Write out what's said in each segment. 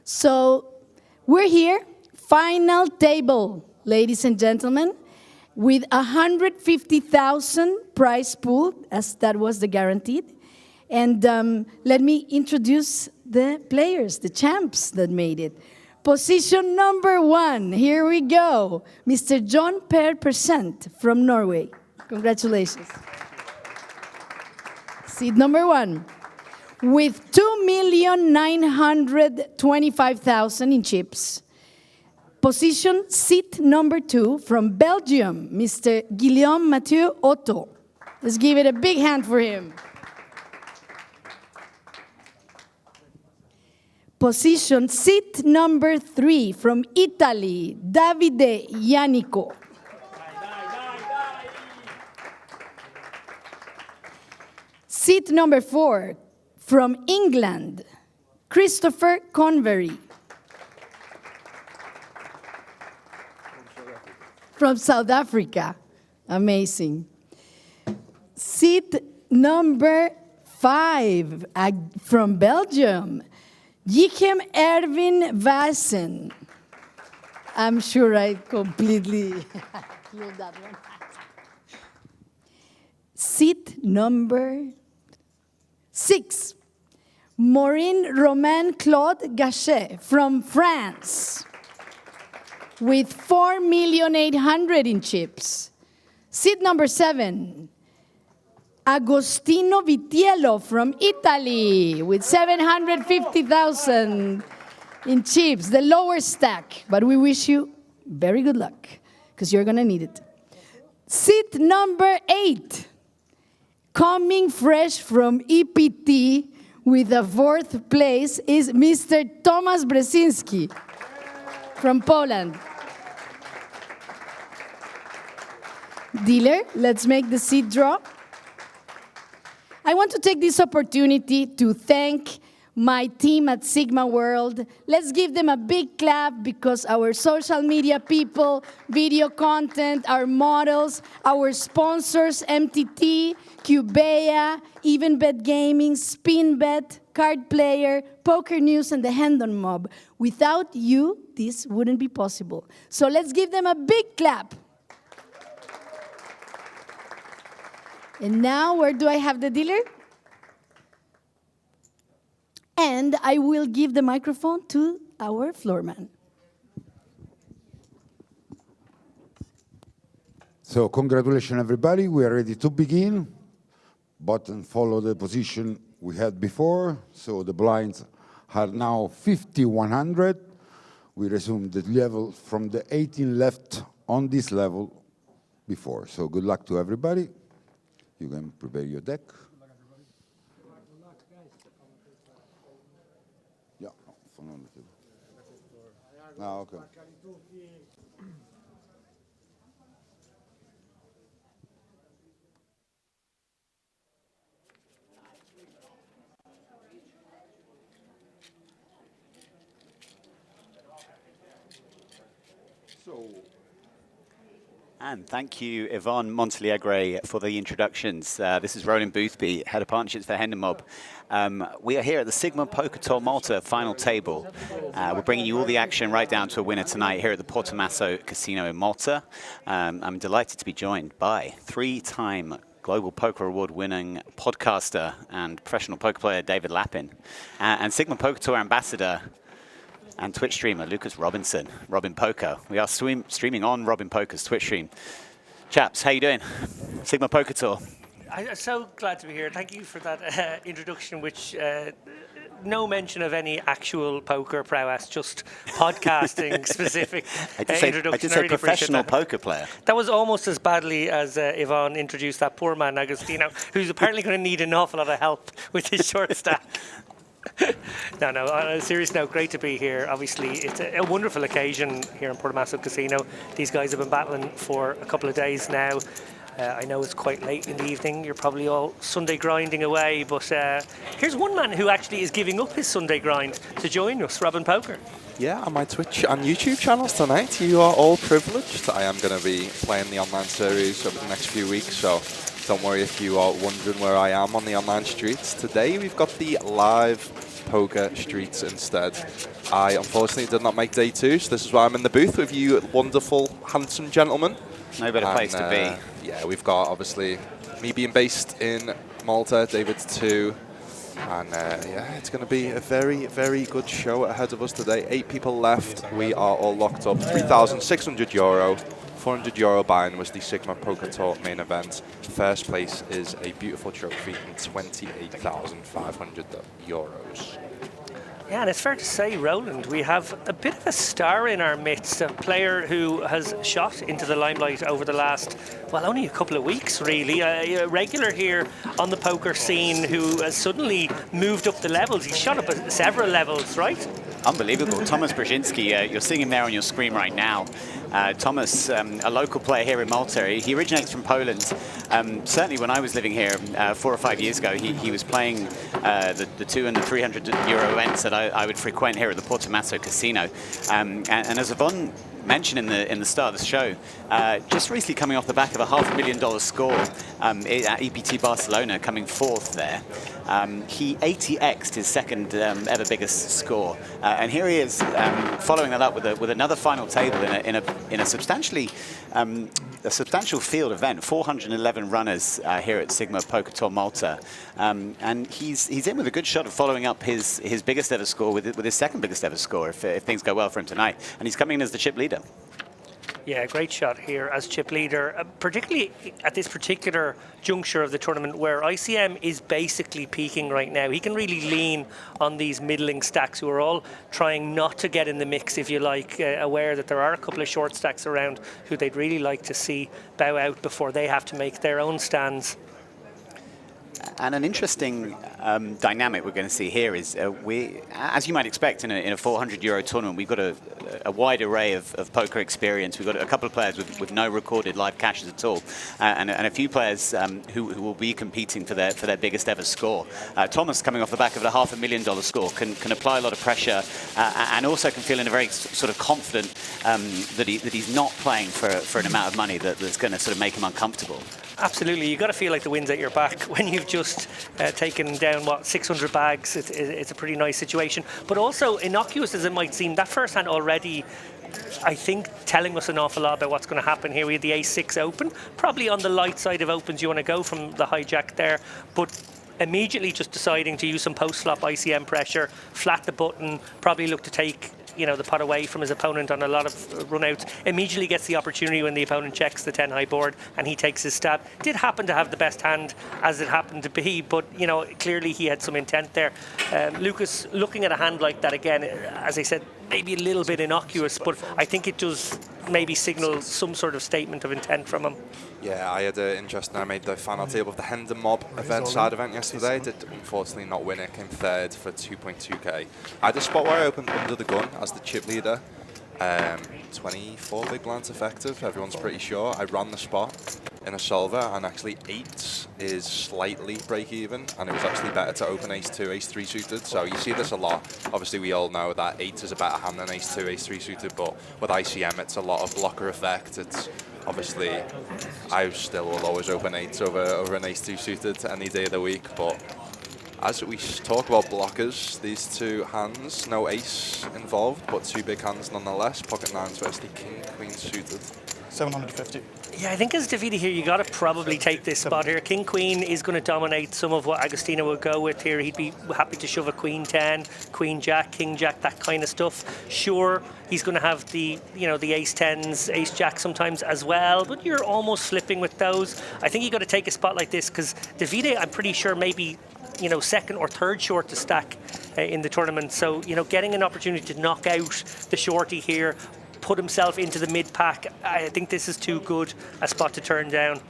So we're here, final table, ladies and gentlemen, with 150,000 prize pool, as that was the guaranteed. And let me introduce the players, the champs that made it. Position number 1, here we go. Mr. John Per Percent from Norway. Congratulations. Seat number 1, with 2,925,000 in chips. Position seat number 2 from Belgium, Mr. Guillaume Mathieu Otto. Let's give it a big hand for him. Position seat number 3 from Italy, Davide Ianico. Seat number 4 from England, Christopher Convery. From South Africa, amazing. Seat number 5 from Belgium, Jichem Erwin Vassen. I'm sure I completely killed that one. Seat number 6, Maureen Romain Claude Gachet from France, with 4,800,000 in chips. Seat number 7, Agostino Vitiello from Italy with 750,000 in chips, the lower stack. But we wish you very good luck, because you're going to need it. Seat number 8, coming fresh from EPT with a 4th place, is Mr. Tomasz Brzezinski from Poland. Dealer, let's make the seat draw. I want to take this opportunity to thank my team at SiGMA World. Let's give them a big clap, because our social media people, video content, our models, our sponsors, MTT, Cubea, EvenBet Gaming, SpinBet, Card Player, Poker News, and the Hendon Mob. Without you, this wouldn't be possible. So let's give them a big clap. And now, where do I have the dealer? And I will give the microphone to our floorman. So congratulations, everybody. We are ready to begin. Button follow the position we had before. So the blinds are now 5,100. We resume the level from the 18 left on this level before. So good luck to everybody. You can prepare your deck. Yeah, phone on the table. Ah, okay. And thank you, Yvonne Montaliegre, for the introductions. This is Roland Boothby, Head of Partnerships for Hendon Mob. We are here at the SiGMA Poker Tour Malta final table. We're bringing you all the action right down to a winner tonight here at the Portomaso Casino in Malta. I'm delighted to be joined by 3-time Global Poker Award-winning podcaster and professional poker player David Lappin, and SiGMA Poker Tour ambassador and Twitch streamer Lucas Robinson, Robin Poker. We are streaming on Robin Poker's Twitch stream. Chaps, how you doing? SiGMA Poker Tour. I'm so glad to be here. Thank you for that introduction, which no mention of any actual poker prowess, just podcasting specific introduction. I did say professional poker player. That was almost as badly as Yvonne introduced that poor man, Agostino, who's apparently going to need an awful lot of help with his short stack. No, on a serious note, great to be here. Obviously, it's a wonderful occasion here in Portomaso Casino. These guys have been battling for a couple of days now. I know it's quite late in the evening. You're probably all Sunday grinding away, but here's one man who actually is giving up his Sunday grind to join us, Robin Poker. Yeah, on my Twitch and YouTube channels tonight. You are all privileged. I am going to be playing the online series over the next few weeks, so Don't worry if you are wondering where I am on the online streets. Today we've got the live poker streets instead. I unfortunately did not make day 2, so this is why I'm in the booth with you wonderful, handsome gentlemen. No better place to be. Yeah, we've got obviously me being based in Malta, David too. And yeah, it's going to be a very, very good show ahead of us today. 8 people left. We are all locked up. €3,600. €400 buy-in was the SiGMA Poker Tour main event. First place is a beautiful trophy and €28,500. Yeah, and it's fair to say, Roland, we have a bit of a star in our midst, a player who has shot into the limelight over the last, well, only a couple of weeks, really. A regular here on the poker scene who has suddenly moved up the levels. He's shot up several levels, right? Unbelievable. Thomas Brzezinski, you're seeing him there on your screen right now. Thomas, a local player here in Malta. He originates from Poland. Certainly when I was living here 4 or 5 years ago, he was playing the 200 and the €300 events that I would frequent here at the Portomaso Casino. And as Yvonne mentioned in the start of the show, just recently coming off the back of a $500,000 score at EPT Barcelona, coming 4th there. He 80x'd his second ever biggest score, and here he is following that up with another final table in a substantial field event, 411 runners here at SiGMA Poker Tour Malta, and he's in with a good shot of following up his biggest ever score with his second biggest ever score if things go well for him tonight, and he's coming in as the chip leader. Yeah, great shot here as chip leader, particularly at this particular juncture of the tournament where ICM is basically peaking right now. He can really lean on these middling stacks who are all trying not to get in the mix, if you like, aware that there are a couple of short stacks around who they'd really like to see bow out before they have to make their own stands. And an interesting dynamic we're going to see here is, as you might expect in a €400 tournament, we've got a wide array of poker experience. We've got a couple of players with no recorded live cashes at all, and a few players who will be competing for their biggest ever score. Thomas, coming off the back of a $500,000 score, can apply a lot of pressure and also can feel in a very sort of confident that he's not playing for an amount of money that's going to sort of make him uncomfortable. Absolutely, you've got to feel like the wind's at your back when you've just taken down, 600 bags. It's a pretty nice situation. But also, innocuous as it might seem, that first hand already, I think, telling us an awful lot about what's going to happen here. We had the ace-6 open, probably on the light side of opens you want to go from the hijack there, but immediately just deciding to use some post-flop ICM pressure, flat the button, probably look to take the pot away from his opponent on a lot of runouts, immediately gets the opportunity when the opponent checks the 10 high board and he takes his stab. Did happen to have the best hand as it happened to be, but clearly he had some intent there. Lucas, looking at a hand like that again, as I said, maybe a little bit innocuous, but I think it does maybe signal some sort of statement of intent from him. Yeah, I had an interest, and I made the final table of the Hendon Mob side event yesterday. Did unfortunately not win it, came 3rd for 2.2k. I had a spot where I opened under the gun as the chip leader. 24 big blinds effective, everyone's pretty sure. I ran the spot in a solver, and actually 8 is slightly break even, and it was actually better to open ace-2, ace-3 suited. So you see this a lot. Obviously we all know that 8 is a better hand than ace-2, ace-3 suited, but with ICM it's a lot of blocker effect. It's obviously, I still will always open 8s over an ace-2 suited any day of the week, but as we talk about blockers, these two hands, no ace involved, but 2 big hands nonetheless. Pocket 9s versus the king, queen suited. 750. Yeah, I think as Davide here, you got to probably take this spot here. King Queen is going to dominate some of what Augustino will go with here. He'd be happy to shove a Queen 10, Queen Jack, King Jack, that kind of stuff. Sure, he's going to have the the Ace 10s, Ace Jack sometimes as well, but you're almost flipping with those. I think you got to take a spot like this because Davide, I'm pretty sure, maybe second or third short to stack in the tournament. So getting an opportunity to knock out the shorty here, put himself into the mid-pack, I think this is too good a spot to turn down.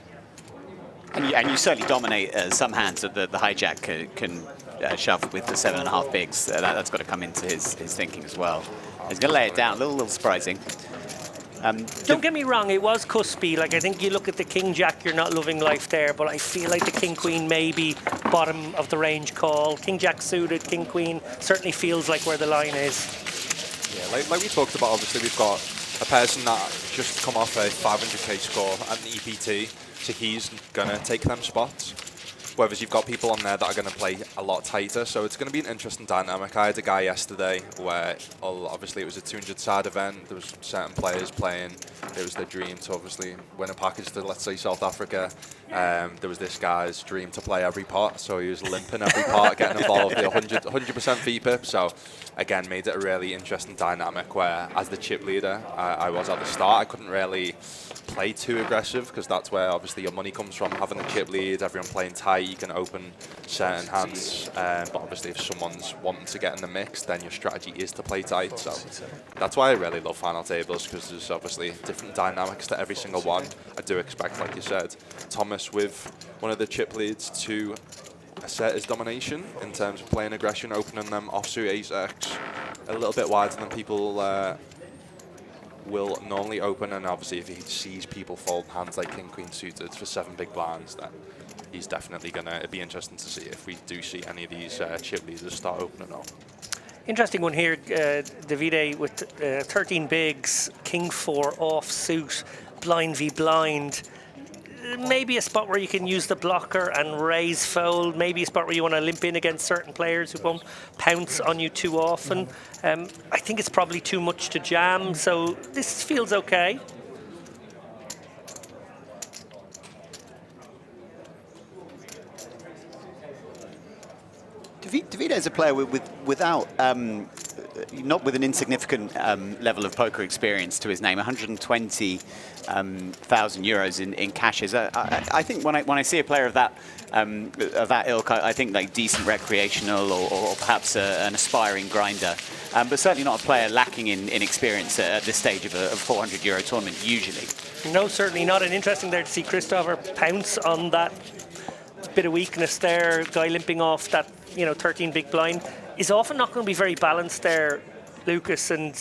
And you certainly dominate some hands that the hijack can shove with the 7.5 bigs. That's got to come into his thinking as well. He's going to lay it down, a little surprising. Don't get me wrong, it was cuspy. Like, I think you look at the King Jack, you're not loving life there, but I feel like the King Queen may be bottom of the range call. King Jack suited, King Queen certainly feels like where the line is. Yeah, like we talked about, obviously we've got a person that just come off a 500k score at an EPT so he's going to take them spots. Whereas you've got people on there that are going to play a lot tighter, so it's going to be an interesting dynamic. I had a guy yesterday where, obviously, it was a 200-side event. There was certain players playing. It was their dream to obviously win a package to, let's say, South Africa. There was this guy's dream to play every pot, so he was limping every pot, getting involved with 100% VPIP. So, again, made it a really interesting dynamic where, as the chip leader, I was at the start. I couldn't really play too aggressive because that's where obviously your money comes from, having the chip lead, everyone playing tight, you can open certain hands, but obviously if someone's wanting to get in the mix, then your strategy is to play tight. So that's why I really love final tables, because there's obviously different dynamics to every single one. I do expect, like you said, Thomas with one of the chip leads to assert his domination in terms of playing aggression, opening them offsuit ace-x a little bit wider than people will normally open, and obviously if he sees people fold hands like king-queen suited for 7 big blinds, then he's definitely going to, it'd be interesting to see if we do see any of these chip leaders start opening up. Interesting one here, Davide, with 13 bigs, king 4 offsuit, blind v blind. Maybe a spot where you can use the blocker and raise fold, maybe a spot where you want to limp in against certain players who won't pounce on you too often. I think it's probably too much to jam, so this feels okay. Davide is a player without, not with an insignificant level of poker experience to his name. 120,000 euros in cashes. I think when I see a player of that ilk, I think like decent recreational or perhaps an aspiring grinder, but certainly not a player lacking in experience at this stage of a 400 euro tournament usually. No, certainly not. And interesting there to see Christopher pounce on that bit of weakness there. Guy limping off that 13 big blind is often not going to be very balanced there, Lucas. And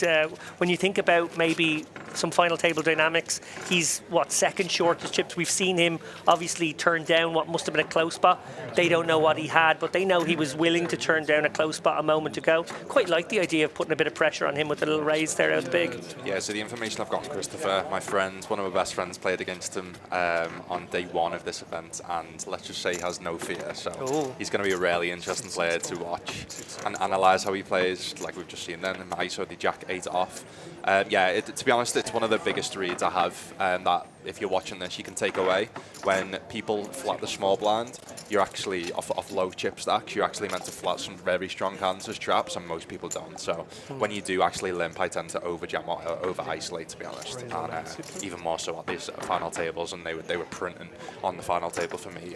when you think about maybe some final table dynamics, he's second shortest chips. We've seen him obviously turn down what must have been a close spot. They don't know what he had, but they know he was willing to turn down a close spot a moment ago. Quite like the idea of putting a bit of pressure on him with a little raise there out the big. Yeah, so the information I've got on Christopher, my friend, one of my best friends, played against him on day 1 of this event, and let's just say he has no fear. So he's going to be a really interesting player to watch and analyse how he plays, like we've just seen then. ISO the Jack 8 off. Yeah, to be honest, it's one of the biggest reads I have that if you're watching this, you can take away. When people flat the small blind, you're actually, off low chip stacks, you're actually meant to flat some very strong hands as traps, and most people don't. So when you do actually limp, I tend to over-jam or over-isolate, to be honest. And even more so at these final tables, and they were printing on the final table for me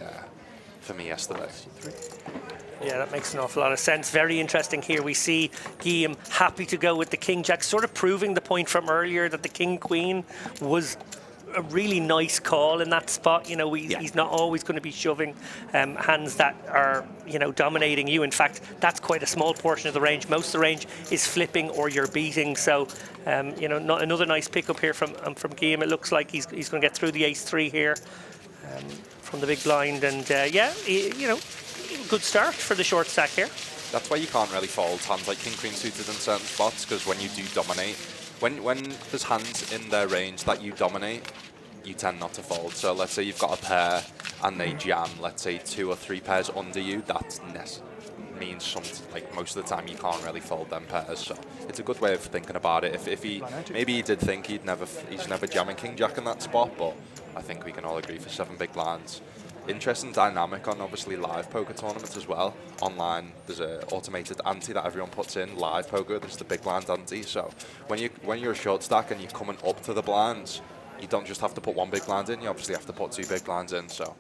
yesterday. Yeah, that makes an awful lot of sense. Very interesting here. We see Guillaume happy to go with the king-jack, sort of proving the point from earlier that the king-queen was a really nice call in that spot. He's not always going to be shoving hands that are, dominating you. In fact, that's quite a small portion of the range. Most of the range is flipping or you're beating. So, not another nice pickup here from Guillaume. It looks like he's going to get through the ace-3 here from the big blind. And, good start for the short stack here. That's why you can't really fold hands like king-queen suited in certain spots, because when you do dominate, when there's hands in their range that you dominate, you tend not to fold. So let's say you've got a pair and they jam, let's say 2 or 3 pairs under you, that means something, like most of the time you can't really fold them pairs. So it's a good way of thinking about it. If he did think he's never jamming king-jack in that spot, but I think we can all agree for 7 big blinds. Interesting dynamic on obviously live poker tournaments as well. Online, there's an automated ante that everyone puts in. Live poker, there's the big blind ante. So when you're a short stack and you're coming up to the blinds, you don't just have to put 1 big blind in. You obviously have to put 2 big blinds in. So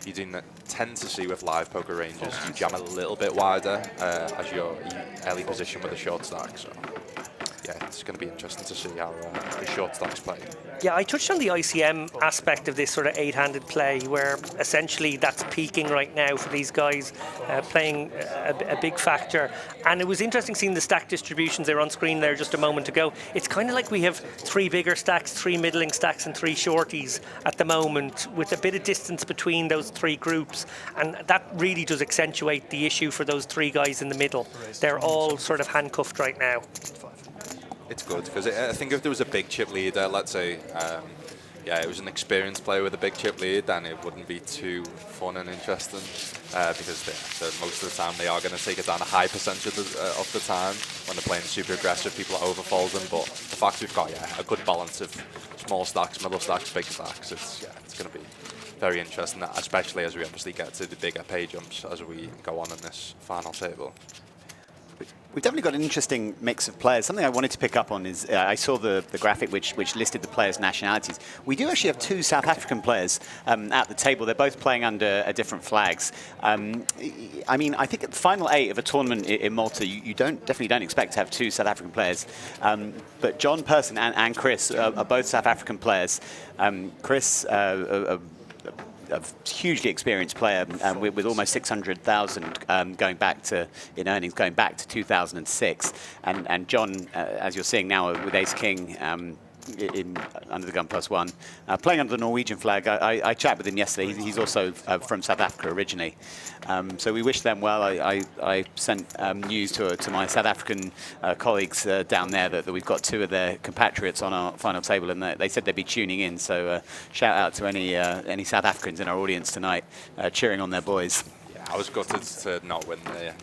you do tend to see with live poker ranges, you jam a little bit wider as your early position with a short stack. So yeah, it's going to be interesting to see how the short stacks play. Yeah, I touched on the ICM aspect of this sort of 8-handed play, where essentially that's peaking right now for these guys, playing a big factor. And it was interesting seeing the stack distributions there on screen there just a moment ago. It's kind of like we have 3 bigger stacks, 3 middling stacks, and 3 shorties at the moment, with a bit of distance between those 3 groups. And that really does accentuate the issue for those 3 guys in the middle. They're all sort of handcuffed right now. It's good, because I think if there was a big chip leader, let's say yeah, it was an experienced player with a big chip lead, then it wouldn't be too fun and interesting because most of the time they are going to take it down a high percentage of the time. When they're playing super aggressive, people overfold them. But the fact we've got a good balance of small stacks, middle stacks, big stacks, it's going to be very interesting, especially as we obviously get to the bigger pay jumps as we go on in this final table. We've definitely got an interesting mix of players. Something I wanted to pick up on is I saw the graphic which listed the players' nationalities. We do actually have 2 South African players at the table. They're both playing under different flags. I mean, I think at the final 8 of a tournament in Malta, you definitely don't expect to have 2 South African players. But John Person and Chris are both South African players. Chris, a hugely experienced player with almost 600,000 going back to in earnings going back to 2006, and John, as you're seeing now with Ace King in under the gun +1, playing under the Norwegian flag. I chatted with him yesterday. He's also from South Africa originally, so we wish them well. I sent news to my South African colleagues down there that we've got 2 of their compatriots on our final table, and they said they'd be tuning in. So shout out to any South Africans in our audience tonight, cheering on their boys. I was gutted to not win.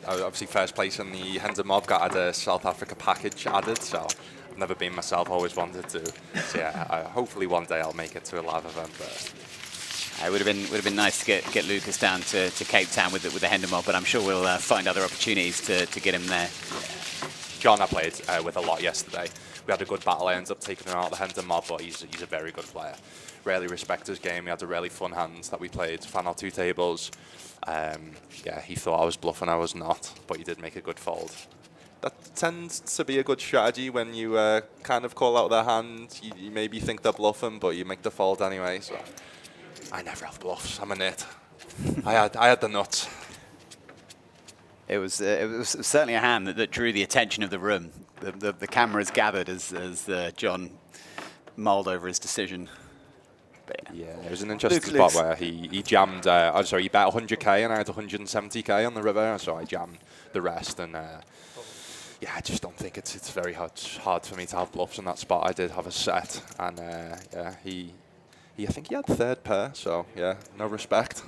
Obviously, first place in the Hender Mob got a South Africa package added, so I've never been myself, always wanted to. So yeah, hopefully one day I'll make it to a live event there. It would have been nice to get Lucas down to Cape Town with the Hender Mob, but I'm sure we'll find other opportunities to get him there. John I played with a lot yesterday. We had a good battle. I ended up taking him out of the Hender Mob, but he's a very good player. Really respect his game. He had a really fun hand that we played. Final 2 tables. Yeah, he thought I was bluffing. I was not, but he did make a good fold. That tends to be a good strategy when you kind of call out their hand. You maybe think they're bluffing, but you make the fold anyway. So I never have bluffs. I'm a nit. I had the nuts. It was certainly a hand that drew the attention of the room. The cameras gathered as John mulled over his decision. Yeah, it was an interesting spot where he jammed. He bet 100k and I had 170k on the river, so I jammed the rest. And yeah, I just don't think it's very hard for me to have bluffs in that spot. I did have a set, and yeah, I think he had 3rd pair, so yeah, no respect.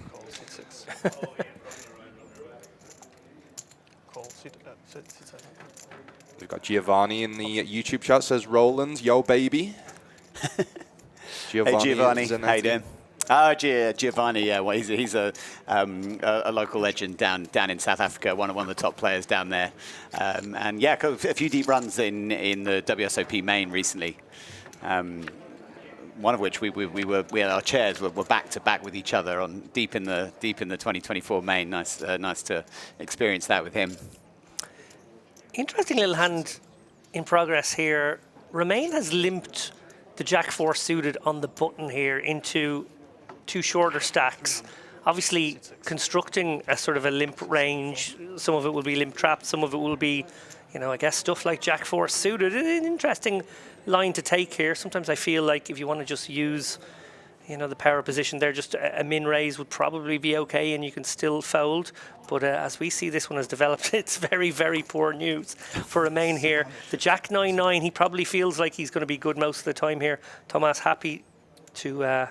We've got Giovanni in the YouTube chat, says Roland, yo baby. Giovanni, hey Giovanni, how you doing? Oh, Giovanni, yeah, well, he's a local legend down in South Africa, one of the top players down there, and yeah, a few deep runs in the WSOP main recently. One of which we had our chairs were back to back with each other on deep in the 2024 main. Nice to experience that with him. Interesting little hand in progress here. Romain has limped the Jack-4 suited on the button here into 2 shorter stacks. Obviously constructing a sort of a limp range. Some of it will be limp trapped, some of it will be, I guess stuff like Jack-4 suited. An interesting line to take here. Sometimes I feel like if you want to just use, the power position there, just a min raise would probably be okay and you can still fold. But as we see this one has developed, it's very, very poor news for Romain here. The Jack 9-9, he probably feels like he's going to be good most of the time here. Tomas happy to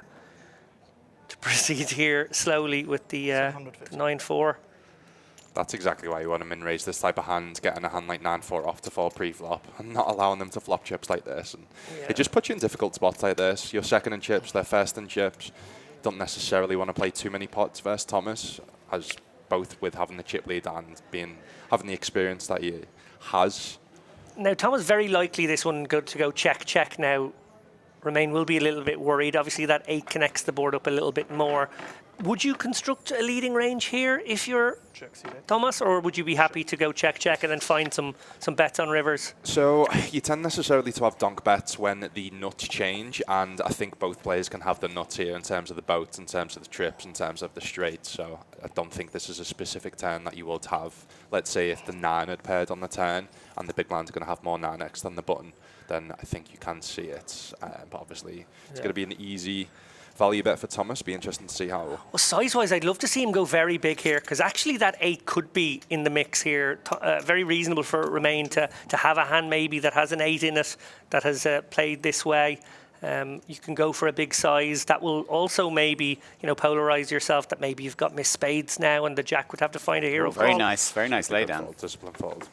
proceed here slowly with the 9-4. That's exactly why you want to min raise this type of hand, getting a hand like 9-4 off to fall pre-flop and not allowing them to flop chips like this. And it just puts you in difficult spots like this. You're second in chips, they're first in chips. Don't necessarily want to play too many pots versus Thomas, as both with having the chip lead and having the experience that he has. Now, Thomas very likely this one to go check now. Romain will be a little bit worried. Obviously, that 8 connects the board up a little bit more. Would you construct a leading range here if you're Thomas, or would you be happy to go check and then find some bets on rivers? So you tend necessarily to have donk bets when the nuts change, and I think both players can have the nuts here in terms of the boats, in terms of the trips, in terms of the straights. So I don't think this is a specific turn that you would have. Let's say if the 9 had paired on the turn and the big blind's going to have more 9x than the button, then I think you can see it. But obviously it's going to be an easy value bet for Thomas. Be interesting to see how. Well, size-wise, I'd love to see him go very big here, because actually that 8 could be in the mix here. Very reasonable for Romain to have a hand maybe that has an 8 in it, that has played this way. You can go for a big size that will also maybe, polarize yourself, that maybe you've got missed spades now and the jack would have to find a hero call. Very nice laydown. Fold, discipline fold.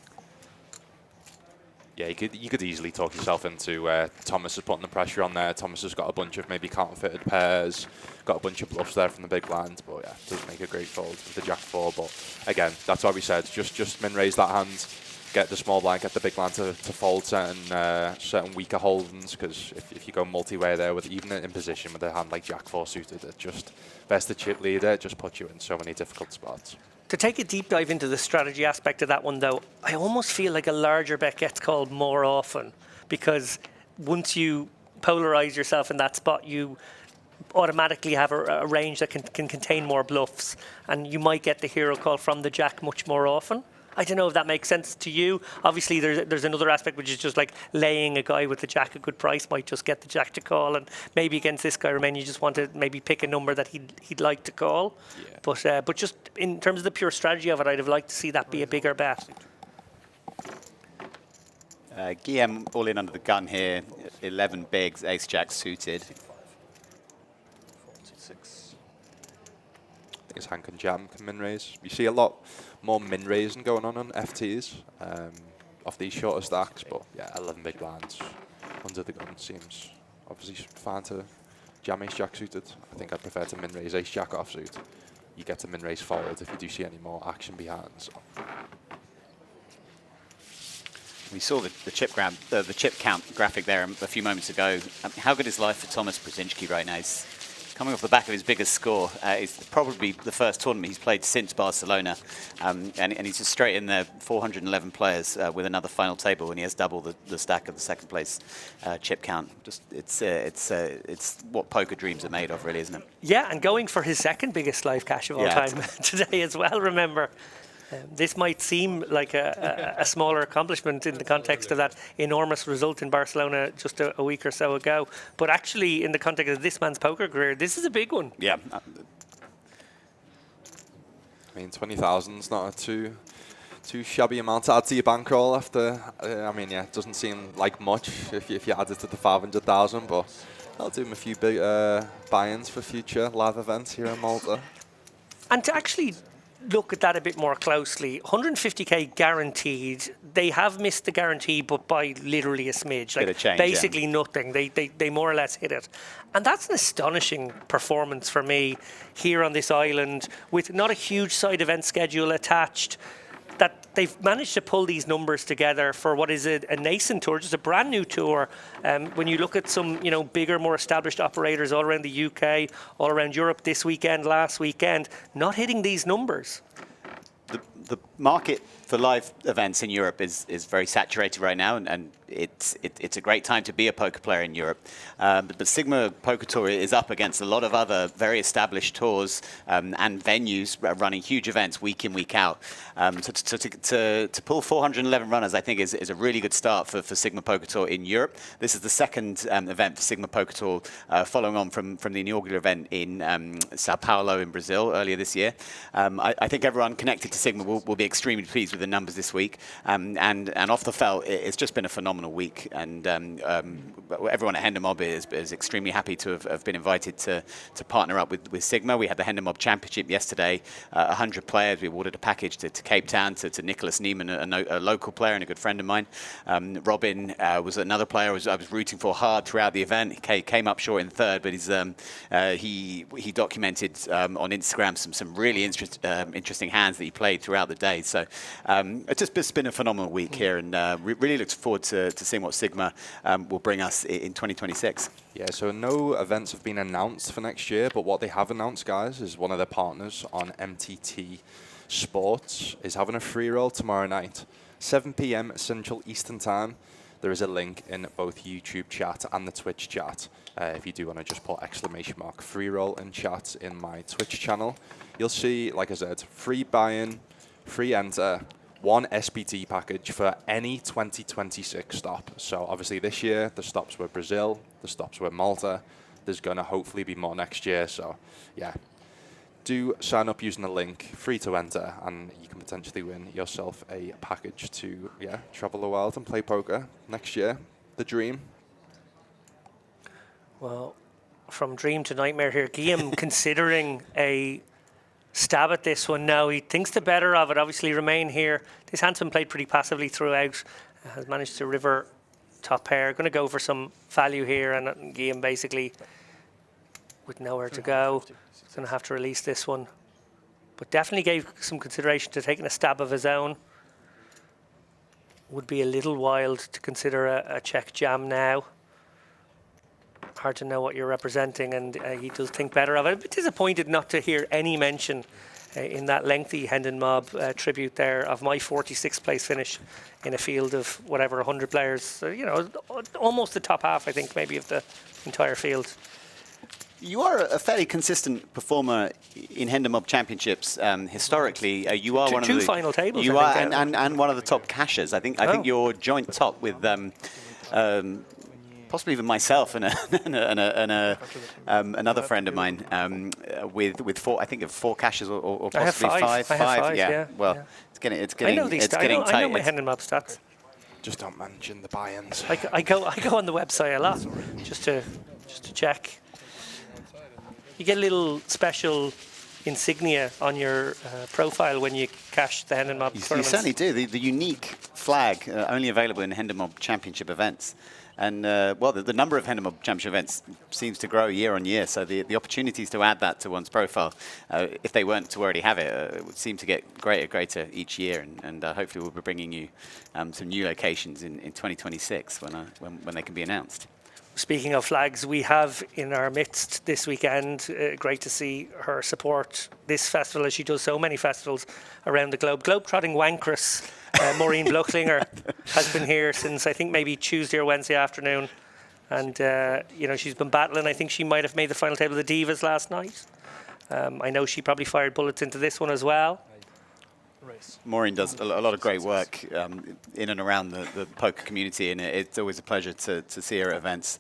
Yeah, you could easily talk yourself into Thomas is putting the pressure on there. Thomas has got a bunch of maybe counterfeited pairs, got a bunch of bluffs there from the big blind, but yeah, does make a great fold with the jack 4. But again, that's why we said just min raise that hand, get the small blind, get the big blind to fold certain weaker holdings, because if you go multi-way there with even in position with a hand like jack 4 suited, it just best the chip leader, it just puts you in so many difficult spots. To take a deep dive into the strategy aspect of that one, though, I almost feel like a larger bet gets called more often, because once you polarize yourself in that spot, you automatically have a range that can contain more bluffs, and you might get the hero call from the jack much more often. I don't know if that makes sense to you. Obviously, there's another aspect, which is just like laying a guy with the jack a good price might just get the jack to call, and maybe against this guy, Romain, you just want to maybe pick a number that he'd like to call. Yeah. But just in terms of the pure strategy of it, I'd have liked to see that be a bigger bet. Guillaume all in under the gun here, 11 bigs, ace jack suited. 46. I think his hand can jam, can min raise. You see a lot more min raising going on FTs off these shorter stacks, but yeah, 11 big blinds under the gun seems obviously fine to jam ace jack suited. I think I'd prefer to min raise ace jack offsuit. You get to min raise forward if you do see any more action behind. So. We saw the chip count graphic there a few moments ago. How good is life for Thomas Brzezinski right now? He's coming off the back of his biggest score. It's probably the first tournament he's played since Barcelona, and he's just straight in there, 411 players with another final table, and he has double the stack of the second place chip count. Just it's what poker dreams are made of, really, isn't it? Yeah, and going for his second biggest live cash of all time today as well. Remember. This might seem like a smaller accomplishment in the context of that enormous result in Barcelona just a week or so ago. But actually, in the context of this man's poker career, this is a big one. Yeah. I mean, 20,000 is not a too shabby amount to add to your bankroll after. I mean, yeah, it doesn't seem like much if you add it to the 500,000, but I'll do him a few big buy-ins for future live events here in Malta. And to actually look at that a bit more closely, 150k guaranteed. They have missed the guarantee, but by literally a smidge, like change, basically nothing. They more or less hit it, and that's an astonishing performance for me here on this island with not a huge side event schedule attached. That they've managed to pull these numbers together for what is a nascent tour, just a brand new tour. When you look at some, bigger, more established operators all around the UK, all around Europe this weekend, last weekend, not hitting these numbers. The market for live events in Europe is very saturated right now, and it's a great time to be a poker player in Europe. But the SiGMA Poker Tour is up against a lot of other very established tours and venues running huge events week in, week out. So to pull 411 runners, I think, is a really good start for SiGMA Poker Tour in Europe. This is the second event for SiGMA Poker Tour, following on from the inaugural event in Sao Paulo in Brazil earlier this year. I think everyone connected to SiGMA will be extremely pleased with the numbers this week. And off the felt, it's just been a phenomenal week. And everyone at Hender Mob is extremely happy to have been invited to partner up with SiGMA. We had the Hender Mob Championship yesterday, 100 players. We awarded a package to Cape Town, to Nicholas Neiman, a local player and a good friend of mine. Robin was another player I was rooting for hard throughout the event. He came up short in third, but he documented on Instagram some really interesting hands that he played throughout the day. So it's just been a phenomenal week here, and really looks forward to seeing what SiGMA will bring us in 2026. Yeah, so no events have been announced for next year, but what they have announced, guys, is one of their partners on MTT Sports is having a free roll tomorrow night, 7 p.m. Central Eastern Time. There is a link in both YouTube chat and the Twitch chat. If you do want to just put ! free roll in chat in my Twitch channel, you'll see, like I said, free buy-in, free enter, one SPT package for any 2026 stop. So obviously this year, the stops were Brazil, the stops were Malta. There's going to hopefully be more next year. So yeah, do sign up using the link, free to enter, and you can potentially win yourself a package to travel the world and play poker next year. The dream. Well, from dream to nightmare here. Guillaume considering a stab at this one now. He thinks the better of it. Obviously, remain here. This hand's been played pretty passively throughout. Has managed to river top pair. Going to go for some value here, and Guillaume basically with nowhere to go. He's going to have to release this one. But definitely gave some consideration to taking a stab of his own. Would be a little wild to consider a check jam now. Hard to know what you're representing, and he does think better of it. A bit disappointed not to hear any mention in that lengthy Hendon Mob tribute there of my 46th place finish in a field of whatever 100 players. So, you know, almost the top half, I think, maybe of the entire field. You are a fairly consistent performer in Hendon Mob Championships. Historically, you are one of the two final tables. You I are, think, and one of the top cashers. I think you're joint top with possibly even myself and another friend of mine with four. I think of 4 caches or possibly I have 5. five. Yeah. Well, yeah. it's getting I know these. tight. I know my Hendon Mob stats. Just don't mention the buy-ins. I go on the website a lot just to check. You get a little special insignia on your profile when you cash the Hendon Mob tournaments. You certainly do. The unique flag only available in Hendon Mob Championship events. And, well, the number of Hendon Mob Championship events seems to grow year on year. So the opportunities to add that to one's profile, if they weren't to already have it, would seem to get greater each year. And hopefully we'll be bringing you some new locations in 2026 when they can be announced. Speaking of flags, we have in our midst this weekend, great to see her support this festival as she does so many festivals around the globe. Globetrotting Wankress, Maureen Blucklinger, has been here since I think maybe Tuesday or Wednesday afternoon. And, you know, she's been battling. I think she might have made the final table of the Divas last night. I know she probably fired bullets into this one as well. Maureen does a lot of great work in and around the poker community, and it's always a pleasure to see her at events.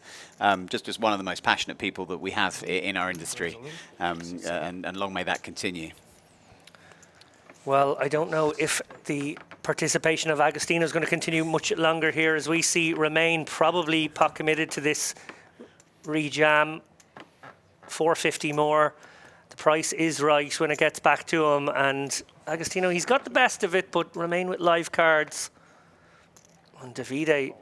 Just one of the most passionate people that we have in our industry, and long may that continue. Well, I don't know if the participation of Augustino is going to continue much longer here, as we see Remain probably pop committed to this rejam. 450 more. The price is right when it gets back to him, and Augustino, he's got the best of it, but Remain with live cards. And Davide,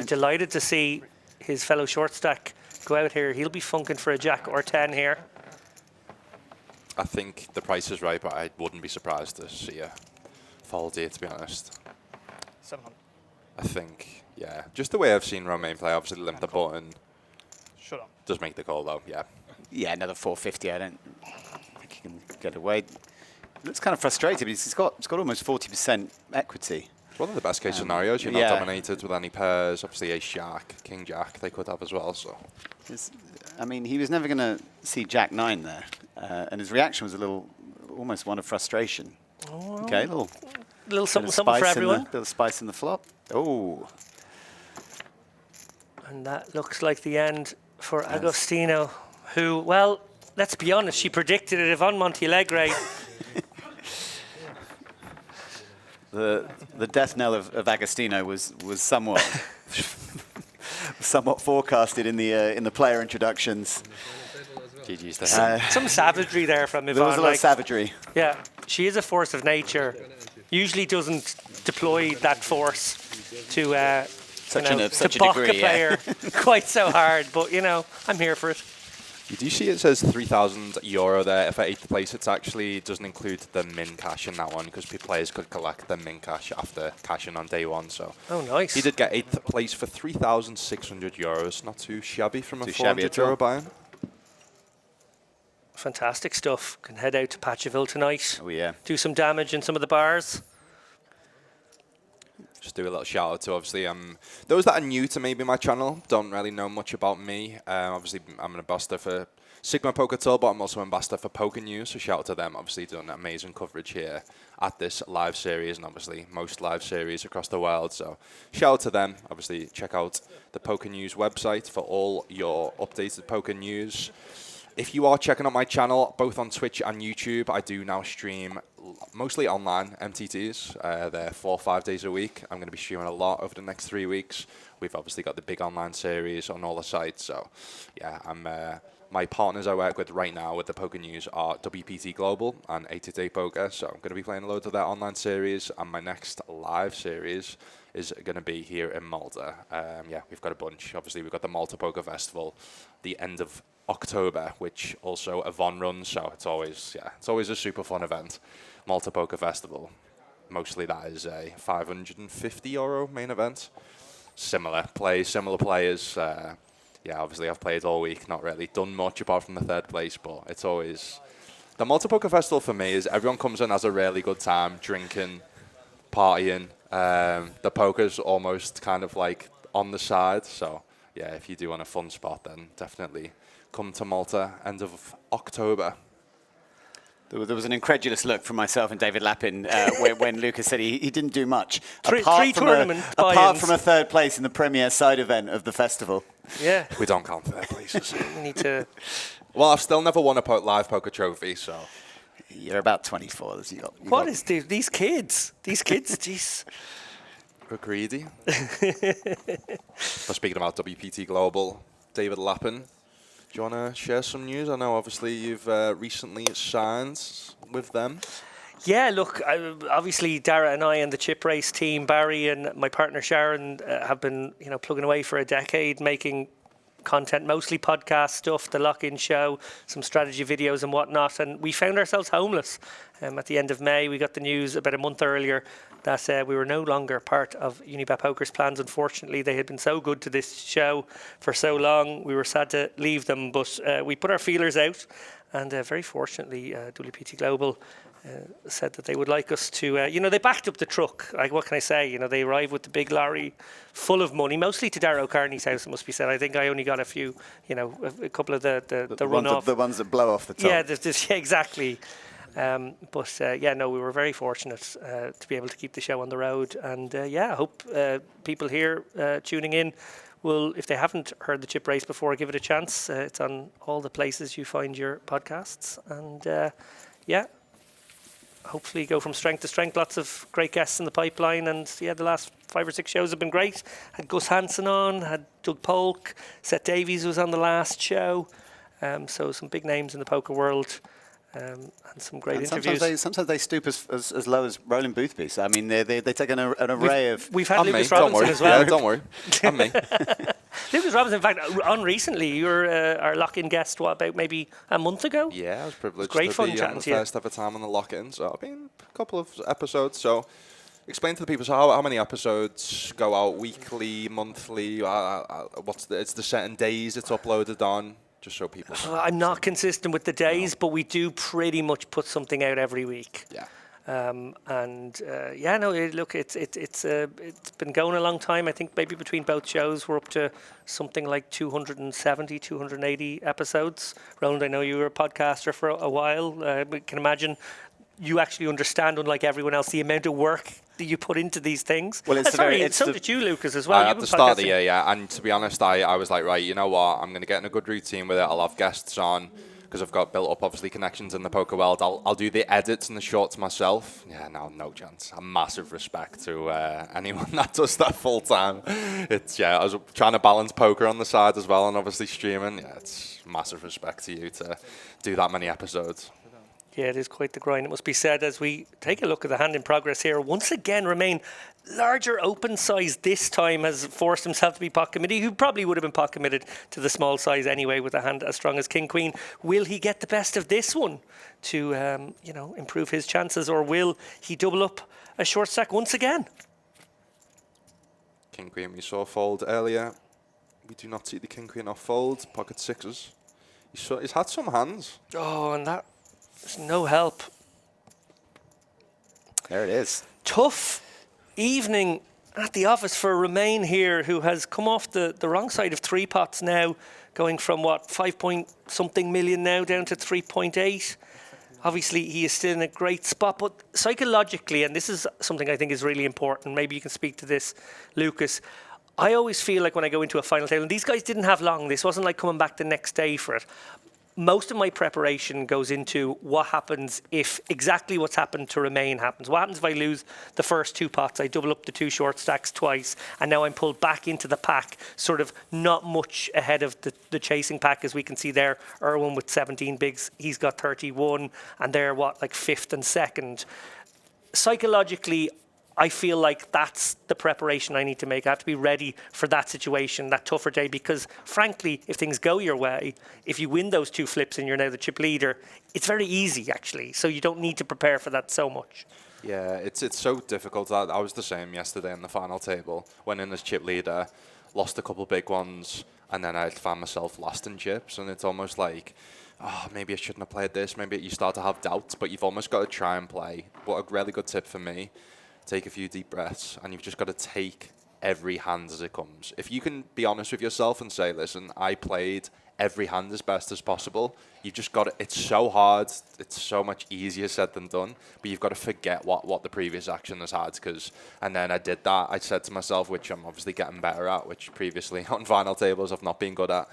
delighted to see his fellow short stack go out here. He'll be funking for a jack or 10 here. I think the price is right, but I wouldn't be surprised to see a fold here, to be honest. 700. I think, yeah. Just the way I've seen Romain play, obviously limp the button. Showdown. Does make the call, though, yeah. Yeah, another 450. I don't think he can get away. Looks kind of frustrated because it's got almost 40% equity. It's one of the best case scenarios. You're not dominated with any pairs. Obviously, ace jack, king jack, they could have as well. So, I mean, he was never going to see jack 9 there, and his reaction was almost one of frustration. Oh, Okay, little something for everyone. Little spice in the flop. Oh, and that looks like the end for Augustino, who, well, let's be honest, she predicted it. Yvonne Montialegre. The death knell of Augustino was somewhat somewhat forecasted in the player introductions. GG's to him. Some savagery there from Yvonne. There was a lot of savagery. Yeah, she is a force of nature. Usually doesn't deploy that force to Such a balk degree, a player quite so hard. But you know, I'm here for it. You do see it says €3,000 there. For 8th place, it actually doesn't include the min cash in that one because players could collect the min cash after cashing on day 1. So oh, nice. he did get 8th place for €3,600. Not too shabby from a €400 buy-in. Fantastic stuff. Can head out to Patcheville tonight. Oh yeah. Do some damage in some of the bars. Just do a little shout out to obviously those that are new to maybe my channel, don't really know much about me. Obviously I'm an ambassador for SiGMA Poker Tour, but I'm also an ambassador for Poker News, so shout out to them. Obviously doing amazing coverage here at this live series, and obviously most live series across the world. So shout out to them. Obviously check out the Poker News website for all your updated poker news. If you are checking out my channel, both on Twitch and YouTube, I do now stream mostly online MTTs. They're 4 or 5 days a week. I'm going to be streaming a lot over the next 3 weeks. We've obviously got the big online series on all the sites. So, yeah, my partners I work with right now with the poker news are WPT Global and 888 Poker. So I'm going to be playing loads of their online series. And my next live series is going to be here in Malta. Yeah, we've got a bunch. Obviously, we've got the Malta Poker Festival, the end of October, which also Yvonne runs, so it's always a super fun event. Malta Poker Festival, mostly that is a €550 main event. Similar players. Yeah, obviously I've played all week, not really done much apart from the 3rd place, but it's always the Malta Poker Festival for me is everyone comes in, has a really good time, drinking, partying. The poker's almost kind of like on the side, so yeah, if you do want a fun spot, then definitely come to Malta, end of October. There was an incredulous look from myself and David Lappin when Lucas said he didn't do much. Three tournament apart buy-ins. from a 3rd place in the premier side event of the festival. Yeah. We don't count 3rd places. We need to... Well, I've still never won a live poker trophy, so... You're about 24. What is these kids? These kids, jeez. We're greedy. But speaking about WPT Global, David Lappin, do you want to share some news? I know, obviously, you've recently signed with them. Yeah, look, obviously Dara and I and the chip race team, Barry and my partner Sharon, have been plugging away for a decade, making content, mostly podcast stuff, the lock-in show, some strategy videos and whatnot. And we found ourselves homeless. At the end of May, we got the news about a month earlier that we were no longer part of Unibet Poker's plans. Unfortunately, they had been so good to this show for so long. We were sad to leave them, but we put our feelers out. And very fortunately, WPT Global said that they would like us to, they backed up the truck. Like, what can I say? They arrived with the big lorry full of money, mostly to Darrow Carney's house, it must be said. I think I only got a few, a couple of the run-off. The ones that blow off the top. Yeah, exactly. We were very fortunate to be able to keep the show on the road. And I hope people here tuning in will, if they haven't heard the chip race before, give it a chance. It's on all the places you find your podcasts. And hopefully go from strength to strength. Lots of great guests in the pipeline. And the last 5 or 6 shows have been great. Had Gus Hansen on, had Doug Polk, Seth Davies was on the last show. So some big names in the poker world. And some great interviews. Sometimes they stoop as low as Roland Boothby. So, I mean, they take an array of... We've had Lucas Robinson as well. Yeah, don't worry. And me. Lucas Robinson, in fact, on recently. You were our lock-in guest, about maybe a month ago? Yeah, I was privileged great to fun be chatting on the to you. first ever time on the lock-in. So I've been a couple of episodes. So explain to the people, so how many episodes go out weekly, monthly? It's the certain days it's uploaded on? Just so people. I'm not consistent with the days, but we do pretty much put something out every week. Yeah. Look, it's been going a long time. I think maybe between both shows we're up to something like 270, 280 episodes. Roland, I know you were a podcaster for a while. We can imagine you actually understand, unlike everyone else, the amount of work that you put into these things. Well, so did you, Lucas, as well. At the start of the year, yeah. And to be honest, I was like, right, you know what? I'm going to get in a good routine with it. I'll have guests on because I've got built up, obviously, connections in the poker world. I'll do the edits and the shorts myself. Yeah, no chance. A massive respect to anyone that does that full time. I was trying to balance poker on the side as well and obviously streaming. Yeah, it's massive respect to you to do that many episodes. Yeah, it is quite the grind, it must be said, as we take a look at the hand in progress here. Once again, remain larger open size this time has forced himself to be pot committed. Who probably would have been pot committed to the small size anyway with a hand as strong as King Queen. Will he get the best of this one to, improve his chances, or will he double up a short stack once again? King Queen we saw fold earlier. We do not see the King Queen off fold. Pocket sixes. He's had some hands. Oh, and that... There's no help. There it is. Tough evening at the office for Romain here, who has come off the wrong side of 3 pots now, going from 5-point-something million now down to 3.8. Obviously, he is still in a great spot, but psychologically, and this is something I think is really important, maybe you can speak to this, Lucas, I always feel like when I go into a final table, and these guys didn't have long, this wasn't like coming back the next day for it, most of my preparation goes into what happens if exactly what's happened to remain happens. What happens if I lose the first 2 pots? I double up the 2 short stacks twice, and now I'm pulled back into the pack, sort of not much ahead of the chasing pack, as we can see there. Erwin with 17 bigs, he's got 31, and they're like 5th and 2nd. Psychologically, I feel like that's the preparation I need to make. I have to be ready for that situation, that tougher day, because frankly, if things go your way, if you win those 2 flips and you're now the chip leader, it's very easy actually. So you don't need to prepare for that so much. Yeah, it's so difficult. I was the same yesterday in the final table. Went in as chip leader, lost a couple big ones, and then I found myself last in chips. And it's almost like, oh, maybe I shouldn't have played this. Maybe you start to have doubts, but you've almost got to try and play. But a really good tip for me, take a few deep breaths, and you've just got to take every hand as it comes. If you can be honest with yourself and say, listen, I played every hand as best as possible, you've just got to, it's so hard, it's so much easier said than done, but you've got to forget what the previous action has had, and then I did that. I said to myself, which I'm obviously getting better at, which previously on final tables I've not been good at,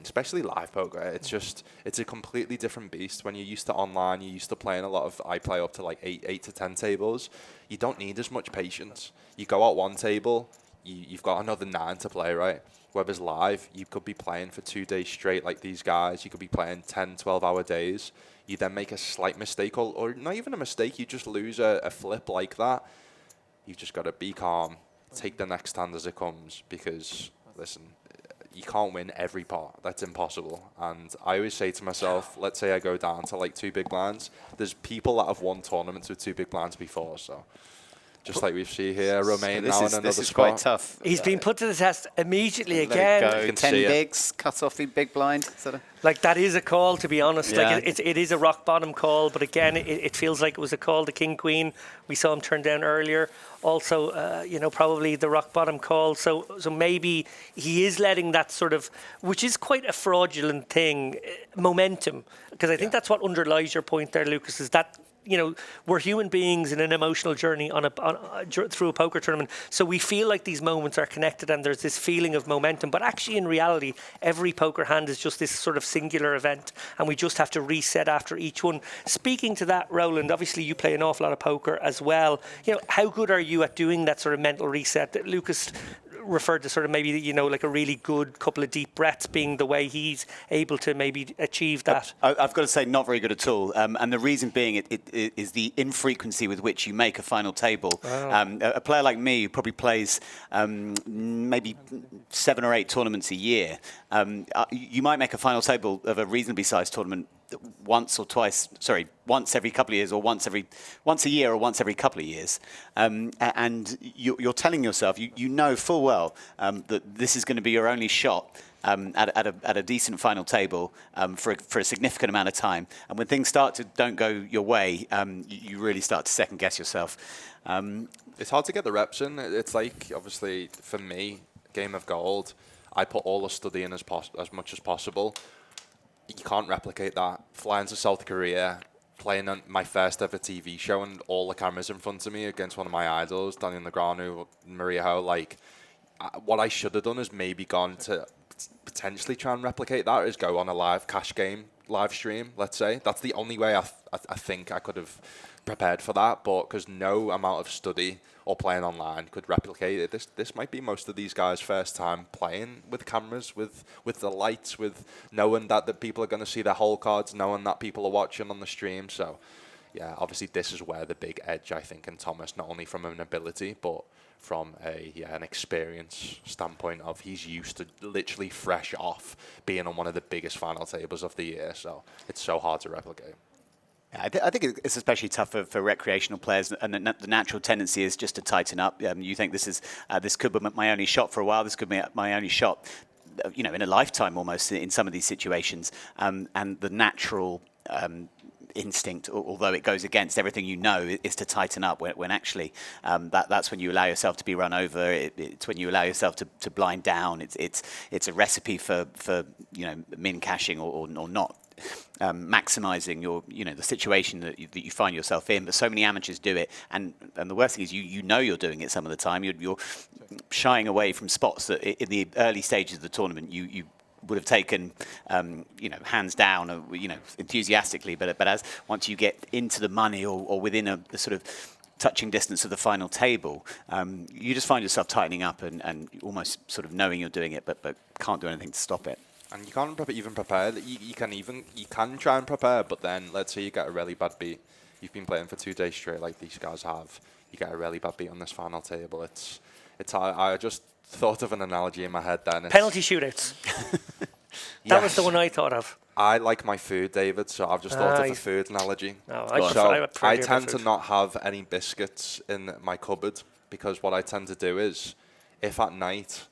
especially live poker. It's a completely different beast. When you're used to online, you're used to playing a lot of, I play up to like 8 to 10 tables, you don't need as much patience. You go out one table, you've got another 9 to play, right? Whereas live, you could be playing for 2 days straight like these guys. You could be playing 10, 12-hour days. You then make a slight mistake, or not even a mistake, you just lose a flip like that. You've just got to be calm, take the next hand as it comes, because, listen, you can't win every pot. That's impossible. And I always say to myself, let's say I go down to like 2 big blinds. There's people that have won tournaments with 2 big blinds before, so... Just like we see here, Romain now in another This is spot. quite tough. He's been put to the test immediately Let again. it go. You can 10 see it. bigs, cut off the big blind. Sort of. Like, that is a call, to be honest. Yeah. Like, it is a rock bottom call, but again, it feels like it was a call. The king queen, we saw him turn down earlier. Also, you know, probably the rock bottom call. So maybe he is letting that sort of, which is quite a fraudulent thing, momentum. Because I think that's what underlies your point there, Lucas, is that, you know, we're human beings in an emotional journey through a poker tournament. So we feel like these moments are connected and there's this feeling of momentum. But actually, in reality, every poker hand is just this sort of singular event, and we just have to reset after each one. Speaking to that, Roland, obviously you play an awful lot of poker as well. You know, how good are you at doing that sort of mental reset that Lucas referred to, sort of maybe, you know, like a really good couple of deep breaths being the way he's able to maybe achieve that? I've got to say, not very good at all. And the reason being it is the infrequency with which you make a final table. Wow. A player like me who probably plays maybe 7 or 8 tournaments a year, you might make a final table of a reasonably sized tournament once every couple of years, or once a year, or once every couple of years, and you're telling yourself, you know full well that this is going to be your only shot at a decent final table for a significant amount of time. And when things don't go your way, you really start to second guess yourself. It's hard to get the reps in. It's like, obviously, for me, Game of Gold, I put all the study in as much as possible. You can't replicate that. Flying to South Korea, playing on my first ever TV show, and all the cameras in front of me against one of my idols, Daniel Negreanu, Maria Ho. Like, what I should have done is maybe gone to potentially try and replicate that, is go on a live cash game live stream, let's say. That's the only way I think I could have prepared for that, but because no amount of study or playing online could replicate it. This might be most of these guys' first time playing with cameras, with the lights, with knowing that people are going to see their whole cards, knowing that people are watching on the stream. So, yeah, obviously this is where the big edge, I think, in Thomas, not only from an ability, but from an experience standpoint of he's used to literally fresh off being on one of the biggest final tables of the year. So it's so hard to replicate. I think it's especially tough for recreational players, and the natural tendency is just to tighten up. You think this could be my only shot for a while. This could be my only shot, you know, in a lifetime almost in some of these situations. And the natural instinct, although it goes against everything you know, is to tighten up. When actually that's when you allow yourself to be run over. It's when you allow yourself to blind down. It's a recipe for you know, min cashing or not. Maximizing the situation that you find yourself in. But so many amateurs do it, and the worst thing is you know you're doing it some of the time. You're shying away from spots that in the early stages of the tournament you would have taken, hands down, enthusiastically. But as once you get into the money or within a sort of touching distance of the final table, you just find yourself tightening up and almost sort of knowing you're doing it, but can't do anything to stop it. And you can't even prepare. You can try and prepare, but then let's say you get a really bad beat. You've been playing for 2 days straight, like these guys have. You get a really bad beat on this final table. It's hard. I just thought of an analogy in my head then. Penalty shootouts. That was the one I thought of. I like my food, David, so I've just thought of a food analogy. No, I tend to not have any biscuits in my cupboard, because what I tend to do is, if at night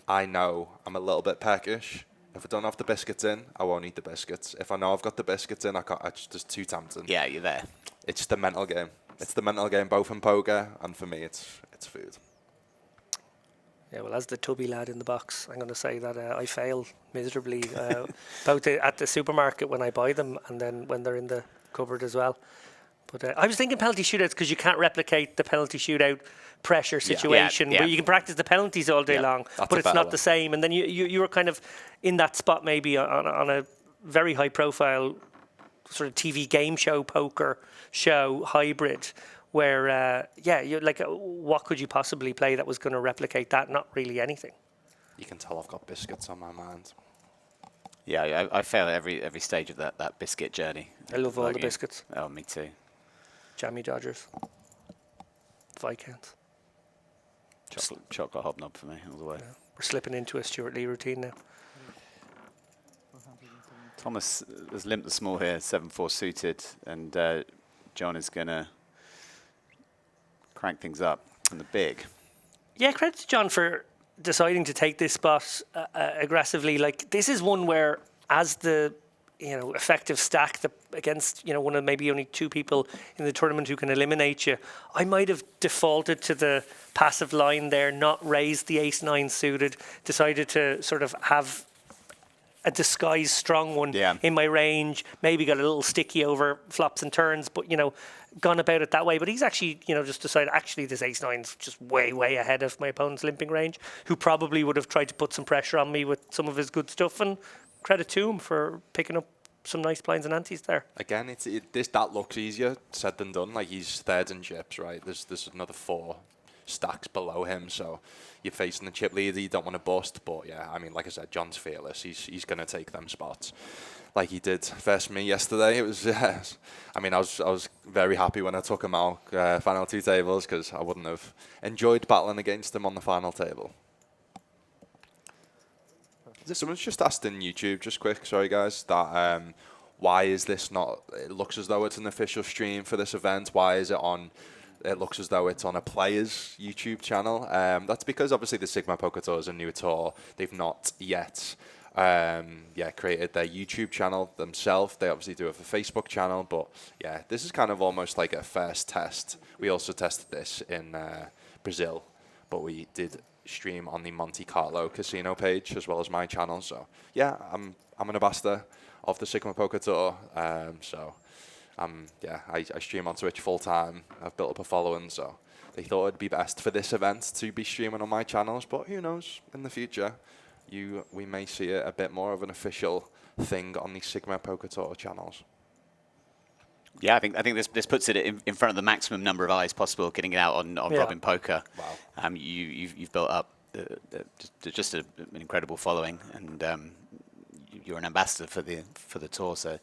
I know I'm a little bit peckish, if I don't have the biscuits in, I won't eat the biscuits. If I know I've got the biscuits in, it's just too tempting. Yeah, you're there. It's the mental game. It's the mental game, both in poker, and for me, it's food. Yeah, well, as the tubby lad in the box, I'm going to say that I fail miserably, both at the supermarket when I buy them and then when they're in the cupboard as well. But I was thinking penalty shootouts because you can't replicate the penalty shootout pressure situation where you can practice the penalties all day long, but it's not the same. And then you were kind of in that spot maybe on a very high profile sort of TV game show, poker show hybrid, where you're like, what could you possibly play that was going to replicate that? Not really anything. You can tell I've got biscuits on my mind. Yeah, I fail at every stage of that biscuit journey. I love all the biscuits. Oh, me too. Jammy Dodgers, Viscounts. Chocolate hobnob for me all the way. Yeah. We're slipping into a Stuart Lee routine now. Thomas has limped the small here, 7-4 suited, and John is going to crank things up in the big. Yeah, credit to John for deciding to take this spot aggressively. Like, this is one where, as the effective stack against one of maybe only 2 people in the tournament who can eliminate you, I might have defaulted to the passive line there, not raised the ace-9 suited, decided to sort of have a disguised strong one in my range, maybe got a little sticky over flops and turns, but gone about it that way. But he's actually just decided, actually this ace-9's just way ahead of my opponent's limping range, who probably would have tried to put some pressure on me with some of his good stuff, and credit to him for picking up some nice blinds and antes there. Again, that looks easier said than done. Like, he's third in chips, right? There's another 4 stacks below him, so you're facing the chip leader. You don't want to bust, but yeah, I mean, like I said, John's fearless. He's going to take them spots, like he did versus me yesterday. It was, I mean, I was very happy when I took him out final 2 tables, because I wouldn't have enjoyed battling against him on the final table. Someone's just asked in YouTube, just quick, sorry guys, that why is this not, it looks as though it's an official stream for this event, why is it on, it looks as though it's on a player's YouTube channel. That's because obviously the SiGMA Poker Tour is a new tour. They've not yet created their YouTube channel themselves. They obviously do have a Facebook channel, but yeah, this is kind of almost like a first test. We also tested this in Brazil, but we did stream on the Monte Carlo casino page as well as my channel. So yeah, I'm an ambassador of the SiGMA Poker Tour. I stream on Twitch full time. I've built up a following, so they thought it'd be best for this event to be streaming on my channels. But who knows? In the future, we may see it a bit more of an official thing on the SiGMA Poker Tour channels. Yeah, I think this puts it in front of the maximum number of eyes possible, getting it out on Robin Poker. Wow. You've built up just an incredible following, and you're an ambassador for the tour. So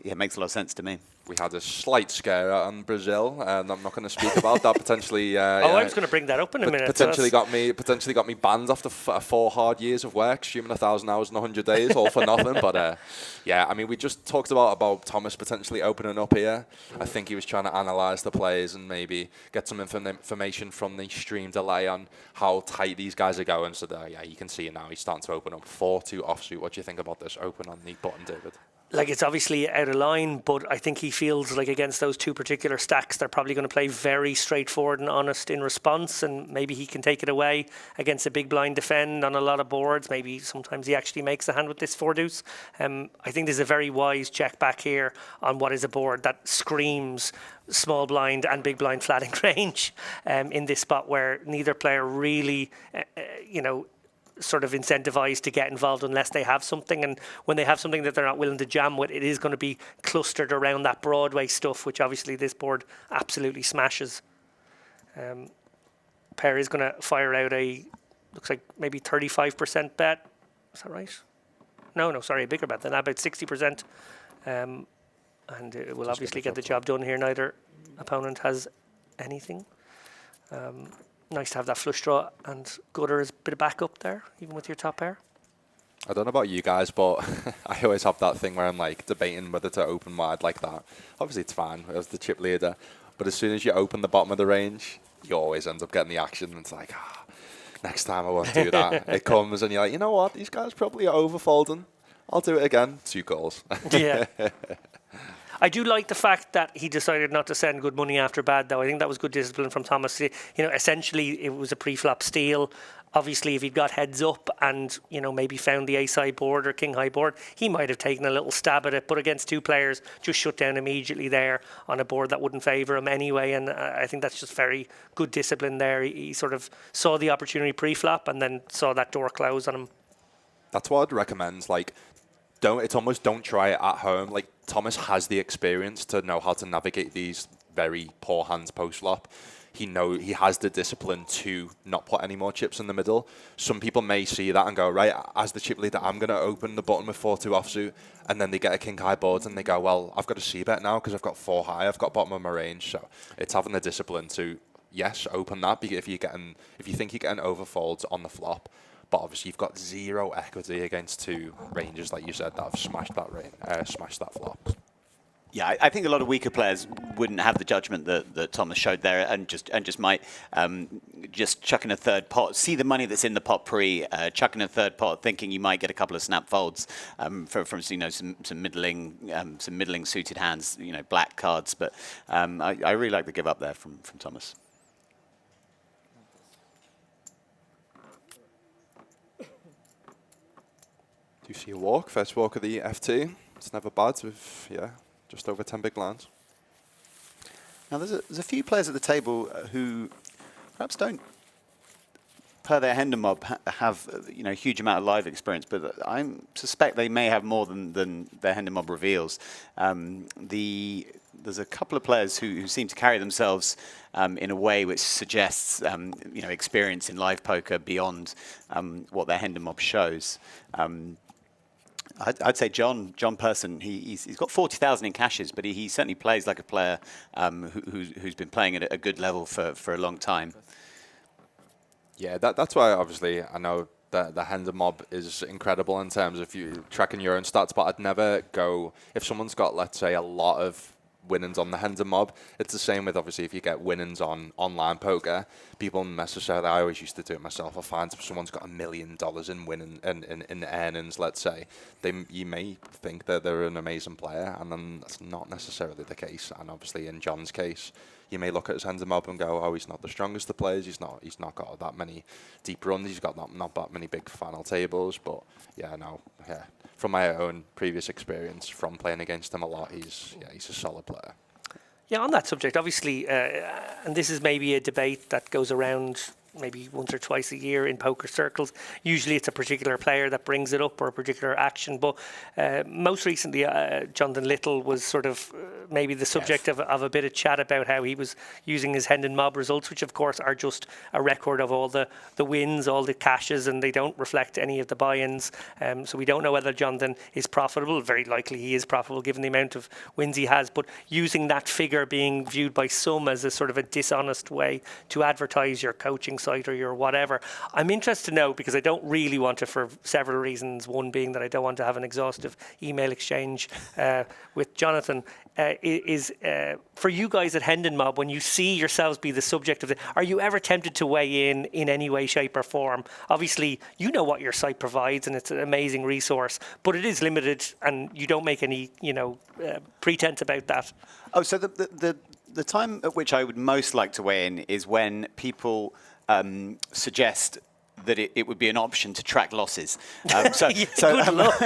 it makes a lot of sense to me. We had a slight scare on Brazil, and I'm not going to speak about that. Potentially, I was going to bring that up in a minute. Potentially got me banned after 4 hard years of work, streaming 1,000 hours in 100 days, all for nothing. But yeah, I mean, we just talked about Thomas potentially opening up here. I think he was trying to analyse the players and maybe get some information from the stream delay on how tight these guys are going. So yeah, you can see it now. He's starting to open up 4-2 offsuit. What do you think about this open on the button, David? Like, it's obviously out of line, but I think he feels like against those 2 particular stacks, they're probably going to play very straightforward and honest in response, and maybe he can take it away against a big blind defend on a lot of boards. Maybe sometimes he actually makes a hand with this 4-deuce. I think there's a very wise check back here on what is a board that screams small blind and big blind flatting range in this spot where neither player really, sort of incentivized to get involved unless they have something. And when they have something that they're not willing to jam with, it is going to be clustered around that Broadway stuff, which obviously this board absolutely smashes. Pair is going to fire out a, looks like maybe 35% bet. Is that right? No, sorry, a bigger bet than that, about 60%. And it will obviously get the job done here. Neither opponent has anything. Nice to have that flush draw, and gutter is a bit of backup there, even with your top pair. I don't know about you guys, but I always have that thing where I'm like debating whether to open wide like that. Obviously, it's fine as the chip leader, but as soon as you open the bottom of the range, you always end up getting the action. And it's like, next time I won't do that. It comes, and you're like, you know what? These guys probably are overfolding. I'll do it again. 2 calls. Yeah. I do like the fact that he decided not to send good money after bad, though. I think that was good discipline from Thomas. You know, essentially, it was a pre-flop steal. Obviously, if he'd got heads up and, you know, maybe found the ace-high board or king-high board, he might have taken a little stab at it. But against 2 players, just shut down immediately there on a board that wouldn't favour him anyway. And I think that's just very good discipline there. He sort of saw the opportunity pre-flop and then saw that door close on him. That's what I'd recommend. Like, it's almost don't try it at home. Like, Thomas has the experience to know how to navigate these very poor hands post-flop. He has the discipline to not put any more chips in the middle. Some people may see that and go, right, as the chip leader, I'm going to open the button with 4-2 offsuit, and then they get a king-high board and they go, well, I've got a c-bet now because I've got 4 high, I've got bottom of my range. So it's having the discipline to, yes, open that if you think you're getting overfolds on the flop. But obviously, you've got 0 equity against 2 ranges, like you said, that have smashed that flop. Yeah, I think a lot of weaker players wouldn't have the judgment that Thomas showed there, and just might just chuck in a third pot, see the money that's in the pot pre, chuck in a third pot, thinking you might get a couple of snap folds from you know some middling suited hands, you know, black cards. But I really like the give up there from Thomas. Do you see a walk? First walk of the FT. It's never bad with, just over 10 big blinds. Now, there's a few players at the table who perhaps don't, per their Hender mob, have a huge amount of live experience, but I suspect they may have more than their Hender mob reveals. There's a couple of players who seem to carry themselves in a way which suggests experience in live poker beyond what their Hender mob shows. I'd say John Person, he's got 40,000 in cashes, but he certainly plays like a player who's been playing at a good level for a long time. Yeah, that's why obviously I know that the Hender mob is incredible in terms of you tracking your own stats, but I'd never go, if someone's got, let's say, a lot of winnings on the Hender mob, it's the same with obviously if you get winnings on online poker, people necessarily, I always used to do it myself, I find if someone's got $1 million in winning in earnings, let's say, you may think that they're an amazing player, and then that's not necessarily the case. And obviously in John's case, you may look at his Hender mob and go, oh, he's not the strongest of players, he's not got that many deep runs, he's got not that many big final tables, but from my own previous experience from playing against him a lot, he's a solid player. Yeah, on that subject, obviously, and this is maybe a debate that goes around maybe once or twice a year in poker circles. Usually it's a particular player that brings it up or a particular action, but most recently Jonathan Little was sort of maybe the subject of a bit of chat about how he was using his Hendon mob results, which of course are just a record of all the wins, all the cashes, and they don't reflect any of the buy-ins. So we don't know whether Jonathan is profitable. Very likely he is profitable given the amount of wins he has, but using that figure being viewed by some as a sort of a dishonest way to advertise your coaching site or your whatever. I'm interested to know, because I don't really want to, for several reasons, one being that I don't want to have an exhaustive email exchange with Jonathan, is for you guys at Hendon Mob, when you see yourselves be the subject of it, are you ever tempted to weigh in any way, shape or form? Obviously, you know what your site provides and it's an amazing resource, but it is limited and you don't make any, pretense about that. Oh, so the time at which I would most like to weigh in is when people suggest that it would be an option to track losses. Good luck.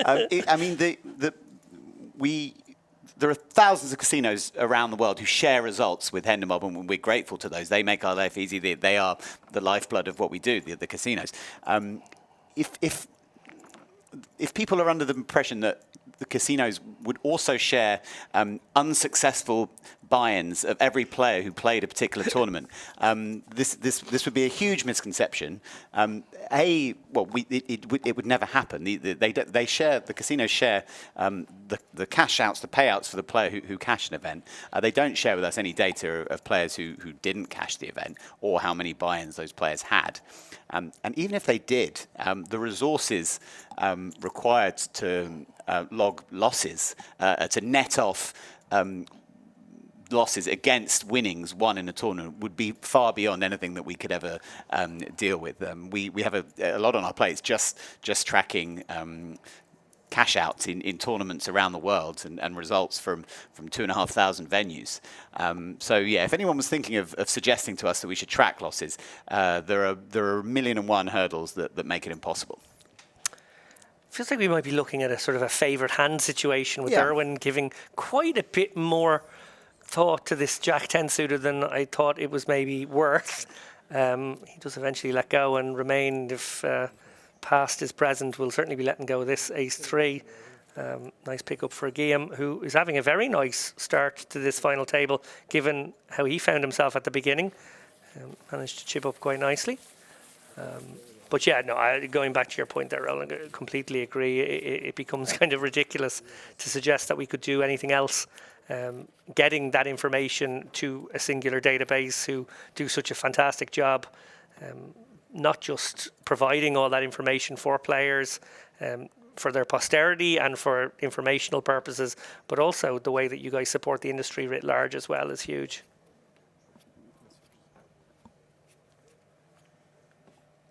I mean, the there are thousands of casinos around the world who share results with Hendon Mob, and we're grateful to those. They make our life easy. They are the lifeblood of what we do, the casinos. If people are under the impression that the casinos would also share unsuccessessful buy-ins of every player who played a particular tournament, this would be a huge misconception. It would never happen. The casinos share the cash outs, the payouts for the player who cashed an event. They don't share with us any data of players who didn't cash the event or how many buy-ins those players had. And even if they did, the resources required to log losses, to net off losses against winnings won in a tournament would be far beyond anything that we could ever deal with. We have a lot on our plates just tracking cash outs in tournaments around the world and results from 2,500 venues. So yeah, if anyone was thinking of suggesting to us that we should track losses, there are 1,000,001 hurdles that make it impossible. Feels like we might be looking at a sort of a favoured hand situation with Erwin giving quite a bit more thought to this Jack-10 suited than I thought it was maybe worth. He does eventually let go and remain. If past is present, we'll certainly be letting go of this ace-3. Nice pickup for Guillaume, who is having a very nice start to this final table, given how he found himself at the beginning. Managed to chip up quite nicely. But yeah, no, going back to your point there, Roland, I completely agree. It becomes kind of ridiculous to suggest that we could do anything else. Getting that information to a singular database who do such a fantastic job, not just providing all that information for players, for their posterity and for informational purposes, but also the way that you guys support the industry writ large as well is huge.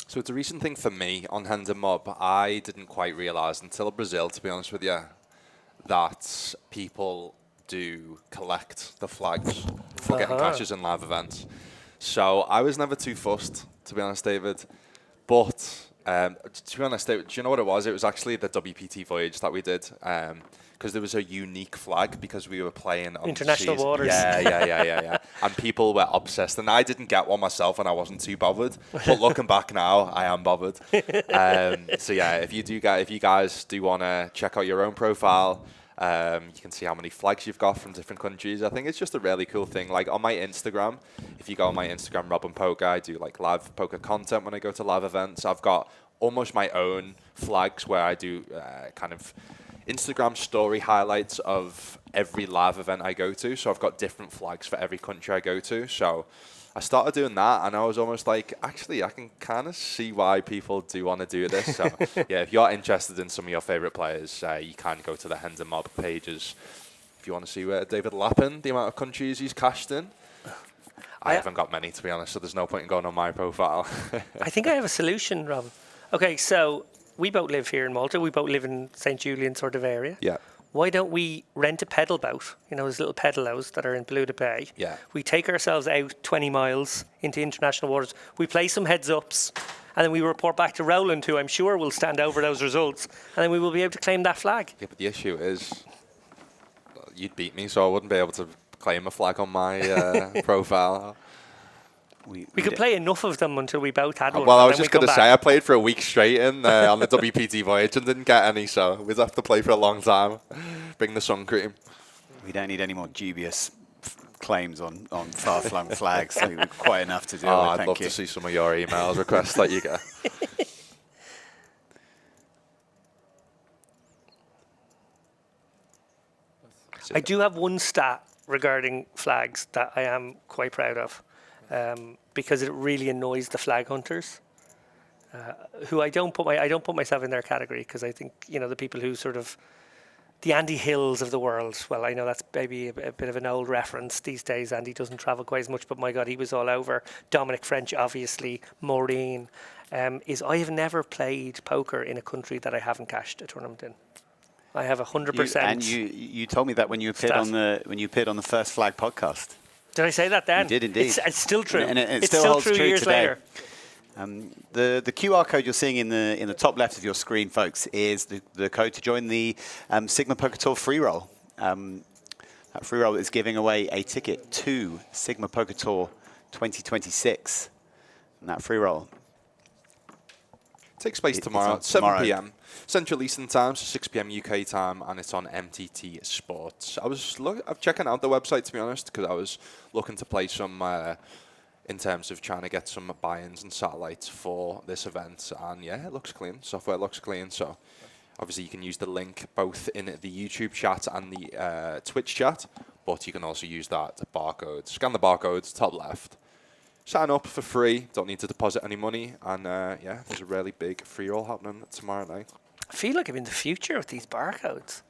So it's a recent thing for me on Hendon Mob. I didn't quite realise until Brazil, to be honest with you, that people do collect the flags for getting cashes in live events. So I was never too fussed, to be honest, David. But to be honest, David, do you know what it was? It was actually the WPT voyage that we did. Because there was a unique flag because we were playing on international waters. Yeah. And people were obsessed. And I didn't get one myself and I wasn't too bothered. But looking back now, I am bothered. So yeah, if you guys do want to check out your own profile, you can see how many flags you've got from different countries. I think it's just a really cool thing. Like on my Instagram, if you go on my Instagram, Robin Poker, I do like live poker content when I go to live events. I've got almost my own flags where I do kind of Instagram story highlights of every live event I go to. So I've got different flags for every country I go to. So I started doing that and I was almost like, actually, I can kind of see why people do want to do this. So yeah, if you're interested in some of your favorite players, you can go to the Hendon Mob pages. If you want to see where David Lappin, the amount of countries he's cashed in. I haven't got many, to be honest, so there's no point in going on my profile. I think I have a solution, Rob. Okay, so we both live here in Malta. We both live in St. Julian sort of area. Yeah. Why don't we rent a pedal boat? You know, those little pedalos that are in Beluda Bay. Yeah. We take ourselves out 20 miles into international waters. We play some heads-ups, and then we report back to Roland, who I'm sure will stand over those results, and then we will be able to claim that flag. Yeah, but the issue is you'd beat me, so I wouldn't be able to claim a flag on my profile. We could play enough of them until we both had one. Well, I was just going to say, I played for a week straight on the WPT voyage and didn't get any, so we'd have to play for a long time. Bring the sun cream. We don't need any more dubious claims on far-flung flags. So we're quite enough to do. I'd love to see some of your emails requests that you get. I do have one stat regarding flags that I am quite proud of. Because it really annoys the flag hunters, who I don't put myself in their category, because I think, you know, the people who sort of the Andy Hills of the world. Well, I know that's maybe a bit of an old reference these days. Andy doesn't travel quite as much, but my God, he was all over. Dominic French, obviously, Maureen. I have never played poker in a country that I haven't cashed a tournament in. I have 100%. And you told me that when you appeared on the First Flag podcast. Did I say that then? You did indeed. It's still true. And it it's still holds true true years today. Later. The QR code you're seeing in the top left of your screen, folks, is the code to join the SiGMA Poker Tour free roll. That free roll is giving away a ticket to SiGMA Poker Tour 2026. And that free roll takes place tomorrow at 7 p.m. Central Eastern Time, so 6 p.m. UK time, and it's on MTT Sports. I'm checking out the website, to be honest, because I was looking to play some in terms of trying to get some buy-ins and satellites for this event. And yeah, it looks clean. Software looks clean. So obviously you can use the link both in the YouTube chat and the Twitch chat, but you can also use that barcode. Scan the barcode, top left. Sign up for free. Don't need to deposit any money. And yeah, there's a really big free roll happening tomorrow night. I feel like I'm in the future with these barcodes.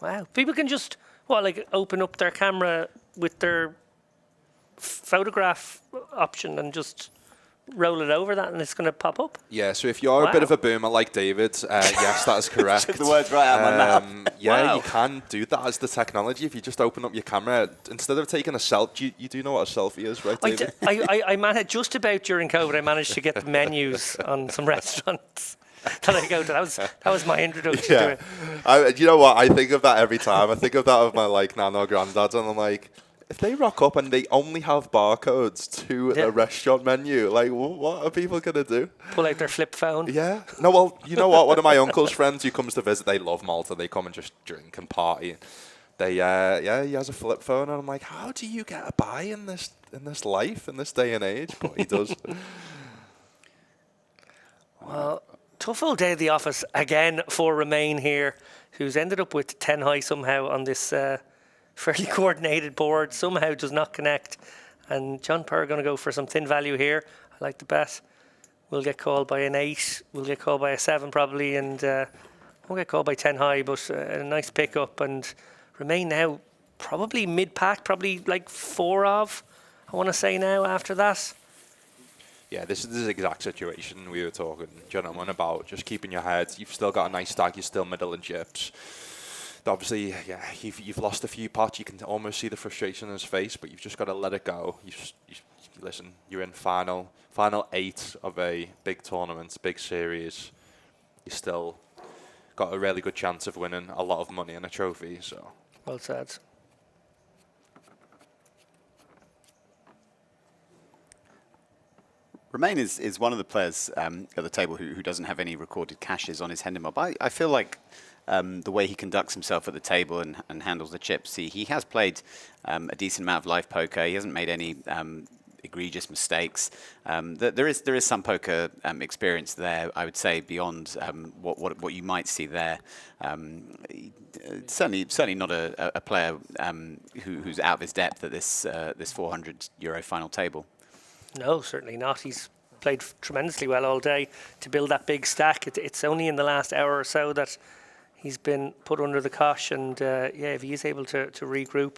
Wow. People can just, like open up their camera with their photograph option and just roll it over that and it's going to pop up? Yeah, so if you're a bit of a boomer like David, yes, that is correct. Took the words right out of my mouth. Yeah, wow. You can do that as the technology. If you just open up your camera, instead of taking a selfie, you do know what a selfie is, right, David? I managed, just about during COVID, I managed to get the menus on some restaurants that I go to. That was my introduction to it. You know what? I think of that every time. I think of that of my nana or granddad, and I'm like, if they rock up and they only have barcodes to a restaurant menu, like, what are people going to do? Pull out their flip phone? Yeah. No, well, you know what? One of my uncle's friends who comes to visit, they love Malta. They come and just drink and party. They, he has a flip phone, and I'm like, how do you get a buy in this life, in this day and age? But he does. Well, tough old day at the office again for Remain here, who's ended up with 10 high somehow on this fairly coordinated board, somehow does not connect. And John Purr going to go for some thin value here. I like the bet. We'll get called by an 8. We'll get called by a 7 probably, and won't get called by 10 high, but a nice pickup. And Remain now probably mid-pack, probably like 4 of, I want to say now after that. Yeah, this is the exact situation we were talking, gentlemen, about just keeping your head. You've still got a nice stack. You're still middle in chips. Obviously, yeah, you've lost a few pots. You can almost see the frustration in his face, but you've just got to let it go. Listen, you're in final 8 of a big tournament, big series. You still got a really good chance of winning a lot of money and a trophy. So well said. Remain is one of the players at the table who doesn't have any recorded cashes on his Hendon mob. I feel like the way he conducts himself at the table and handles the chips, he has played a decent amount of live poker. He hasn't made any egregious mistakes. There is some poker experience there, I would say, beyond what you might see there. Certainly not a player who's out of his depth at this €400 final table. No, certainly not. He's played tremendously well all day to build that big stack. It's only in the last hour or so that he's been put under the cosh, and if he is able to regroup,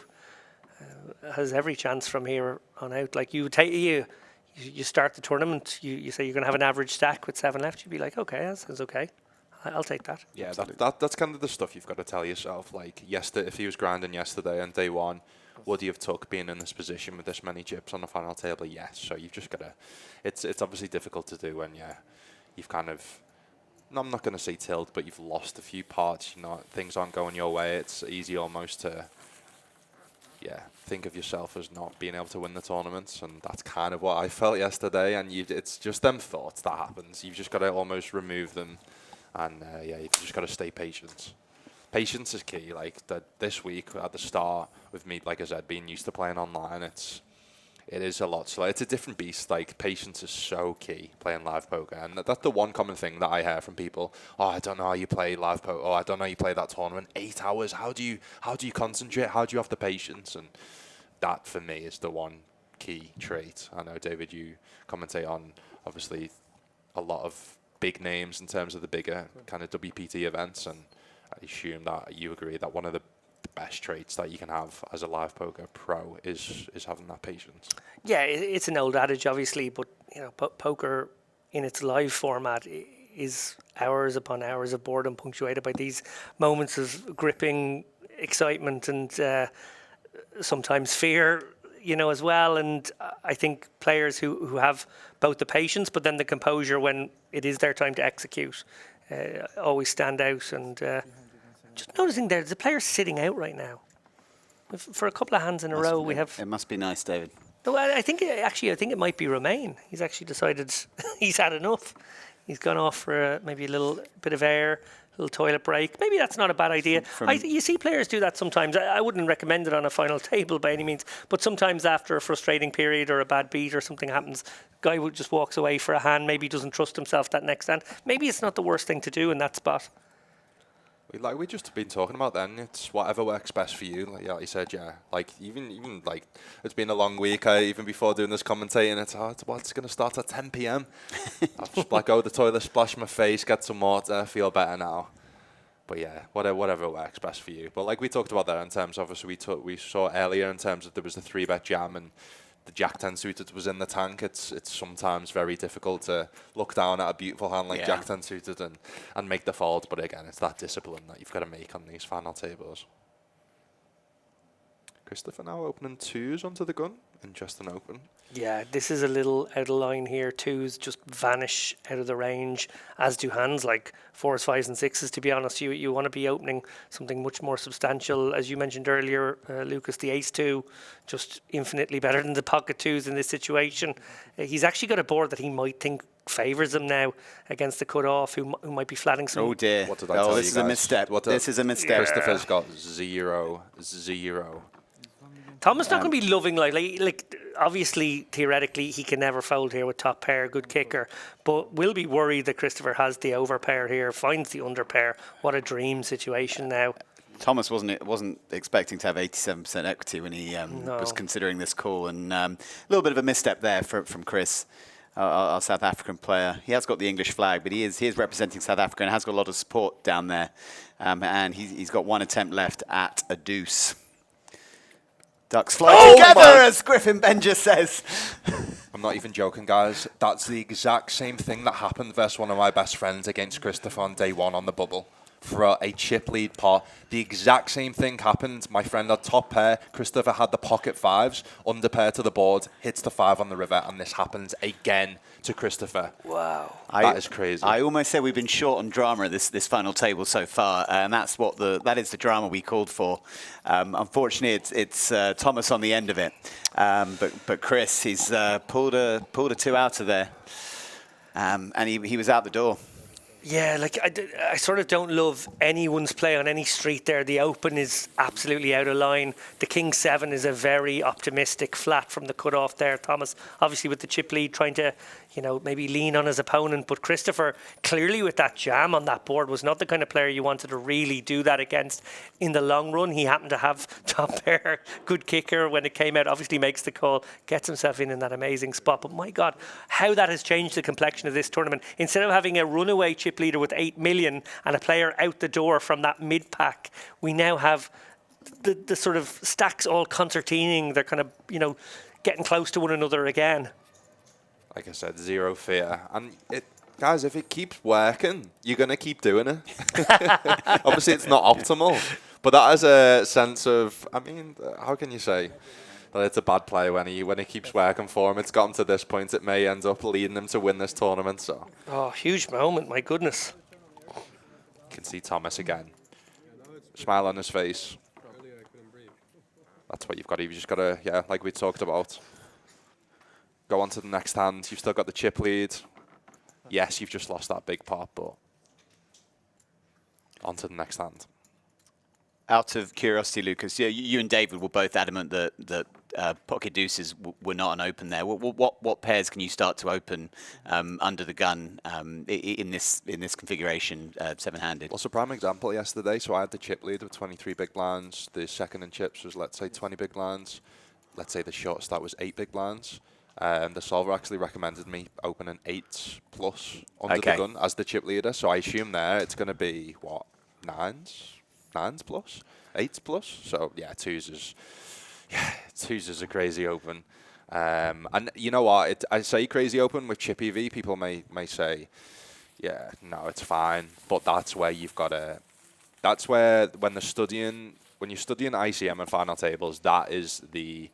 has every chance from here on out. Like you start the tournament, you say you're going to have an average stack with 7 left. You'd be like, okay, that sounds okay. I'll take that. Yeah, that's kind of the stuff you've got to tell yourself. Like if he was grinding yesterday on day 1, would he have took being in this position with this many chips on the final table? Yes. So you've just got to. It's obviously difficult to do when you've kind of. I'm not going to say tilled, but you've lost a few parts. Things aren't going your way. It's easy almost to. Think of yourself as not being able to win the tournaments, and that's kind of what I felt yesterday. And it's just them thoughts that happens. You've just got to almost remove them, and you've just got to stay patient. Patience is key. Like this week at the start with me, like I said, being used to playing online, it is a lot slow. It's a different beast. Like patience is so key playing live poker, and that's the one common thing that I hear from people. Oh, I don't know how you play live poker. Oh, I don't know how you play that tournament. 8 hours. How do you concentrate? How do you have the patience? And that for me is the one key trait. I know, David, you commentate on obviously a lot of big names in terms of the bigger kind of WPT events, and I assume that you agree that one of the best traits that you can have as a live poker pro is having that patience. Yeah, it's an old adage, obviously, but poker in its live format is hours upon hours of boredom, punctuated by these moments of gripping excitement and sometimes fear, as well. And I think players who have both the patience but then the composure when it is their time to execute always stand out. And just noticing there's a player sitting out right now. For a couple of hands in a row, we have. It must be nice, David. No, I think it might be Romain. He's actually decided he's had enough. He's gone off for maybe a little bit of air, a little toilet break. Maybe that's not a bad idea. You see players do that sometimes. I wouldn't recommend it on a final table by any means, but sometimes after a frustrating period or a bad beat or something happens, guy who just walks away for a hand, maybe doesn't trust himself that next hand. Maybe it's not the worst thing to do in that spot. Like we just been talking about then, it's whatever works best for you. Like you said, yeah. Like even like it's been a long week. Even before doing this commentating, it's going to start at 10 p.m. I've just like go to the toilet, splash my face, get some water, feel better now. But yeah, whatever works best for you. But like we talked about there in terms of, we saw earlier in terms of there was the 3-bet jam and the Jack 10 suited was in the tank. It's sometimes very difficult to look down at a beautiful hand like Jack 10 suited and make the fold. But again, it's that discipline that you've got to make on these final tables. Christopher now opening 2s onto the gun. Interesting open. Yeah, this is a little out of line here. 2s just vanish out of the range, as do hands like 4s, 5s and 6s, to be honest. You want to be opening something much more substantial. As you mentioned earlier, Lucas, the ace-2, just infinitely better than the pocket 2s in this situation. He's actually got a board that he might think favours him now against the cut-off, who might be flatting some... Oh dear. What did I tell this you is a misstep. This is a misstep. Christopher's got 0. Thomas not going to be loving like obviously theoretically he can never fold here with top pair, good kicker, but will be worried that Christopher has the over pair here, finds the under pair. What a dream situation now. Thomas wasn't expecting to have 87% equity when he was considering this call, and a little bit of a misstep there from Chris, our South African player. He has got the English flag, but he is representing South Africa and has got a lot of support down there, and he's got one attempt left at a deuce. Ducks fly together, as Griffin Benja says. I'm not even joking, guys. That's the exact same thing that happened versus one of my best friends against Christopher on day 1 on the bubble. For a chip lead pot, the exact same thing happened. My friend had top pair, Christopher had the pocket 5s, under pair to the board, hits the 5 on the river, and this happens again to Christopher. Wow. That is crazy. I almost said we've been short on drama at this final table so far, and that is the drama we called for. Unfortunately, it's Thomas on the end of it, but Chris, he's pulled a 2 out of there, and he was out the door. Yeah, like I sort of don't love anyone's play on any street there. The open is absolutely out of line. The King 7 is a very optimistic flat from the cutoff there. Thomas, obviously with the chip lead, trying to, maybe lean on his opponent. But Christopher, clearly with that jam on that board, was not the kind of player you wanted to really do that against in the long run. He happened to have top pair, good kicker when it came out. Obviously makes the call, gets himself in that amazing spot. But my God, how that has changed the complexion of this tournament. Instead of having a runaway chip leader with 8 million and a player out the door from that mid pack, we now have the sort of stacks all concertining. They're kind of getting close to one another again. Like I said, 0 fear, and guys, if it keeps working, you're gonna keep doing it. Obviously it's not optimal, but that has a sense of, how can you say that it's a bad play when he keeps working for him? It's gotten to this point, it may end up leading him to win this tournament. So, huge moment, my goodness. You can see Thomas again, smile on his face. That's what you've got. You've just got to, like we talked about, go on to the next hand. You've still got the chip lead. Yes, you've just lost that big pot, but on to the next hand. Out of curiosity, Lucas, you and David were both adamant that pocket deuces were not an open there. What pairs can you start to open under the gun in this configuration, 7-handed? Well, it's a prime example yesterday. So I had the chip lead with 23 big blinds. The second in chips was, let's say, 20 big blinds. Let's say the short start was 8 big blinds. The solver actually recommended me opening 8s plus under the gun as the chip leader. So I assume there it's going to be, what, 9s plus? 8s plus? So, yeah, 2s is a crazy open. And you know what? I say crazy open with chip EV. People may say, yeah, no, it's fine. But that's where you've got to... That's where, when you're studying ICM and final tables, that is the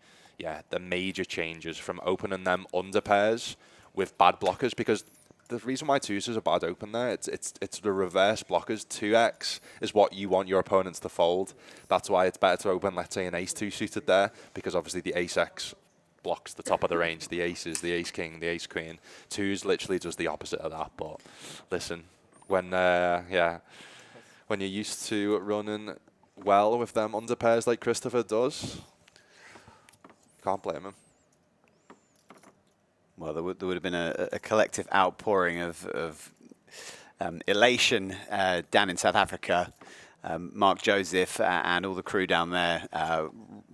major changes from opening them under pairs with bad blockers, because the reason why 2s is a bad open there, it's the reverse blockers. 2x is what you want your opponents to fold. That's why it's better to open, let's say, an ace-2 suited there, because obviously the ace-x blocks the top of the range, the aces, the ace-king, the ace-queen. 2s literally does the opposite of that, but listen, when when you're used to running well with them under pairs like Christopher does, can't blame him. Well, there would have been a collective outpouring of elation down in South Africa. Mark Joseph and all the crew down there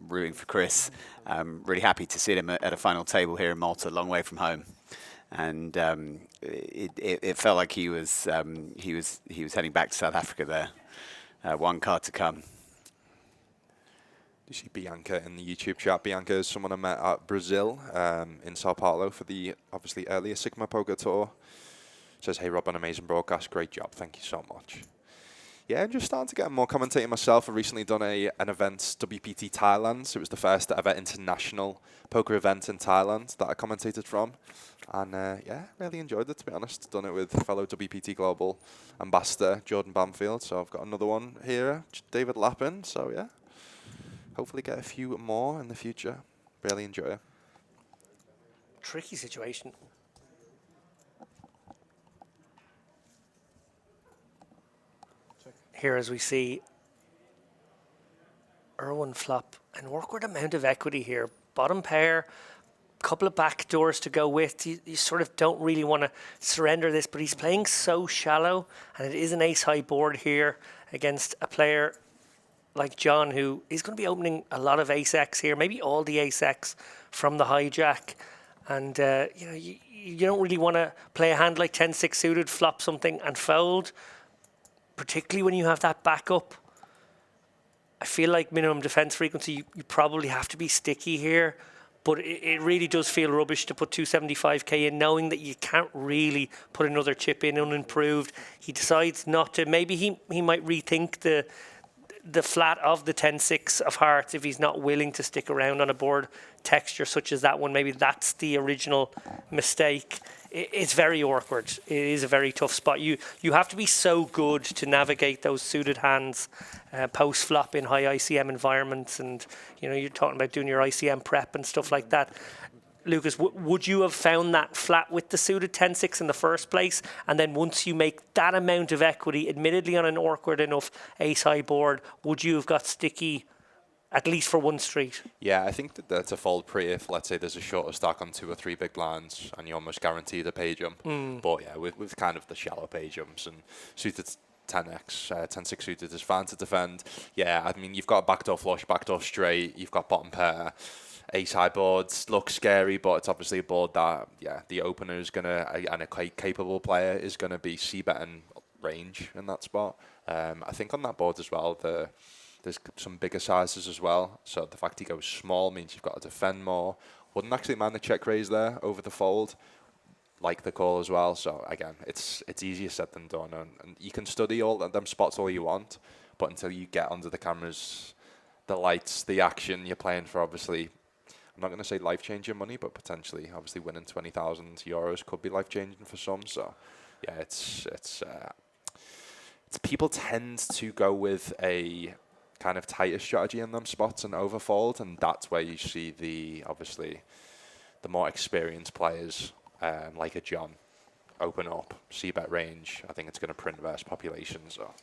rooting for Chris. Really happy to see him at a final table here in Malta, a long way from home. And it felt like he was heading back to South Africa there. One card to come. You see Bianca in the YouTube chat. Bianca is someone I met at Brazil in Sao Paulo for the obviously earlier SiGMA Poker Tour. Says, hey Rob, an amazing broadcast, great job, thank you so much. Yeah, I'm just starting to get more commentating myself. I've recently done an event, WPT Thailand. So it was the first ever international poker event in Thailand that I commentated from. And yeah, really enjoyed it, to be honest. Done it with fellow WPT Global ambassador, Jordan Bamfield. So I've got another one here, David Lappin. So yeah, hopefully get a few more in the future. Really enjoy it. Tricky situation. Here as we see Irwin flop an awkward amount of equity here. Bottom pair, couple of back doors to go with. You sort of don't really want to surrender this, but he's playing so shallow, and it is an ace-high board here against a player like John, who is going to be opening a lot of ace-x here, maybe all the ace-x from the hijack. And you know, you don't really want to play a hand like 10-6 suited, flop something and fold, particularly when you have that backup. I feel like minimum defense frequency, you probably have to be sticky here, but it really does feel rubbish to put 275k in, knowing that you can't really put another chip in unimproved. He decides not to. Maybe he might rethink the flat of the 10-6 of hearts if he's not willing to stick around on a board texture such as that one. Maybe that's the original mistake. It's very awkward. It is a very tough spot. You have to be so good to navigate those suited hands post flop in high ICM environments, and you know, you're talking about doing your ICM prep and stuff like that. Lucas, would you have found that flat with the suited 10-6 in the first place? And then once you make that amount of equity, admittedly on an awkward enough ace-high board, would you have got sticky at least for one street? Yeah, I think that's a fold pre if, let's say, there's a shorter stack on 2 or 3 big blinds and you almost guaranteed a pay jump. But yeah, with kind of the shallow pay jumps and suited 10x, 10-6 suited is fine to defend. Yeah, I mean, you've got a backdoor flush, backdoor straight, you've got bottom pair. Ace-high boards look scary, but it's obviously a board that, yeah, the opener is going to, and a capable player is going to be c-betting range in that spot. I think on that board as well, there's some bigger sizes as well. So the fact he goes small means you've got to defend more. Wouldn't actually mind the check raise there over the fold, like the call as well. So again, it's easier said than done. And you can study all them spots all you want, but until you get under the cameras, the lights, the action, you're playing for obviously, I'm not going to say life-changing money, but potentially, obviously, winning 20,000 euros could be life-changing for some. So, yeah, it's people tend to go with a kind of tighter strategy in them spots and overfold, and that's where you see the more experienced players like a John open up, c-bet range. I think it's going to print versus population. So.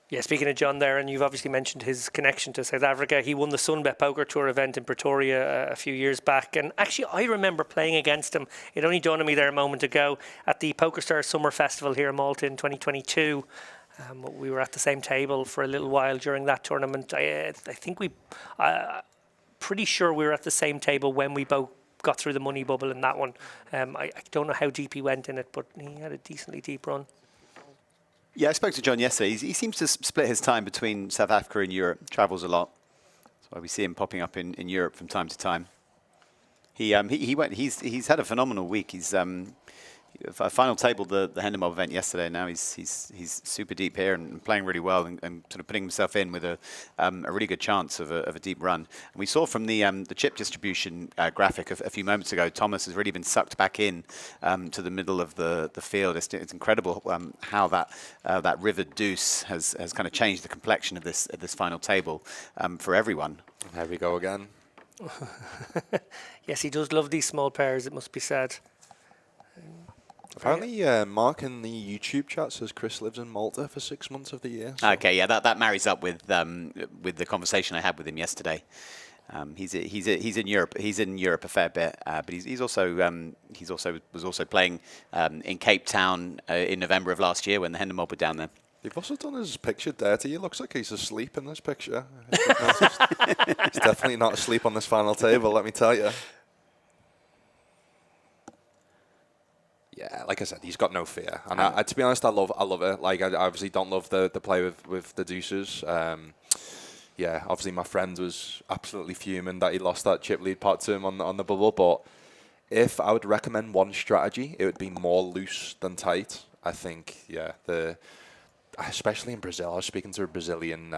Yeah, speaking of John there, and you've obviously mentioned his connection to South Africa. He won the Sunbet Poker Tour event in Pretoria a few years back. And actually, I remember playing against him. It only dawned on me there a moment ago at the PokerStars Summer Festival here in Malta in 2022. We were at the same table for a little while during that tournament. I think pretty sure we were at the same table when we both got through the money bubble in that one. I don't know how deep he went in it, but he had a decently deep run. Yeah, I spoke to John yesterday. He seems to split his time between South Africa and Europe. Travels a lot. That's why we see him popping up in Europe from time to time. He's had a phenomenal week. He's Final table the Hendon Mob event yesterday. Now he's super deep here and playing really well and sort of putting himself in with a really good chance of a deep run. And we saw from the chip distribution graphic a few moments ago, Thomas has really been sucked back in to the middle of the field. It's incredible how that river deuce has kind of changed the complexion of this final table for everyone. There we go again. Yes, he does love these small pairs, it must be said. Apparently, Mark in the YouTube chat says Chris lives in Malta for 6 months of the year. So. Okay, yeah, that marries up with the conversation I had with him yesterday. He's in Europe. He's in Europe a fair bit, but he's also was also playing in Cape Town in November of last year when the Hendon Mob were down there. They've also done his picture dirty. He looks like he's asleep in this picture. He's definitely not asleep on this final table, let me tell you. Yeah, like I said, he's got no fear, and I, to be honest, I love it. Like I obviously don't love the play with the deuces. Yeah, obviously my friend was absolutely fuming that he lost that chip lead pot to him on the bubble. But if I would recommend one strategy, it would be more loose than tight. I think, yeah, especially in Brazil. I was speaking to a Brazilian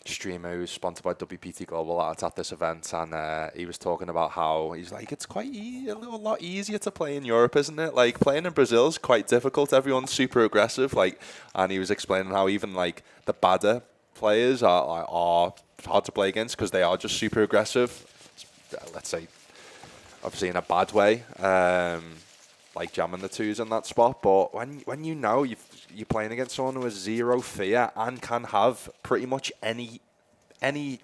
streamer who's sponsored by WPT Global at this event, and he was talking about how he's like, it's quite a lot easier to play in Europe, isn't it? Like playing in Brazil is quite difficult. Everyone's super aggressive, like, and he was explaining how even like the badder players are hard to play against because they are just super aggressive. Let's say, obviously in a bad way, like jamming the twos in that spot. But when you know you're playing against someone who has zero fear and can have pretty much any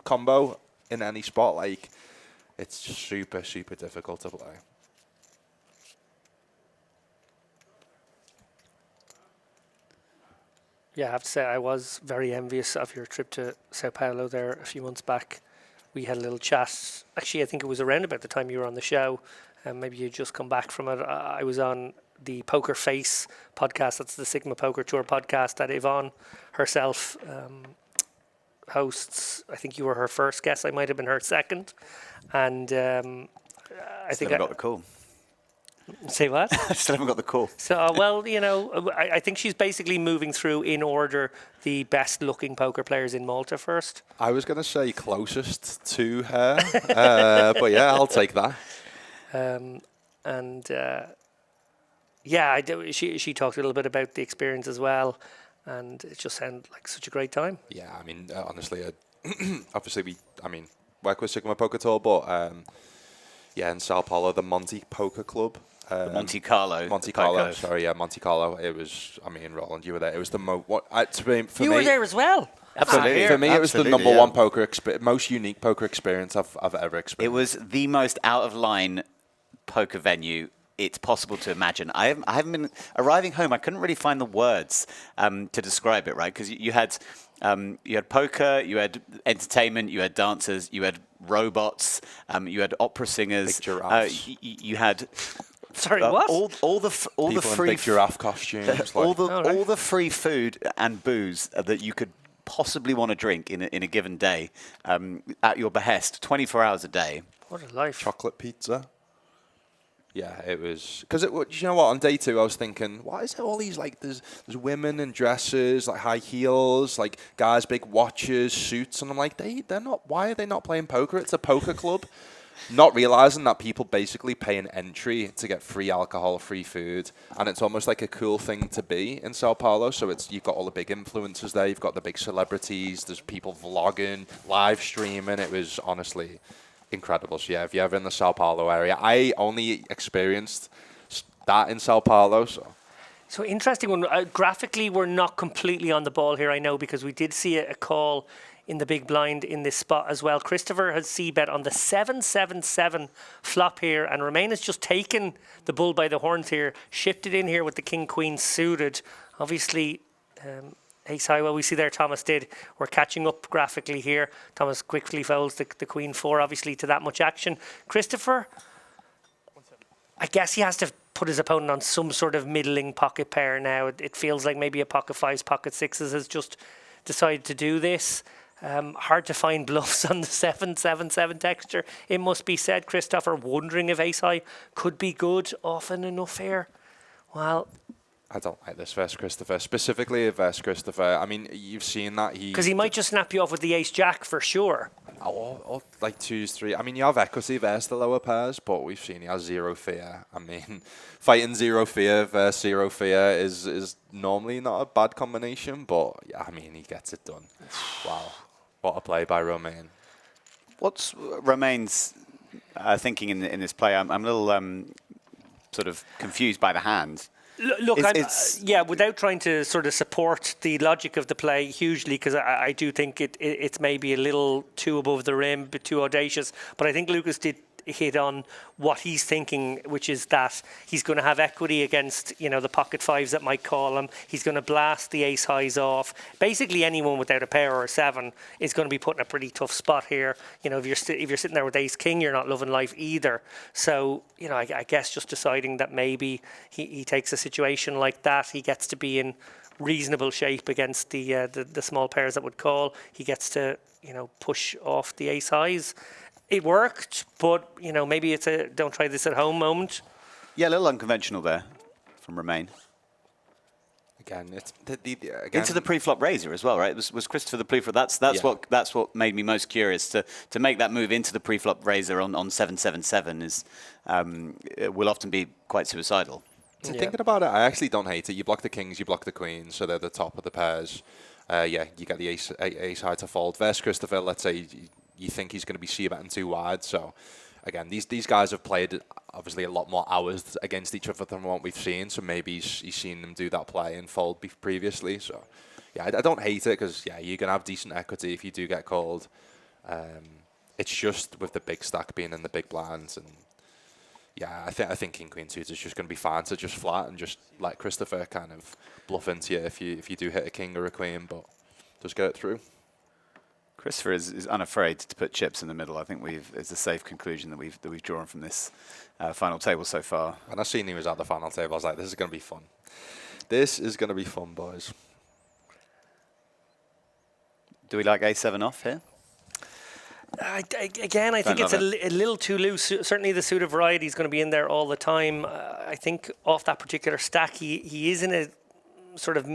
combo in any spot, like it's just super difficult to play. Yeah, I have to say I was very envious of your trip to Sao Paulo there a few months back. We had a little chat. Actually, I think it was around about the time you were on the show. Maybe you just come back from it. I was on the Poker Face podcast. That's the SiGMA Poker Tour podcast that Yvonne herself hosts. I think you were her first guest. I might have been her second. And I think I got the call. Say what? I still haven't got the call. So, well, you know, I think she's basically moving through in order the best looking poker players in Malta first. I was going to say closest to her, but yeah, I'll take that. Yeah, I do. She talked a little bit about the experience as well, and it just sounded like such a great time. Yeah, I mean, honestly, obviously work with SiGMA Poker Tour, but yeah, in Sao Paulo, the Monte Poker Club. Monte Carlo. Monte Carlo. Sorry, yeah, Monte Carlo. It was. I mean, Roland, you were there. It was the You were there as well. Absolutely. For me, it was the number one most unique poker experience I've ever experienced. It was the most out of line poker venue it's possible to imagine. I haven't been arriving home. I couldn't really find the words to describe it. Right, because you had poker, you had entertainment, you had dancers, you had robots, you had opera singers, you had. Sorry, what? All the free in big giraffe costumes, all the free food and booze that you could possibly want to drink in a given day, at your behest, 24 hours a day. What a life! Chocolate pizza. Yeah, it was because you know what? On day two, I was thinking, why is there all these like there's women in dresses, like high heels, like guys, big watches, suits, and I'm like, they're not. Why are they not playing poker? It's a poker club. Not realizing that people basically pay an entry to get free alcohol, free food, and it's almost like a cool thing to be in Sao Paulo. So you've got all the big influencers there, you've got the big celebrities, there's people vlogging, live streaming. It was honestly incredible. So yeah, if you're ever in the Sao Paulo area, I only experienced that in Sao Paulo. So interesting one. Graphically, we're not completely on the ball here, I know, because we did see a call in the big blind in this spot as well. Christopher has c-bet on the 7-7-7 flop here, and Romain has just taken the bull by the horns here, shifted in here with the king-queen suited. Obviously, ace high, well, we see there Thomas did. We're catching up graphically here. Thomas quickly folds the queen four, obviously, to that much action. Christopher, I guess he has to put his opponent on some sort of middling pocket pair now. It feels like maybe a pocket fives, pocket sixes has just decided to do this. Hard to find bluffs on the 7-7-7 texture. It must be said, Christopher, wondering if ace high could be good often enough here. Well, I don't like this versus Christopher, specifically versus Christopher. I mean, you've seen that because he might just snap you off with the ace-jack for sure. or like 2s, 3. I mean, you have equity versus the lower pairs, but we've seen he has zero fear. I mean, fighting zero fear versus zero fear is normally not a bad combination, but yeah, I mean, he gets it done. Wow, what a play by Romain. What's Romain's thinking in this play? I'm a little sort of confused by the hand. Look, yeah, without trying to sort of support the logic of the play hugely, because I do think it's maybe a little too above the rim, a bit too audacious. But I think Lucas did hit on what he's thinking, which is that he's going to have equity against, you know, the pocket fives that might call him. He's going to blast the ace highs off. Basically, anyone without a pair or a 7 is going to be put in a pretty tough spot here. You know, if you're sitting there with ace king, you're not loving life either. So, you know, I guess just deciding that maybe he takes a situation like that, he gets to be in reasonable shape against the small pairs that would call. He gets to, you know, push off the ace highs. It worked, but, you know, maybe it's a don't try this at home moment. Yeah, a little unconventional there from Romain. Again, it's again, Into the pre-flop razor as well, right? Was Christopher the pre-flop? That's what made me most curious to make that move into the pre-flop razor on 777 is will often be quite suicidal. Thinking about it, I actually don't hate it. You block the kings, you block the queens, so they're the top of the pairs. Yeah, you get the ace high to fold. Versus Christopher, let's say you think he's going to be c-betting too wide. So, again, these guys have played obviously a lot more hours against each other than what we've seen. So maybe he's seen them do that play and fold previously. So, yeah, I don't hate it because, yeah, you're going to have decent equity if you do get called. It's just with the big stack being in the big blinds. And, yeah, I think King Queen suited is just going to be fine to just flat and just let Christopher kind of bluff into you if you do hit a king or a queen. But just get it through. Christopher is unafraid to put chips in the middle. I think it's a safe conclusion that we've drawn from this final table so far. When I seen he was at the final table, I was like, this is going to be fun. This is going to be fun, boys. Do we like A7 off here? Again, I think it's a little too loose. Certainly the suited variety is going to be in there all the time. I think off that particular stack, he is in a sort of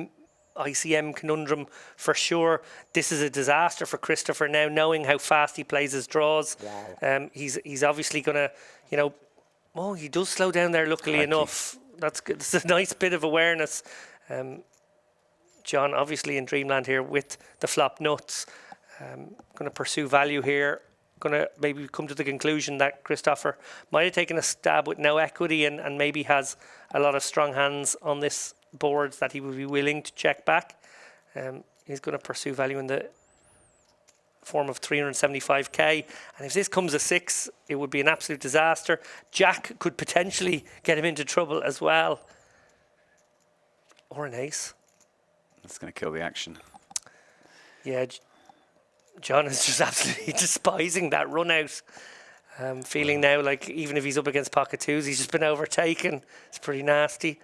ICM conundrum for sure. This is a disaster for Christopher now, knowing how fast he plays his draws. Wow. He's obviously going to, you know, oh, he does slow down there, luckily enough. That's good. It's a nice bit of awareness. John, obviously in dreamland here with the flop nuts. Going to pursue value here. Going to maybe come to the conclusion that Christopher might have taken a stab with no equity and maybe has a lot of strong hands on this boards that he would be willing to check back. He's going to pursue value in the form of 375k, and if this comes a 6, it would be an absolute disaster. Jack could potentially get him into trouble as well, or an ace. That's going to kill the action. Yeah, John is just absolutely despising that run out. Feeling now like even if he's up against pocket twos, he's just been overtaken. It's pretty nasty.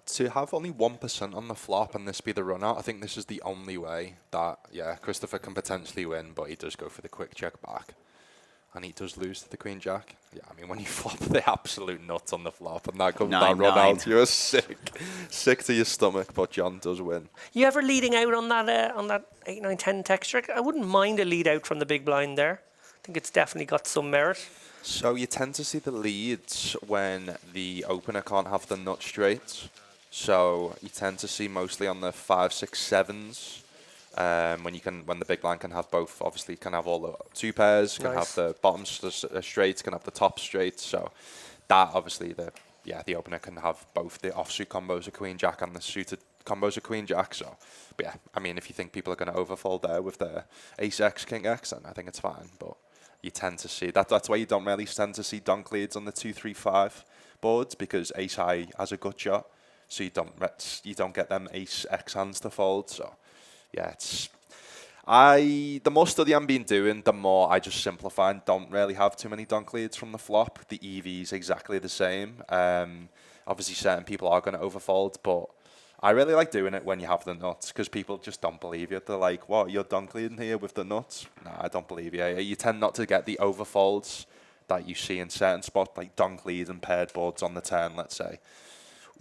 To have only 1% on the flop and this be the run out, I think this is the only way that, yeah, Christopher can potentially win, but he does go for the quick check back. And he does lose to the queen jack. Yeah, I mean, when you flop the absolute nuts on the flop and that comes that run out, you're sick to your stomach, but John does win. You ever leading out on that 8, 9, 10 texture? I wouldn't mind a lead out from the big blind there. I think it's definitely got some merit. So you tend to see the leads when the opener can't have the nut straights. So you tend to see mostly on the 5, 6, 7s. When the big blind can have both, obviously can have all the 2 pairs, can have the bottoms straights, can have the top straights. So that obviously the opener can have both the offsuit combos of queen jack and the suited combos of queen jack. So, but yeah, I mean, if you think people are going to overfold there with their ace x, king x, then I think it's fine. But you tend to see that's why you don't really tend to see donk leads on the 2, 3, 5 boards, because ace high has a good shot. So you don't get them ace x hands to fold. So yeah, the more study I'm been doing, the more I just simplify and don't really have too many donk leads from the flop. The EV is exactly the same. Obviously certain people are going to overfold, but I really like doing it when you have the nuts, because people just don't believe you. They're like, what, you're donk leading here with the nuts? No, I don't believe you. You tend not to get the overfolds that you see in certain spots, like donk lead and paired boards on the turn, let's say.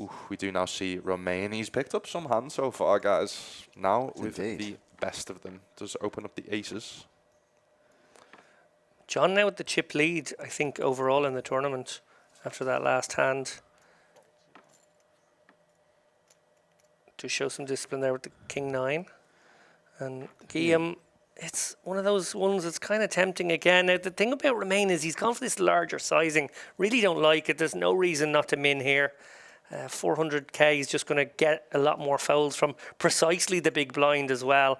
Ooh, we do now see Romain. He's picked up some hands so far, guys. Now with the best of them. Does open up the aces. John now with the chip lead, I think, overall in the tournament after that last hand. To show some discipline there with the king-9. And Guillaume, it's one of those ones that's kind of tempting again. Now, the thing about Romain is he's gone for this larger sizing. Really don't like it. There's no reason not to min here. 400k is just going to get a lot more folds from precisely the big blind as well,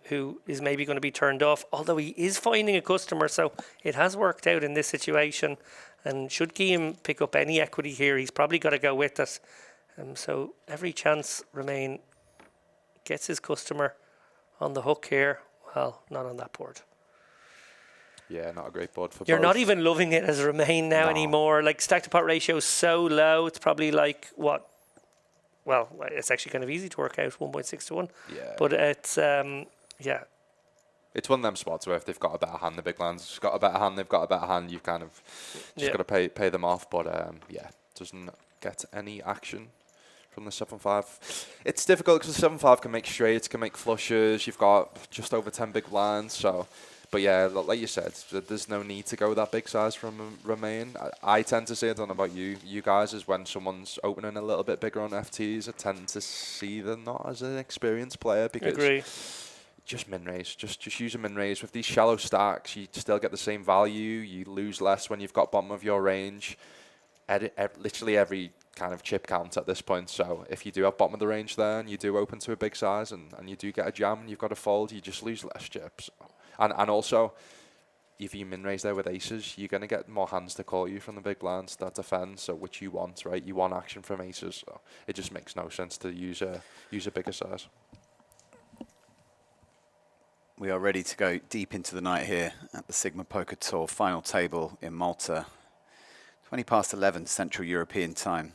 who is maybe going to be turned off, although he is finding a customer, so it has worked out in this situation. And should Guillaume pick up any equity here, he's probably got to go with it. So every chance Romain gets his customer on the hook here. Well, not on that board. Yeah, not a great board for You're both. not even loving it as Romain now anymore. Like, stack to pot ratio is so low. It's probably like what? Well, it's actually kind of easy to work out, 1.6 to 1. Yeah. But it's yeah. It's one of them spots where if they've got a better hand, the big land's got a better hand, they've got a better hand. You've kind of just got to pay them off. But yeah, doesn't get any action from the 7-5. It's difficult because the 7-5 can make straights, can make flushes. You've got just over 10 big blinds, so. But yeah, like you said, there's no need to go that big size from Romain. I tend to see, I don't know about you guys, is when someone's opening a little bit bigger on FTs, I tend to see them not as an experienced player because Agree. just min raise, just use a min raise. With these shallow stacks, you still get the same value. You lose less when you've got bottom of your range. Literally every kind of chip count at this point. So if you do have bottom of the range there and you do open to a big size and you do get a jam and you've got a fold, you just lose less chips. And also, if you min raise there with aces, you're going to get more hands to call you from the big blinds that defend, so which you want, right? You want action from aces, so it just makes no sense to use a bigger size. We are ready to go deep into the night here at the SiGMA Poker Tour final table in Malta. 20 past 11 Central European time.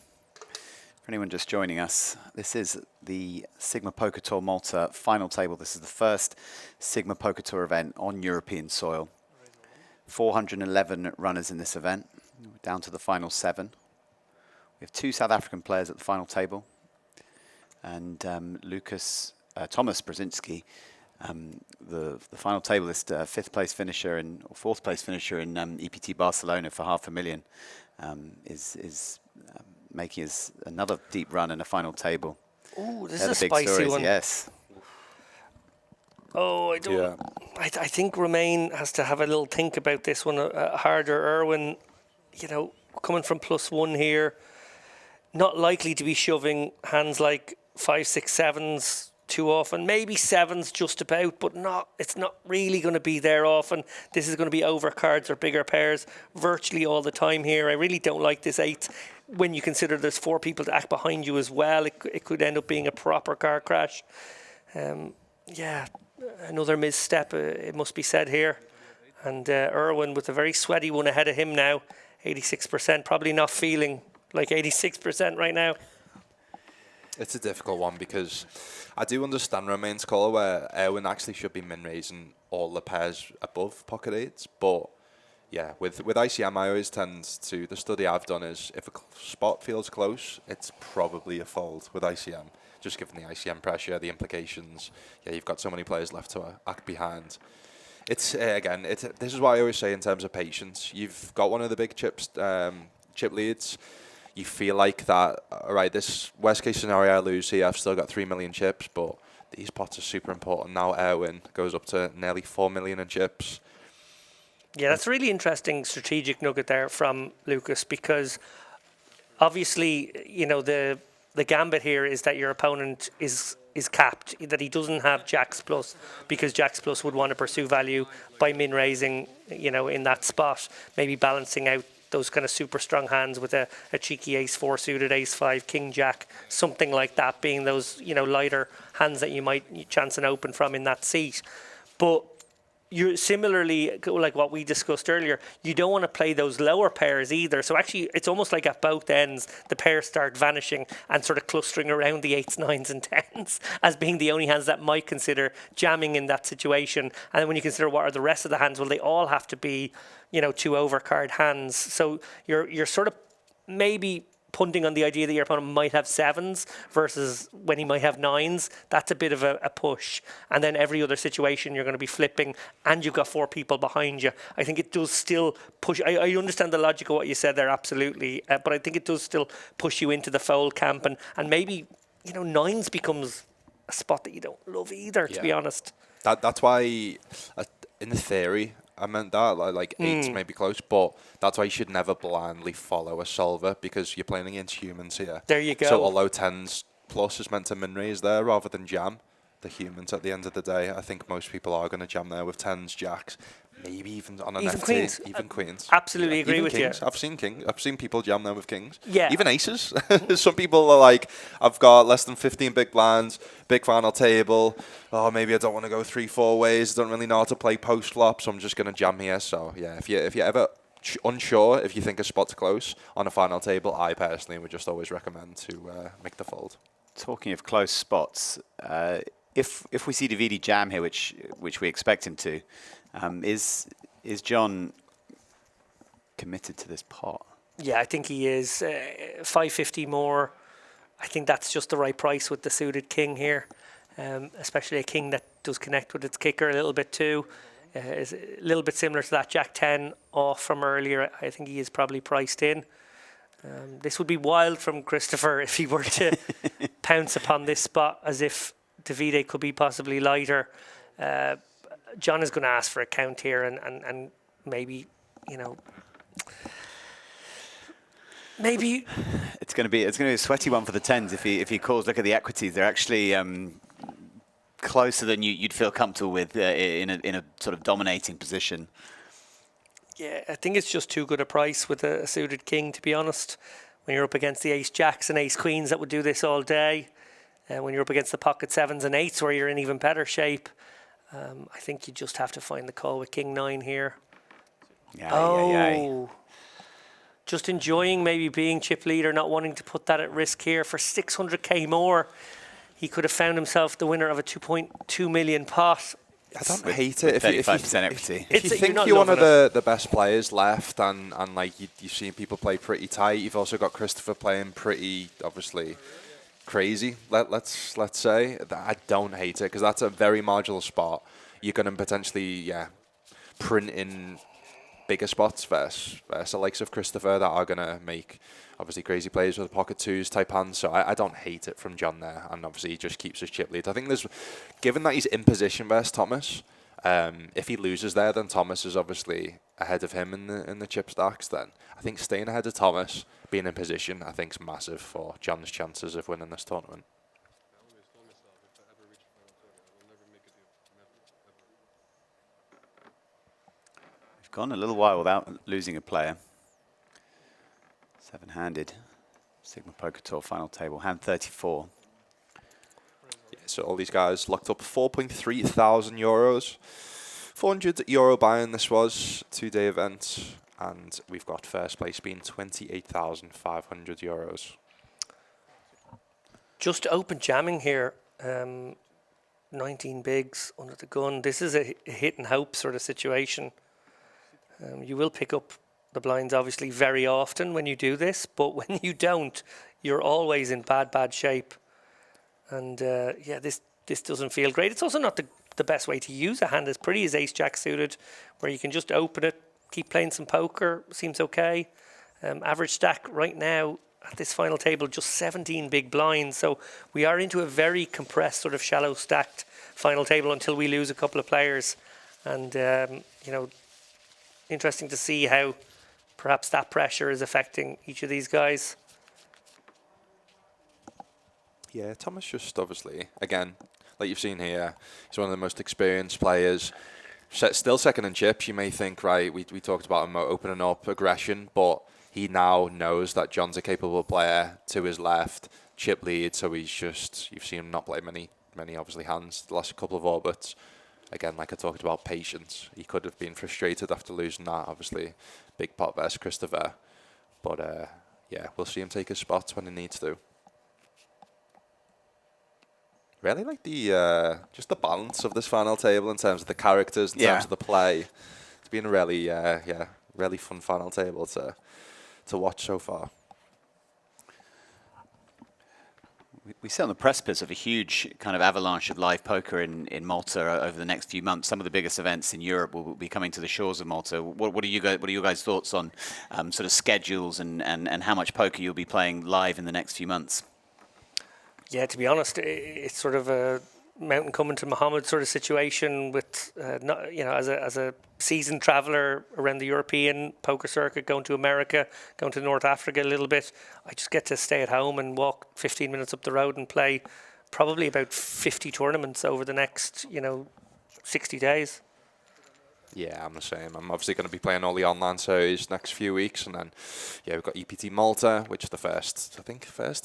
For anyone just joining us, this is the SiGMA Poker Tour Malta final table. This is the first SiGMA Poker Tour event on European soil. 411 runners in this event, down to the final 7. We have 2 South African players at the final table, and Thomas Brzezinski, the final table list, 5th place finisher or 4th place finisher in EPT Barcelona for $500,000, is making us another deep run in a final table. Oh, this They're is the a big spicy stories, one. yes. Oh, I don't. Yeah. I think Romain has to have a little think about this one harder. Erwin, you know, coming from +1 here, not likely to be shoving hands like 5, 6, 7s too often. Maybe 7s just about, but not. It's not really going to be there often. This is going to be overcards or bigger pairs virtually all the time here. I really don't like this 8. When you consider there's 4 people to act behind you as well, it could end up being a proper car crash. Yeah, another misstep, it must be said here. And Erwin with a very sweaty one ahead of him now, 86%, probably not feeling like 86% right now. It's a difficult one because I do understand Romain's call where Erwin actually should be min-raising all the pairs above pocket 8s, but yeah, with ICM, I always tend to, the study I've done is if a spot feels close, it's probably a fold with ICM, just given the ICM pressure, the implications. Yeah, you've got so many players left to act behind. It's, again, this is why I always say in terms of patience, you've got one of the big chip leads, you feel like that, all right, this worst case scenario I lose here, I've still got 3 million chips, but these pots are super important. Now Erwin goes up to nearly 4 million in chips. Yeah, that's a really interesting strategic nugget there from Lucas, because obviously, you know, the gambit here is that your opponent is capped, that he doesn't have Jacks Plus, because Jacks Plus would want to pursue value by min-raising, you know, in that spot, maybe balancing out those kind of super strong hands with a cheeky Ace-4 suited, Ace-5, King-Jack, something like that, being those, you know, lighter hands that you might chance an open from in that seat. But you similarly, like what we discussed earlier, you don't want to play those lower pairs either. So actually, it's almost like at both ends, the pairs start vanishing and sort of clustering around the 8s, 9s, and 10s as being the only hands that might consider jamming in that situation. And then when you consider what are the rest of the hands, well, they all have to be, you know, 2 overcard hands. So you're sort of maybe punting on the idea that your opponent might have 7s versus when he might have 9s, that's a bit of a push. And then every other situation you're going to be flipping and you've got 4 people behind you. I think it does still push. I understand the logic of what you said there, absolutely. But I think it does still push you into the fold camp. And maybe, 9s becomes a spot that you don't love either, to be honest. That's why, in theory, I meant that, like 8s may be close, but that's why you should never blindly follow a solver, because you're playing against humans here. There you go. So although 10s plus is meant to min raise there rather than jam the humans at the end of the day, I think most people are going to jam there with 10s, jacks, maybe even on an FT, queens. even queens. Absolutely agree even with kings. you. I've seen people jam there with kings. Yeah. Even aces. Some people are like, I've got less than 15 big blinds, big final table. Oh, maybe I don't want to go 3-4 ways. Don't really know how to play post flop, so I'm just going to jam here. So yeah, if you're ever unsure if you think a spot's close on a final table, I personally would just always recommend to make the fold. Talking of close spots, if we see Davide jam here, which we expect him to, is John committed to this pot? Yeah, I think he is. 550 more. I think that's just the right price with the suited king here, especially a king that does connect with its kicker a little bit too. Is a little bit similar to that Jack 10 off from earlier. I think he is probably priced in. This would be wild from Christopher if he were to pounce upon this spot as if Davide could be possibly lighter. John is going to ask for a count here and maybe, maybe it's going to be a sweaty one for the 10s if he calls. Look at the equities; they're actually closer than you'd feel comfortable with in a sort of dominating position. Yeah, I think it's just too good a price with a suited king, to be honest. When you're up against the ace jacks and ace queens that would do this all day, when you're up against the pocket 7s and 8s where you're in even better shape, I think you just have to find the call with king 9 here. Yeah. Just enjoying maybe being chip leader, not wanting to put that at risk here. For 600k more, he could have found himself the winner of a 2.2 million pot. I don't hate it. If 35% equity. If you think you're one of the best players left and like you've seen people play pretty tight, you've also got Christopher playing pretty, obviously, crazy, let's say. I don't hate it, because that's a very marginal spot. You're going to potentially, print in bigger spots versus the likes of Christopher that are going to make, obviously, crazy plays with pocket 2s type hands. So I don't hate it from John there, and obviously he just keeps his chip lead. I think given that he's in position versus Thomas, if he loses there, then Thomas is obviously ahead of him in the chip stacks. Then I think staying ahead of Thomas, being in position, I think is massive for John's chances of winning this tournament. We've gone a little while without losing a player. 7-handed, SiGMA Poker Tour final table, hand 34. Yeah, so all these guys locked up 4.3 thousand euros. €400 buy-in this was, 2-day event, and we've got first place being €28,500. Just open jamming here, 19 bigs under the gun. This is a hit and hope sort of situation. You will pick up the blinds obviously very often when you do this, but when you don't, you're always in bad shape. And this doesn't feel great. It's also not the best way to use a hand as pretty as ace jack suited, where you can just open it, keep playing some poker, seems okay. Average stack right now at this final table, just 17 big blinds. So we are into a very compressed, sort of shallow stacked final table until we lose a couple of players. And, interesting to see how perhaps that pressure is affecting each of these guys. Yeah, Thomas just obviously, again, like you've seen here, he's one of the most experienced players. Still second in chips. You may think, right, we talked about him opening up aggression, but he now knows that John's a capable player to his left, chip lead, so he's just, you've seen him not play many obviously hands the last couple of orbits. Again, like I talked about, patience. He could have been frustrated after losing that, obviously, big pot versus Christopher. But yeah, we'll see him take his spots when he needs to. Really like the just the balance of this final table in terms of the characters, in terms of the play. It's been a really, really fun final table to watch so far. We sit on the precipice of a huge kind of avalanche of live poker in Malta over the next few months. Some of the biggest events in Europe will be coming to the shores of Malta. What are your guys' thoughts on sort of schedules and how much poker you'll be playing live in the next few months? Yeah, to be honest, it's sort of a mountain coming to Muhammad sort of situation with, as a seasoned traveller around the European poker circuit, going to America, going to North Africa a little bit. I just get to stay at home and walk 15 minutes up the road and play probably about 50 tournaments over the next, 60 days. Yeah, I'm the same. I'm obviously going to be playing all the online series next few weeks, and then, yeah, we've got EPT Malta, which is the first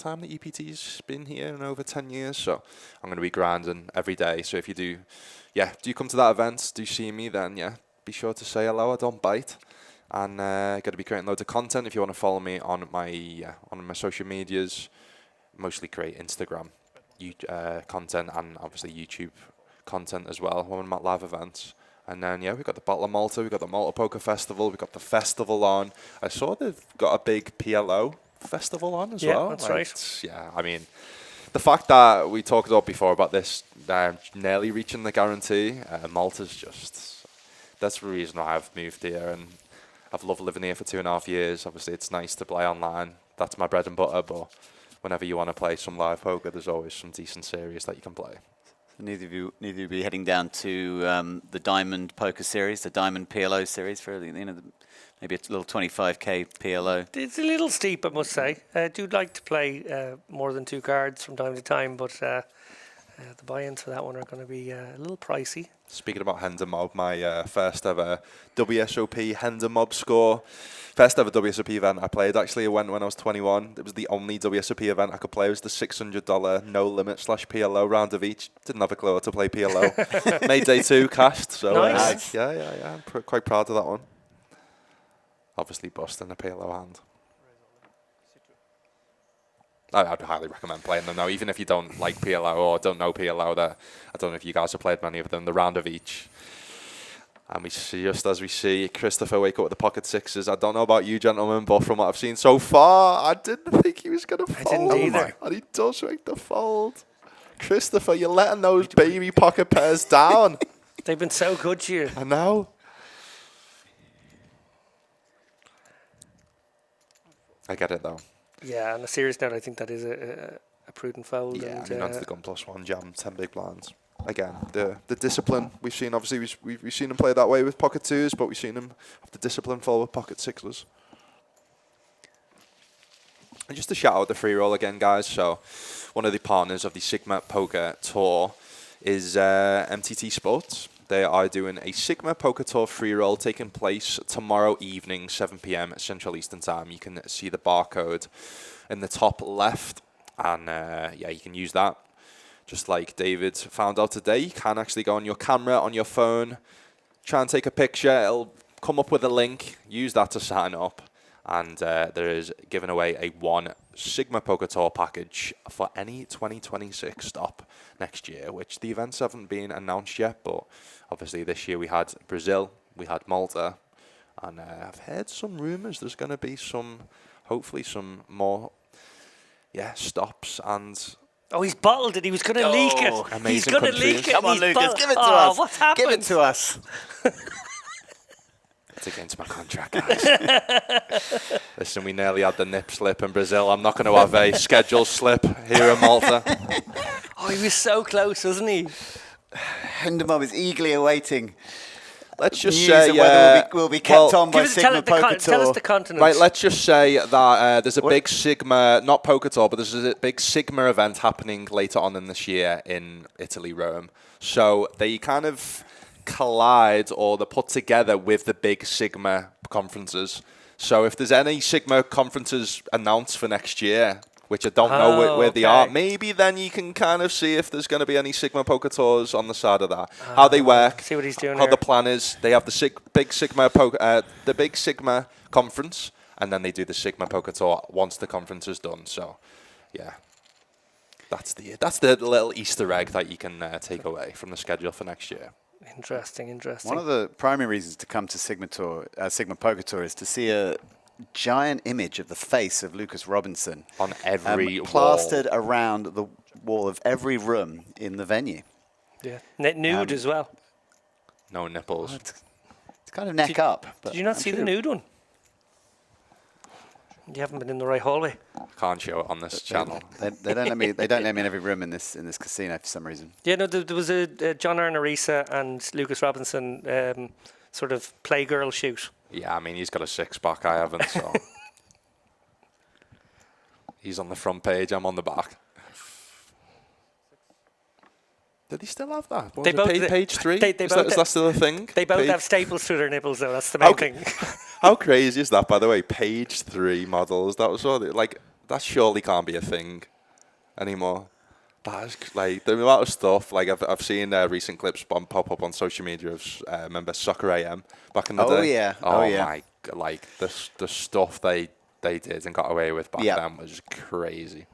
time the EPT's been here in over 10 years. So I'm going to be grinding every day. So if you do come to that event, do see me, then be sure to say hello. I don't bite, and going to be creating loads of content. If you want to follow me on my social medias, mostly create Instagram content and obviously YouTube content as well when I'm at live events. And then, we've got the Battle of Malta, we've got the Malta Poker Festival, we've got the festival on. I saw they've got a big PLO festival on as well. Yeah, that's right. Yeah, I mean, the fact that we talked about before about this nearly reaching the guarantee, Malta's just, that's the reason why I've moved here. And I've loved living here for 2.5 years. Obviously, it's nice to play online. That's my bread and butter, but whenever you want to play some live poker, there's always some decent series that you can play. Neither of you will be heading down to the Diamond Poker Series, the Diamond PLO Series for maybe a little 25k PLO. It's a little steep, I must say. I do like to play more than 2 cards from time to time, but the buy-ins for that one are going to be a little pricey. Speaking about Hender Mob, my first ever WSOP Hender Mob score. First ever WSOP event I played, actually, I went when I was 21. It was the only WSOP event I could play. It was the $600 no limit /PLO round of each. Didn't have a clue how to play PLO. Made day 2, cashed. So nice. I'm quite proud of that one. Obviously busting a PLO hand. I'd highly recommend playing them now, even if you don't like PLO or don't know PLO. I don't know if you guys have played many of them, the round of each. And we see, just as we see Christopher wake up with the pocket sixes. I don't know about you, gentlemen, but from what I've seen so far, I didn't think he was going to fold. I didn't either. And he does make the fold. Christopher, you're letting those baby pocket pairs down. They've been so good to you. I know. I get it, though. Yeah, on a serious note, I think that is a prudent fold. Yeah, and, onto the gun +1 jam, 10 big blinds. Again, the discipline we've seen, obviously we've seen him play that way with pocket 2s, but we've seen him have the discipline fall with pocket 6s. And just to shout out the free roll again, guys. So one of the partners of the SiGMA Poker Tour is MTT Sports. They are doing a SiGMA Poker Tour free roll taking place tomorrow evening, 7 p.m. Central Eastern Time. You can see the barcode in the top left, and you can use that. Just like David found out today, you can actually go on your camera, on your phone, try and take a picture. It'll come up with a link. Use that to sign up. And there is giving away a 1 SiGMA Poker Tour package for any 2026 stop next year, which the events haven't been announced yet. But obviously this year we had Brazil, we had Malta, and I've heard some rumours there's going to be hopefully some more, stops and... Oh, he's bottled it. He was going to leak it. Amazing He's going to countries. leak it. Come on, He's Lucas, give it to oh, us. What's happened? Give it to us. It's against my contract, guys. Listen, we nearly had the nip slip in Brazil. I'm not going to have a schedule slip here in Malta. Oh, he was so close, wasn't he? Hindermob is eagerly awaiting. Let's just news say of whether we'll be kept on by SiGMA Poker Tour. Tell us the continent. Right, let's just say that there's a big SiGMA, not Poker Tour, but there's a big SiGMA event happening later on in this year in Italy, Rome. So they kind of collide, or they're put together with the big SiGMA conferences. So if there's any SiGMA conferences announced for next year, which I don't know where they are, maybe then you can kind of see if there's going to be any SiGMA Poker Tours on the side of that. How they work, see what he's doing how here. the plan is. They have the big SiGMA conference, and then they do the SiGMA Poker Tour once the conference is done. So, yeah, that's the little Easter egg that you can take away from the schedule for next year. Interesting. One of the primary reasons to come to SiGMA Poker Tour is to see a giant image of the face of Lucas Robinson On every plastered wall. around the wall of every room in the venue. Yeah. Nude as well. No nipples. It's kind of neck up. But Did you not I'm see sure the nude one? You haven't been in the right hallway. Can't show it on this channel. They don't let me. They don't let me in every room in this casino for some reason. Yeah, no, there was a John Arnorisa and Lucas Robinson sort of playgirl shoot. Yeah, I mean, he's got a six-pack. I haven't, so. He's on the front page. I'm on the back. Did he still have that? What They was it, both- page 3? they Is both- that still a thing? They both Page- have staples through their nipples, though. That's the main thing. How crazy is that, by the way? Page 3 models. That was sort of, like, that surely can't be a thing anymore. That is like the amount of stuff. Like I've seen recent clips pop up on social media of remember Soccer AM back in the Oh, day. yeah. Oh, Oh, yeah. my! Like the stuff they did and got away with back Yeah. then was crazy.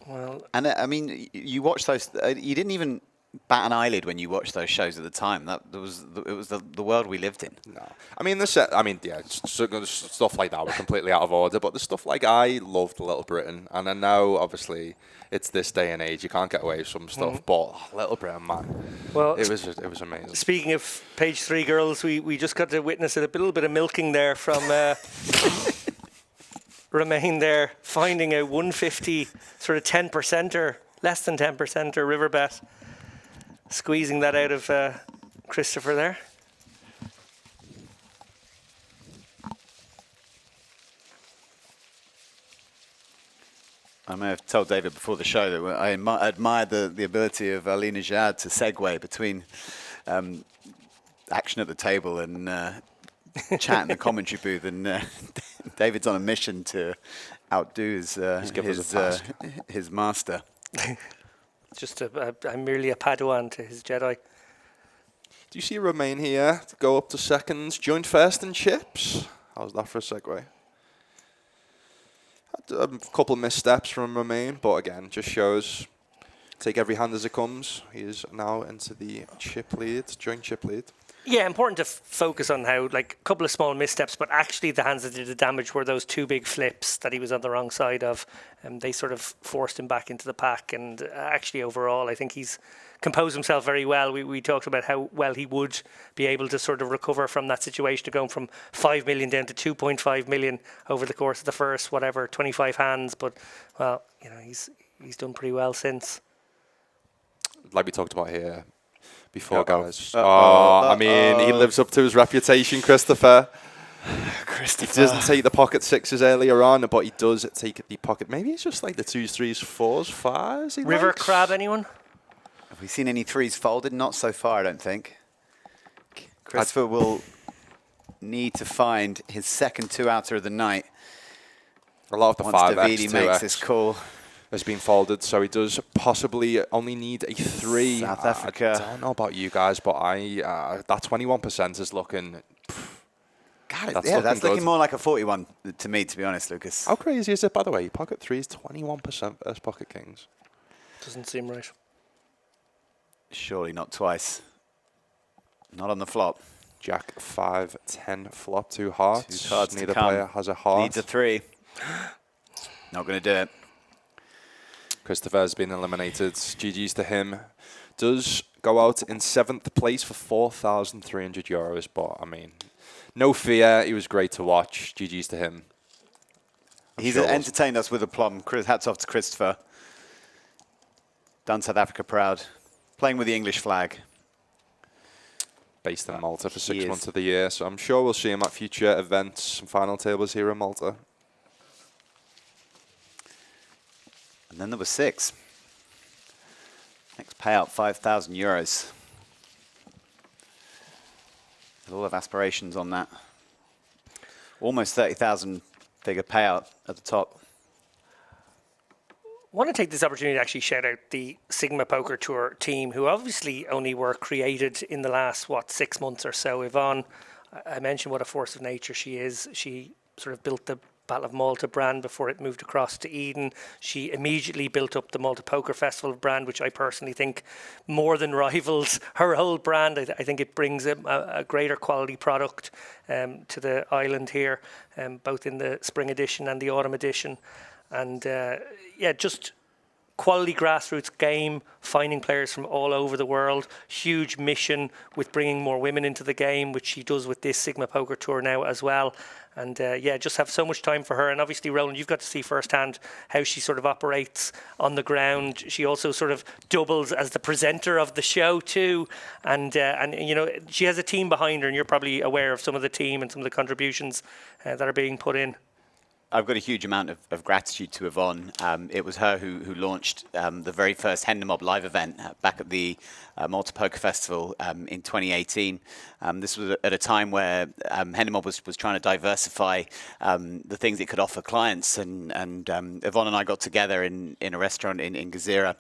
Well, And I mean, you watch those. You didn't even bat an eyelid when you watched those shows at the time. It was the world we lived in. No, I mean stuff like that was completely out of order. But the stuff like I loved Little Britain, and I know obviously it's this day and age you can't get away with some stuff. But Little Britain, man, well, it was amazing. speaking of page 3 girls, we just got to witness a little bit of milking there from Remain there, finding a 150 sort of 10%er, less than 10%er river bet, squeezing that out of Christopher there. I may have told David before the show that I admired the ability of Ali Najad to segue between action at the table and chat in the commentary booth. And David's on a mission to outdo his master. Just I'm merely a Padawan to his Jedi. Do you see Romain here to go up to seconds, joint first in chips? How's that for a segue? Had a couple of missteps from Romain, but again, just shows take every hand as it comes. He is now into the chip lead, joint chip lead. Yeah, important to focus on how, like, a couple of small missteps, but actually the hands that did the damage were those 2 big flips that he was on the wrong side of. And they sort of forced him back into the pack. And actually, overall, I think he's composed himself very well. We talked about how well he would be able to sort of recover from that situation of going from 5 million down to 2.5 million over the course of the first, 25 hands. But, well, you know, he's done pretty well since. Like we talked about here before, Uh-oh. guys. Uh-oh. I mean, he lives up to his reputation, Christopher. Christopher. He doesn't take the pocket 6s earlier on, but he does take the pocket. Maybe it's just like the 2s, 3s, 4s, 5s. He River likes. Crab, anyone? Have we seen any 3s folded? Not so far, I don't think. Christopher will need to find his second 2-outer of the night. A lot of the Once 5x, Davide makes this call. has been folded, so he does possibly only need a 3. South Africa. I don't know about you guys, but that 21% is looking. God, That's yeah, that's looking looking good. more like a 41 to me, to be honest, Lucas. How crazy is it, by the way? Pocket 3 is 21% versus pocket kings. Doesn't seem right. Surely not twice. Not on the flop. Jack 5, 10 flop, 2 hearts. 2 cards to Neither come. player has a heart. Needs a 3. Not going to do it. Christopher has been eliminated. GG's to him. Does go out in 7th place for €4,300, but I mean, no fear. He was great to watch. GG's to him. He's sure it was. entertained us with aplomb. Hats off to Christopher. Done South Africa proud. Playing with the English flag. Based in Malta for 6 He months is. of the year, so I'm sure we'll see him at future events and final tables here in Malta. And then there was 6. Next payout, €5,000. A lot of aspirations on that. Almost 30,000 figure payout at the top. I want to take this opportunity to actually shout out the SiGMA Poker Tour team, who obviously only were created in the last, 6 months or so. Yvonne, I mentioned what a force of nature she is. She sort of built the Battle of Malta brand before it moved across to Eden. She immediately built up the Malta Poker Festival brand, which I personally think more than rivals her old brand. I think it brings a greater quality product to the island here, both in the spring edition and the autumn edition. And yeah, just quality grassroots game, finding players from all over the world, huge mission with bringing more women into the game, which she does with this SiGMA Poker Tour now as well. And yeah, just have so much time for her. And obviously, Roland, you've got to see firsthand how she sort of operates on the ground. She also sort of doubles as the presenter of the show too. And you know, she has a team behind her, and you're probably aware of some of the team and some of the contributions that are being put in. I've got a huge amount of gratitude to Yvonne. It was her who launched the very first Hendon Mob live event back at the Malta Poker Festival in 2018. This was at a time where Hendon Mob was trying to diversify the things it could offer clients, and Yvonne and I got together in a restaurant in Gezira.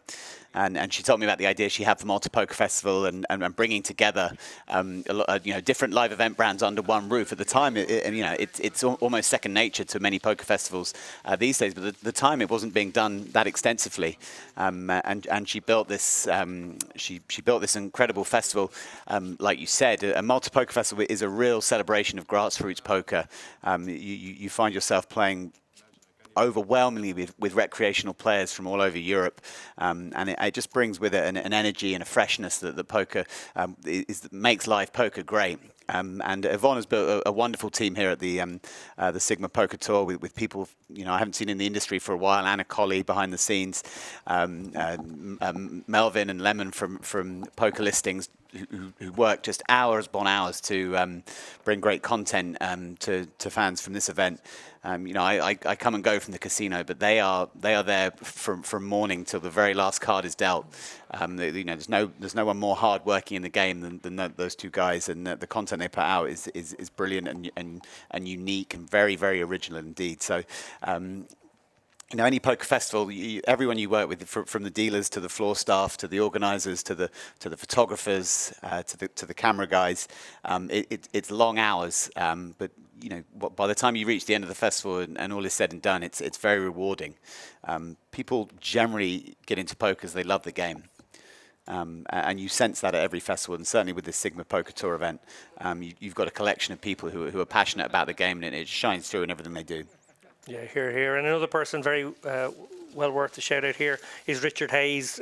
And she told me about the idea she had for Malta Poker Festival and bringing together different live event brands under one roof. At the time, it's almost second nature to many poker festivals these days. But at the time, it wasn't being done that extensively. And she built this she built this incredible festival. Like you said, a Malta Poker Festival is a real celebration of grassroots poker. You find yourself playing overwhelmingly with recreational players from all over Europe, and it just brings with it an energy and a freshness that the poker makes live poker great. And Yvonne has built a wonderful team here at the SiGMA Poker Tour with people I haven't seen in the industry for a while. Anna Colley behind the scenes, Melvin and Lemon from Poker Listings, who work just hours upon hours to bring great content to fans from this event. I come and go from the casino, but they are there from morning till the very last card is dealt. There's no one more hard working in the game than those two guys, and the content they put out is brilliant and unique and very, very original indeed. So. Any poker festival, everyone you work with, from the dealers to the floor staff to the organisers to the photographers to the camera guys, it's long hours. But by the time you reach the end of the festival and all is said and done, it's very rewarding. People generally get into poker because they love the game. And you sense that at every festival, and certainly with this SiGMA Poker Tour event, you've got a collection of people who are passionate about the game, and it shines through in everything they do. Yeah, here. And another person very well worth a shout out here is Richard Hayes,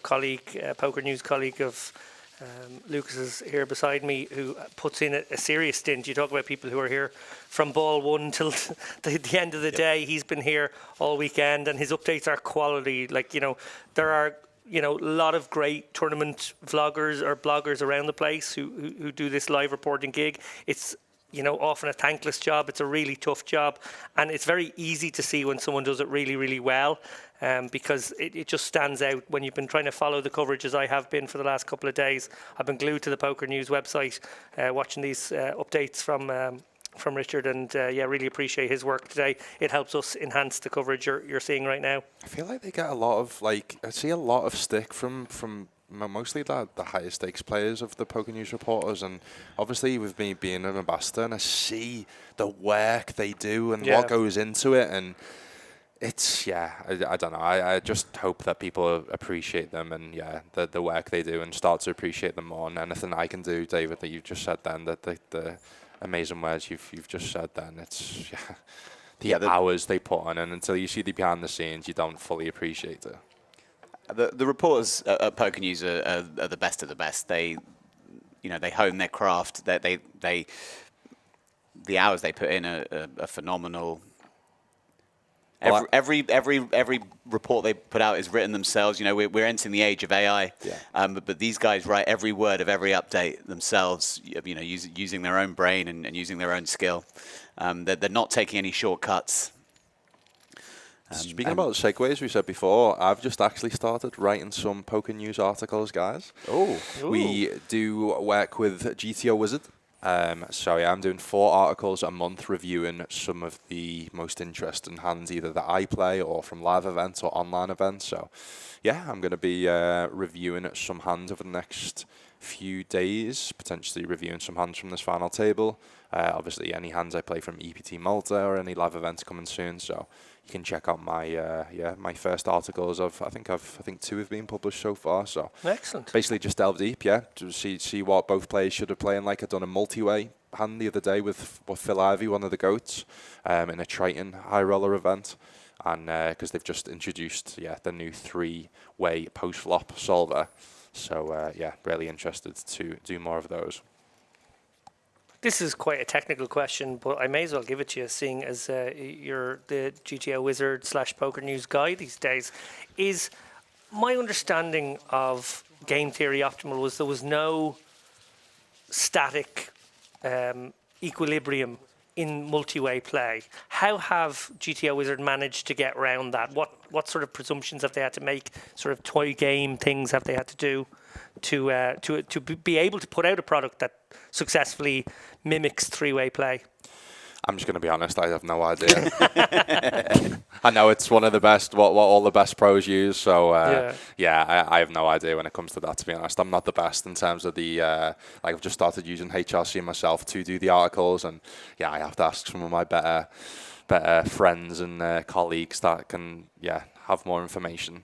colleague, Poker News colleague of Lucas's here beside me, who puts in a serious stint. You talk about people who are here from ball one till the end of the day. He's been here all weekend, and his updates are quality. There are a lot of great tournament vloggers or bloggers around the place who do this live reporting gig. It's often a thankless job. It's a really tough job, and it's very easy to see when someone does it really, really well, because it just stands out when you've been trying to follow the coverage, as I have been for the last couple of days. I've been glued to the Poker News website, watching these updates from Richard, and really appreciate his work today. It helps us enhance the coverage you're seeing right now. I feel like they get a lot of I see a lot of stick from mostly the higher stakes players of the Poker News reporters, and obviously with me being an ambassador, and I see the work they do and what goes into it, and it's I don't know. I just hope that people appreciate them and the work they do and start to appreciate them more. And anything I can do, David, that you've just said then, that the amazing words you've just said then, it's the hours they put on, and until you see the behind the scenes, you don't fully appreciate it. The reporters at Poker News are the best of the best. They hone their craft. The hours they put in are phenomenal. Every report they put out is written themselves. We're entering the age of AI, but these guys write every word of every update themselves. Using their own brain and using their own skill. They're not taking any shortcuts. Speaking about segues, we said before, I've just actually started writing some Poker News articles, guys. Oh, we do work with GTO Wizard. I'm doing 4 articles a month reviewing some of the most interesting hands, either that I play or from live events or online events. So, I'm going to be reviewing some hands over the next few days, potentially reviewing some hands from this final table. Obviously, any hands I play from EPT Malta or any live events coming soon. So you can check out my my first articles. I think 2 have been published so far. So Excellent. basically just delve deep, to see what both players should have playing like. I've done a multi-way hand the other day with Phil Ivey, one of the GOATs, in a Triton high roller event. And because they've just introduced the new 3-way post-flop solver. So really interested to do more of those. This is quite a technical question, but I may as well give it to you, seeing as you're the GTO wizard / poker news guy these days. Is my understanding of game theory optimal was there was no static equilibrium in multi-way play. How have GTO Wizard managed to get around that? What sort of presumptions have they had to make? Sort of toy game things have they had to do to be able to put out a product that successfully mimics 3-way play? I'm just going to be honest, I have no idea. I know it's one of the best, what all the best pros use. So, I have no idea when it comes to that, to be honest. I'm not the best in terms of the, I've just started using HRC myself to do the articles. And, I have to ask some of my better friends and colleagues that can, have more information.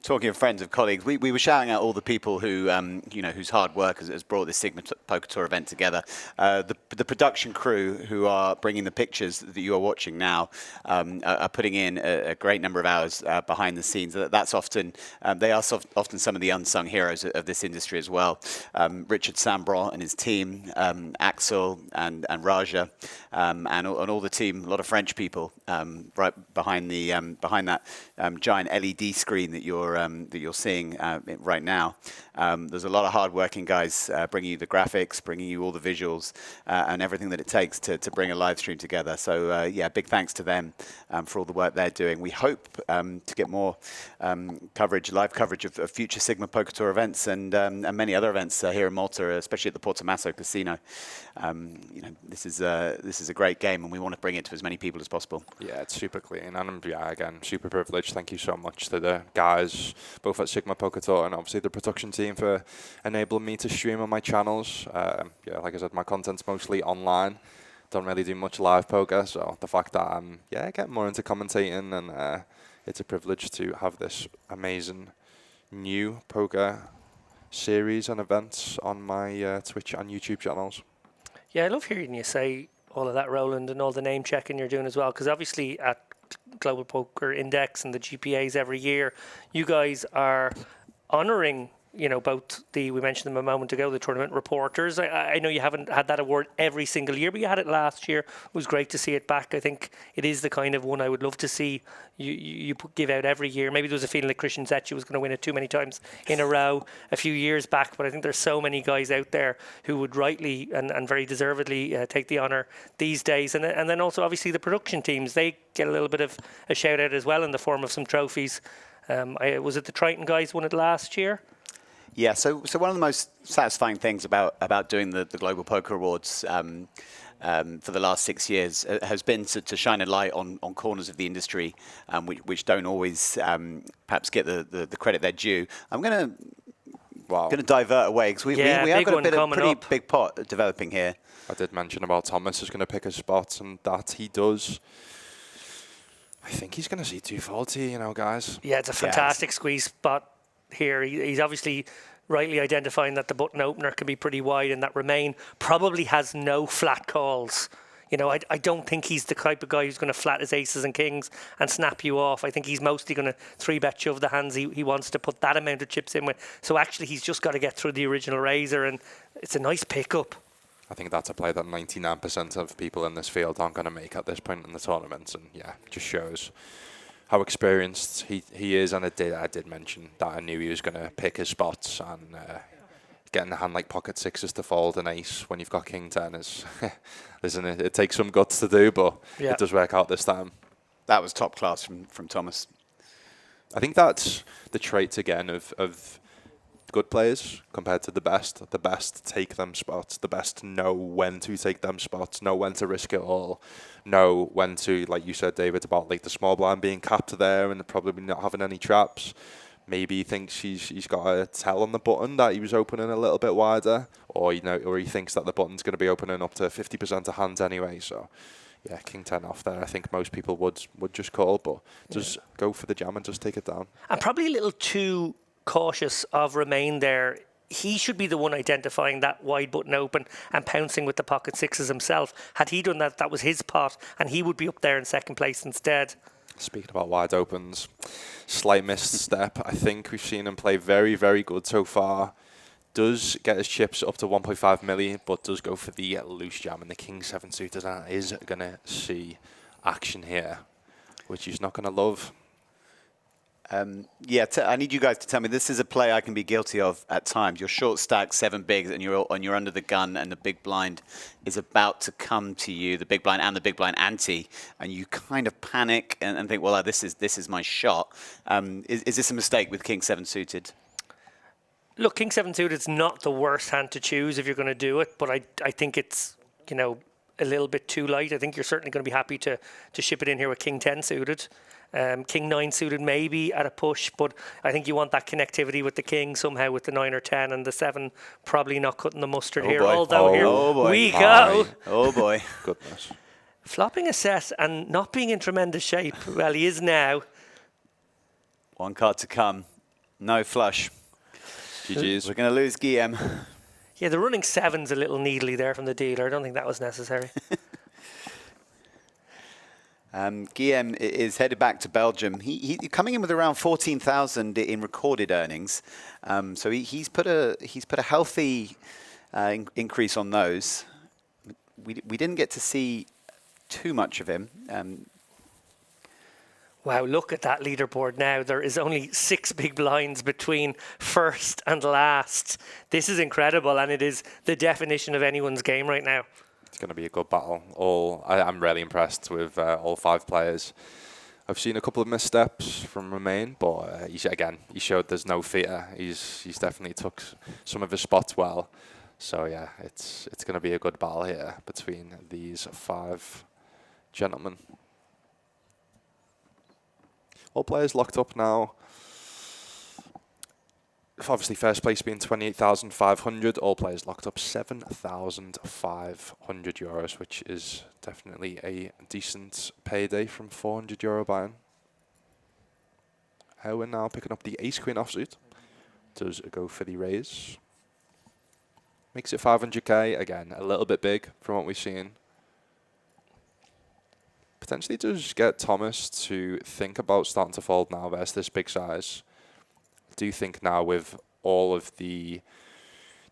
Talking of friends, of colleagues, we were shouting out all the people who, whose hard work has brought this SiGMA Poker Tour event together. The production crew who are bringing the pictures that you are watching now are putting in a great number of hours behind the scenes. That's often, they are often some of the unsung heroes of this industry as well. Richard Sambron and his team, Axel and Raja, and all the team, a lot of French people right behind that giant LED screen that you're seeing right now. There's a lot of hard-working guys bringing you the graphics, bringing you all the visuals, and everything that it takes to bring a live stream together. So big thanks to them for all the work they're doing. We hope to get more live coverage of future SiGMA Poker Tour events and many other events here in Malta, especially at the Portomaso Casino. This is a great game, and we want to bring it to as many people as possible. Yeah, it's super clean, and again, super privileged. Thank you so much to the guys, both at SiGMA Poker Tour and obviously the production team, for enabling me to stream on my channels. Like I said, my content's mostly online. Don't really do much live poker, so the fact that I'm getting more into commentating, and it's a privilege to have this amazing new poker series and events on my Twitch and YouTube channels. Yeah, I love hearing you say all of that, Roland, and all the name checking you're doing as well, because obviously at Global Poker Index and the GPAs every year, you guys are honouring, both we mentioned them a moment ago, the tournament reporters. I know you haven't had that award every single year, but you had it last year. It was great to see it back. I think it is the kind of one I would love to see you give out every year. Maybe there was a feeling that Christian Zetchi was going to win it too many times in a row a few years back, but I think there's so many guys out there who would rightly and very deservedly take the honour these days. And then also obviously the production teams, they get a little bit of a shout out as well in the form of some trophies. Was it the Triton guys won it last year? Yeah, so one of the most satisfying things about doing the Global Poker Awards for the last 6 years has been to shine a light on corners of the industry which don't always perhaps get the credit they're due. I'm going to divert away because we have got a pretty big pot developing here. I did mention about Thomas is going to pick a spot, and that he does. I think he's going to see 240, guys. Yeah, it's a fantastic squeeze spot here. He's obviously rightly identifying that the button opener can be pretty wide, and that Remain probably has no flat calls. I don't think he's the type of guy who's going to flat his aces and kings and snap you off. I think he's mostly going to 3-bet shove the hands he wants to put that amount of chips in with. So actually he's just got to get through the original razor, and it's a nice pickup. I think that's a play that 99% of people in this field aren't going to make at this point in the tournament, and just shows how experienced he is. And I did mention that I knew he was going to pick his spots, and getting a hand like pocket sixes to fold an ace when you've got king 10 is, isn't it? It takes some guts to do, but it does work out this time. That was top class from Thomas. I think that's the traits again of good players compared to the best. The best take them spots. The best know when to take them spots, know when to risk it all, know when to, like you said, David, about like the small blind being capped there and probably not having any traps. maybe he thinks he's got a tell on the button that he was opening a little bit wider, or or he thinks that the button's going to be opening up to 50% of hands anyway. So yeah, king 10 off there. I think most people would just call, but just go for the jam and just take it down. I'm probably a little too cautious of Romain there. He should be the one identifying that wide button open and pouncing with the pocket sixes himself. Had he done that, that was his pot, and he would be up there in second place instead. Speaking about wide opens, slight misstep. I think we've seen him play very, very good so far. Does get his chips up to 1.5 million, but does go for the loose jam, and the king 7 suited is going to see action here, which he's not going to love. Yeah, I need you guys to tell me, this is a play I can be guilty of at times. You're short stack 7 bigs and you're under the gun and the big blind is about to come to you, the big blind and the big blind ante, and you kind of panic and think, well, this is my shot. Is this a mistake with king 7 suited? Look, king 7 suited is not the worst hand to choose if you're going to do it, but I think it's, a little bit too light. I think you're certainly going to be happy to ship it in here with king 10 suited. King 9 suited maybe at a push, but I think you want that connectivity with the king somehow with the 9 or 10, and the 7 probably not cutting the mustard here. Boy. Although here we go. Oh boy. Goodness. Flopping a set and not being in tremendous shape. Well, he is now. One card to come. No flush. GG's. We're going to lose Guillaume. Yeah, the running 7's a little needly there from the dealer. I don't think that was necessary. Guillaume is headed back to Belgium. He coming in with around 14,000 in recorded earnings. So he's put a healthy increase on those. We didn't get to see too much of him. Wow, look at that leaderboard now. There is only 6 big blinds between first and last. This is incredible, and it is the definition of anyone's game right now. It's going to be a good battle. I'm really impressed with all 5 players. I've seen a couple of missteps from Romain, but he showed there's no fear. He's definitely took some of his spots well. So yeah, it's going to be a good battle here between these 5 gentlemen. All players locked up now. Obviously, first place being 28,500. All players locked up 7,500 euros, which is definitely a decent payday from €400 buy-in. We're now picking up the ace-queen offsuit. Does go for the raise. Makes it 500k. Again, a little bit big from what we've seen. Potentially does get Thomas to think about starting to fold now versus this big size. I do think now with all of the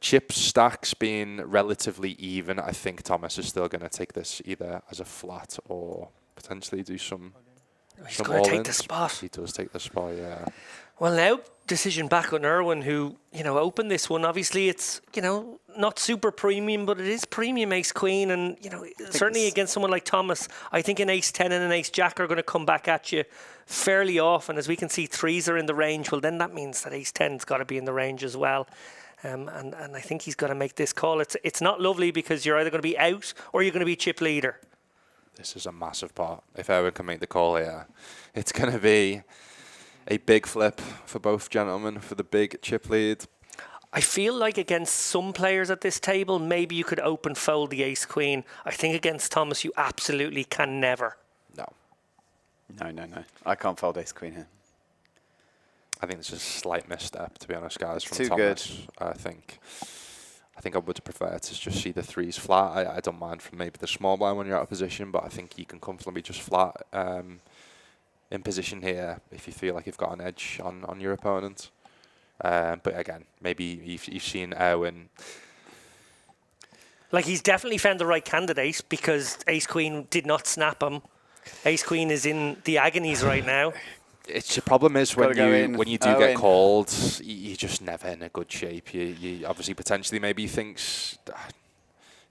chip stacks being relatively even, I think Thomas is still going to take this either as a flat or potentially do some He's going to take the spot. He does take the spot, yeah. Well, now decision back on Erwin, who opened this one. Obviously, it's not super premium, but it is premium ace queen, and certainly against someone like Thomas, I think an ace 10 and an ace jack are going to come back at you fairly often. As we can see, 3s are in the range. Well, then that means that ace 10's got to be in the range as well. And I think he's got to make this call. It's not lovely because you're either going to be out or you're going to be chip leader. This is a massive pot. If Erwin can make the call here, it's going to be a big flip for both gentlemen for the big chip lead. I feel like against some players at this table, maybe you could open fold the ace queen. I think against Thomas, you absolutely can never. No. No. I can't fold ace queen here. I think it's a slight misstep, to be honest, guys, from Too Thomas. good. I think I would prefer to just see the 3s flat. I don't mind from maybe the small blind when you're out of position, but I think you can comfortably just flat in position here if you feel like you've got an edge on your opponent. But again, maybe you've seen Erwin. Like, he's definitely found the right candidate because ace queen did not snap him. Ace queen is in the agonies right now. It's the problem is when you do get called, you're just never in a good shape. You obviously potentially maybe thinks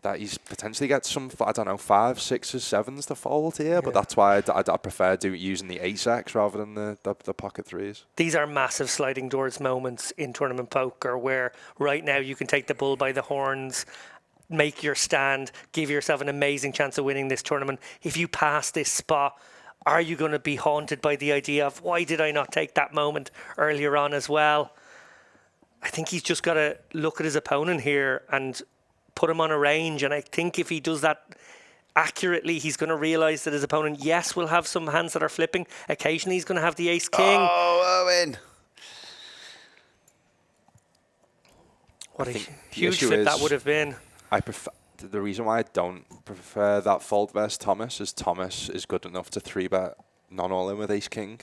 that he's potentially get some, I don't know, 5s, 6s, 7s to fold here, yeah. But that's why I prefer using the ace-x rather than the pocket 3s. These are massive sliding doors moments in tournament poker where right now you can take the bull by the horns, make your stand, give yourself an amazing chance of winning this tournament. If you pass this spot, Are you going to be haunted by the idea of, why did I not take that moment earlier on as well? I think he's just got to look at his opponent here and put him on a range. And I think if he does that accurately, he's going to realise that his opponent, yes, will have some hands that are flipping. Occasionally, he's going to have the ace-king. Oh, Owen. What a huge flip that would have been. I prefer, the reason why I don't prefer that fold versus Thomas is Thomas is good enough to 3-bet non-all-in with ace-king.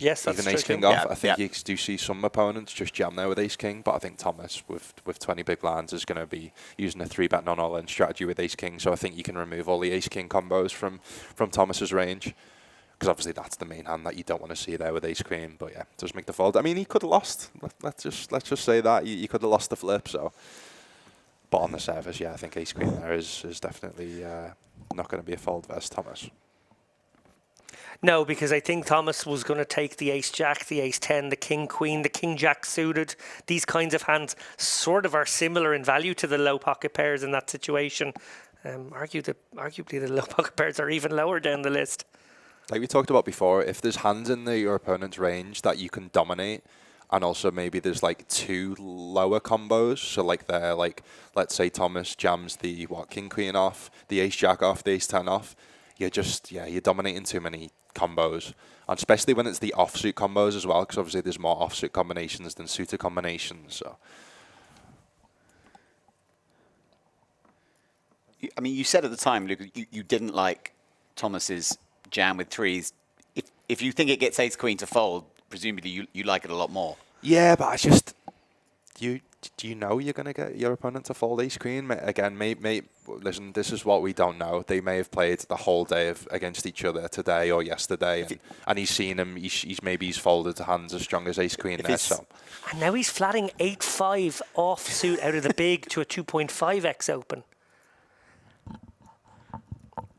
Yes, that's Even ace-king true. off. I think you do see some opponents just jam there with ace-king, but I think Thomas, with 20 big blinds, is going to be using a 3-bet non-all-in strategy with ace-king, so I think you can remove all the ace-king combos from Thomas's range, because obviously that's the main hand that you don't want to see there with ace-queen, but yeah, it does make the fold. I mean, he could have lost. Let's just say that. You could have lost the flip, so... But on the surface, yeah, I think ace-queen there is definitely not going to be a fold versus Thomas. No, because I think Thomas was going to take the ace-jack, the ace-10, the king-queen, the king-jack suited. These kinds of hands sort of are similar in value to the low pocket pairs in that situation. Arguably, the low pocket pairs are even lower down the list. Like we talked about before, if there's hands in your opponent's range that you can dominate, and also maybe there's like 2 lower combos, so like they're like, let's say Thomas jams the king-queen off, the ace-jack off, the ace-10 off, you're dominating too many combos, and especially when it's the offsuit combos as well, because obviously there's more offsuit combinations than suited combinations. So, I mean, you said at the time, Luke, you didn't like Thomas's jam with threes. If you think it gets ace-queen to fold, presumably you like it a lot more. yeah, but I just do you know you're going to get your opponent to fold ace-queen? Again, listen, this is what we don't know. They may have played the whole day against each other today or yesterday, and he's seen him. He's folded to hands as strong as ace-queen there. So. And now he's flatting 8-5 offsuit out of the big to a 2.5x open.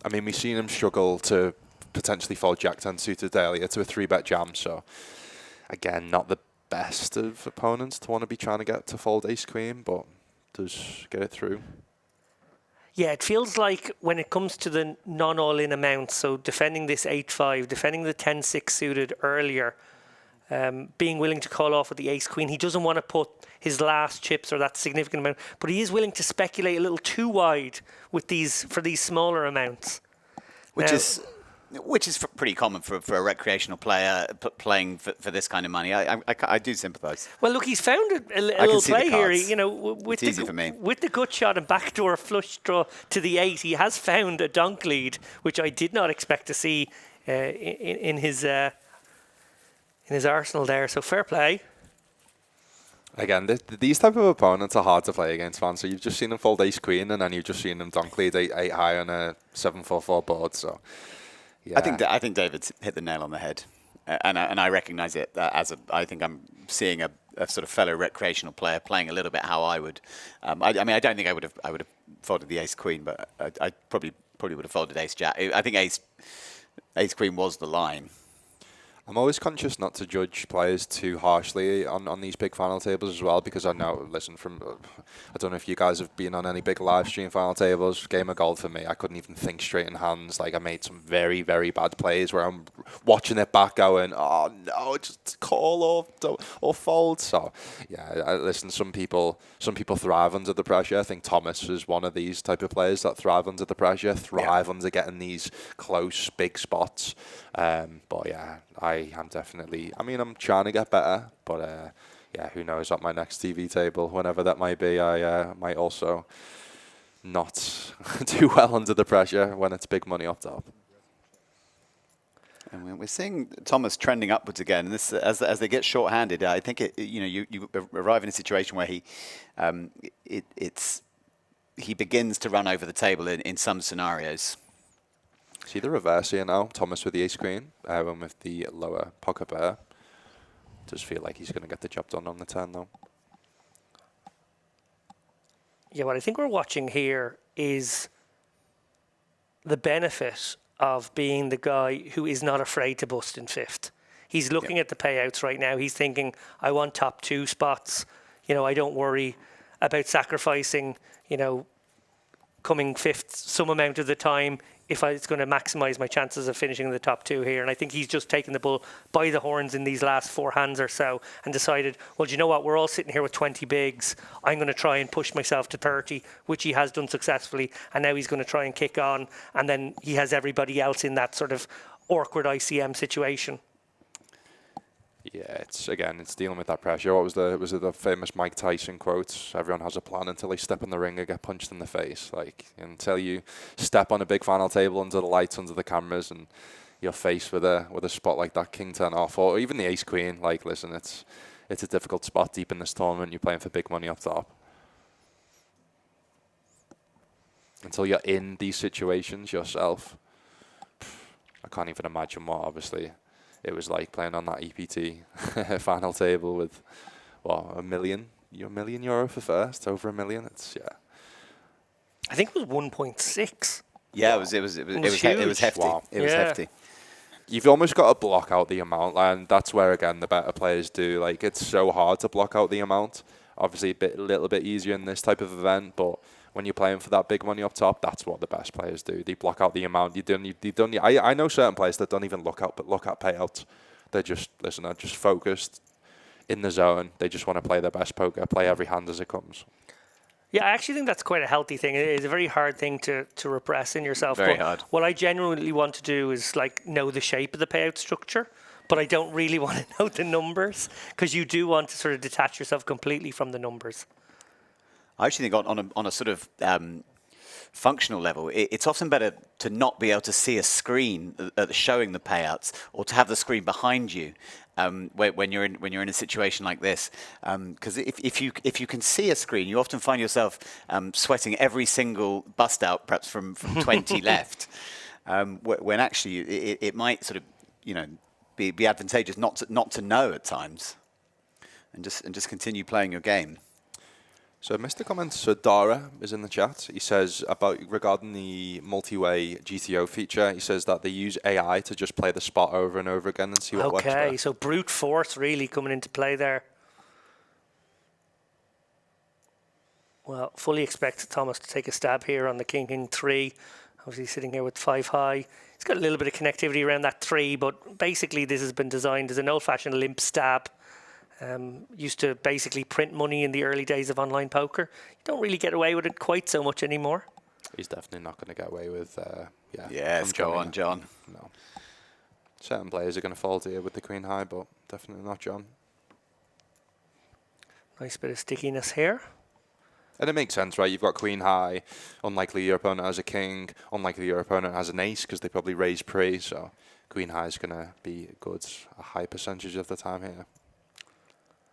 I mean, we've seen him struggle to potentially fold jack-10 suited earlier to a 3-bet jam. So, again, not the best of opponents to want to be trying to get to fold ace-queen, but does get it through. Yeah, it feels like when it comes to the non-all-in amounts, so defending this 8-5, defending the 10-6 suited earlier, being willing to call off with the ace-queen, he doesn't want to put his last chips or that significant amount, but he is willing to speculate a little too wide with for these smaller amounts. Which is pretty common for a recreational player playing for this kind of money. I do sympathise. Well, look, he's found a little play here. It's easy for me. With the gut shot and backdoor flush draw to the 8, he has found a donk lead, which I did not expect to see in his arsenal there. So fair play. Again, these type of opponents are hard to play against, man. So you've just seen him fold ace-queen, and then you've just seen him donk lead 8 high on a 7-4-4 board. So. Yeah. I think David's hit the nail on the head, and I recognise it I think I'm seeing a sort of fellow recreational player playing a little bit how I would. I mean, I don't think I would have folded the ace queen, but I probably would have folded ace jack. I think ace queen was the line. I'm always conscious not to judge players too harshly on these big final tables as well, because I know, listen, I don't know if you guys have been on any big live stream final tables. Game of gold for me. I couldn't even think straight in hands. Like, I made some very, very bad plays where I'm watching it back going, oh no, just call or fold. So yeah, listen, some people thrive under the pressure. I think Thomas is one of these type of players that thrive under the pressure, under getting these close big spots. But yeah, I'm definitely, I'm trying to get better, but yeah, who knows, at my next TV table, whenever that might be, I might also not do well under the pressure when it's big money up top. And we're seeing Thomas trending upwards again, and this as they get short-handed, I think you arrive in a situation where he begins to run over the table in some scenarios. See the reverse here now. Thomas with the ace queen, Aaron with the lower pocket pair. Does feel like he's going to get the job done on the turn though. Yeah, what I think we're watching here is the benefit of being the guy who is not afraid to bust in fifth. He's looking at the payouts right now. He's thinking, I want top 2 spots. I don't worry about sacrificing, coming fifth some amount of the time if it's going to maximise my chances of finishing in the top 2 here. And I think he's just taken the bull by the horns in these last 4 hands or so and decided, well, do you know what? We're all sitting here with 20 bigs. I'm going to try and push myself to 30, which he has done successfully. And now he's going to try and kick on. And then he has everybody else in that sort of awkward ICM situation. Yeah, it's dealing with that pressure. What was it the famous Mike Tyson quote? Everyone has a plan until they step in the ring and get punched in the face. Like, until you step on a big final table under the lights, under the cameras, and you're faced with a spot like that King 10 off, or even the Ace Queen. Like, listen, it's a difficult spot deep in this tournament. You're playing for big money up top. Until you're in these situations yourself, I can't even imagine what, obviously, it was like playing on that EPT final table with, what, €1 million? €1 million for first, over $1 million. It's, yeah. I think it was 1.6. Yeah, it was hefty. Wow. It was hefty. You've almost got to block out the amount, and that's where, again, the better players do. Like, it's so hard to block out the amount. Obviously, a little bit easier in this type of event, but when you're playing for that big money up top, that's what the best players do. They block out the amount. I know certain players that don't even look at payouts. They're just focused in the zone. They just want to play their best poker, play every hand as it comes. Yeah, I actually think that's quite a healthy thing. It's a very hard thing to repress in yourself. Very hard. What I genuinely want to do is like know the shape of the payout structure, but I don't really want to know the numbers, because you do want to sort of detach yourself completely from the numbers. I actually think on a sort of functional level, it's often better to not be able to see a screen showing the payouts, or to have the screen behind you when you're in a situation like this. Because if you can see a screen, you often find yourself sweating every single bust out, perhaps from 20 left. When actually it might sort of be advantageous not to know at times, and just continue playing your game. So Mr. Comments, Dara is in the chat. He says regarding the multi-way GTO feature, he says that they use AI to just play the spot over and over again and see what works better. Okay, so brute force really coming into play there. Well, fully expect Thomas to take a stab here on the King 3. Obviously sitting here with 5 high. He's got a little bit of connectivity around that 3, but basically this has been designed as an old-fashioned limp stab. Used to basically print money in the early days of online poker. You don't really get away with it quite so much anymore. He's definitely not going to get away with, Yes, go on, John. No. Certain players are going to fall here with the Queen High, but definitely not John. Nice bit of stickiness here. And it makes sense, right? You've got Queen High. Unlikely your opponent has a King. Unlikely your opponent has an Ace, because they probably raise pre. So Queen High is going to be good a high percentage of the time here.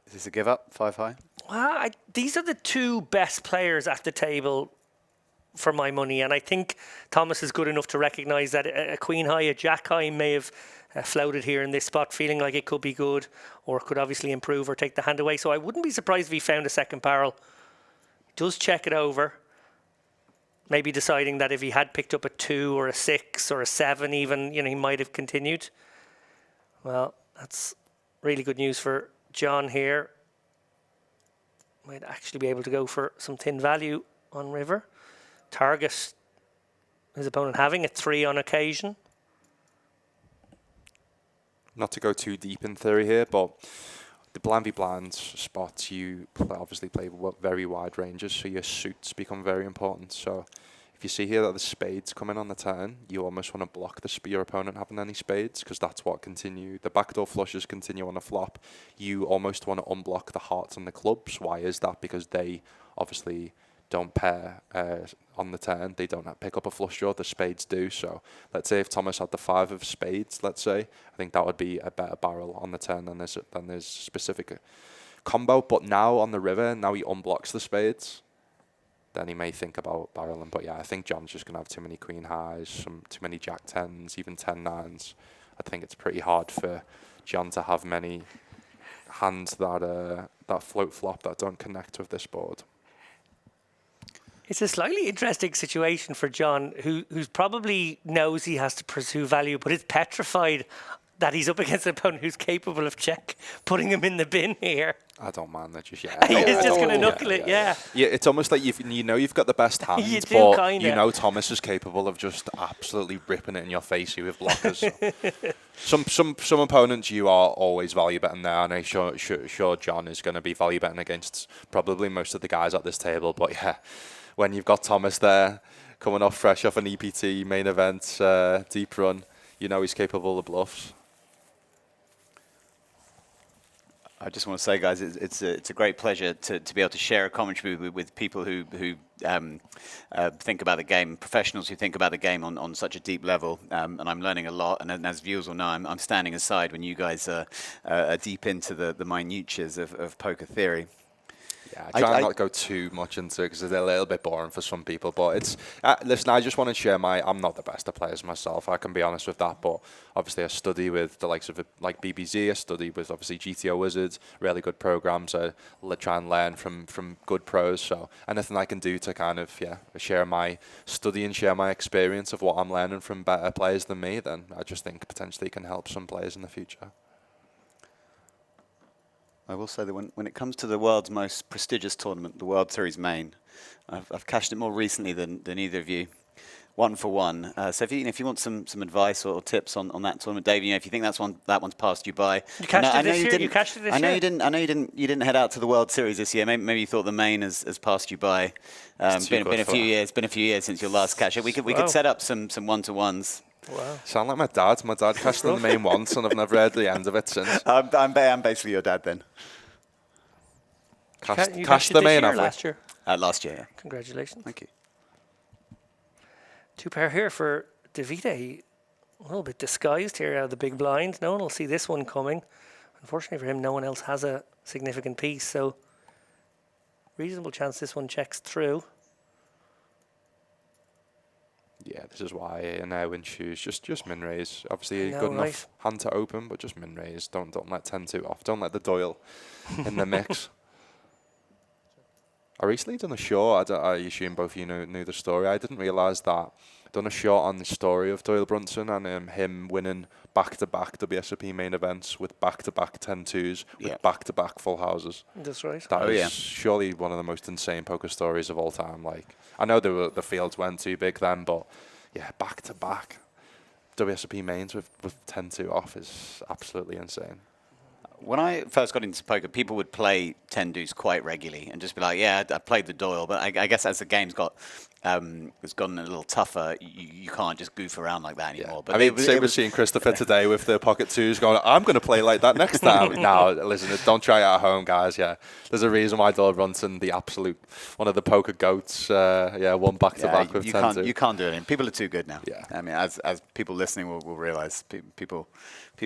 Is this a give up, 5 high? Well, these are the 2 best players at the table for my money, and I think Thomas is good enough to recognise that a Queen High, a Jack High may have floated here in this spot, feeling like it could be good, or could obviously improve or take the hand away. So I wouldn't be surprised if he found a second barrel. He does check it over, maybe deciding that if he had picked up a 2 or a 6 or a 7 even, he might have continued. Well, that's really good news for John here. Might actually be able to go for some thin value on river. Target his opponent having a 3 on occasion. Not to go too deep in theory here, but the blind v blind spots, you obviously play very wide ranges, so your suits become very important. So if you see here that the spades come in on the turn, you almost want to block your opponent having any spades, because that's what the backdoor flushes continue on the flop. You almost want to unblock the hearts and the clubs. Why is that? Because they obviously don't pair on the turn. They don't pick up a flush draw. The spades do. So let's say if Thomas had the 5 of spades, let's say, I think that would be a better barrel on the turn than this specific combo. But now on the river, now he unblocks the spades. Then he may think about barreling. But yeah, I think John's just going to have too many Queen Highs, too many Jack 10s, even 10 9s. I think it's pretty hard for John to have many hands that float flop that don't connect with this board. It's a slightly interesting situation for John, who's probably knows he has to pursue value, but is petrified that he's up against an opponent who's capable of putting him in the bin here. I don't mind that just yet. He's just going to knuckle it, yeah. Yeah, it's almost like you've got the best hands, You do, but kinda. you know Thomas is capable of just absolutely ripping it in your face here with blockers. So. some opponents you are always value betting there, and I'm sure John is going to be value betting against probably most of the guys at this table. But yeah, when you've got Thomas there, coming off fresh off an EPT main event deep run, you know he's capable of bluffs. I just want to say, guys, it's a great pleasure to be able to share a commentary with people who think about the game, professionals who think about the game on such a deep level, and I'm learning a lot. And as viewers will know, I'm standing aside when you guys are deep into the minutiae of poker theory. Yeah, I try not to go too much into it because it's a little bit boring for some people. But it's listen, I just want to share I'm not the best of players myself. I can be honest with that. But obviously, I study with the likes of like BBZ. I study with obviously GTO Wizards, really good programs. I try and learn from good pros. So anything I can do to kind of share my study and share my experience of what I'm learning from better players than me, then I just think potentially can help some players in the future. I will say that when it comes to the world's most prestigious tournament, the World Series Main, I've cashed it more recently than either of you, 1 for 1. So if you want some advice or tips on that tournament, Dave, if you think that one's passed you by, you cashed it this year. You cashed it this year. I know you didn't head out to the World Series this year. Maybe you thought the Main has passed you by. Been a few years since your last cash. We could set up some 1-to-1s. Wow. Sound like my dad. My dad cashed in the Main once, and I've never heard the end of it since. I'm basically your dad then. Cashed the Main, have last year? Last year, yeah. Congratulations. Thank you. 2 pair here for Davide. A little bit disguised here out of the big blind. No one will see this one coming. Unfortunately for him, no one else has a significant piece, so reasonable chance this one checks through. Yeah, this is why in win shoes, just min raise. Obviously, good enough hand to open, but just min raise. Don't let 10-2 off. Don't let the Doyle in the mix. I recently done a short. I assume both of you knew the story. I didn't realise that. Done a short on the story of Doyle Brunson and him winning back-to-back WSOP main events with back-to-back 10-2s with back-to-back full houses. That's right. That is surely one of the most insane poker stories of all time. Like, I know the fields weren't too big then, but yeah, back-to-back WSOP mains with 10-2 off is absolutely insane. When I first got into poker, people would play 10 deuce quite regularly and just be like, yeah, I played the Doyle. But I guess as the game's it's gotten a little tougher, you can't just goof around like that anymore. But I mean, same with seeing Christopher today with the pocket twos going, I'm going to play like that next time. No, listen, don't try it at home, guys. Yeah, there's a reason why Doyle Brunson, the absolute, one of the poker goats, won back-to-back with 10-2. You can't do it. People are too good now. Yeah. I mean, as people listening will realize, people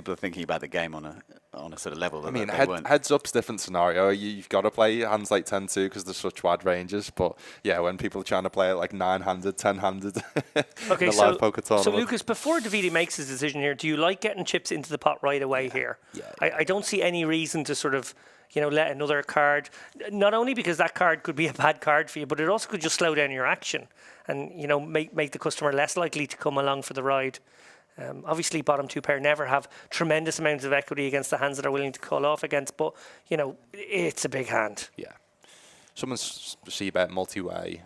are thinking about the game on a sort of level. I mean, heads up's different scenario. You've got to play hands like 10-2 because there's such wide ranges. But yeah, when people are trying to play it like 9-handed, 10-handed in a live poker tournament. So Lucas, before Davide makes his decision here, do you like getting chips into the pot right away here? Yeah. I don't see any reason to sort of, let another card, not only because that card could be a bad card for you, but it also could just slow down your action and, make the customer less likely to come along for the ride. Obviously, bottom 2 pair never have tremendous amounts of equity against the hands that are willing to call off against, but, it's a big hand. Yeah. Someone's c-bet multi-way.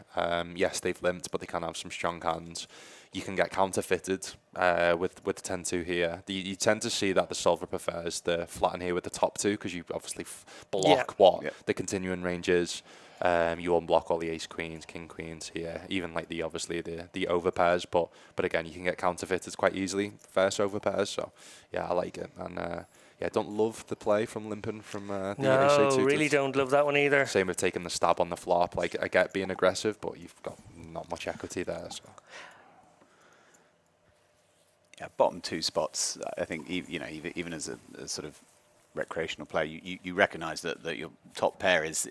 Yes, they've limped, but they can have some strong hands. You can get counterfeited with the 10-2 here. You tend to see that the solver prefers the flatten here with the top 2 because you obviously block the continuing range is. You unblock all the ace queens, king queens here, even like the over pairs. But again, you can get counterfeited quite easily versus over pairs. So yeah, I like it. And don't love the play from limping from the No, really don't love that one either. Same with taking the stab on the flop. Like, I get being aggressive, but you've got not much equity there. So. Yeah, bottom 2 spots. I think even as a sort of recreational player, you recognise that your top pair is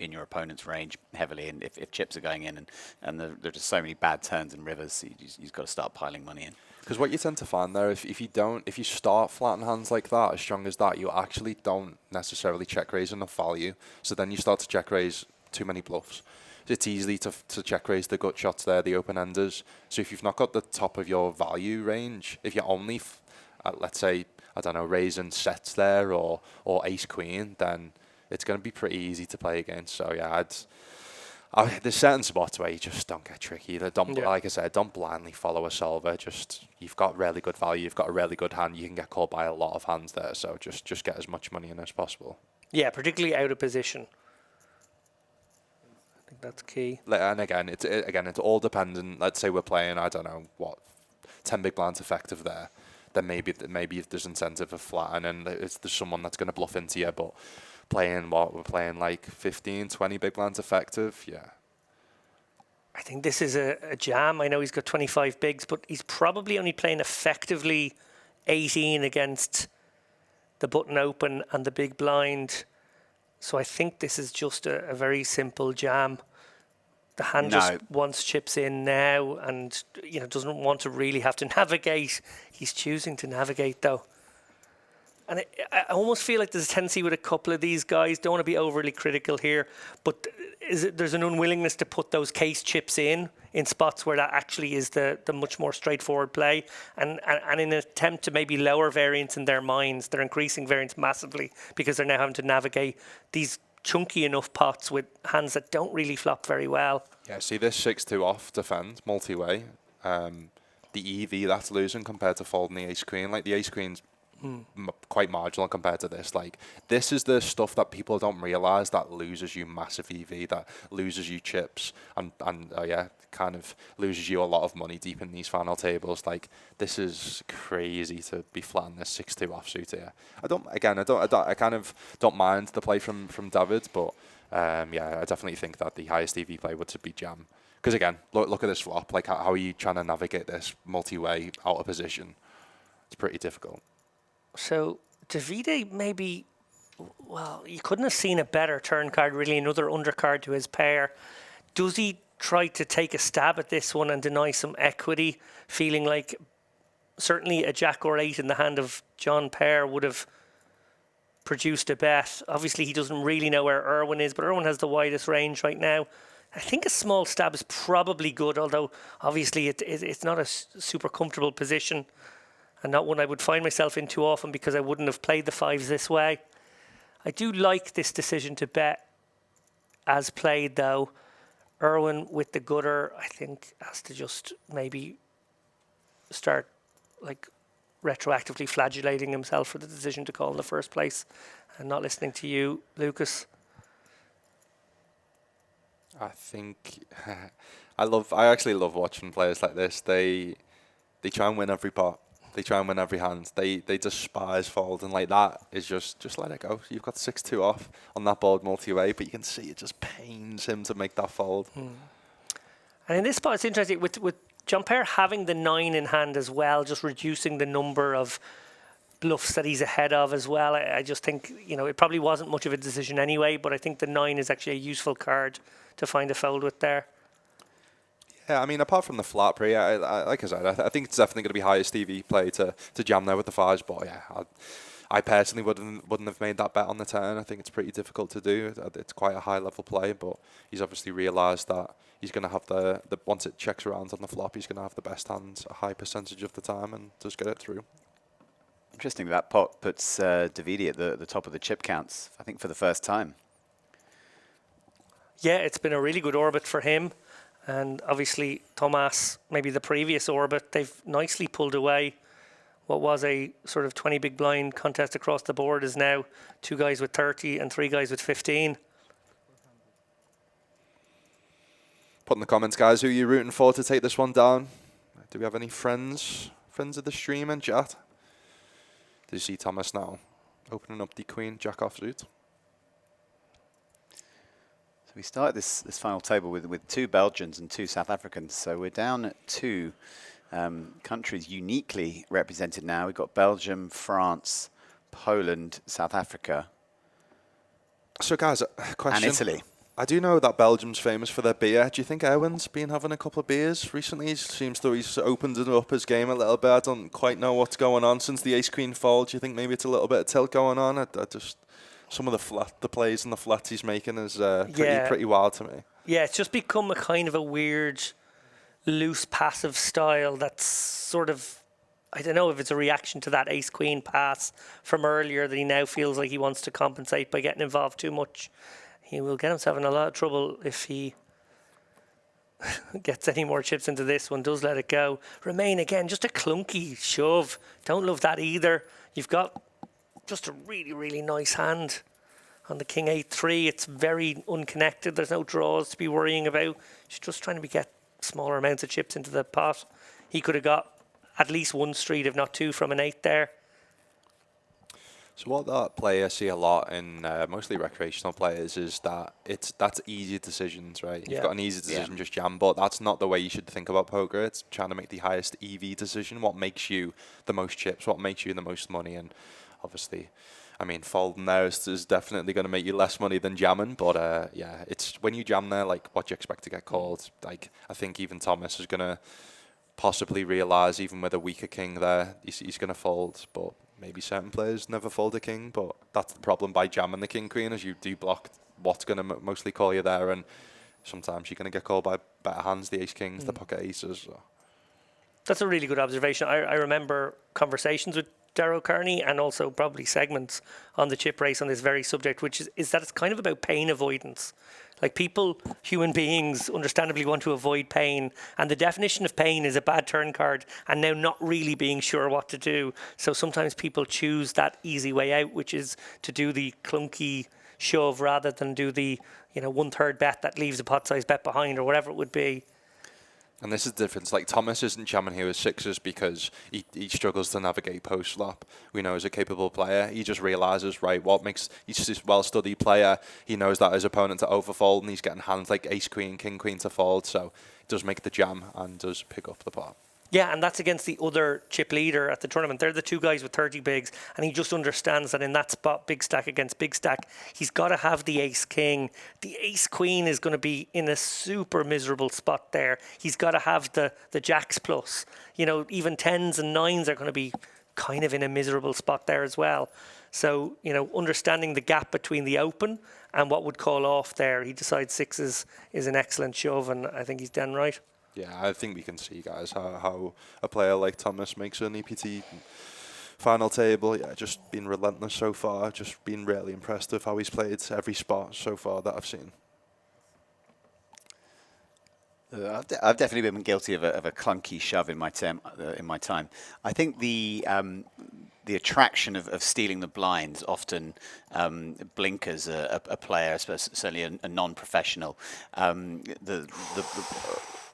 in your opponent's range heavily, and if chips are going in and there are just so many bad turns and rivers, you've got to start piling money in. Because what you tend to find there, if you start flatten hands like that, as strong as that, you actually don't necessarily check raise enough value. So then you start to check raise too many bluffs. It's easy to check raise the gut shots there, the open enders. So if you've not got the top of your value range, if you're only let's say, I don't know, raising sets there or ace queen, then it's going to be pretty easy to play against. So yeah, there's certain spots where you just don't get tricky. Like I said, don't blindly follow a solver. Just, you've got really good value, you've got a really good hand, you can get called by a lot of hands there. So just get as much money in as possible. Yeah, particularly out of position. I think that's key. And again, it's all dependent. Let's say we're playing, I don't know, 10 big blinds effective there. Then maybe if there's incentive of flat, and there's someone that's going to bluff into you. But we're playing like 15, 20 big blinds effective. Yeah. I think this is a jam. I know he's got 25 bigs, but he's probably only playing effectively 18 against the button open and the big blind. So I think this is just a very simple jam. The hand just wants chips in now, and doesn't want to really have to navigate. He's choosing to navigate though. And I almost feel like there's a tendency with a couple of these guys, don't want to be overly critical here, but there's an unwillingness to put those case chips in spots where that actually is the much more straightforward play. And in an attempt to maybe lower variance in their minds, they're increasing variance massively because they're now having to navigate these chunky enough pots with hands that don't really flop very well. Yeah, see this 6-2 off defend, multi-way. The EV that's losing compared to folding the ace queen. Like the ace queen's quite marginal compared to this. Like, this is the stuff that people don't realize that loses you massive EV, that loses you chips, and kind of loses you a lot of money deep in these final tables. Like, this is crazy to be flatting this 6-2 offsuit here. I kind of don't mind the play from David, but I definitely think that the highest EV play would be jam. Because again, look at this flop. Like, how are you trying to navigate this multi-way out of position? It's pretty difficult. So Davide maybe, well, you couldn't have seen a better turn card, really, another undercard to his pair. Does he try to take a stab at this one and deny some equity, feeling like certainly a jack or 8 in the hand of John Pair would have produced a bet? Obviously, he doesn't really know where Erwin is, but Erwin has the widest range right now. I think a small stab is probably good, although obviously it's not a super comfortable position, and not one I would find myself in too often because I wouldn't have played the 5s this way. I do like this decision to bet as played though. Erwin with the gutter, I think, has to just maybe start like retroactively flagellating himself for the decision to call in the first place and not listening to you, Lucas. I think I actually love watching players like this. They try and win every pot. They try and win every hand. They despise folding. Like, that is just let it go. You've got 6-2 off on that board multi-way, but you can see it just pains him to make that fold. And in this spot, it's interesting with John Pair having the 9 in hand as well, just reducing the number of bluffs that he's ahead of as well. I just think, it probably wasn't much of a decision anyway, but I think the 9 is actually a useful card to find a fold with there. Yeah, I mean, apart from the flat pre, like I said, I think it's definitely going to be highest EV play to jam there with the 5s. But yeah, I personally wouldn't have made that bet on the turn. I think it's pretty difficult to do. It's quite a high level play, but he's obviously realised that he's going to have the once it checks around on the flop, he's going to have the best hands a high percentage of the time and does get it through. Interesting that pot puts Davide at the top of the chip counts, I think, for the first time. Yeah, it's been a really good orbit for him. And obviously, Tomas, maybe the previous orbit, they've nicely pulled away. What was a sort of 20 big blind contest across the board is now 2 guys with 30 and 3 guys with 15. Put in the comments, guys, who are you rooting for to take this one down? Do we have any friends of the stream and chat? Did you see Thomas now opening up the queen jack offsuit? So we started this final table with 2 Belgians and 2 South Africans. So we're down at 2 countries uniquely represented now. We've got Belgium, France, Poland, South Africa. So guys, a question. And Italy. I do know that Belgium's famous for their beer. Do you think Erwin's been having a couple of beers recently? He seems to he's opened it up his game a little bit. I don't quite know what's going on since the ace-queen fold. Do you think maybe it's a little bit of tilt going on? I just... Some of the plays and the flats he's making is pretty wild to me. Yeah, it's just become a kind of a weird, loose, passive style that's sort of I don't know if it's a reaction to that ace-queen pass from earlier that he now feels like he wants to compensate by getting involved too much. He will get himself in a lot of trouble if he gets any more chips into this one, does let it go. Remain again, just a clunky shove. Don't love that either. You've got just a really, really nice hand on the king 8-3. It's very unconnected. There's no draws to be worrying about. She's just trying to get smaller amounts of chips into the pot. He could have got at least one street, if not two, from an 8 there. So what that play I see a lot in mostly recreational players is that that's easy decisions, right? You've got an easy decision, just jam, but that's not the way you should think about poker. It's trying to make the highest EV decision. What makes you the most chips? What makes you the most money? And obviously, I mean, folding there is definitely going to make you less money than jamming. But yeah, it's when you jam there, like what you expect to get called. Like I think even Thomas is going to possibly realise, even with a weaker king there, he's going to fold. But maybe certain players never fold a king. But that's the problem by jamming the king queen, is you do block what's going to mostly call you there, and sometimes you're going to get called by better hands, the ace kings, the pocket aces. So. That's a really good observation. I remember conversations with Darrow Kearney and also probably segments on the chip race on this very subject, which is that it's kind of about pain avoidance. Like people, human beings, understandably want to avoid pain. And the definition of pain is a bad turn card and now not really being sure what to do. So sometimes people choose that easy way out, which is to do the clunky shove rather than do the 1/3 bet that leaves a pot size bet behind or whatever it would be. And this is the difference. Like Thomas isn't jamming here with sixes because he struggles to navigate post flop. We know he's a capable player. He just realizes, right, he's just a well-studied player. He knows that his opponent to overfold, and he's getting hands like ace queen, king queen to fold. So it does make the jam and does pick up the pot. Yeah, and that's against the other chip leader at the tournament. They're the two guys with 30 bigs, and he just understands that in that spot, big stack against big stack, he's got to have the ace king. The ace queen is going to be in a super miserable spot there. He's got to have the jacks plus. Even 10s and 9s are going to be kind of in a miserable spot there as well. So, understanding the gap between the open and what would call off there, he decides sixes is an excellent shove, and I think he's done right. Yeah, I think we can see, guys, how a player like Thomas makes an EPT final table. Yeah, just been relentless so far. Just been really impressed with how he's played every spot so far that I've seen. I've definitely been guilty of a clunky shove in my time. I think the attraction of stealing the blinds often blinkers a player, certainly a non-professional.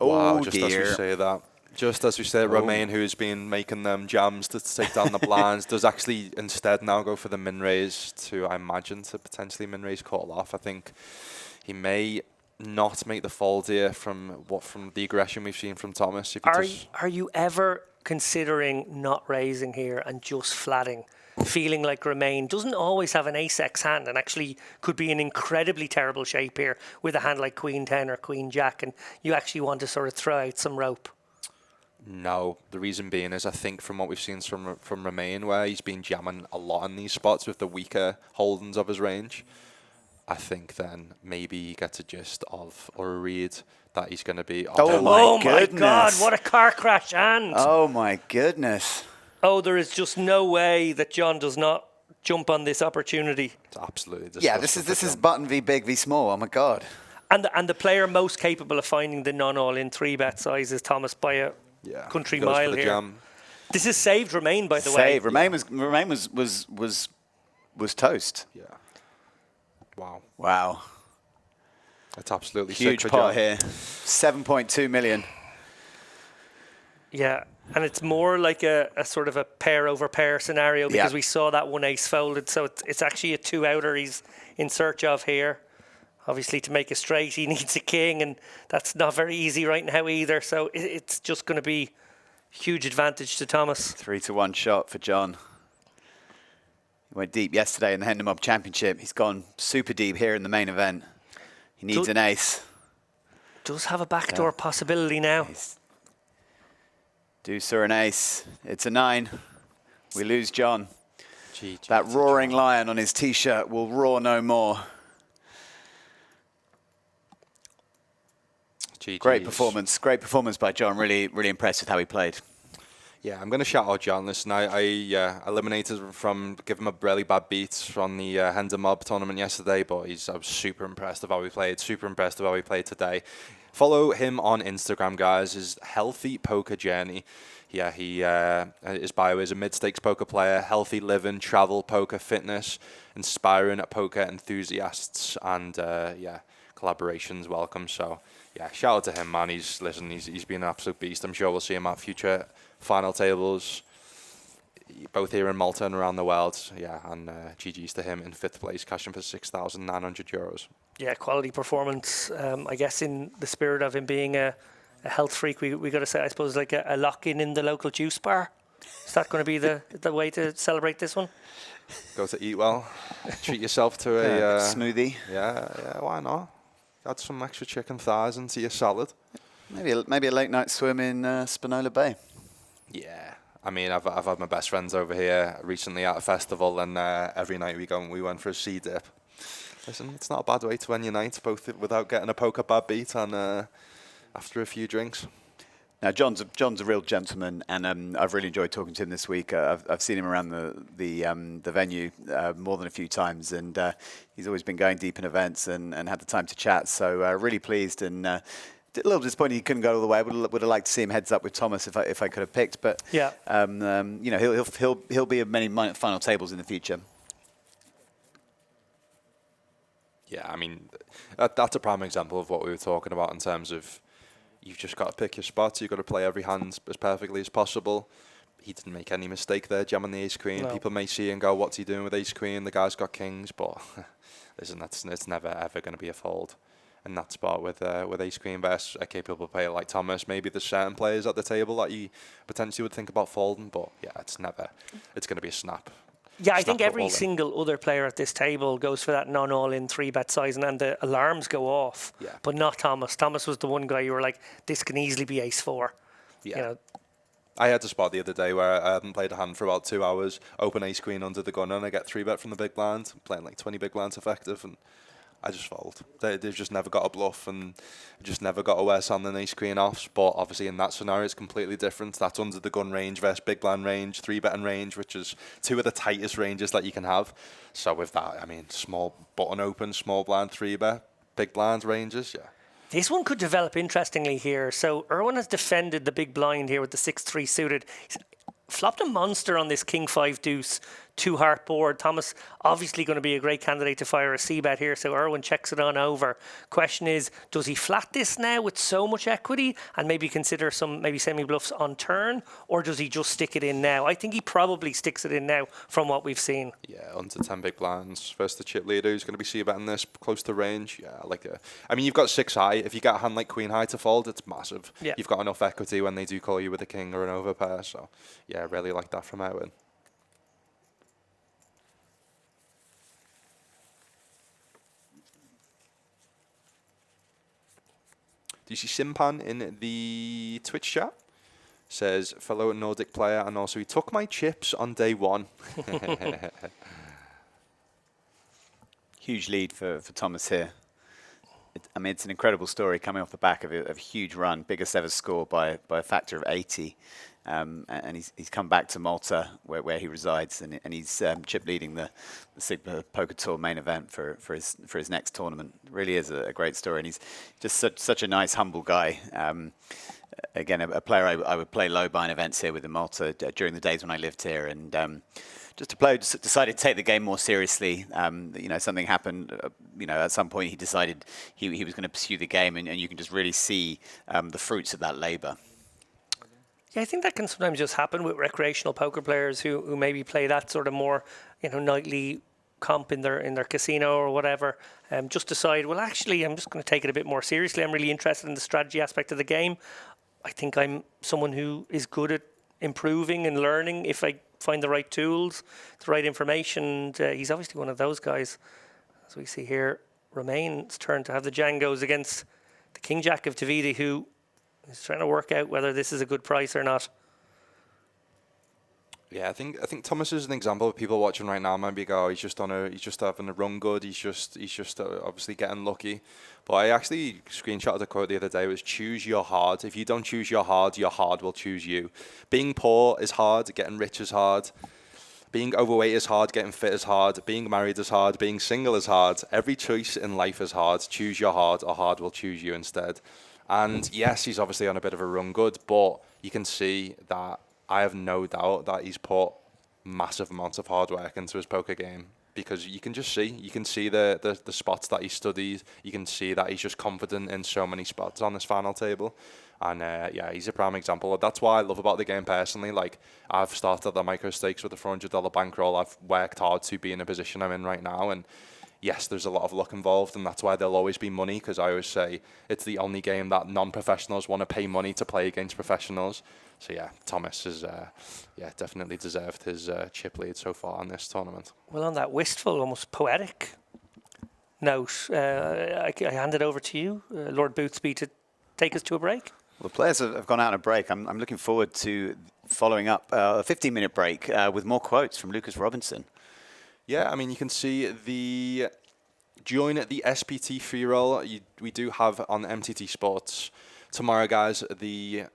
Wow, just as we say that. Just as we say, Romain, who's been making them jams to take down the blinds, does actually instead now go for the min raise to, I imagine, to potentially min raise call off. I think he may not make the fold here from the aggression we've seen from Thomas. Are you ever considering not raising here and just flatting? Feeling like Romain doesn't always have an ace-x hand and actually could be in incredibly terrible shape here with a hand like Queen 10 or Queen Jack, and you actually want to sort of throw out some rope? No, the reason being is I think from what we've seen from Romain, where he's been jamming a lot in these spots with the weaker holdings of his range, I think then maybe he gets a gist of or a read that he's going to be... Oh my God, what a car crash hand! Oh my goodness. Oh, there is just no way that John does not jump on this opportunity. It's absolutely disgusting. Yeah, this is button v big v small. Oh my God. And the player most capable of finding the non-all-in 3-bet size is Thomas by a country mile here. Jam. This has saved Romain, by the way. Romain was toast. Yeah. Wow. That's absolutely huge sick pot here. 7.2 million. Yeah. And it's more like a sort of a pair over pair scenario because we saw that one ace folded. So it's actually a 2-outer he's in search of here. Obviously, to make a straight, he needs a king, and that's not very easy right now either. So it's just going to be huge advantage to Thomas. 3-1 shot for John. He went deep yesterday in the Hendon Mob Championship. He's gone super deep here in the main event. He needs an ace. Does have a backdoor possibility now. Deuce or an ace. It's a 9. We lose John. GG that roaring lion on his T-shirt will roar no more. GG's. Great performance by John. Really, really impressed with how he played. Yeah, I'm going to shout out John. Listen, I eliminated him from giving him a really bad beat from the Hender Mob tournament yesterday, but I was super impressed with how he played, super impressed with how he played today. Follow him on Instagram, guys. His Healthy Poker Journey. Yeah, his bio is a mid-stakes poker player, healthy living, travel, poker, fitness, inspiring poker enthusiasts, and collaborations welcome. So yeah, shout out to him, man. He's been an absolute beast. I'm sure we'll see him at future final tables, both here in Malta and around the world. Yeah, and GG's to him in 5th place, cashing for €6,900. Yeah, quality performance. I guess in the spirit of him being a health freak, we got to say, I suppose, like a lock-in in the local juice bar. Is that going to be the way to celebrate this one? Go to Eat Well, treat yourself to a smoothie. Yeah, why not? Add some extra chicken thighs into your salad. Maybe a late night swim in Spinola Bay. Yeah, I mean, I've had my best friends over here recently at a festival, and every night we went for a sea dip. Listen, it's not a bad way to end your night, both without getting a poker bad beat and after a few drinks. Now, John's a real gentleman, and I've really enjoyed talking to him this week. I've seen him around the venue more than a few times, and he's always been going deep in events and had the time to chat. So really pleased, and a little disappointed he couldn't go all the way. I would have liked to see him heads up with Thomas if I could have picked, but yeah, you know, he'll be at many final tables in the future. Yeah, I mean, that's a prime example of what we were talking about in terms of you've just got to pick your spots. You've got to play every hand as perfectly as possible. He didn't make any mistake there, jamming the ace-queen. No. People may see and go, what's he doing with ace-queen? The guy's got kings, but listen, it's never, ever going to be a fold in that spot with ace-queen versus a capable player like Thomas. Maybe there's certain players at the table that you potentially would think about folding, but yeah, it's going to be a snap. Yeah, I think every single other player at this table goes for that non-all-in 3-bet size, and the alarms go off. Yeah. But not Thomas. Thomas was the one guy you were like, this can easily be ace-4. Yeah. You know. I had a spot the other day where I hadn't played a hand for about 2 hours, open ace-queen under the gun, and I get 3-bet from the big blind, playing like 20 big blinds effective, and I just fold. They've just never got a bluff and just never got a worse hand than ace-queen offs. But obviously in that scenario, it's completely different. That's under the gun range versus big blind range, 3-betting range, which is 2 of the tightest ranges that you can have. So with that, I mean, small button open, small blind, 3-bet, big blind ranges, yeah. This one could develop interestingly here. So Erwin has defended the big blind here with the 6-3 suited. He's flopped a monster on this king 5 deuce 2-heart board. Thomas obviously going to be a great candidate to fire a c-bet here, so Erwin checks it on over. Question is, does he flat this now with so much equity and maybe consider some maybe semi-bluffs on turn, or does he just stick it in now? I think he probably sticks it in now from what we've seen. Yeah, under 10 big blinds versus the chip leader who's going to be c-betting this close to range. Yeah, I mean, you've got 6 high. If you get a hand like queen high to fold, it's massive. Yeah. You've got enough equity when they do call you with a king or an overpair. So yeah, I really like that from Erwin. Do you see Simpan in the Twitch chat? Says, fellow Nordic player, and also he took my chips on day 1. Huge lead for Thomas here. I mean, it's an incredible story coming off the back of a huge run, biggest ever score by a factor of 80. And he's come back to Malta, where he resides, and he's chip leading the SiGMA Poker Tour main event for his next tournament. Really is a great story, and he's just such a nice, humble guy. Again, a player I would play low buying events here with in Malta during the days when I lived here, and just to play, just decided to take the game more seriously. You know, something happened. You know, at some point he decided he was going to pursue the game, and you can just really see the fruits of that labour. Yeah, I think that can sometimes just happen with recreational poker players who maybe play that sort of more, you know, nightly comp in their casino or whatever. Just decide, well, actually, I'm just going to take it a bit more seriously. I'm really interested in the strategy aspect of the game. I think I'm someone who is good at improving and learning if I find the right tools, the right information. And, he's obviously one of those guys. As we see here, Romain's turn to have the Django's against the King Jack of Tavidi, who is trying to work out whether this is a good price or not. Yeah, I think Thomas is an example of people watching right now. Maybe go, oh, he's just having a run good. He's just obviously getting lucky. But I actually screenshotted a quote the other day. It was choose your hard. If you don't choose your hard will choose you. Being poor is hard. Getting rich is hard. Being overweight is hard. Getting fit is hard. Being married is hard. Being single is hard. Every choice in life is hard. Choose your hard, or hard will choose you instead. And yes, he's obviously on a bit of a run good, but you can see that I have no doubt that he's put massive amounts of hard work into his poker game, because you can see the spots that he studies. You can see that he's just confident in so many spots on this final table. And yeah, he's a prime example. That's what I love about the game personally. Like, I've started the micro stakes with a $400 bankroll. I've worked hard to be in a position I'm in right now. And yes, there's a lot of luck involved, and that's why there'll always be money, because I always say it's the only game that non-professionals want to pay money to play against professionals. So yeah, Thomas has definitely deserved his chip lead so far in this tournament. Well, on that wistful, almost poetic note, I hand it over to you, Lord Boothby, to take us to a break. Well, the players have gone out on a break. I'm looking forward to following up a 15-minute break with more quotes from Lucas Robinson. Yeah, I mean, you can see join the SPT free roll. We do have on MTT Sports tomorrow, guys, the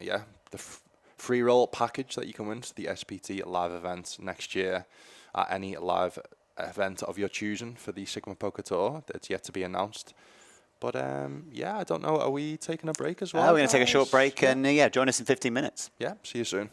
free roll package that you can win to the SPT live event next year at any live event of your choosing for the SiGMA Poker Tour. That's yet to be announced. But yeah, I don't know. Are we taking a break as well? We're going to take a short break, and join us in 15 minutes. Yeah, see you soon.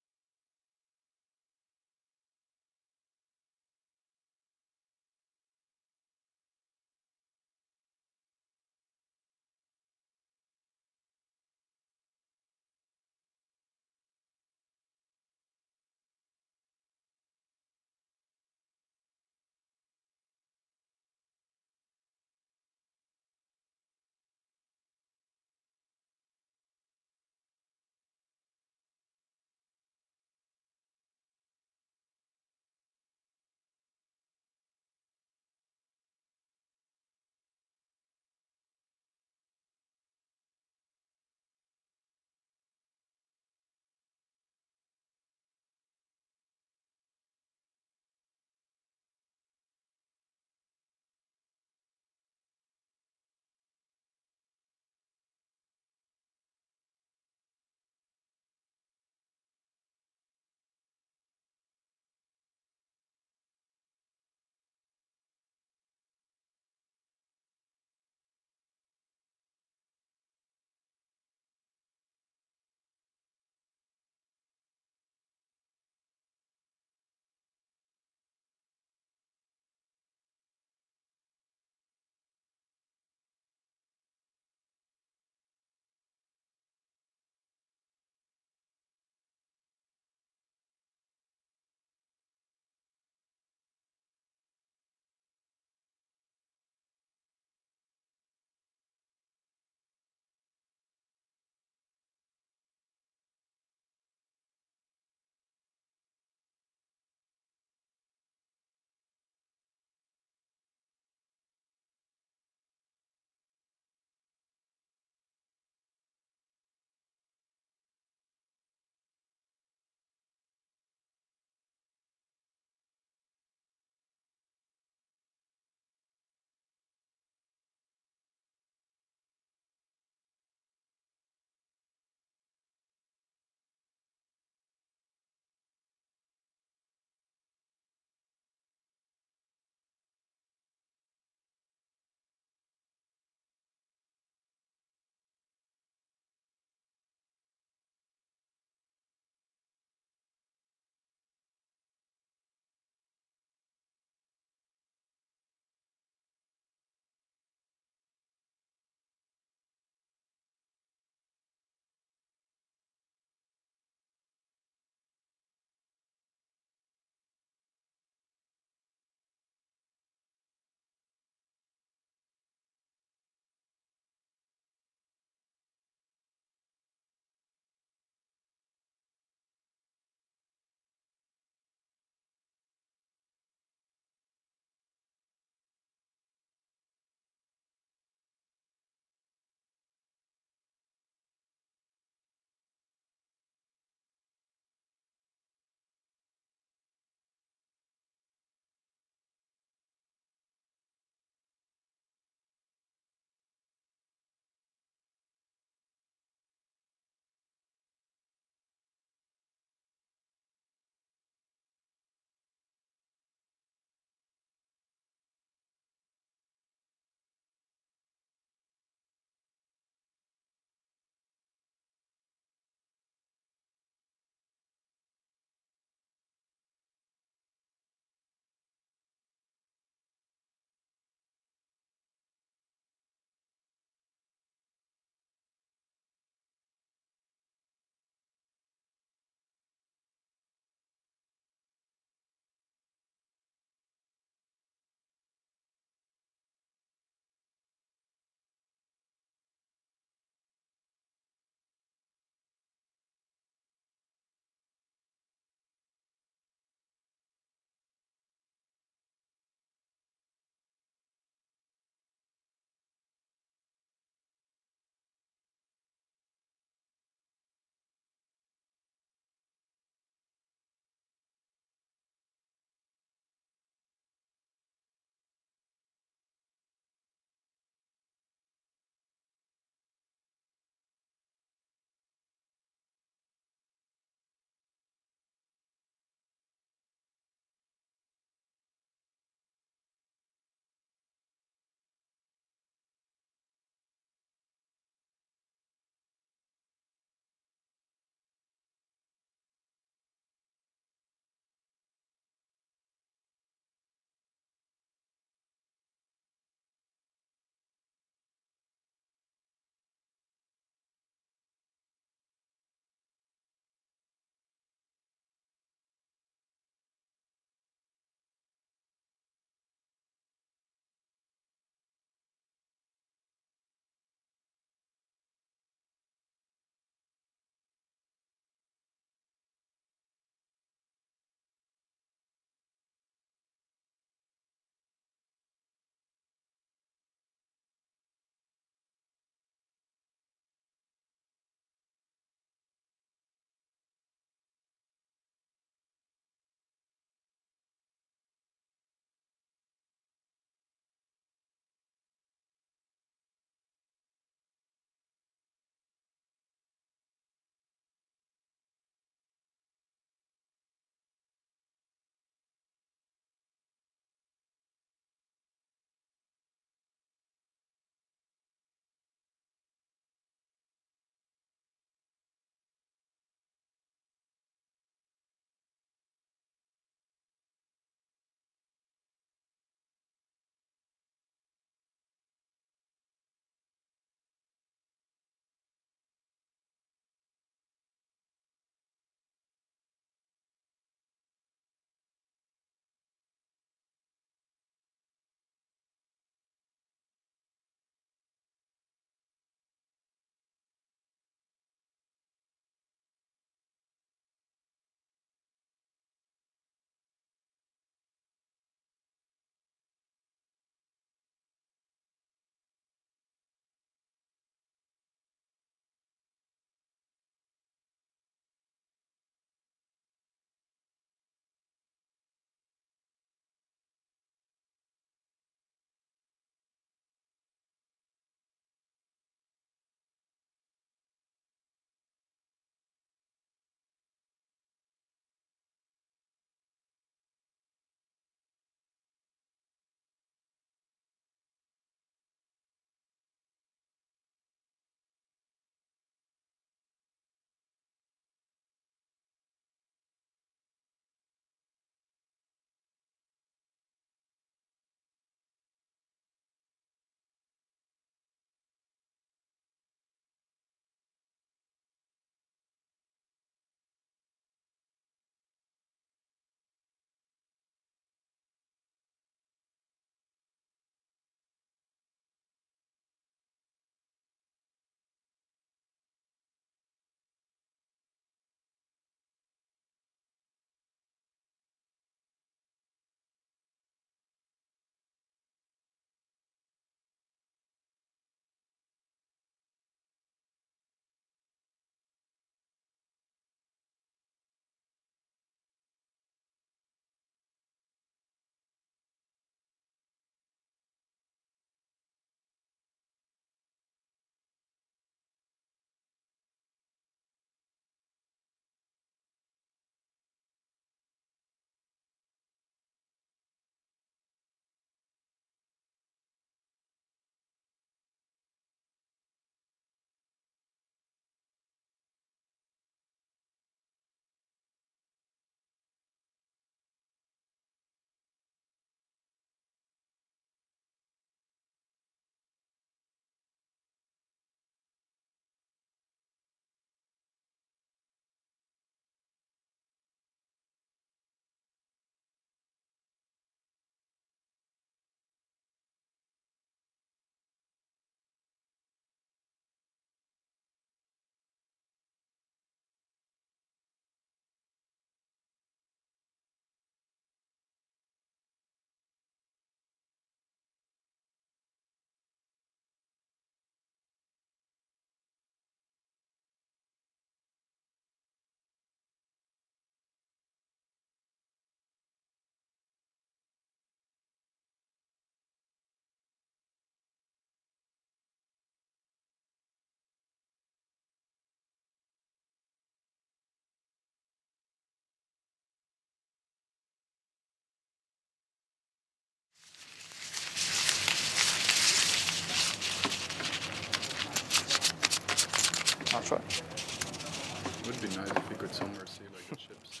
I'll try. It would be nice if we could somewhere see like the chips.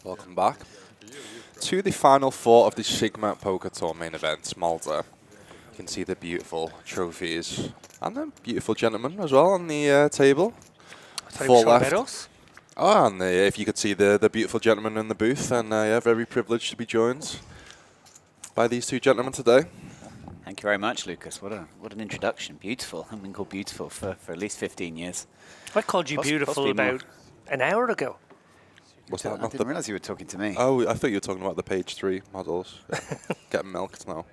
Welcome back to the final four of the SiGMA Poker Tour main event, Malta. You can see the beautiful trophies and the beautiful gentlemen as well on the table. Four left. Oh, and if you could see the beautiful gentleman in the booth, and yeah, very privileged to be joined by these two gentlemen today. Thank you very much, Lucas. What an introduction. Beautiful. I've been called beautiful for at least 15 years. I called you beautiful about an hour ago. Was that I not didn't realise you were talking to me. Oh, I thought you were talking about the page 3 models. Getting milked now.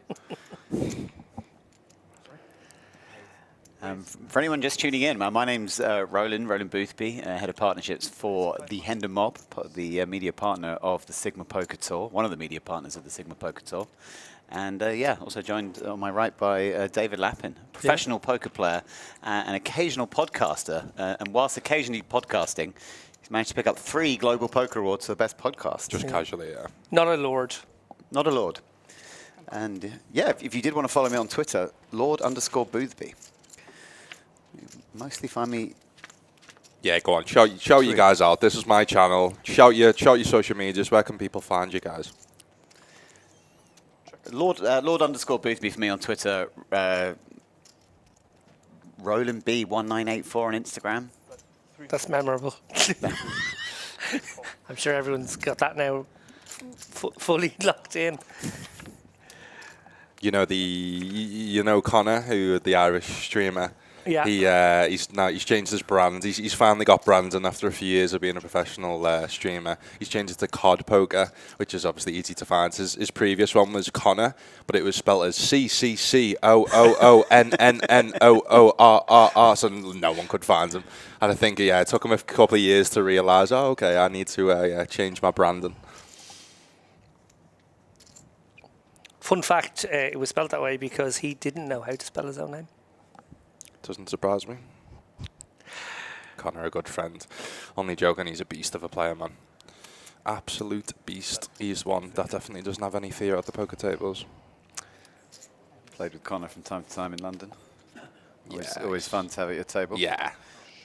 For anyone just tuning in, my name's Roland Boothby, Head of Partnerships for the Hendon Mob, the media partner of the SiGMA Poker Tour, one of the media partners of the SiGMA Poker Tour. And yeah, also joined on my right by David Lappin, professional poker player, an occasional podcaster. And whilst occasionally podcasting, he's managed to pick up 3 Global Poker Awards for the best podcast. Just casually, yeah. Not a lord. Not a lord. And yeah, if you did want to follow me on Twitter, Lord_Boothby. Mostly find me. Yeah, go on. Shout you guys out. This is my channel. Shout your social medias. Where can people find you guys? Lord_Boothby for me on Twitter. RolandB1984 on Instagram. That's memorable. I'm sure everyone's got that now fully locked in. You know Connor, who the Irish streamer. Yeah. He's changed his brand. He's finally got branding after a few years of being a professional streamer. He's changed it to COD Poker, which is obviously easy to find. His previous one was Connor, but it was spelled as CCCOOONNNOORRR, so no one could find him. And I think it took him a couple of years to realise, oh, okay, I need to change my branding. Fun fact, it was spelled that way because he didn't know how to spell his own name. Doesn't surprise me. Connor, a good friend. Only joking, he's a beast of a player, man. Absolute beast. He's one that definitely doesn't have any fear at the poker tables. Played with Connor from time to time in London. Always fun to have at your table. Yeah.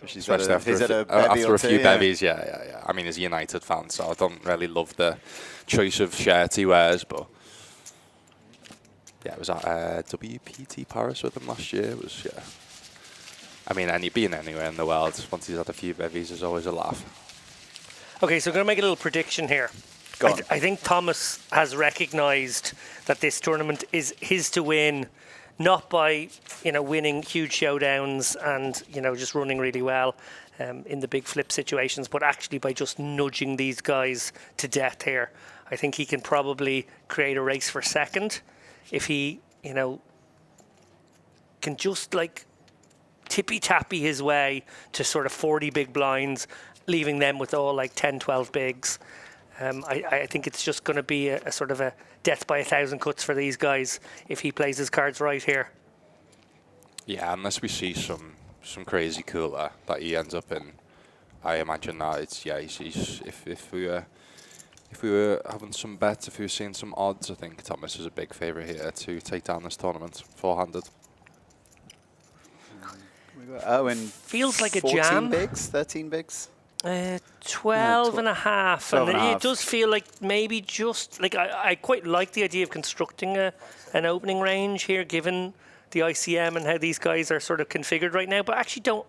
Especially after a few bevies, yeah. I mean, he's a United fan, so I don't really love the choice of shirt he wears, but yeah, it was at WPT Paris with him last year. It was, yeah. I mean, being anywhere in the world, once he's had a few bevies, is always a laugh. Okay, so we're going to make a little prediction here. I think Thomas has recognised that this tournament is his to win, not by winning huge showdowns and just running really well in the big flip situations, but actually by just nudging these guys to death here. I think he can probably create a race for second if he can just like tippy-tappy his way to sort of 40 big blinds, leaving them with all like 10, 12 bigs. I think it's just going to be a sort of a death by 1,000 cuts for these guys if he plays his cards right here. Yeah, unless we see some crazy cooler that he ends up in, I imagine that it's if we were having some bets, if we were seeing some odds, I think Thomas is a big favourite here to take down this tournament, 400. And feels like a 14 jam. Bigs, 13 bigs? 12 and a half. 12 and and a half. It does feel like maybe just, like I quite like the idea of constructing an opening range here, given the ICM and how these guys are sort of configured right now, but I actually don't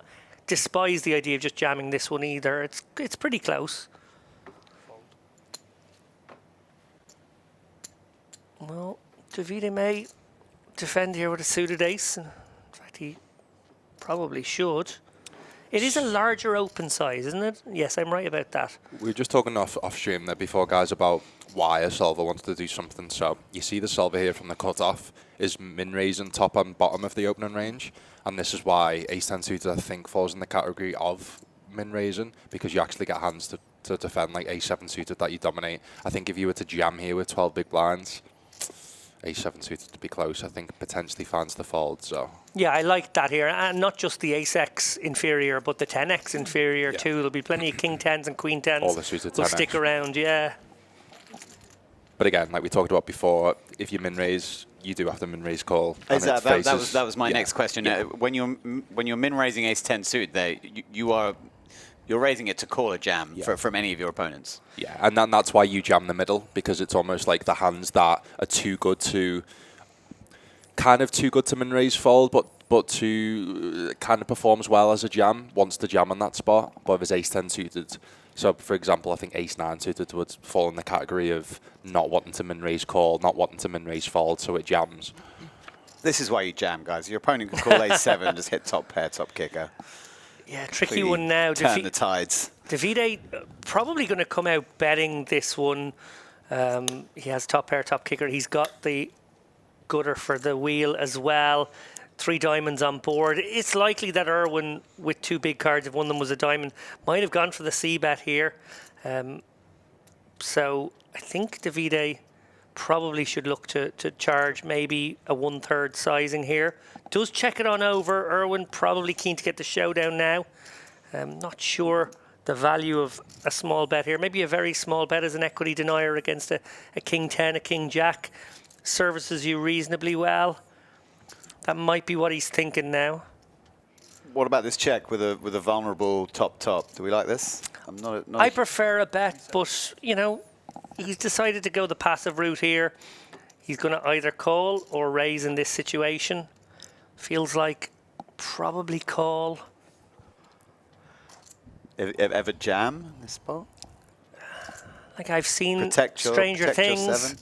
despise the idea of just jamming this one either. It's pretty close. Well, Davide may defend here with a suited ace. In fact, he probably should. It is a larger open size, isn't it? Yes, I'm right about that. We were just talking off stream there before, guys, about why a solver wanted to do something. So you see the solver here from the cutoff is min-raising top and bottom of the opening range. And this is why ace-10 suited, I think, falls in the category of min-raising, because you actually get hands to defend, like ace-7 suited that you dominate. I think if you were to jam here with 12 big blinds, ace-7 suited to be close, I think potentially finds the fold. So yeah, I like that here, and not just the ace-x inferior, but the 10x inferior too. There'll be plenty of king-10s and queen-10s. All the suited 10x will stick around, yeah. But again, like we talked about before, if you min-raise you do have to min-raise call. And Exactly. That was my yeah, next question. yeah. When you're min-raising ace-10 suit, there you're raising it to call a jam from any of your opponents. Yeah, and that's why you jam the middle, because it's almost like the hands that are too good to min-raise fold, but to kind of performs well as a jam, wants to jam on that spot. But if it's ace-10 suited, so for example, I think ace-9 suited would fall in the category of not wanting to min-raise call, not wanting to min-raise fold, so it jams. This is why you jam, guys. Your opponent can call ace-7 and just hit top pair, top kicker. Yeah, tricky Completely one now. Turn the tides. Davide probably going to come out betting this one. He has top pair, top kicker. He's got the gutter for the wheel as well. 3 diamonds on board. It's likely that Erwin, with 2 big cards, if one of them was a diamond, might have gone for the c-bet here. So I think Davide probably should look to charge maybe a 1/3 sizing here. Does check it on over. Erwin probably keen to get the showdown now. Not sure the value of a small bet here. Maybe a very small bet as an equity denier against a king-10, a king-jack. Services you reasonably well. That might be what he's thinking now. What about this check with a vulnerable top? Do we like this? I prefer a bet, but you know, he's decided to go the passive route here. He's going to either call or raise in this situation. Feels like probably call. Ever jam this spot? Like I've seen Stranger stranger things. Your 7.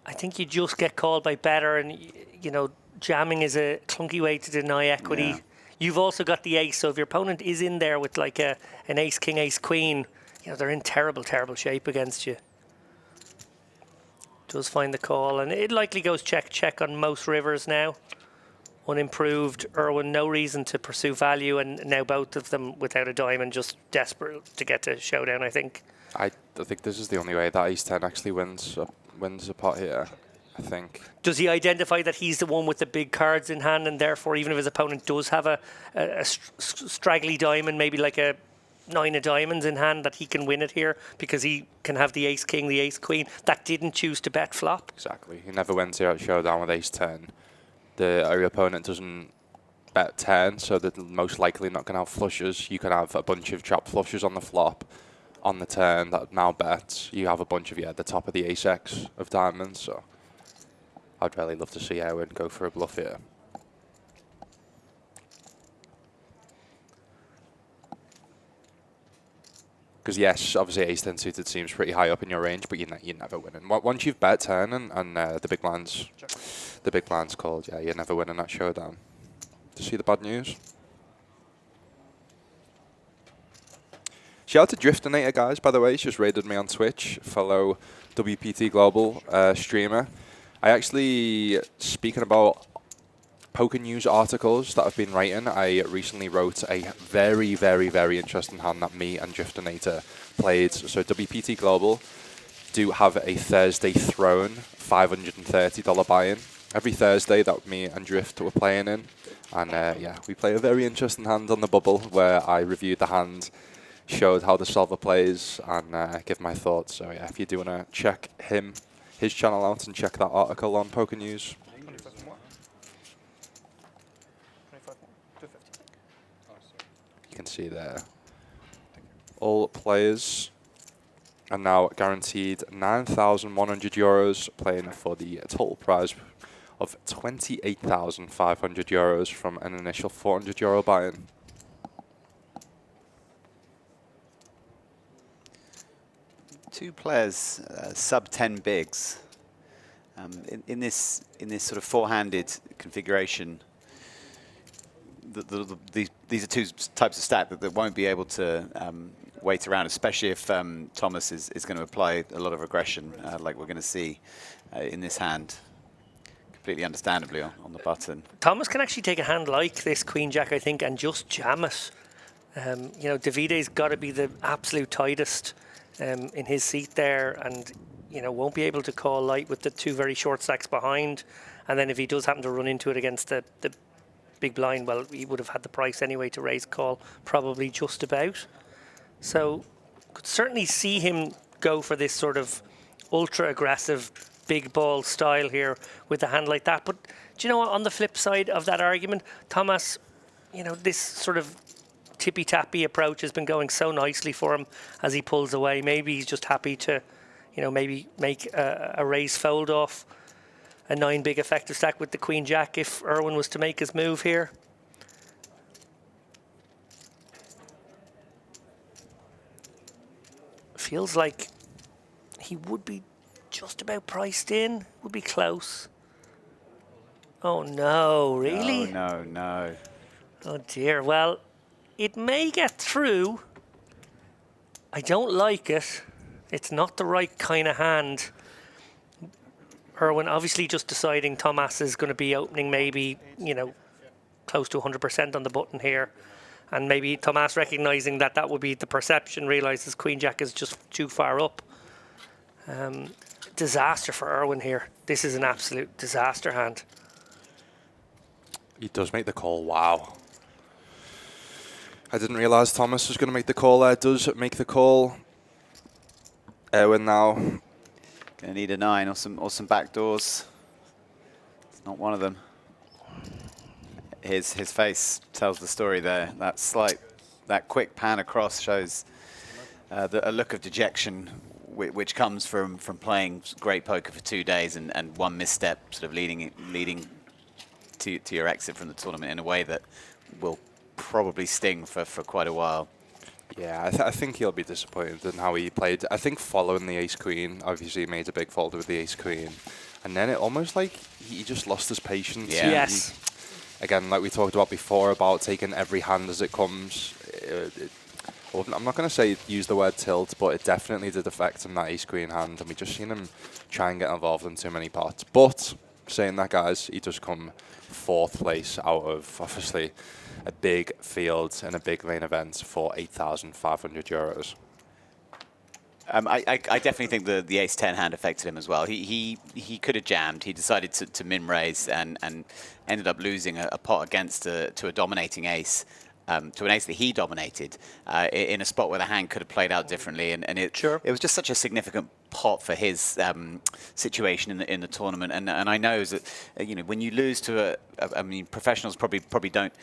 I think you just get called by better, and you know, jamming is a clunky way to deny equity. Yeah. You've also got the ace, so if your opponent is in there with like an ace, king, ace, queen, you know, they're in terrible, terrible shape against you. Does find the call, and it likely goes check on most rivers now. Unimproved. Erwin, no reason to pursue value, and now both of them without a diamond, just desperate to get to showdown, I think. I think this is the only way that ace-10 actually wins a pot here, I think. Does he identify that he's the one with the big cards in hand, and therefore even if his opponent does have a straggly diamond, maybe like a 9 of diamonds in hand, that he can win it here because he can have the ace-king, the ace-queen, that didn't choose to bet flop? Exactly. He never went to showdown with ace-10. Your opponent doesn't bet 10, so they're most likely not going to have flushes. You can have a bunch of trapped flushes on the flop. On the turn that now bets, you have a bunch of the top of the ace-x of diamonds, so I'd really love to see Owen go for a bluff here. Because yes, obviously ace-10 suited seems pretty high up in your range, but you're never winning. Once you've bet 10 and the big blind's called, yeah, you're never winning that showdown. To see the bad news? Shout out to Driftinator, guys, by the way. He's just raided me on Twitch. Fellow WPT Global streamer. I actually, speaking about poker news articles that I've been writing, I recently wrote a very, very, very interesting hand that me and Driftinator played. So WPT Global do have a Thursday Throne $530 buy-in. Every Thursday that me and Drift were playing in. And yeah, we play a very interesting hand on the bubble where I reviewed the hand, showed how the solver plays, and give my thoughts. So yeah, if you do want to check his channel out and check that article on Poker News. You can see there. All players are now guaranteed €9,100 playing for the total prize of €28,500 from an initial €400 buy-in. Two players, sub 10 bigs. In this sort of four-handed configuration, these are two types of stack that won't be able to wait around, especially if Thomas is going to apply a lot of aggression, like we're going to see in this hand. Completely understandably on the button. Thomas can actually take a hand like this Queen Jack, I think, and just jam it. You know, Davide's got to be the absolute tightest in his seat there, and you know, won't be able to call light with the two very short stacks behind. And then if he does happen to run into it against the big blind, well, he would have had the price anyway to raise call, probably just about. So could certainly see him go for this sort of ultra aggressive big ball style here with a hand like that. But do you know what? On the flip side of that argument, Thomas, you know, this sort of tippy-tappy approach has been going so nicely for him as he pulls away. Maybe he's just happy to, you know, maybe make a raise fold off a 9 big effective stack with the Queen Jack if Erwin was to make his move here. Feels like he would be just about priced in, would be close. Oh no, really? No. Oh dear, well, it may get through. I don't like it. It's not the right kind of hand. Erwin obviously just deciding Thomas is going to be opening maybe, you know, close to 100% on the button here. And maybe Thomas recognising that that would be the perception, realises Queen Jack is just too far up. Disaster for Erwin here. This is an absolute disaster hand. He does make the call. Wow. I didn't realise Thomas was going to make the call there. Does make the call. Erwin now. Gonna need a 9 or some back doors. It's not one of them. His face tells the story there. That quick pan across shows a look of dejection, which comes from playing great poker for 2 days and one misstep sort of leading to your exit from the tournament in a way that will probably sting for quite a while. Yeah, I think he'll be disappointed in how he played. I think following the ace-queen, obviously he made a big fold with the ace-queen. And then it almost like he just lost his patience. Yeah. Yes. Again, like we talked about before, about taking every hand as it comes. Well, I'm not going to say use the word tilt, but it definitely did affect him, that ace-queen hand. And we just seen him try and get involved in too many pots. But saying that, guys, he does come 4th place out of, obviously, a big field and a big main event for €8,500. I definitely think the ace-10 hand affected him as well. He could have jammed. He decided to min-raise and ended up losing a pot against to a dominating ace, to an ace that he dominated in a spot where the hand could have played out differently. And it was just such a significant pot for his situation in the tournament. And I know that you know, when you lose to I mean, professionals probably don't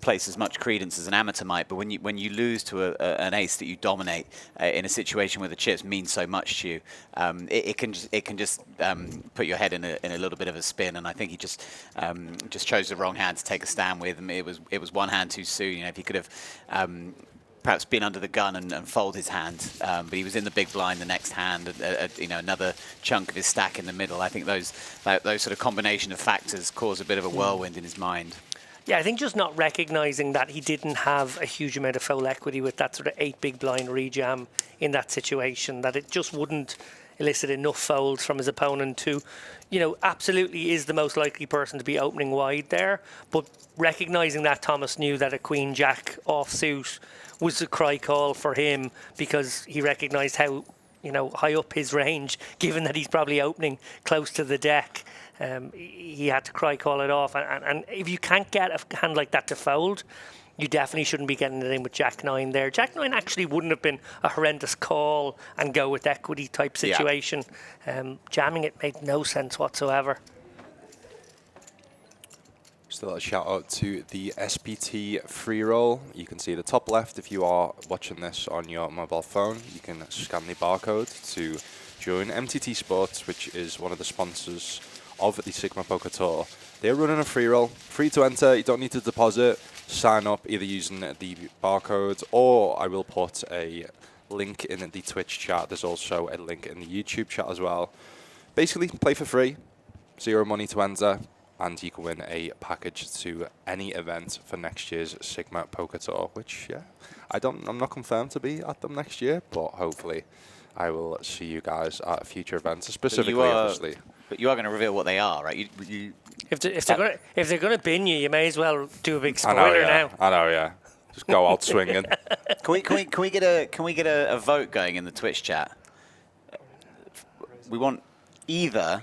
place as much credence as an amateur might, but when you lose to an ace that you dominate in a situation where the chips mean so much to you, it can just put your head in a little bit of a spin. And I think he just chose the wrong hand to take a stand with. And it was one hand too soon. You know, if he could have perhaps been under the gun and fold his hand, but he was in the big blind the next hand, you know, another chunk of his stack in the middle. I think those sort of combination of factors cause a bit of a whirlwind in his mind. Yeah, I think just not recognising that he didn't have a huge amount of fold equity with that sort of 8 big blind rejam in that situation, that it just wouldn't elicit enough folds from his opponent to, you know, absolutely is the most likely person to be opening wide there. But recognising that, Thomas knew that a Queen Jack offsuit was a cry call for him, because he recognised how, you know, high up his range, given that he's probably opening close to the deck. He had to cry call it off. And if you can't get a hand like that to fold, you definitely shouldn't be getting it in with Jack-9 there. Jack-9 actually wouldn't have been a horrendous call and go with equity type situation. Yeah. Jamming it made no sense whatsoever. Still a shout out to the SPT free roll. You can see the top left if you are watching this on your mobile phone. You can scan the barcode to join MTT Sports, which is one of the sponsors of the SiGMA Poker Tour. They're running a free roll, free to enter. You don't need to deposit. Sign up either using the barcode, or I will put a link in the Twitch chat. There's also a link in the YouTube chat as well. Basically, play for free, 0 money to enter, and you can win a package to any event for next year's SiGMA Poker Tour, which, yeah, I'm not confirmed to be at them next year, but hopefully I will see you guys at future events, specifically, obviously. But you are going to reveal what they are, right? If they're gonna bin you, you may as well do a big spoiler now. I know, yeah. Just go out swinging. Can we get a vote going in the Twitch chat? We want either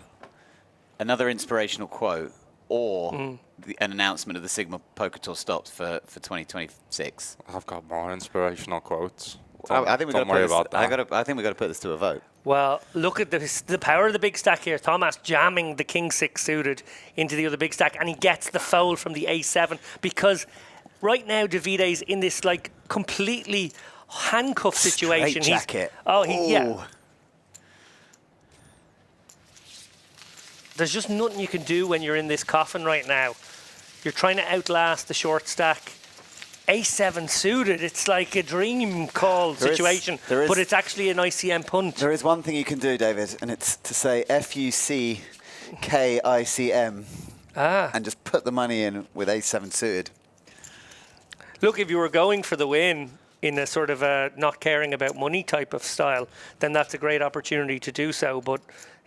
another inspirational quote or an announcement of the SiGMA Poker Tour stops for 2026. I've got more inspirational quotes. I think we've got don't worry about that. I think we've got to put this to a vote. Well, look at the power of the big stack here. Thomas jamming the king 6 suited into the other big stack, and he gets the fold from the a7 because right now Davide's in this like completely handcuff situation. Jacket. Yeah. There's just nothing you can do when you're in this coffin right now. You're trying to outlast the short stack. A7 suited, it's like a dream call situation, but it's actually an ICM punt. There is one thing you can do, David, and it's to say FUCKICM and just put the money in with A7 suited. Look, if you were going for the win in a sort of a not caring about money type of style, then that's a great opportunity to do so. But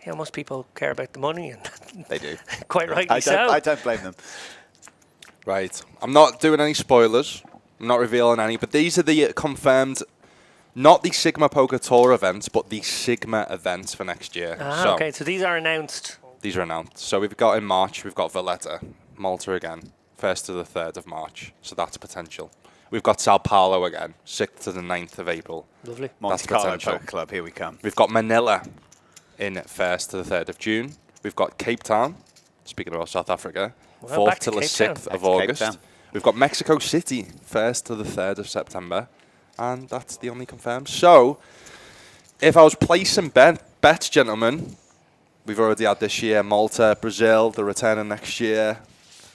you know, most people care about the money, and they do. Quite rightly so. I don't blame them. Right. I'm not doing any spoilers. I'm not revealing any, but these are the confirmed, not the SiGMA Poker Tour events, but the SiGMA events for next year. Okay, so these are announced. These are announced. So we've got in March, we've got Valletta, Malta again, 1st to the 3rd of March. So that's potential. We've got Sao Paulo again, 6th to the 9th of April. Lovely. Monte Carlo Poker Club, here we come. We've got Manila in 1st to the 3rd of June. We've got Cape Town, speaking about South Africa, 4th to the 6th of August. We've got Mexico City, 1st to the 3rd of September. And that's the only confirmed. So, if I was placing bets, gentlemen, we've already had this year Malta, Brazil, the returning next year.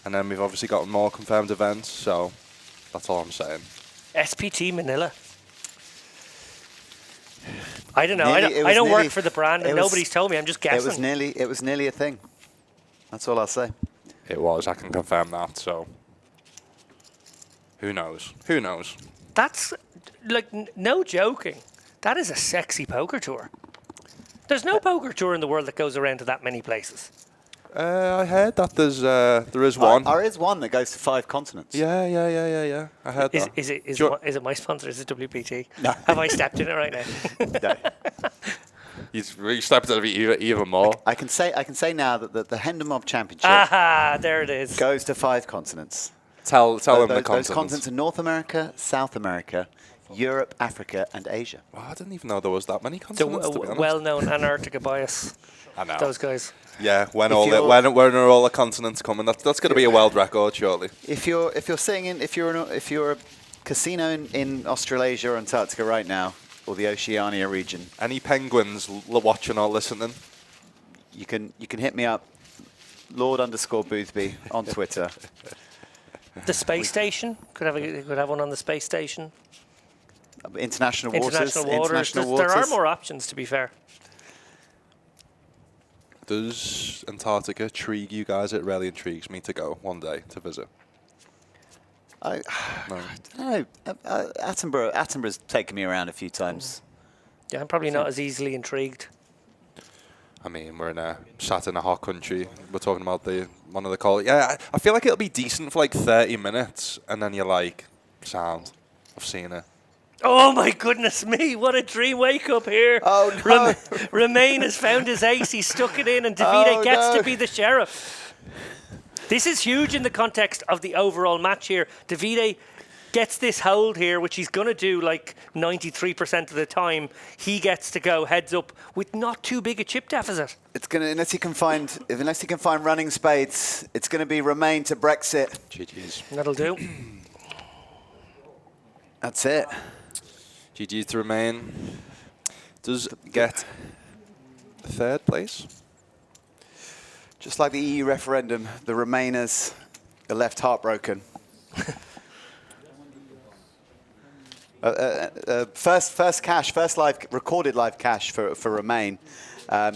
And then we've obviously got more confirmed events. So, that's all I'm saying. SPT Manila. I don't know. I don't work for the brand, and nobody's told me. I'm just guessing. It was nearly a thing. That's all I'll say. It was. I can confirm that. So, who knows? Who knows? That's like no joking. That is a sexy poker tour. There's no poker tour in the world that goes around to that many places. I heard that there is one. There is one that goes to 5 continents. Yeah. I heard that. Is it my sponsor? Is it WPT? No. Have I stepped in it right now? No. You stepped out of it even more. I can say now that the Hendon Mob Championship there it is. goes to 5 continents. Tell them the continents. Those continents are North America, South America, Europe, Africa, and Asia. Wow, I didn't even know there was that many continents. The well-known Antarctica bias. I know. Those guys. Yeah, when are all the continents coming? That's going to be a world record, surely. If you're a casino in Australasia or Antarctica right now, or the Oceania region, Any penguins watching or listening? you can hit me up, Lord_Boothby on Twitter. The space station could have one on the space station. International waters. International waters. There are more options, to be fair. Does Antarctica intrigue you guys? It really intrigues me to go one day to visit. I don't know. Attenborough's taken me around a few times. Yeah, I'm probably not as easily intrigued. I mean, sat in a hot country. We're talking about one of the calls. Yeah, I feel like it'll be decent for like 30 minutes, and then you're like, sound, I've seen it. Oh my goodness me, what a dream wake up here. Oh no. Romain has found his ace, he stuck it in, and Davide gets to be the sheriff. This is huge in the context of the overall match here. Davide gets this hold here, which he's going to do like 93% of the time. He gets to go heads up with not too big a chip deficit. It's gonna unless he can find running spades. It's gonna be Romain to Brexit. GG's. That'll do. That's it. GG's to Romain. Does get 3rd place. Just like the EU referendum, the Remainers are left heartbroken. First recorded live cash for Romain.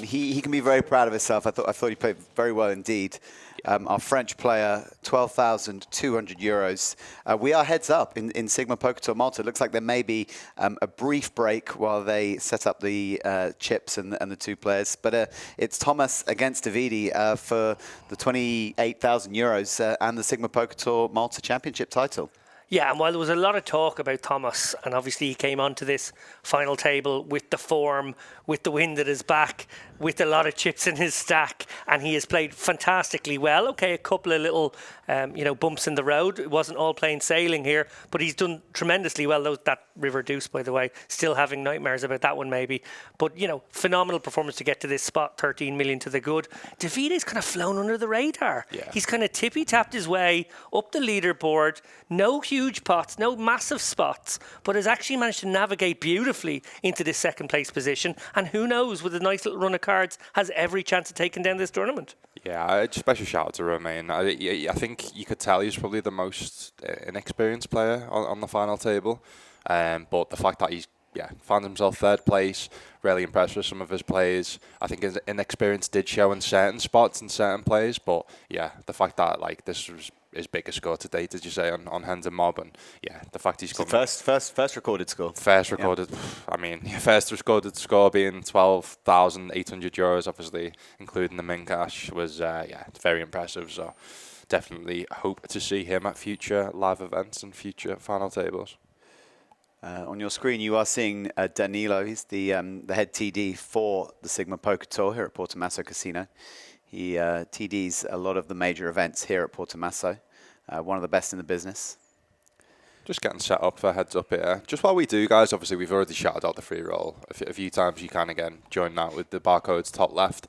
He can be very proud of himself. I thought he played very well indeed. Our French player, 12,200 euros. We are heads up in SiGMA Poker Tour Malta. It looks like there may be a brief break while they set up the chips and the 2 players. But it's Thomas against Davide for the 28,000 euros and the SiGMA Poker Tour Malta Championship title. Yeah, and while there was a lot of talk about Thomas, and obviously he came onto this final table with the form, with the wind at his back, with a lot of chips in his stack, and he has played fantastically well. Okay, a couple of little, bumps in the road. It wasn't all plain sailing here, but he's done tremendously well. That River Deuce, by the way, still having nightmares about that one maybe. But, phenomenal performance to get to this spot, 13 million to the good. Davide's kind of flown under the radar. Yeah. He's kind of tippy-tapped his way up the leaderboard. No huge pots, no massive spots, but has actually managed to navigate beautifully into this second place position. And who knows, with a nice little run of cards, has every chance of taking down this tournament. Yeah, special shout out to Romain. I think you could tell he's probably the most inexperienced player on the final table. But the fact that he's found himself third place, really impressed with some of his plays. I think his inexperience did show in certain spots and certain plays, but the fact that this was his biggest score to date, as you say, on Hand and Mob, and the fact he's got first recorded score. First recorded, first recorded score being €12,800, obviously, including the min cash, was very impressive. So definitely hope to see him at future live events and future final tables. On your screen, you are seeing Danilo. He's the head TD for the SiGMA Poker Tour here at Portomaso Casino. He TDs a lot of the major events here at Portomaso. One of the best in the business. Just getting set up for heads up here. Just while we do, guys, obviously we've already shouted out the free roll a few times. You can again join that with the barcodes top left.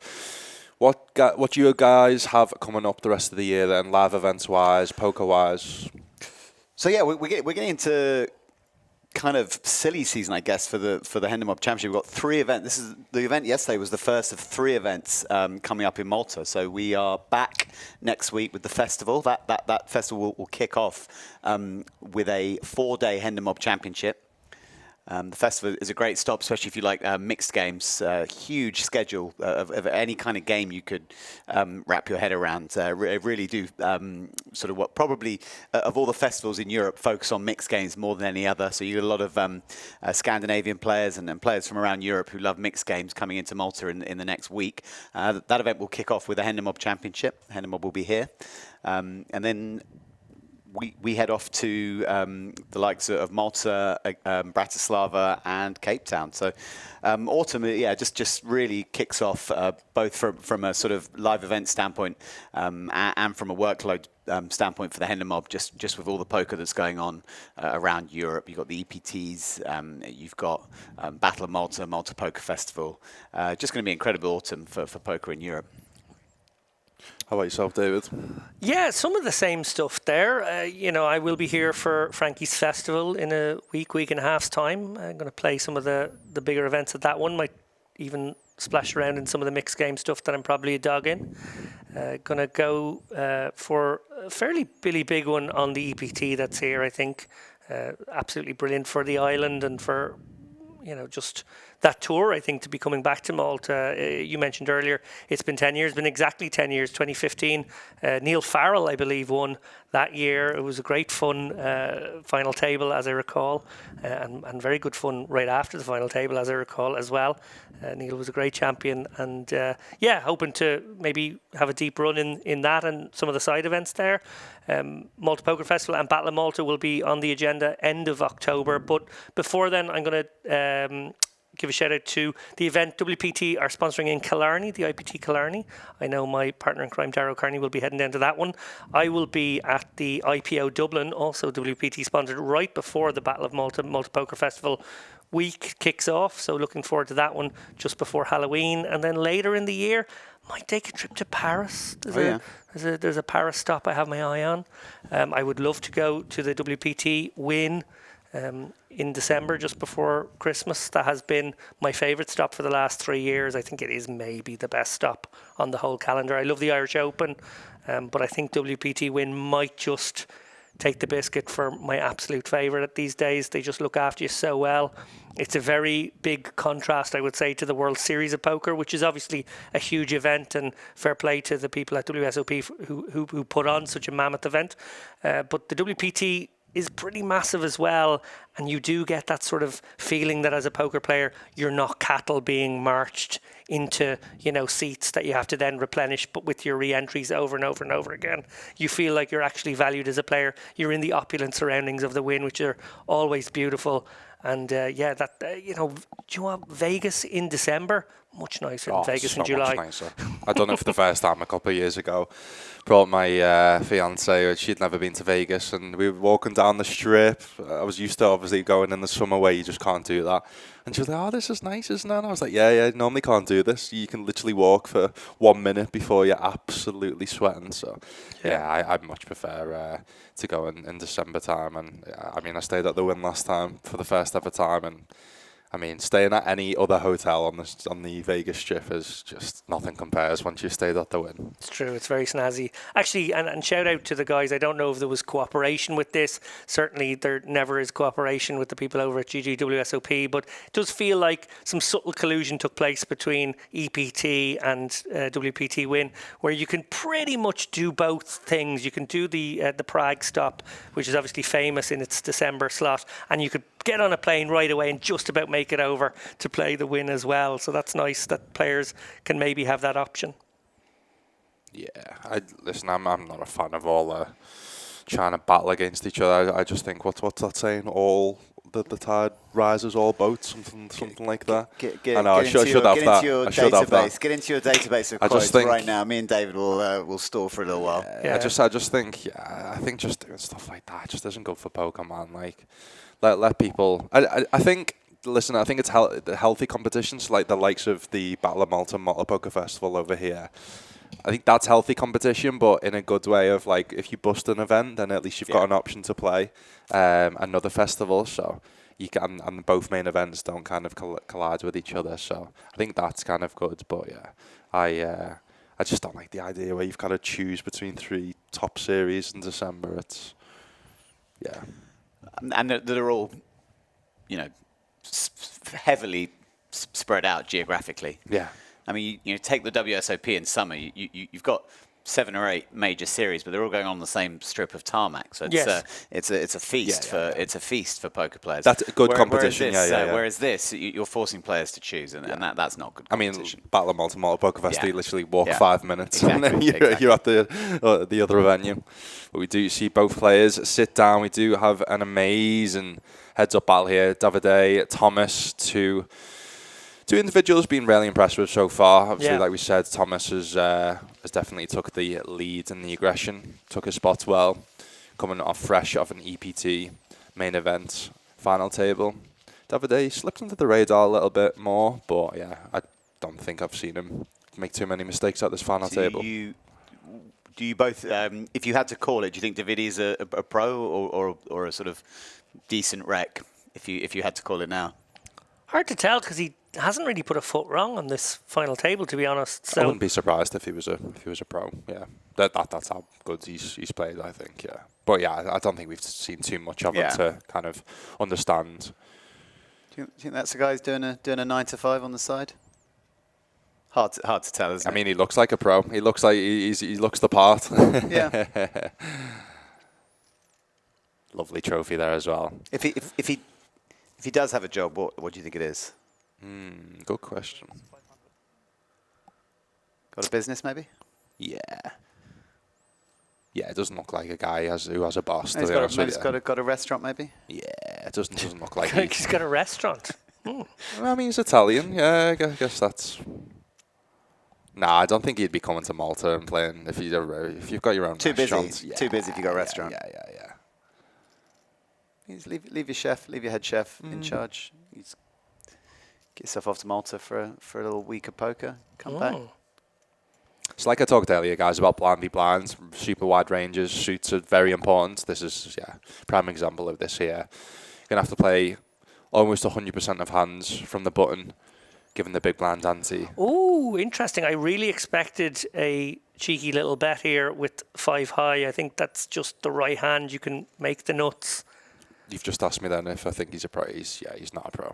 What do you guys have coming up the rest of the year then, live events wise, poker wise? So we're getting into kind of silly season, I guess, for the Hand and Mob Championship. We've got 3 events. The event yesterday was the first of 3 events coming up in Malta. So we are back next week with the festival. That festival will kick off with a 4-day Hand and Mob Championship. The festival is a great stop, especially if you like mixed games. Huge schedule of any kind of game you could wrap your head around. Really do sort of what probably of all the festivals in Europe focus on mixed games more than any other. So you get a lot of Scandinavian players and players from around Europe who love mixed games coming into Malta in the next week. That event will kick off with the Hand and Mob Championship. Hand and Mob will be here, and then we head off to the likes of Malta, Bratislava, and Cape Town. So autumn, just really kicks off both from a sort of live event standpoint and from a workload standpoint for the Hand and Mob. Just with all the poker that's going on around Europe, you've got the EPTs, you've got Battle of Malta, Malta Poker Festival. Just going to be an incredible autumn for poker in Europe. How about yourself, David? Yeah, some of the same stuff there. I will be here for Frankie's Festival in a week and a half's time. I'm going to play some of the bigger events at that one. Might even splash around in some of the mixed game stuff that I'm probably a dog in. Going to go for a fairly big one on the EPT that's here, I think. Absolutely brilliant for the island and for just that tour, I think, to be coming back to Malta. You mentioned earlier, it's been 10 years, been exactly 10 years, 2015. Neil Farrell, I believe, won that year. It was a great fun final table, as I recall, and very good fun right after the final table, as I recall, as well. Neil was a great champion, and hoping to maybe have a deep run in that and some of the side events there. Malta Poker Festival and Battle of Malta will be on the agenda end of October, but before then I'm going to give a shout out to the event WPT are sponsoring in Killarney, the IPT Killarney. I know my partner in crime, Darrow Carney, will be heading down to that one. I will be at the IPO Dublin, also WPT sponsored, right before the Battle of Malta, Malta Poker Festival week kicks off. So looking forward to that one just before Halloween. And then later in the year, might take a trip to Paris. There's a Paris stop I have my eye on. I would love to go to the WPT win in December, just before Christmas. That has been my favourite stop for the last 3 years. I think it is maybe the best stop on the whole calendar. I love the Irish Open, but I think WPT win might just take the biscuit for my absolute favourite these days. They just look after you so well. It's a very big contrast, I would say, to the World Series of Poker, which is obviously a huge event, and fair play to the people at WSOP who put on such a mammoth event. But the WPT is pretty massive as well, And you do get that sort of feeling that as a poker player, you're not cattle being marched into, you know, seats that you have to then replenish, but with your re-entries over and over and over again. You feel like you're actually valued as a player. You're in the opulent surroundings of the win, which are always beautiful. And you know, do you want Vegas in December? Much nicer than Vegas in July. Much nicer. I'd done it for the first time a couple of years ago. Brought my fiance, she'd never been to Vegas, and we were walking down the strip. I was used to obviously going in the summer where you just can't do that. And she was like, "Oh, this is nice, isn't it?" And I was like, yeah, normally can't do this. You can literally walk for 1 minute before you're absolutely sweating. So, I much prefer to go in December time. And I mean, I stayed at the Wynn last time for the first ever time, and I mean, staying at any other hotel on the Vegas Strip is just nothing compares once you stayed at the Wynn. It's true. It's very snazzy. Actually, and shout out to the guys. I don't know if there was cooperation with this. Certainly, there never is cooperation with the people over at GGWSOP, but it does feel like some subtle collusion took place between EPT and WPT Wynn, where you can pretty much do both things. You can do the Prague stop, which is obviously famous in its December slot, and you could get on a plane right away and just about make it over to play the Win as well. So that's nice that players can maybe have that option. Yeah, listen, I'm not a fan of all trying to battle against each other. I just think, what's that saying? All the tide rises, all boats, something like that. I know, I should have that. Get into your database of quotes right now. Me and David will stall for a little while. I just think, I think just doing stuff like that just doesn't good for poker, man. Like, let people. I think. Listen, I think it's healthy competitions like the likes of the Battle of Malta Poker Festival over here. I think that's healthy competition, but in a good way of like, if you bust an event, then at least you've got an option to play another festival. So you can, and both main events don't kind of collide with each other. So I think that's kind of good. But yeah, I just don't like the idea where you've got to choose between 3 top series in December. It's and they're all, you know, heavily spread out geographically. Yeah. I mean, you take the WSOP in summer, you've got 7 or 8 major series, but they're all going on the same strip of tarmac. So it's a feast it's a feast for poker players. That's a good competition. Whereas this, you're forcing players to choose, and that's not good competition. I mean, Battle of Malta Poker Festival, you literally walk 5 minutes, exactly. and then you're at the other venue. But we do see both players sit down. We do have an amazing heads-up battle here. Davide, Thomas, two individuals been really impressed with so far. Obviously, like we said, Thomas has definitely took the lead in the aggression, took his spots well, coming off fresh off an EPT main event final table. Davide slipped into the radar a little bit more, but yeah, I don't think I've seen him make too many mistakes at this final table. Do you both, if you had to call it, do you think Davide is a pro or a sort of decent rec, if you had to call it now? Hard to tell because he hasn't really put a foot wrong on this final table, to be honest. So I wouldn't be surprised if he was a pro. Yeah, that's how good he's played, I think. Yeah, but yeah, I don't think we've seen too much of him to kind of understand. Do you think that's the guy who's doing a 9 to 5 on the side? Hard to tell, isn't it? I mean, he looks like a pro. He looks like he looks the part. Yeah. Lovely trophy there as well. If he does have a job, what do you think it is? Good question. Got a business, maybe? Yeah. Yeah, it doesn't look like a guy who has a boss. He's got a restaurant, maybe? Yeah, it doesn't look like he's got a restaurant. Well, I mean, he's Italian. Yeah, I guess that's. Nah, I don't think he'd be coming to Malta and playing if you've got your own restaurant. Yeah, too busy if you've got a restaurant. Yeah. Leave your head chef in charge. Get yourself off to Malta for a little week of poker. Come back. It's like I talked earlier, guys, about blind blinds, super wide ranges. Suits are very important. This is prime example of this here. You're gonna have to play almost 100% of hands from the button, given the big blind ante. Oh, interesting. I really expected a cheeky little bet here with 5 high. I think that's just the right hand. You can make the nuts. You've just asked me then if I think he's a pro. He's not a pro.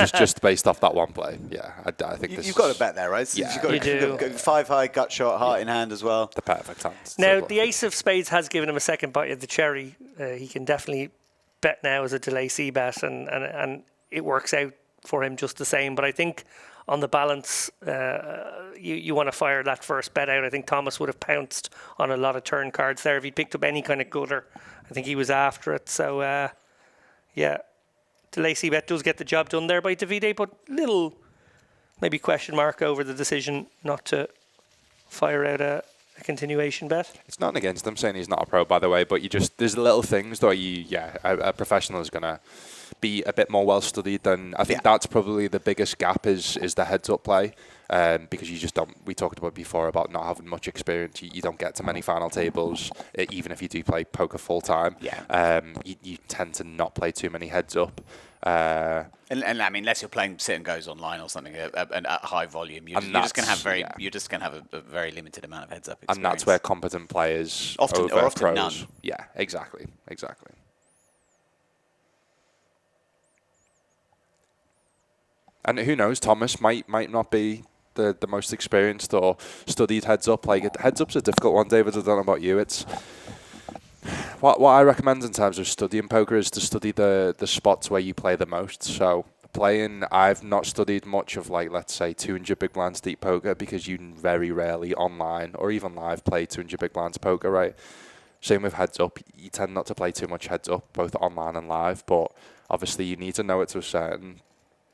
just based off that one play. Yeah, I think you've got a bet there, right? So yeah, you do. 5 high, gut shot, heart in hand as well. The perfect hand. Now, the ace of spades has given him a second bite of the cherry. He can definitely bet now as a delay C bet, and it works out for him just the same. But I think on the balance, you want to fire that first bet out. I think Thomas would have pounced on a lot of turn cards there if he'd picked up any kind of gutter. I think he was after it. So, yeah, delay C bet does get the job done there by Davide, but little maybe question mark over the decision not to fire out a continuation bet. It's nothing against him saying he's not a pro, by the way, but there's little things that a professional is going to be a bit more well studied than. I think that's probably the biggest gap is the heads up play, because you just don't. We talked about before about not having much experience. You don't get to many final tables, even if you do play poker full time. Yeah. You tend to not play too many heads up. And I mean, unless you're playing sit and goes online or something at high volume, you're just going to have a very limited amount of heads up experience. And that's where competent players often pros. none. Yeah, exactly. And who knows, Thomas might not be the most experienced or studied heads up. Like heads up's a difficult one, David. I don't know about you. It's what I recommend in terms of studying poker is to study the spots where you play the most. So I've not studied much of, like, let's say 200 big blinds deep poker, because you very rarely online or even live play 200 big blinds poker, right? Same with heads up. You tend not to play too much heads up, both online and live, but obviously you need to know it to a certain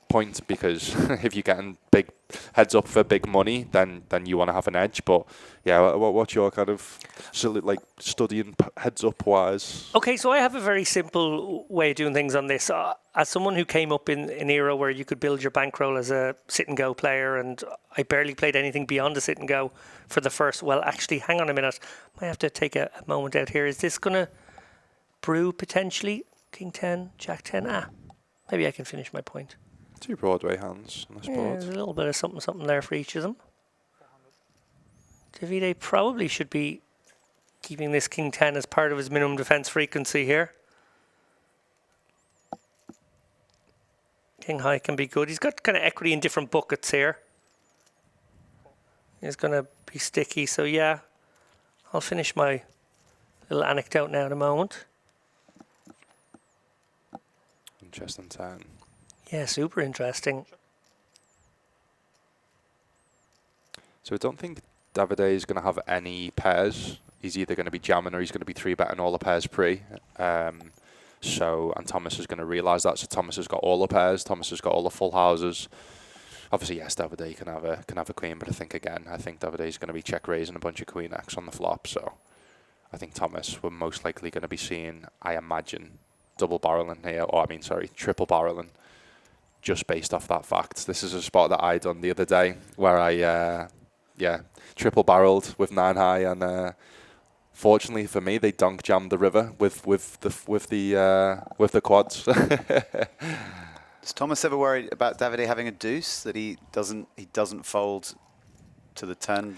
point, because if you're getting big heads up for big money, then you want to have an edge. But yeah, what's your kind of studying heads up wise? Okay, so I have a very simple way of doing things on this. As someone who came up in an era where you could build your bankroll as a sit and go player, and I barely played anything beyond a sit and go for the first. Well, actually, hang on a minute. I have to take a moment out here. Is this gonna brew potentially? King 10, Jack 10. Maybe I can finish my point. 2 Broadway hands on this board. There's a little bit of something there for each of them. Davide probably should be keeping this King 10 as part of his minimum defense frequency here. King high can be good. He's got kind of equity in different buckets here. He's going to be sticky. So yeah, I'll finish my little anecdote now in a moment. Interesting 10. Yeah, super interesting. So I don't think Davide is going to have any pairs. He's either going to be jamming or he's going to be 3-betting all the pairs pre. And Thomas is going to realise that. So Thomas has got all the pairs. Thomas has got all the full houses. Obviously, yes, Davide can have a queen, but I think Davide is going to be check raising a bunch of queen X on the flop. So I think Thomas we're most likely going to be seeing, I imagine, triple barreling. Just based off that fact. This is a spot that I done the other day where I triple barreled with 9 high, and fortunately for me, they dunk jammed the river with the quads. Does Thomas ever worry about Davide having a deuce, that he doesn't fold to the turn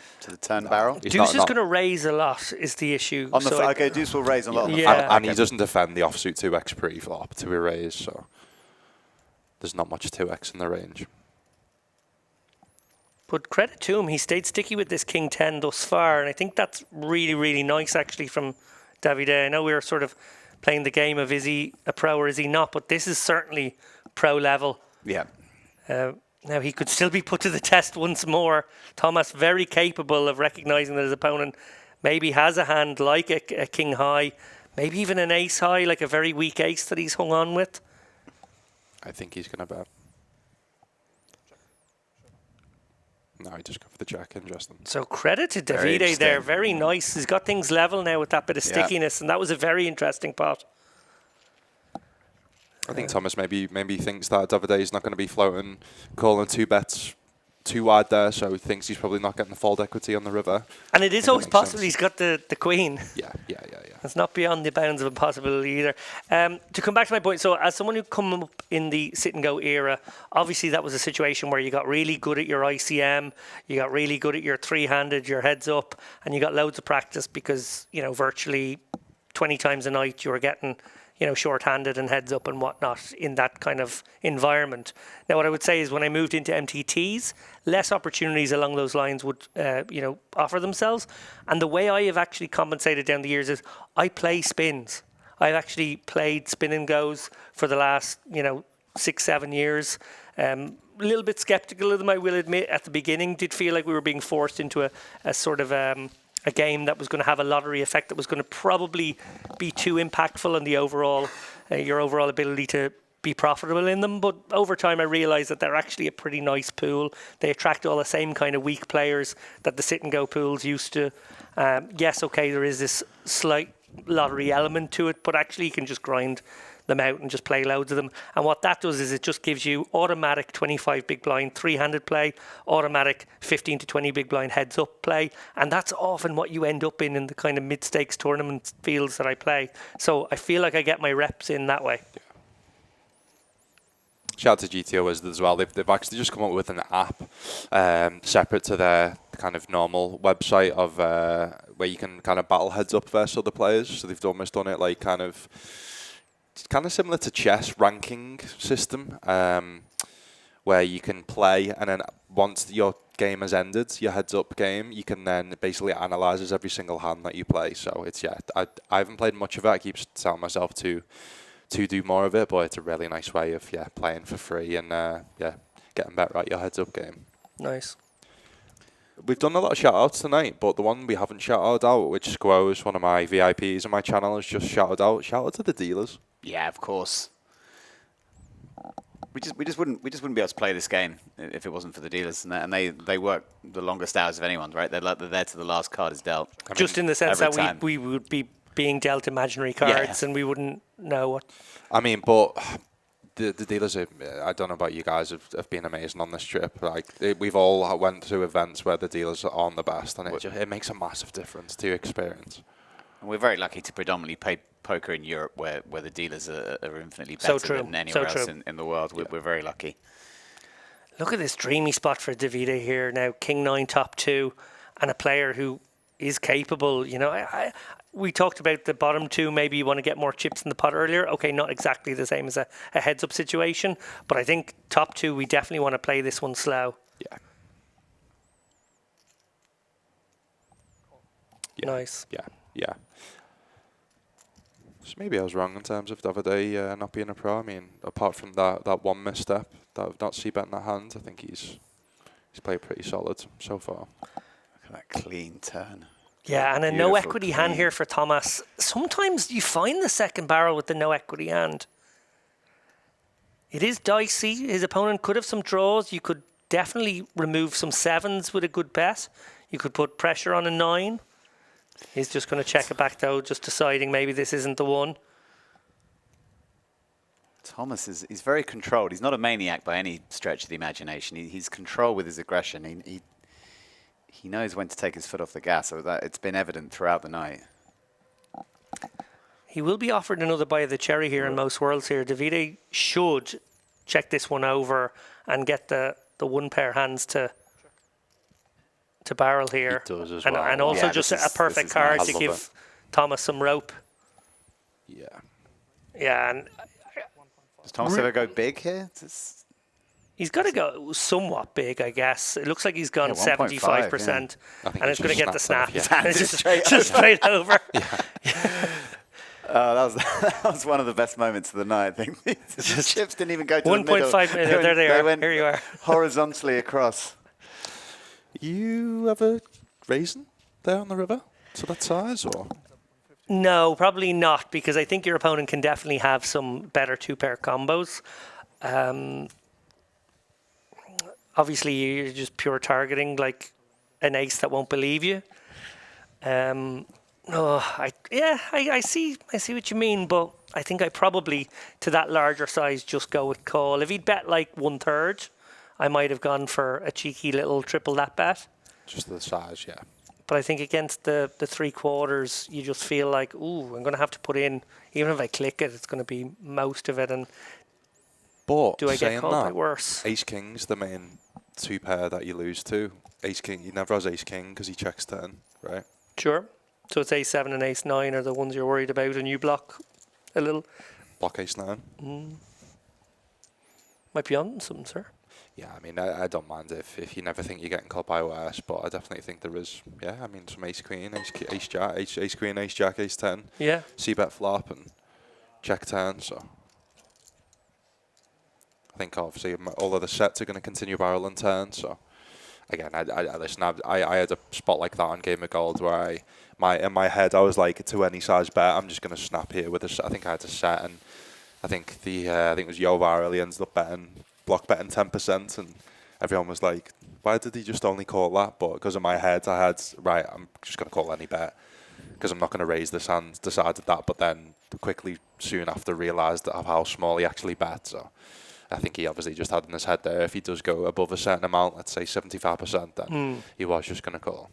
barrel? Deuce is going to raise a lot is the issue. Okay, deuce will raise a lot. Yeah. He doesn't defend the offsuit 2x pre-flop to erase, so there's not much 2x in the range. But credit to him, he stayed sticky with this King 10 thus far, and I think that's really, really nice actually from Davide. I know we were sort of playing the game of is he a pro or is he not, but this is certainly pro level. Yeah. Now he could still be put to the test once more. Thomas very capable of recognising that his opponent maybe has a hand like a King high, maybe even an ace high, like a very weak ace that he's hung on with. I think he's going to bet. No, he just got for the jack. Interesting. So credit to Davide there. Very nice. He's got things level now with that bit of stickiness, and that was a very interesting pot. I think Thomas maybe thinks that Davide is not going to be floating, calling 2 bets too wide there, so he thinks he's probably not getting the fold equity on the river. And it is always possible he's got the queen. Yeah. It's not beyond the bounds of impossibility either. To come back to my point, so as someone who come up in the sit and go era, obviously that was a situation where you got really good at your ICM, you got really good at your 3-handed, your heads up, and you got loads of practice because, virtually 20 times a night you were getting, short-handed and heads up and whatnot in that kind of environment. Now, what I would say is when I moved into MTTs, less opportunities along those lines would, offer themselves. And the way I have actually compensated down the years is I play spins. I've actually played spin and goes for the last, 6-7 years. A little bit skeptical of them, I will admit. At the beginning, did feel like we were being forced into a sort of a game that was going to have a lottery effect that was going to probably be too impactful on the overall, your overall ability to be profitable in them. But over time, I realised that they're actually a pretty nice pool. They attract all the same kind of weak players that the sit and go pools used to. Yes, okay, there is this slight lottery element to it, but actually you can just grind them out and just play loads of them. And what that does is it just gives you automatic 25 big blind three-handed play, automatic 15 to 20 big blind heads up play, and that's often what you end up in the kind of mid-stakes tournament fields that I play. So I feel like I get my reps in that way. Shout out to GTO as well. They've actually just come up with an app separate to their kind of normal website of where you can kind of battle heads up versus other players. So they've almost done it like kind of similar to chess ranking system, where you can play, and then once your game has ended, your heads up game, you can then basically analyzes every single hand that you play. So it's I haven't played much of it. I keep telling myself to do more of it, but it's a really nice way of playing for free and getting better at your heads up game. Nice. We've done a lot of shout outs tonight, but the one we haven't shouted out, which Squo is one of my VIPs on my channel, has just shouted out. Shout out to the dealers. Yeah, of course. We just wouldn't be able to play this game if it wasn't for the dealers, and they work the longest hours of anyone, right? They're there to the last card is dealt. Just in the sense that we would be being dealt imaginary cards, and we wouldn't know what. I mean, but the dealers, I don't know about you guys, have been amazing on this trip. Like we've all went to events where the dealers are on the best, and it makes a massive difference to your experience. And we're very lucky to predominantly play poker in Europe, where the dealers are infinitely better than anywhere else in the world. We're very lucky. Look at this dreamy spot for Davide here now. King 9 top 2, and a player who is capable. We talked about the bottom 2, maybe you want to get more chips in the pot earlier. Okay, not exactly the same as a heads-up situation, but I think top 2, we definitely want to play this one slow. Yeah. Nice. Yeah. So maybe I was wrong in terms of Davide not being a pro. I mean, apart from that one misstep, that of not c-betting that hand, I think he's played pretty solid so far. Look at that clean turn. Yeah, and a no equity hand here for Thomas. Sometimes you find the second barrel with the no equity hand. It is dicey. His opponent could have some draws. You could definitely remove some 7s with a good bet. You could put pressure on a 9. He's just going to check it back though, just deciding maybe this isn't the one. Thomas he's very controlled. He's not a maniac by any stretch of the imagination. He's controlled with his aggression. He knows when to take his foot off the gas, so that it's been evident throughout the night. He will be offered another bite of the cherry here in most worlds here. Davide should check this one over and get the one pair hands to barrel here. He does as well. And also just a perfect card to give Thomas some rope. Yeah. Yeah. And does Thomas ever go big here? He's got to go somewhat big, I guess. It looks like he's gone 75%, and it's going to get the snap. Just straight over. That was one of the best moments of the night, I think. The chips didn't even go to the middle. 1.5 minutes. There they are. Went here you are. Horizontally across. You ever raisin there on the river to that size, or? No, probably not, because I think your opponent can definitely have some better 2-pair combos. Obviously, you're just pure targeting, like an ace that won't believe you. I see what you mean, but I think I probably, to that larger size, just go with call. If he'd bet like 1/3, I might have gone for a cheeky little triple that bet. Just the size, yeah. But I think against the 3/4, you just feel like, ooh, I'm going to have to put in, even if I click it, it's going to be most of it. And but do I get called by worse? Ace King's the main 2-pair that you lose to. Ace King, he never has Ace King because he checks 10, right? Sure. So it's Ace 7 and Ace 9 are the ones you're worried about, and you block a little. Block Ace 9. Might be on something, sir. Yeah, I mean, I don't mind if you never think you're getting called by worse, but I definitely think there is, some Ace Queen, Ace Jack, Ace Queen, Ace Jack, Ace 10. Yeah. C-bet flop, and check turn, so I think obviously all of the sets are going to continue barreling turn, so again, I had a spot like that on Game of Gold where in my head I was like, to any size bet, I'm just going to snap here with I think I had a set, and I think it was Yovar really ended up block betting 10%, and everyone was like, why did he just only call that? But because in my head I had, right, I'm just going to call any bet because I'm not going to raise this hand, decided that, but then quickly soon after realised of how small he actually bet, so I think he obviously just had in his head there, if he does go above a certain amount, let's say 75%, then he was just going to call.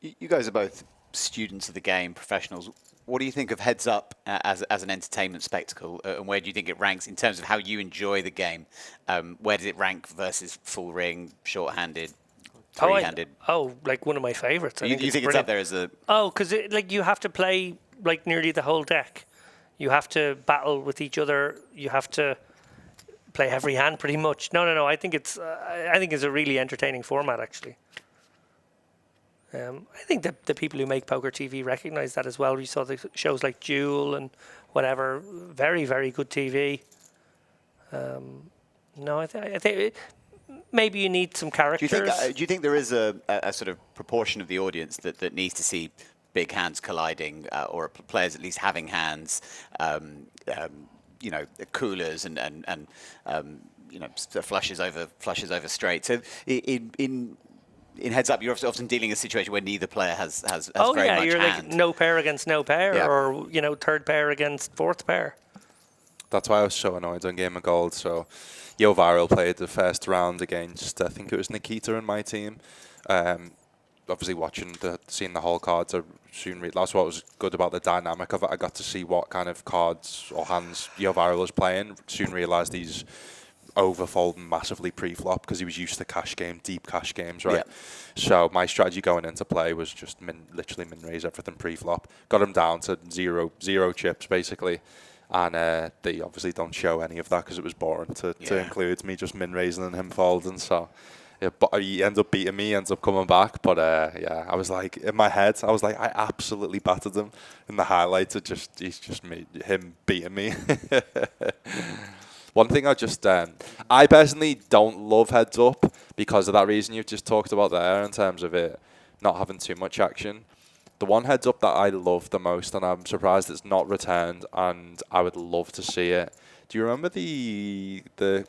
You guys are both students of the game, professionals. What do you think of Heads Up as an entertainment spectacle, and where do you think it ranks in terms of how you enjoy the game? Where does it rank versus full ring, short-handed, three-handed? Like one of my favourites. You think it's up there as a... Oh, because like you have to play like nearly the whole deck. You have to battle with each other. You have to play every hand pretty much. No. I think it's a really entertaining format actually. I think that the people who make poker TV recognise that as well. We saw the shows like Jewel and whatever. Very, very good TV. I think maybe you need some characters. Do you think there is a sort of proportion of the audience that needs to see big hands colliding, or players at least having hands, coolers and flushes over straight? So in Heads Up, you're often dealing with a situation where neither player has very much you're hand. like no pair against no pair, or third pair against fourth pair. That's why I was so annoyed on Game of Gold. So Yo Viral played the first round against, I think it was Nikita and my team. Obviously seeing the whole cards, that's what was good about the dynamic of it. I got to see what kind of cards or hands Yo Viral was playing. Soon realised he's overfolding massively pre-flop because he was used to deep cash games, right? Yeah. So my strategy going into play was just literally min raise everything pre-flop. Got him down to zero chips basically, and they obviously don't show any of that because it was boring to include me just min raising and him folding. So yeah, but he ends up beating me, ends up coming back. But I was like, in my head, I was like, I absolutely battered him. In the highlights, he's just made him beating me. One thing I personally don't love Heads Up because of that reason you've just talked about there in terms of it not having too much action. The one Heads Up that I love the most, and I'm surprised it's not returned, and I would love to see it. Do you remember the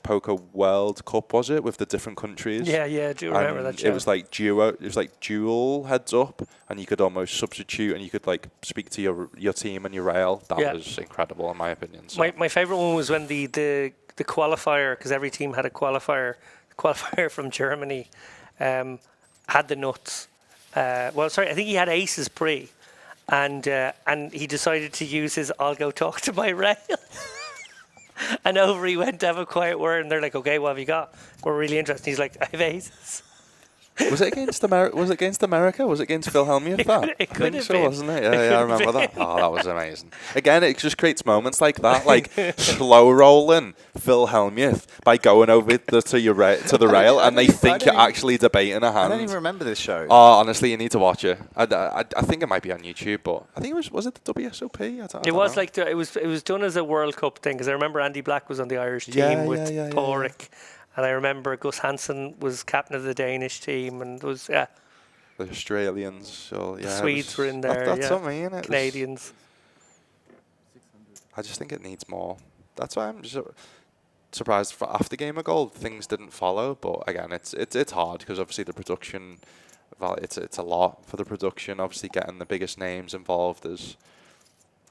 Poker World Cup, was it, with the different countries? Yeah, I do remember that show. It was like dual Heads Up, and you could almost substitute, and you could like speak to your team and your rail. That was incredible in my opinion. So. My favourite one was when the qualifier, because every team had a qualifier. The qualifier from Germany had the nuts. I think he had aces pre, and he decided to use his "I'll go talk to my rail." And over he went to have a quiet word, and they're like, "Okay, what have you got? We're really interested." He's like, "I have aces." Was it against America? Was it against America? Was it against Phil Hellmuth? It could have been. Wasn't it? Yeah, I remember that. Oh, that was amazing. Again, it just creates moments like that, like slow rolling Phil Hellmuth by going over to the rail, and they think you're actually debating a hand. I don't even remember this show. Oh, honestly, you need to watch it. I think it might be on YouTube, but I think was it the WSOP? I don't know. It was done as a World Cup thing, because I remember Andy Black was on the Irish team with Porrick. And I remember Gus Hansen was captain of the Danish team, and there was the Australians. So the Swedes were in there. That's what I mean. Canadians. I just think it needs more. That's why I'm just surprised for after Game of Gold things didn't follow. But again, it's hard because obviously the production, it's a lot for the production. Obviously, getting the biggest names involved is.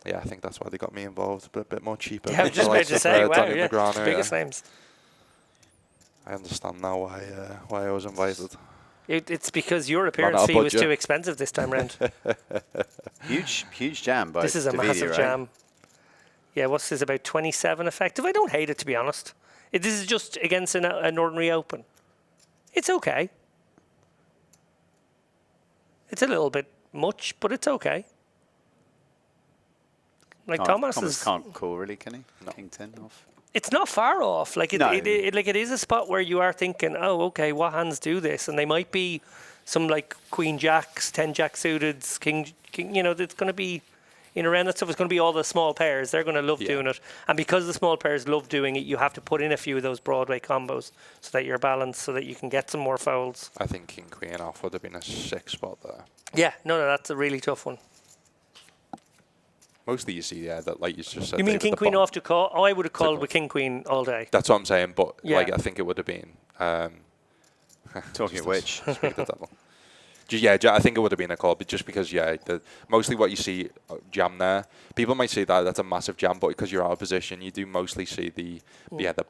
Yeah, I think that's why they got me involved. A bit more cheaper. Yeah, I was just about to say, wow, biggest names. I understand now why I was invited. It's because your appearance fee was too expensive this time round. Huge jam by This is a Davide, massive right? jam. Yeah, what's this, about 27 effective? I don't hate it, to be honest. This is just against an ordinary open. It's okay. It's a little bit much, but it's okay. Like Thomas can't call really, can he? No. King 10 off. It's not far off. It is a spot where you are thinking, oh, okay, what hands do this? And they might be some like queen jacks, 10 jack suiteds, king, you know, it's going to be in around that stuff. It's going to be all the small pairs. They're going to love doing it. And because the small pairs love doing it, you have to put in a few of those Broadway combos so that you're balanced, so that you can get some more folds. I think king queen off would have been a sick spot there. Yeah, no, that's a really tough one. Mostly you see, that like you just said. You mean king queen off to call? Oh, I would have called with king queen all day. That's what I'm saying, but like I think it would have been. Talking of which, speak the devil. I think it would have been a call, but just because mostly what you see jam there, people might say that's a massive jam, but because you're out of position, you do mostly see the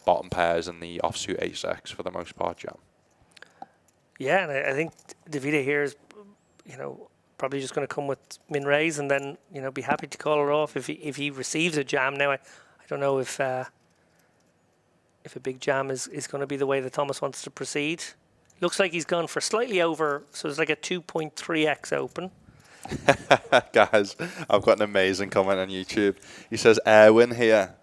bottom pairs and the offsuit ace-x for the most part jam. Yeah, and I think Davide here is, probably just going to come with min raise and then be happy to call it off if he receives a jam. Now I don't know if a big jam is going to be the way that Thomas wants to proceed. Looks like he's gone for slightly over, so it's like a 2.3x open. Guys, I've got an amazing comment on YouTube. He says, Erwin here.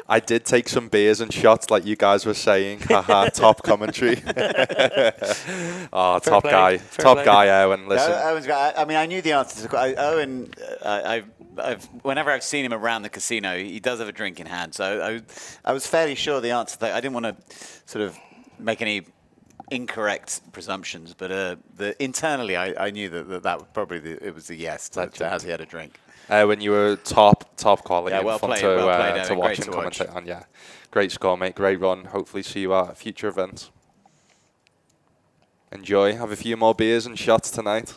I did take some beers and shots like you guys were saying. Haha, top commentary. Top guy. Top guy, Erwin. Listen. I mean, I knew the answer to Owen. Whenever I've seen him around the casino, he does have a drink in hand. So I was fairly sure the answer. I didn't want to sort of make any incorrect presumptions, but internally I knew that would probably it was a yes to has he had a drink. When you were top quality, well fun played, to watch and commentate on. Yeah, great score, mate. Great run. Hopefully see you at future events. Enjoy. Have a few more beers and shots tonight.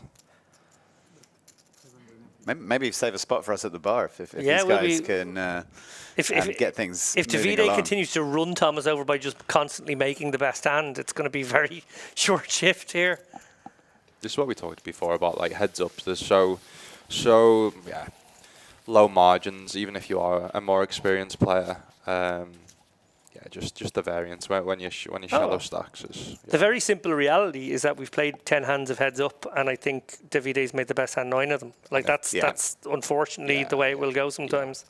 Maybe save a spot for us at the bar if these guys can get things. If Davide continues to run Thomas over by just constantly making the best hand, it's going to be very short shift here. This is what we talked before about, like heads ups. There's so low margins, even if you are a more experienced player. Just the variance when you shallow stacks is. The very simple reality is that we've played 10 hands of heads up, and I think Davide's made the best hand 9 of them. That's unfortunately the way it will go sometimes.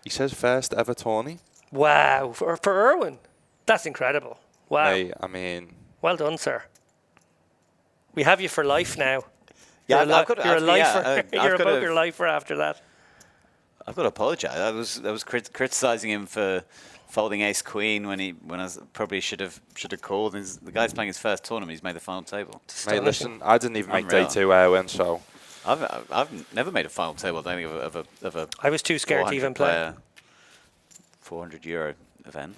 He says first ever tourney. Wow, for Erwin, that's incredible. Wow. Hey, I mean, well done, sir. We have you for life now. Yeah, you're a lifer. You're about your lifer after that. I've got to apologise. I was criticising him for folding ace queen when I probably should have called. The guy's playing his first tournament. He's made the final table. Mate, listen, I didn't even make day 2 Erwin, so I've never made a final table. I don't think of a. I was too scared to even play. €400 event.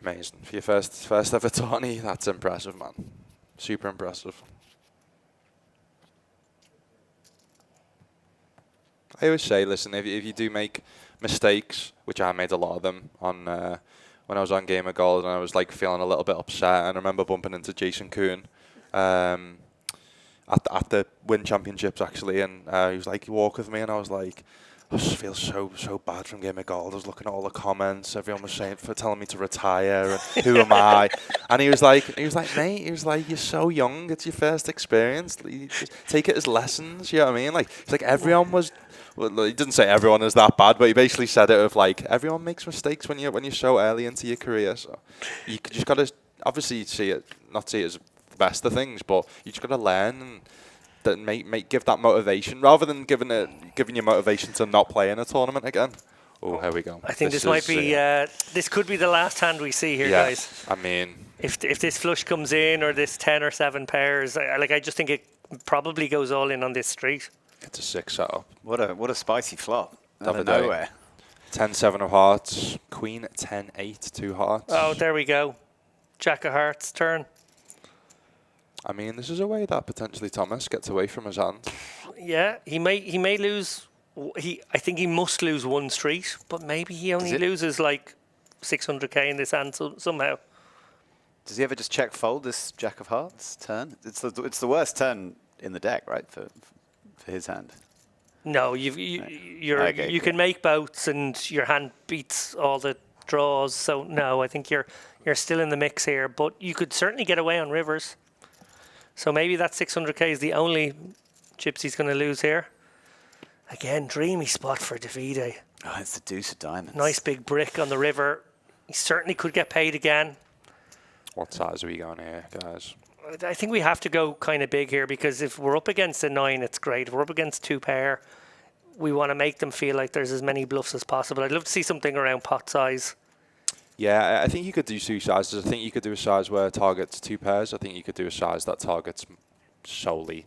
Amazing for your first ever tourney. That's impressive, man. Super impressive. I always say, listen, if you do make mistakes, which I made a lot of them on when I was on Game of Gold, and I was like feeling a little bit upset, and I remember bumping into Jason Kuhn at the Win Championships actually, and he was like, walk with me, and I was like, I just feel so bad from Game of Gold. I was looking at all the comments. Everyone was saying telling me to retire. And who am I? And he was like, mate. He was like, you're so young. It's your first experience. You just take it as lessons. You know what I mean? Like, it's like everyone was. Well, he didn't say everyone is that bad, but he basically said it of like everyone makes mistakes when you're so early into your career. So you just got to obviously not see it as the best of things, but you just got to learn and. That give that motivation rather than giving you motivation to not play in a tournament again. Oh, here we go. I think this might be this could be the last hand we see here, guys. I mean, if this flush comes in or this 10 or 7 pairs, I just think it probably goes all in on this street. It's a 6 setup. What a spicy flop out of nowhere. 10-7 of hearts, Queen 10-8, 2 hearts. Oh, there we go. Jack of hearts turn. I mean, this is a way that potentially Thomas gets away from his hand. Yeah, he may lose. I think he must lose 1 street, but maybe he only loses like 600k in this hand somehow. Does he ever just check fold this Jack of Hearts turn? It's the worst turn in the deck, right, for his hand. No, you can make boats and your hand beats all the draws. So no, I think you're still in the mix here, but you could certainly get away on rivers. So maybe that 600k is the only chips he's going to lose here. Again, dreamy spot for Davide. Oh, it's the deuce of diamonds. Nice big brick on the river. He certainly could get paid again. What size are we going here, guys? I think we have to go kind of big here, because if we're up against a 9, it's great. If we're up against 2 pair, we want to make them feel like there's as many bluffs as possible. I'd love to see something around pot size. Yeah, I think you could do 2 sizes. I think you could do a size where it targets 2 pairs. I think you could do a size that targets solely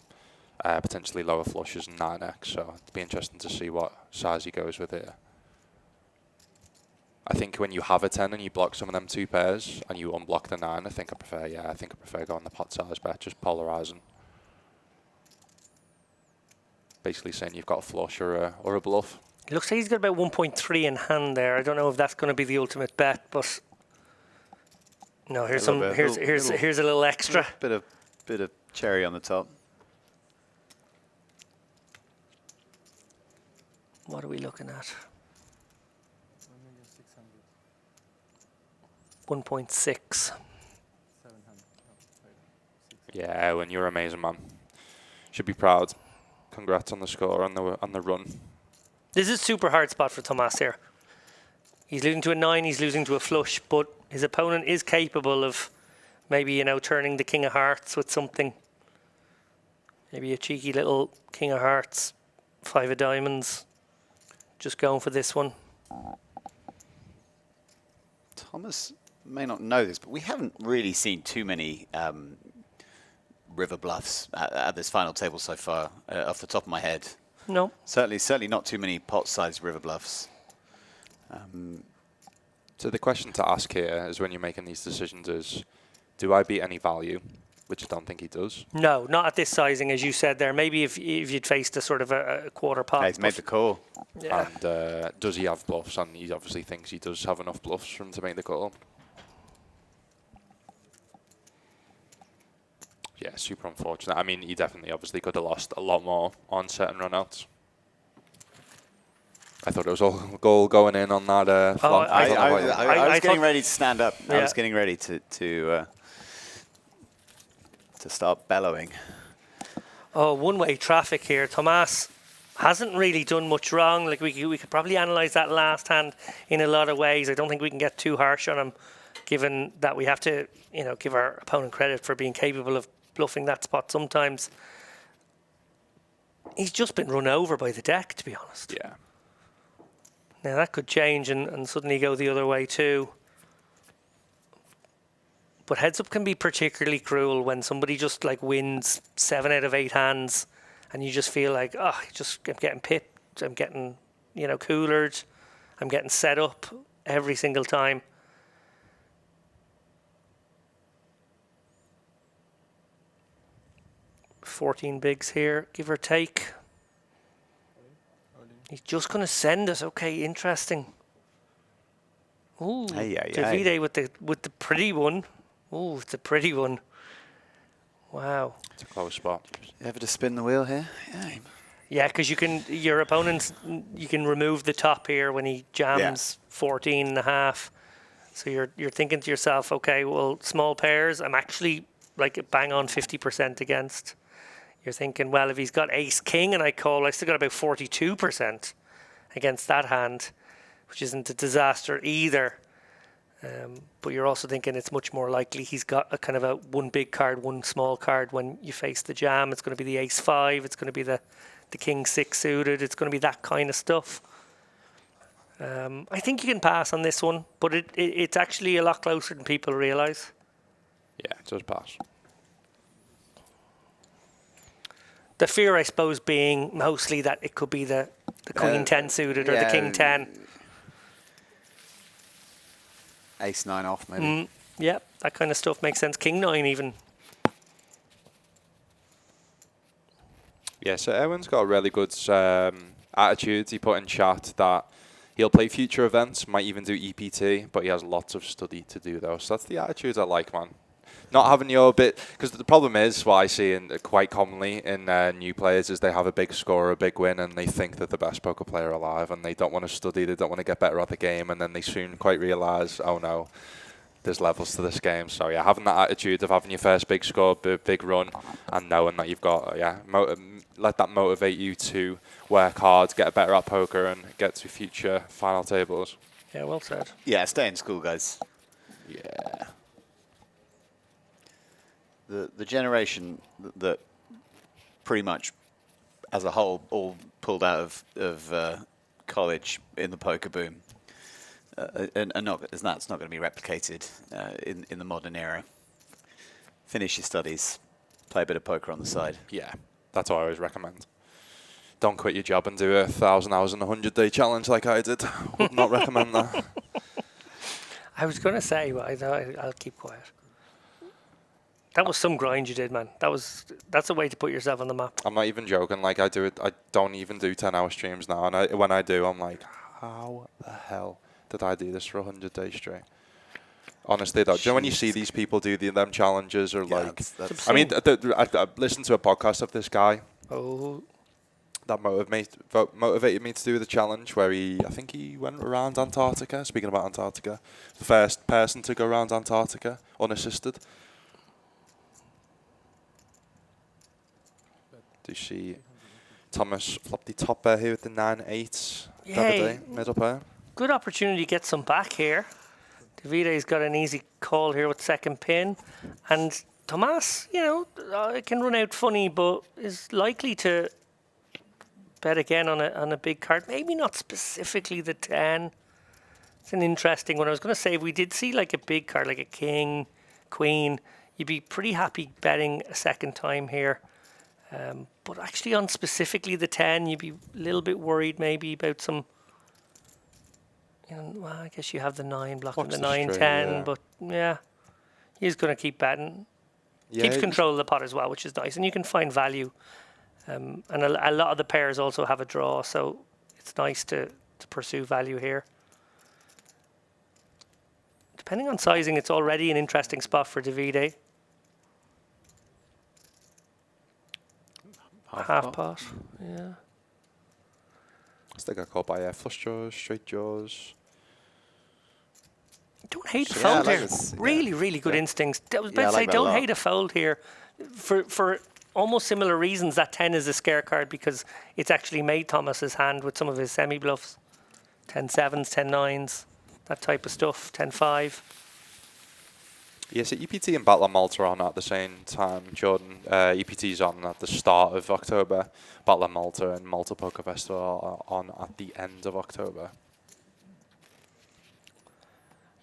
potentially lower flushes and 9x. So it'd be interesting to see what size he goes with here. I think when you have a 10 and you block some of them 2 pairs and you unblock the 9, I think I prefer going the pot size bet, just polarizing. Basically saying you've got a flush or a bluff. It looks like he's got about 1.3 in hand there. I don't know if that's going to be the ultimate bet, but no. Here's here's a little extra. Bit of cherry on the top. What are we looking at? 1.6. Yeah, Owen, you're amazing, man. Should be proud. Congrats on the score, on the run. This is a super hard spot for Tomas here. He's losing to a 9, he's losing to a flush, but his opponent is capable of maybe, you know, turning the king of hearts with something. Maybe a cheeky little king of hearts, 5 of diamonds. Just going for this one. Thomas may not know this, but we haven't really seen too many river bluffs at this final table so far, off the top of my head. No. Certainly not too many pot-sized river bluffs. So the question to ask here is, when you're making these decisions, is, do I beat any value? Which I don't think he does. No, not at this sizing, as you said there. Maybe if you'd faced a sort of a quarter pot. Yeah, he's made the call. Yeah. And does he have bluffs? And he obviously thinks he does have enough bluffs for him to make the call. Yeah, super unfortunate. I mean, he definitely obviously could have lost a lot more on certain runouts. I thought it was all goal going in on that flop. I was getting ready to stand up. Yeah. I was getting ready to start bellowing. Oh, one-way traffic here. Tomas hasn't really done much wrong. Like we could probably analyse that last hand in a lot of ways. I don't think we can get too harsh on him, given that we have to, you know, give our opponent credit for being capable of bluffing that spot sometimes. He's just been run over by the deck, to be honest. Yeah. Now that could change and suddenly go the other way too. But heads up can be particularly cruel when somebody just like wins 7 out of 8 hands, and you just feel like, oh, I'm getting pipped, I'm getting, you know, coolered, I'm getting set up every single time. $14 bigs here, give or take. He's just going to send us. Okay, interesting. Ooh, Davide with the pretty one. Ooh, it's a pretty one. Wow. It's a close spot. You ever to spin the wheel here? Yeah. Yeah, because your opponent, you can remove the top here when he jams 14 and a half. So you're thinking to yourself, okay, well, small pairs, I'm actually like bang on 50% against. You're thinking, well, if he's got ace king and I call, I still got about 42% against that hand, which isn't a disaster either. But you're also thinking it's much more likely he's got a kind of a one big card, one small card when you face the jam. It's going to be the ace 5. It's going to be the king 6 suited. It's going to be that kind of stuff. I think you can pass on this one, but it's actually a lot closer than people realise. Yeah, it does pass. The fear, I suppose, being mostly that it could be the queen 10 suited or the king 10. Ace 9 off, maybe. Yeah, that kind of stuff makes sense. King 9 even. Yeah, so Owen's got a really good attitude. He put in chat that he'll play future events, might even do EPT, but he has lots of study to do, though. So that's the attitude I like, man. Not having your bit, because the problem is, what I see quite commonly in new players is they have a big score, a big win, and they think they're the best poker player alive, and they don't want to study, they don't want to get better at the game, and then they soon quite realise, oh no, there's levels to this game. So yeah, having that attitude of having your first big score, big run, and knowing that you've got, let that motivate you to work hard, get better at poker, and get to future final tables. Yeah, well said. Yeah, stay in school, guys. Yeah. the generation that pretty much as a whole all pulled out of college in the poker boom, and that's not going to be replicated in the modern era. Finish your studies, play a bit of poker on the side. Yeah, that's what I always recommend. Don't quit your job and do 1,000 hours in a 100-day challenge like I did. Would not recommend that. I was going to say, but I'll keep quiet. That was some grind you did, man. That's a way to put yourself on the map. I'm not even joking. Like, I don't even do 10-hour streams now. And when I do, I'm like, how the hell did I do this for 100 days straight? Honestly, though, do you know when you see these people do them challenges or I mean, I listened to a podcast of this guy. Oh. That motivated me to do the challenge where I think he went around Antarctica. Speaking about Antarctica, the first person to go around Antarctica unassisted. Do you see Thomas flopped the top pair here with the 9-8 the other day, middle pair? Good opportunity to get some back here. Davide's got an easy call here with second pin, and Tomas, it can run out funny, but is likely to bet again on a big card. Maybe not specifically the 10. It's an interesting one. I was going to say, if we did see like a big card, like a king, queen, you'd be pretty happy betting a second time here. But actually on specifically the 10, you'd be a little bit worried maybe about some... well, I guess you have the 9 blocking the 9-10, yeah. But yeah, he's going to keep betting. Yeah, keeps control of the pot as well, which is nice. And you can find value. And a lot of the pairs also have a draw, so it's nice to pursue value here. Depending on sizing, it's already an interesting spot for Davide. Half pot, yeah. I still got caught by flush draws, straight draws. Don't hate a fold here. Really good instincts. I was about to say, don't hate a fold here. For almost similar reasons, that 10 is a scare card because it's actually made Thomas's hand with some of his semi-bluffs. 10-7s, 10-9s, that type of stuff, 10-5. Yeah, so EPT and Battle of Malta are on at the same time, Jordan. EPT's on at the start of October. Battle of Malta and Malta Poker Festival are on at the end of October.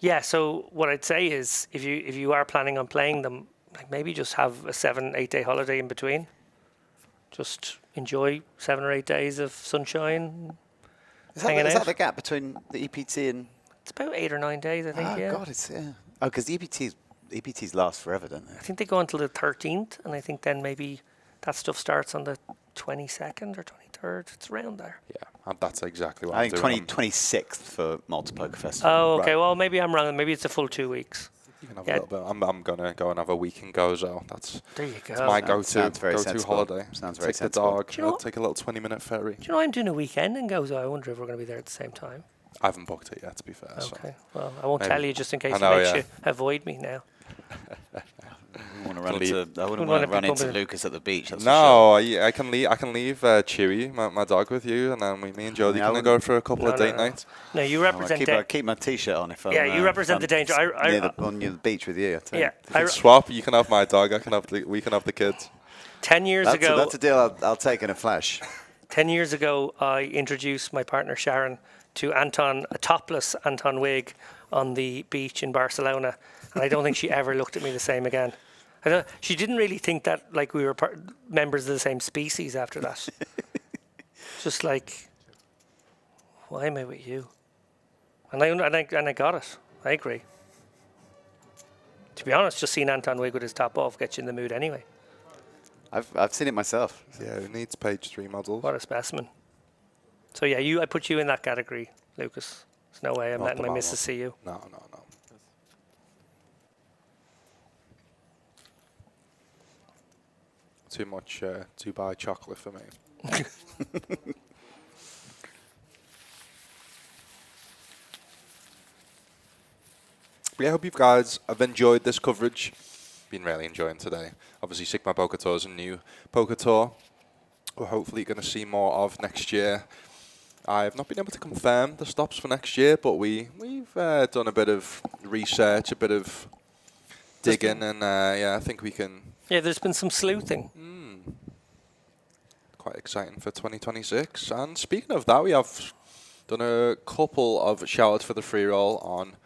Yeah, so what I'd say is if you are planning on playing them, like maybe just have a 7-8 day holiday in between. Just enjoy 7 or 8 days of sunshine. Is that the gap between the EPT and... It's about 8 or 9 days, I think, yeah. Oh, God, yeah. Oh, because the EPTs last forever, don't they? I think they go until the 13th, and I think then maybe that stuff starts on the 22nd or 23rd. It's around there. Yeah, that's exactly what I think I'm doing. 26th for Malta Poker Festival. Oh, okay. Right. Well, maybe I'm wrong. Maybe it's a full 2 weeks. You can have a little bit. I'm going to go and have a week in Gozo. There you go. That's my go-to holiday. Sounds very take sensible. The dog. Take a little 20-minute ferry. Do you know I'm doing a weekend in Gozo? I wonder if we're going to be there at the same time. I haven't booked it yet, to be fair. Okay. So. Well, I won't tell you just in case it makes you avoid me now. I wouldn't want to run into Lucas at the beach. No, I can leave Chewy, my dog, with you, and then me and Jodie can go for a couple of date nights. No, you represent. Keep my t-shirt on if I'm. Yeah, you represent the danger. On the beach with you. Yeah, we can swap. You can have my dog. We can have the kids. 10 years ago, that's a deal I'll take in a flash. 10 years ago, I introduced my partner Sharon to a topless Anton Wig on the beach in Barcelona, and I don't think she ever looked at me the same again. She didn't really think that like we were members of the same species after that. Just like, why am I with you? And I got it. I agree. To be honest, just seeing Anton Wig with his top off gets you in the mood anyway. I've seen it myself. Yeah, it needs page 3 models. What a specimen. So yeah, I put you in that category, Lucas. There's no way I'm letting my missus see you. No. Too much Dubai chocolate for me. I hope you guys have enjoyed this coverage. Been really enjoying today. Obviously, SiGMA Poker Tour is a new poker tour. We're hopefully going to see more of next year. I've not been able to confirm the stops for next year, but we've done a bit of research, a bit of digging, and I think we can Yeah, there's been some sleuthing. Quite exciting for 2026. And speaking of that, we have done a couple of shout-outs for the free roll on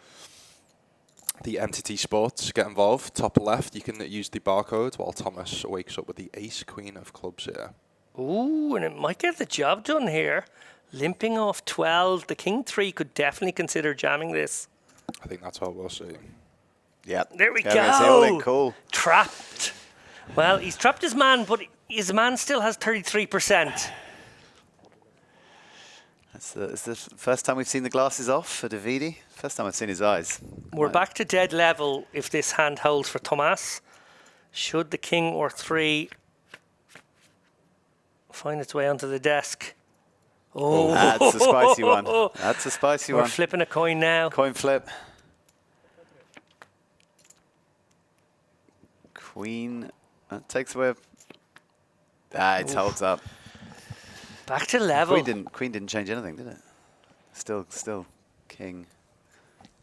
the MTT Sports. Get involved. Top left, you can use the barcode while Thomas wakes up with the ace queen of clubs here. Ooh, and it might get the job done here. Limping off 12. The king 3 could definitely consider jamming this. I think that's what we'll see. Yeah. There we Yeah, that's the all-in go. call. Trapped. Well, he's trapped his man, but his man still has 33%. It's the first time we've seen the glasses off for Davide. First time I've seen his eyes. We're back to dead level if this hand holds for Tomas. Should the king or 3 find its way onto the desk? Oh, That's a spicy one. That's a spicy we're one. flipping a coin now. Coin flip. Queen takes away. It holds up. Back to level. Queen didn't change anything, did it? Still king.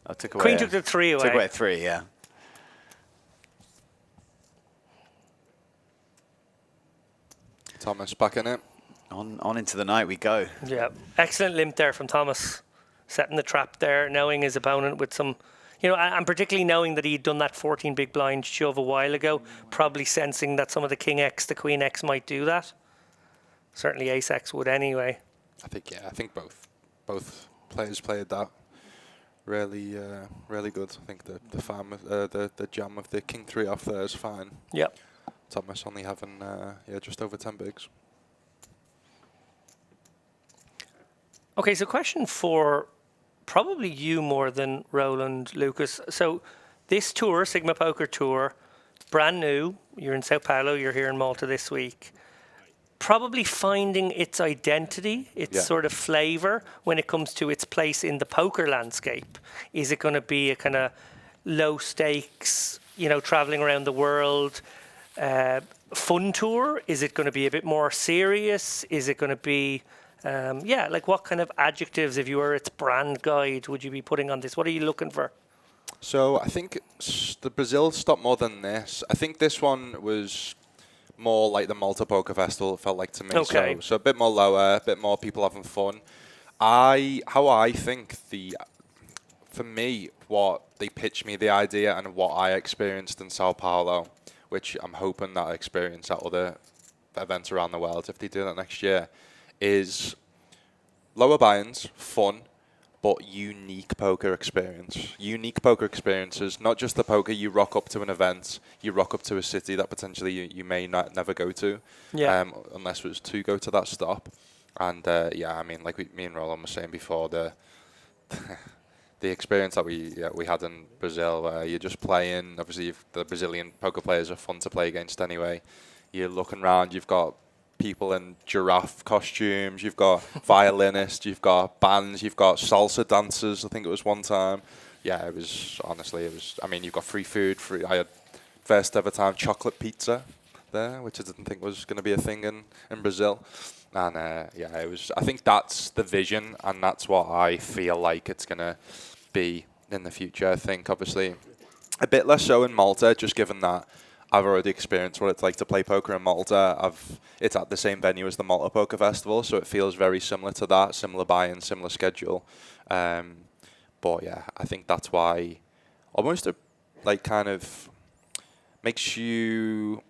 Oh, took away. Queen took the 3 away. Took away 3, yeah. Thomas back in it. On into the night we go. Yeah, excellent limp there from Thomas. Setting the trap there, knowing his opponent with some, and particularly knowing that he'd done that 14 big blind shove a while ago, probably sensing that some of the king X, the queen X might do that. Certainly ace X would anyway. I think both players played that really good. I think the jam of the king 3 off there is fine. Yep. Thomas only having just over 10 bigs. Okay, so question for probably you more than Roland, Lucas. So this tour, SiGMA Poker Tour, brand new. You're in Sao Paulo, you're here in Malta this week. Probably finding its identity, its sort of flavor when it comes to its place in the poker landscape. Is it going to be a kind of low stakes, traveling around the world, fun tour? Is it going to be a bit more serious? Is it going to be, what kind of adjectives, if you were its brand guide, would you be putting on this? What are you looking for? So I think the Brazil stopped more than this. I think this one was more like the Malta Poker Festival, it felt like to me. Okay. So a bit more lower, a bit more people having fun. I think for me, what they pitched me the idea and what I experienced in Sao Paulo, which I'm hoping that I experience at other events around the world if they do that next year, is lower buy-ins, fun, but unique poker experience. Unique poker experiences, not just the poker. You rock up to an event, you rock up to a city that potentially you may never go to, unless it was to go to that stop. And like me and Roland were saying before, the experience that we had in Brazil, where you're just playing. Obviously, the Brazilian poker players are fun to play against anyway. You're looking around, you've got people in giraffe costumes, you've got violinists, you've got bands, you've got salsa dancers, I think it was one time. Yeah, it was, you've got free food, I had first ever time chocolate pizza there, which I didn't think was going to be a thing in Brazil. And I think that's the vision, and that's what I feel like it's going to be in the future. I think obviously a bit less so in Malta, just given that I've already experienced what it's like to play poker in Malta. It's at the same venue as the Malta Poker Festival, so it feels very similar to that, similar buy-in, similar schedule. But yeah, I think that's why almost kind of makes you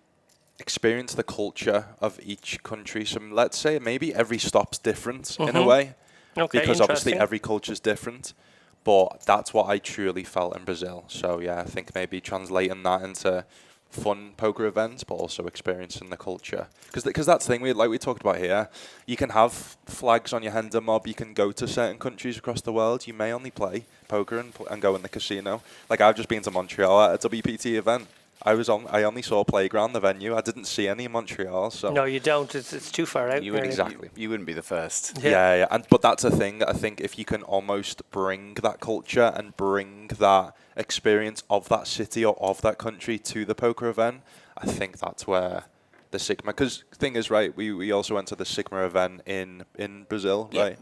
experience the culture of each country. So let's say maybe every stop's different in a way, because obviously every culture's different. But that's what I truly felt in Brazil. So yeah, I think maybe translating that into fun poker events, but also experiencing the culture. Because that's the thing, we talked about here, you can have flags on your Hender mob, you can go to certain countries across the world, you may only play poker and go in the casino. Like I've just been to Montreal at a WPT event. I only saw Playground, the venue. I didn't see any in Montreal. So no, you don't. It's too far out. Exactly. You wouldn't be the first. Yeah. But that's a thing. I think if you can almost bring that culture and bring that experience of that city or of that country to the poker event, I think that's where the SiGMA. Because the thing is, right? We also went to the SiGMA event in Brazil, right?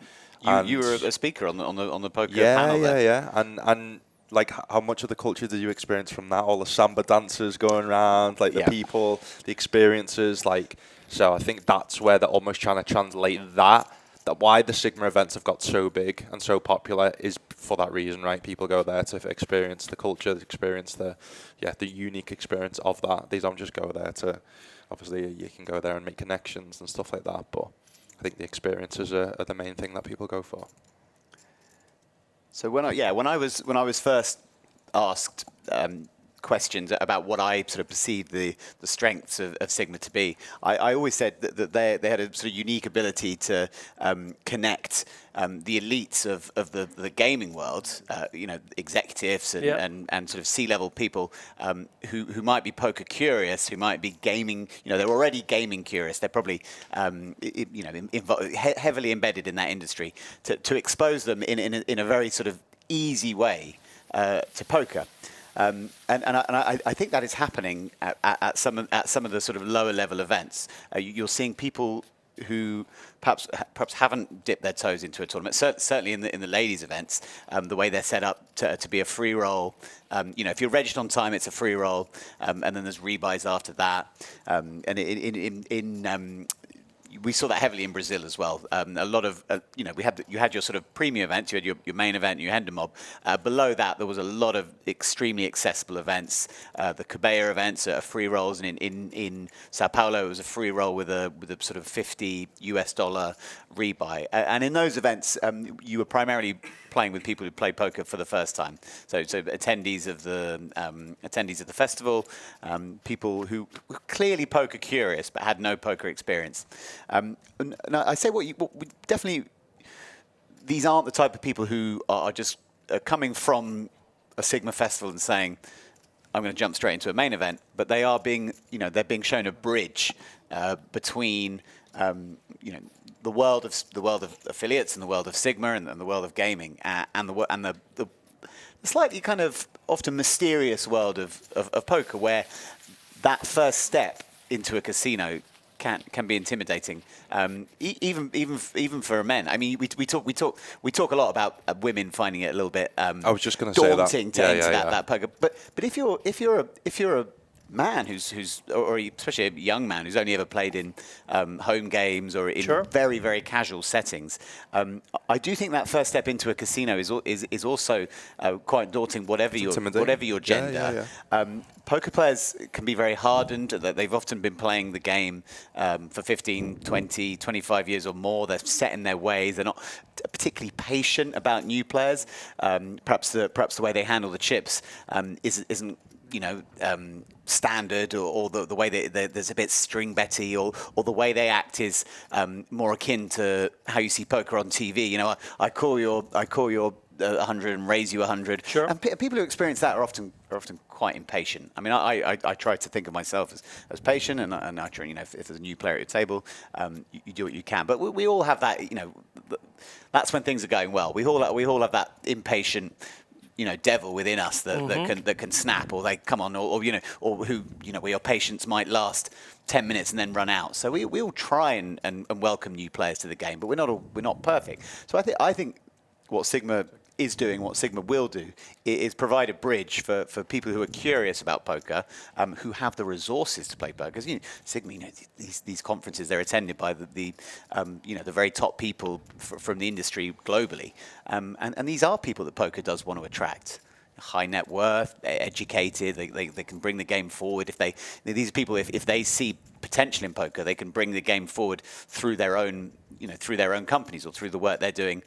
You were a speaker on the poker panel. Yeah. And like how much of the culture did you experience from that? All the samba dancers going around, like the people, the experiences, like. So I think that's where they're almost trying to translate that why the SiGMA events have got so big and so popular is for that reason, right? People go there to experience the culture, experience the unique experience of that. They don't just go there to, obviously you can go there and make connections and stuff like that, but I think the experiences are the main thing that people go for. So when I was first asked questions about what I sort of perceived the strengths of SiGMA to be, I always said that they had a sort of unique ability to connect the elites of the gaming world, executives and sort of C-level people who might be poker curious, who might be gaming, they're already gaming curious, they're probably heavily embedded in that industry, to expose them in a very sort of easy way to poker. And I think that is happening at some of the sort of lower level events. You're seeing people who perhaps haven't dipped their toes into a tournament. Certainly in the ladies' events, the way they're set up to be a free roll. If you're registered on time, it's a free roll, and then there's rebuys after that. And we saw that heavily in Brazil as well. A lot of, you had your sort of premium events, you had your main event, your Hender Mob. Below that, there was a lot of extremely accessible events. The Cabella events are free rolls, and in Sao Paulo, it was a free roll with a sort of $50 rebuy. And in those events, you were primarily playing with people who play poker for the first time. So attendees of the festival, people who were clearly poker curious but had no poker experience. Now I say definitely, these aren't the type of people who are just coming from a SiGMA festival and saying, I'm going to jump straight into a main event, but they are being, they're being shown a bridge between, the world of affiliates and the world of SiGMA and the world of gaming and the slightly kind of often mysterious world of poker, where that first step into a casino can be intimidating, even for men. I mean, we talk a lot about women finding it a little bit I was just going to say that. daunting to enter that poker. But if you're a man or especially a young man who's only ever played in home games or in very, very casual settings, I do think that first step into a casino is also quite daunting, whatever your gender. Poker players can be very hardened. They've often been playing the game for 15, 20, 25 years or more. They're set in their ways. They're not particularly patient about new players. Perhaps the way they handle the chips isn't standard, or the way there's a bit string betty, or the way they act is more akin to how you see poker on TV. I call your 100 and raise you 100. Sure. And people who experience that are often quite impatient. I mean, I try to think of myself as patient, and I try, if there's a new player at your table, you do what you can. But we all have that. That's when things are going well. We all have that impatient, devil within us that can snap, or they come on, or who, where your patience might last 10 minutes and then run out. So we all try and welcome new players to the game, but we're not perfect. So I think what SiGMA is doing, what SiGMA will do, is provide a bridge for people who are curious about poker, who have the resources to play poker. Because SiGMA, these conferences, they're attended by the very top people from the industry globally, and these are people that poker does want to attract. High net worth, educated, they can bring the game forward. These people, if they see potential in poker, they can bring the game forward through their own companies, or through the work they're doing,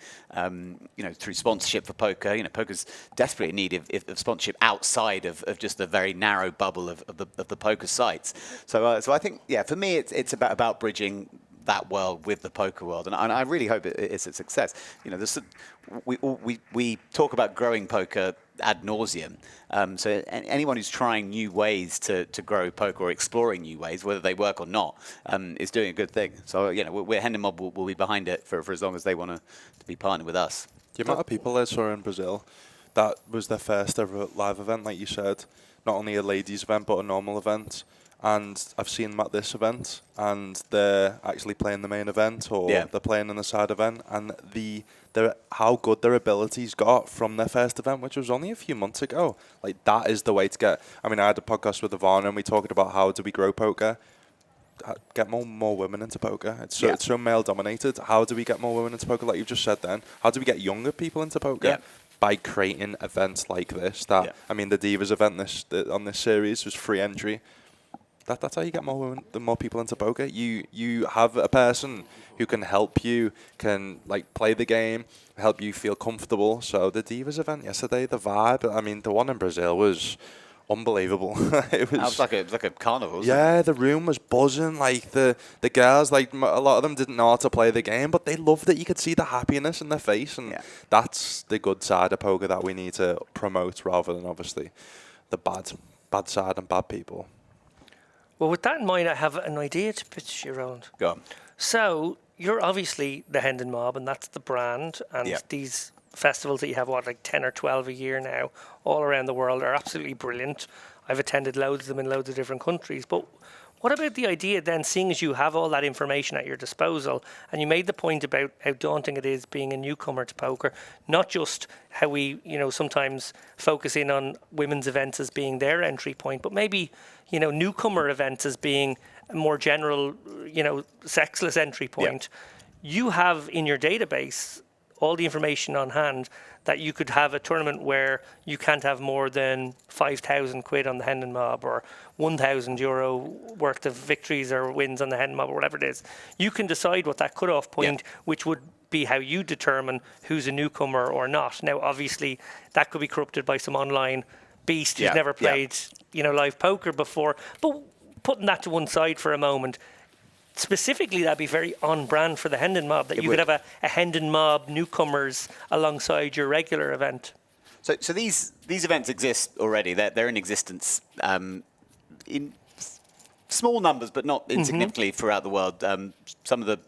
through sponsorship for poker. Poker's desperately in need of sponsorship outside of just the very narrow bubble of the poker sites. So I think, for me, it's about bridging that world with the poker world, and I really hope it's a success. We talk about growing poker ad nauseum. So anyone who's trying new ways to grow poker, or exploring new ways, whether they work or not, is doing a good thing. So we're Hender Mob will be behind it for as long as they want to be partnered with us. The amount of people I saw in Brazil, that was their first ever live event, like you said, not only a ladies event but a normal event. and I've seen them at this event, and they're actually playing the main event, or they're playing in the side event, and how good their abilities got from their first event, which was only a few months ago. Like, that is the way to get. I mean, I had a podcast with Yvonne, and we talked about how do we grow poker. Get more women into poker. It's so male dominated. How do we get more women into poker? Like you just said then. How do we get younger people into poker? Yeah. By creating events like this. That I mean, the Divas event on this series was free entry. That's how you get more people into poker. You have a person who can help you, can like play the game, help you feel comfortable. So the Divas event yesterday, the vibe. I mean, the one in Brazil was unbelievable. It was like a carnival. Yeah, the room was buzzing. Like the girls, like a lot of them didn't know how to play the game, but they loved it. You could see the happiness in their face, and that's the good side of poker that we need to promote, rather than obviously the bad side and bad people. Well, with that in mind, I have an idea to pitch you around. Go on. So you're obviously the Hendon Mob, and that's the brand, and these festivals that you have, like 10 or 12 a year now, all around the world, are absolutely brilliant. I've attended loads of them in loads of different countries. But what about the idea then, seeing as you have all that information at your disposal, and you made the point about how daunting it is being a newcomer to poker, not just how we, sometimes focus in on women's events as being their entry point, but maybe, newcomer events as being a more general, sexless entry point. You have in your database all the information on hand that you could have a tournament where you can't have more than 5,000 quid on the Hendon Mob, or 1,000 euro worth of victories or wins on the Hendon Mob, or whatever it is. You can decide what that cutoff point, which would be how you determine who's a newcomer or not. Now, obviously, that could be corrupted by some online beast who's never played, live poker before. But putting that to one side for a moment, specifically, that'd be very on brand for the Hendon Mob, that you could have a Hendon Mob newcomers alongside your regular event. So these events exist already. They're in existence in small numbers, but not insignificantly throughout the world. Some of the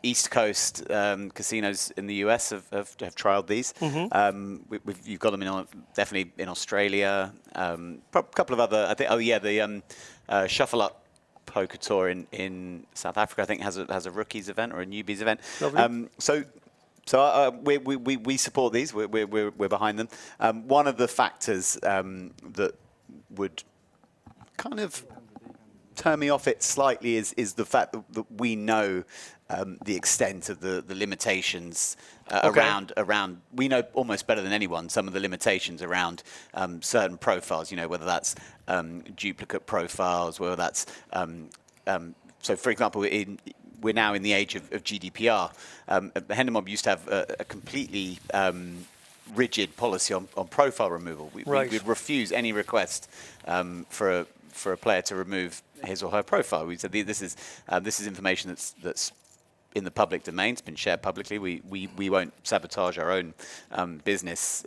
East Coast casinos in the US have trialed these. You've got them definitely in Australia. A couple of other, I think. Oh yeah, the Shuffle Up Poker Tour in South Africa, I think, has a rookies event or a newbies event. So we support these. We're behind them. One of the factors that would kind of turn me off it slightly is the fact that we know the extent of the limitations around. We know almost better than anyone some of the limitations around certain profiles. Whether that's duplicate profiles, whether that's so. For example, we're now in the age of GDPR. The Hendon Mob used to have a completely rigid policy on profile removal. We'd refuse any request for a player to remove his or her profile. We said this is information that's in the public domain. It's been shared publicly. We won't sabotage our own business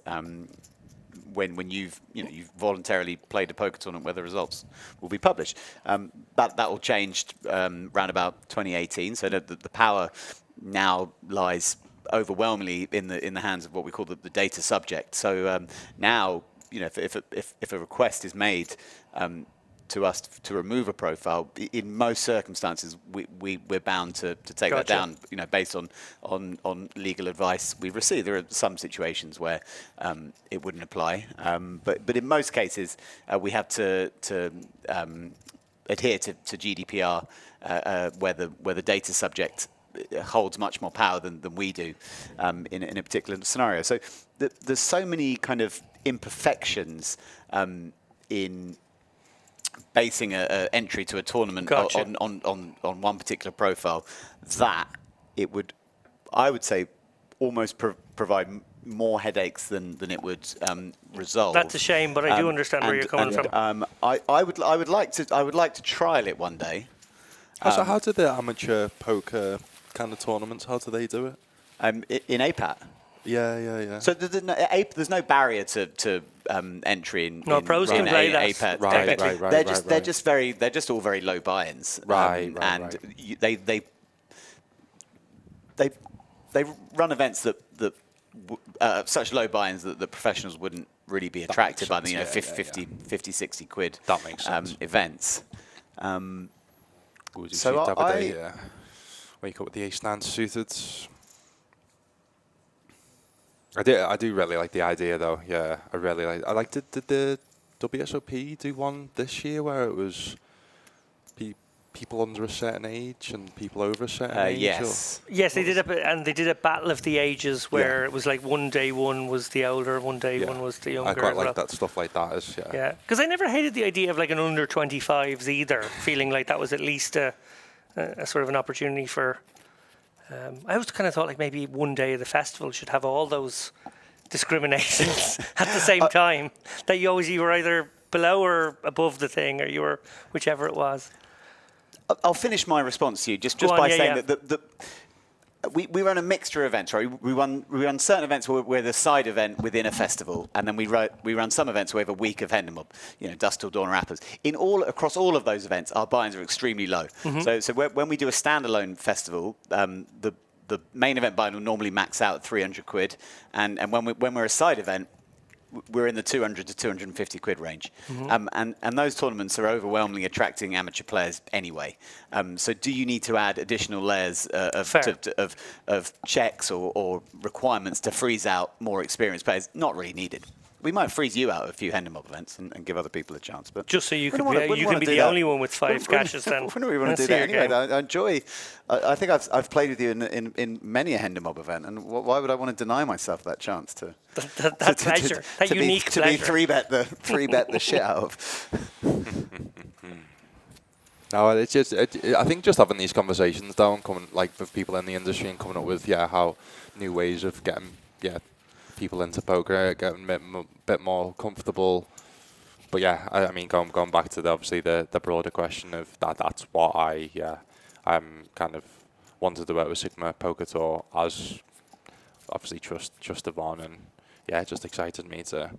when you've voluntarily played a poker tournament where the results will be published. That all changed around about 2018. So the power now lies overwhelmingly in the hands of what we call the data subject. So now, if a request is made to us to remove a profile, in most circumstances we're bound to take that down, based on legal advice we receive. There are some situations where it wouldn't apply, but in most cases we have to adhere to GDPR, where the data subject holds much more power than we do in a particular scenario. So there's so many kind of imperfections in basing an entry to a tournament on one particular profile, that it would, I would say, almost provide more headaches than it would resolve. That's a shame, but I do understand where you're coming from. I would like to trial it one day. So how do the amateur poker kind of tournaments, how do they do it? In APAT. Yeah. So there's no barrier to entry in. No, pros can play that. APAT. Right. They're just all very low buy-ins. And they run events that such low buy-ins that the professionals wouldn't really be attracted by the 50, 60 quid That makes sense. events. So I wake up with the ace-9 suited. I do really like the idea though. Yeah, I really like. I like. Did the WSOP do one this year where it was people under a certain age and people over a certain age? Yes. Yes, they did they did a battle of the ages where it was like one day one was the older, one day one was the younger. I quite like that stuff like that. Yeah, because I never hated the idea of like an under 25s either, feeling like that was at least a sort of an opportunity for. I always kind of thought like maybe one day of the festival should have all those discriminations at the same time. That you were either below or above the thing, or you were whichever it was. I'll finish my response to you just by saying that we run a mixture of events, right? We run certain events where we're the side event within a festival, and then we run some events where we have a week of Hendon Mob, Dust Till Dawn Rappers. Across all of those events, our buy-ins are extremely low. So when we do a standalone festival, the main event buy-in will normally max out at 300 quid, and when we're a side event, we're in the 200 to 250 quid range. And those tournaments are overwhelmingly attracting amateur players anyway. So do you need to add additional layers of checks or requirements to freeze out more experienced players? Not really needed. We might freeze you out of a few Hendon Mob events and give other people a chance. But just so you can be the only one with 5 cashes then. Wouldn't we want to do that anyway? I enjoy. I think I've played with you in many a Hendon Mob event, and why would I want to deny myself that chance to that pleasure, that unique pleasure, to be three bet the shit out of. No, it's just. I think just having these conversations down, coming like with people in the industry and coming up with how new ways of getting people into poker, getting a bit more comfortable. But yeah, I mean, going back to obviously the broader question of that's what I'm kind of wanted to work with SiGMA Poker Tour as obviously trust Yvonne, and it just excited me to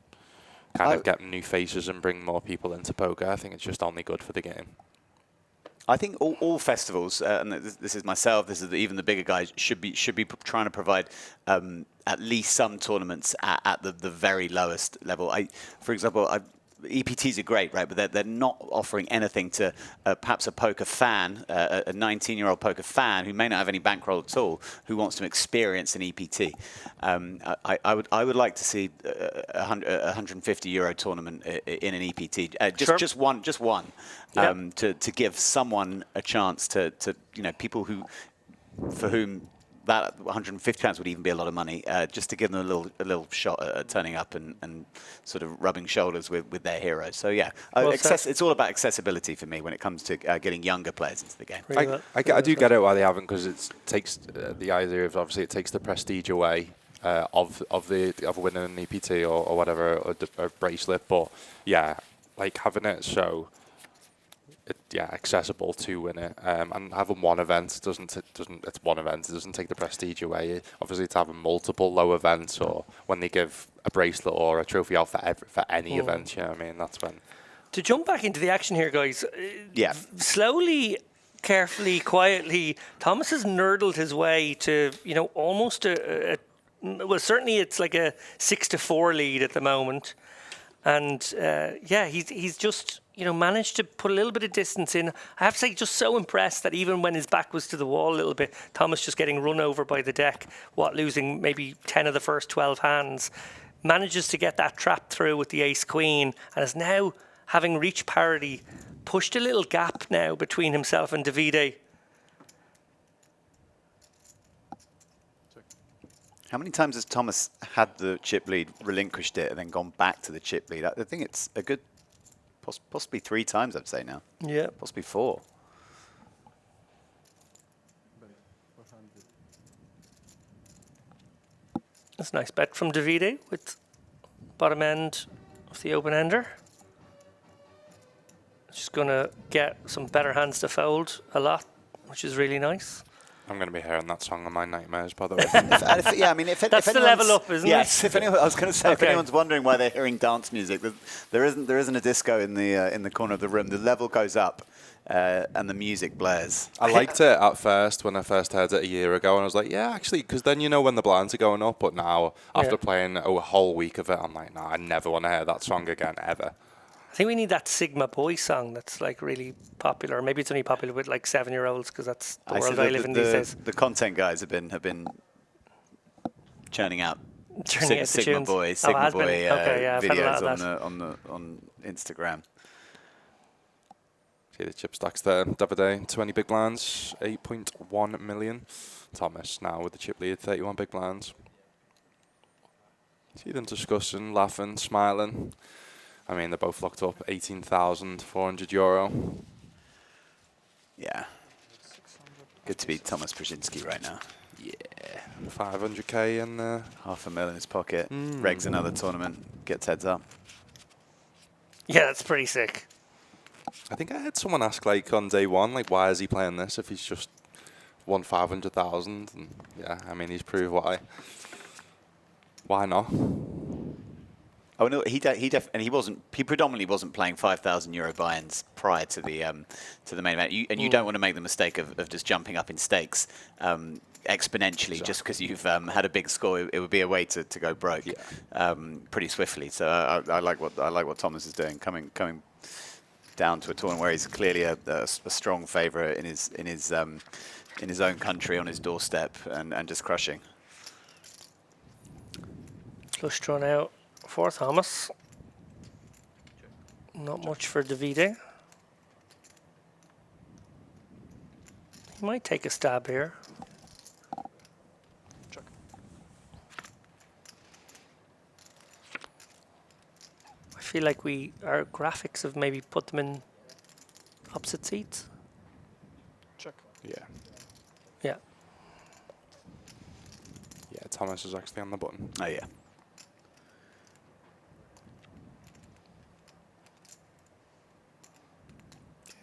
kind of get new faces and bring more people into poker. I think it's just only good for the game. I think all festivals, and this is myself, this is even the bigger guys, should be trying to provide at least some tournaments at the very lowest level. For example, EPTs are great, right? But they're not offering anything to perhaps a poker fan, a 19-year-old poker fan who may not have any bankroll at all, who wants to experience an EPT. I would like to see a €150 tournament in an EPT, just one, to give someone a chance to people for whom that £150 would even be a lot of money, just to give them a little shot at turning up and sort of rubbing shoulders with their heroes. So it's all about accessibility for me when it comes to getting younger players into the game. I do get it why they haven't, because it takes the idea of obviously it takes the prestige away of winning an EPT or whatever, or a bracelet. But like having it so accessible to win it, and having one event it's one event. It doesn't take the prestige away. Obviously, it's having multiple low events, or when they give a bracelet or a trophy out for any event. You know what I mean? That's when. To jump back into the action here, guys. Slowly, carefully, quietly, Thomas has nerdled his way to almost well, certainly it's like a 6-4 lead at the moment, and he's just. Managed to put a little bit of distance in. I have to say, just so impressed that even when his back was to the wall a little bit, Thomas just getting run over by the deck, losing maybe 10 of the first 12 hands, manages to get that trap through with the ace-queen, and is now, having reached parity, pushed a little gap now between himself and Davide. How many times has Thomas had the chip lead, relinquished it, and then gone back to the chip lead? I think it's a good... Possibly 3 times, I'd say now. Yeah. Possibly 4. That's a nice bet from Davide with bottom end of the open ender. Just going to get some better hands to fold a lot, which is really nice. I'm going to be hearing that song on my nightmares, by the way. Yeah, I mean, if That's if the level up, isn't yes, it? if anyone, I was going to say, if Okay. anyone's wondering why they're hearing dance music, there isn't a disco in the corner of the room. The level goes up, and the music blares. I liked it at first when I first heard it a year ago, and I was like, yeah, actually, because then you know when the blinds are going up. But now, after playing a whole week of it, I'm like, nah, I never want to hear that song again, ever. I think we need that SiGMA Boy song that's like really popular. Maybe it's only popular with like 7-year-olds because that's the world I live in these days. The content guys have been churning out Turning out the SiGMA tunes. Boy, Oh, SiGMA has been. Boy Okay, yeah, I've had a lot videos of that. on Instagram. See the chip stacks there. Davide, 20 big blinds, 8.1 million. Thomas now with the chip lead, 31 big blinds. See them discussing, laughing, smiling. I mean, they're both locked up, 18,400 euro. Yeah. Good to be Thomas Brzezinski right now. Yeah, 500k and $500,000 in his pocket. Regs another tournament. Gets heads up. Yeah, that's pretty sick. I think I had someone ask, like, on day one, like, why is he playing this if he's just won 500,000? And yeah, I mean, he's proved why. Why not? Oh no, he predominantly wasn't playing €5,000 buy-ins prior to the main event. You don't want to make the mistake of just jumping up in stakes exponentially just because you've had a big score. It would be a way to go broke pretty swiftly. So I like what Thomas is doing, coming down to a tournament where he's clearly a strong favourite in his own country, on his doorstep, and just crushing. Flush drawn out for Thomas. Not much for Davide. He might take a stab here. Check. I feel like our graphics have maybe put them in opposite seats. Check. Yeah. Yeah. Yeah, Thomas is actually on the button. Oh yeah.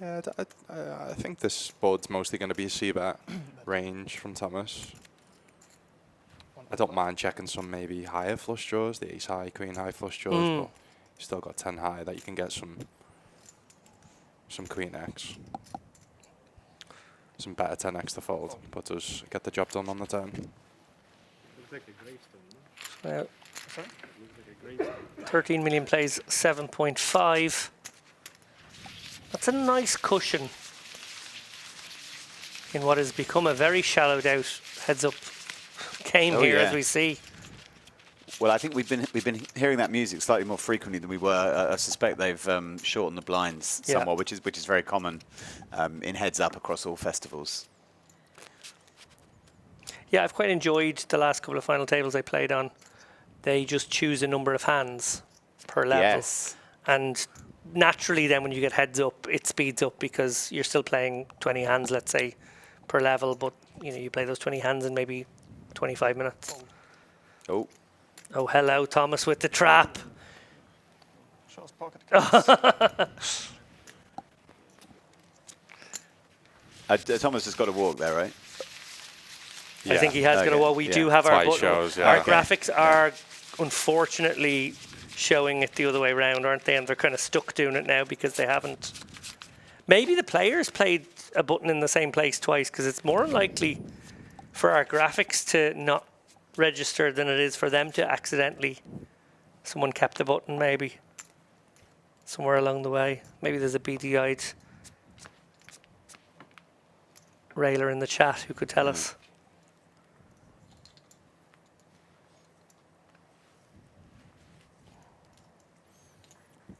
Yeah, I think this board's mostly going to be a c-bet range from Thomas. I don't mind checking some maybe higher flush draws, the ace high, queen high flush draws, but you've still got 10 high that you can get some queen X. Some better 10x to fold, but does get the job done on the turn. Now, 13 million plays 7.5. That's a nice cushion in what has become a very shallowed out heads-up game here, as we see. Well, I think we've been hearing that music slightly more frequently than we were. I suspect they've shortened the blinds somewhat, which is very common in heads up across all festivals. Yeah, I've quite enjoyed the last couple of final tables I played on. They just choose a number of hands per level. Yes. And naturally then when you get heads up, it speeds up because you're still playing 20 hands, let's say, per level, but you play those 20 hands in maybe 25 minutes. Oh. Oh, hello, Thomas with the trap. Shows pocket cards. Thomas has got to walk there, right? I think he has got to. Well, we do have our shows, our graphics are unfortunately showing it the other way around, aren't they? And they're kind of stuck doing it now because they haven't. Maybe the players played a button in the same place twice because it's more likely for our graphics to not register than it is for them to accidentally. Someone kept the button maybe somewhere along the way. Maybe there's a beady-eyed railer in the chat who could tell us.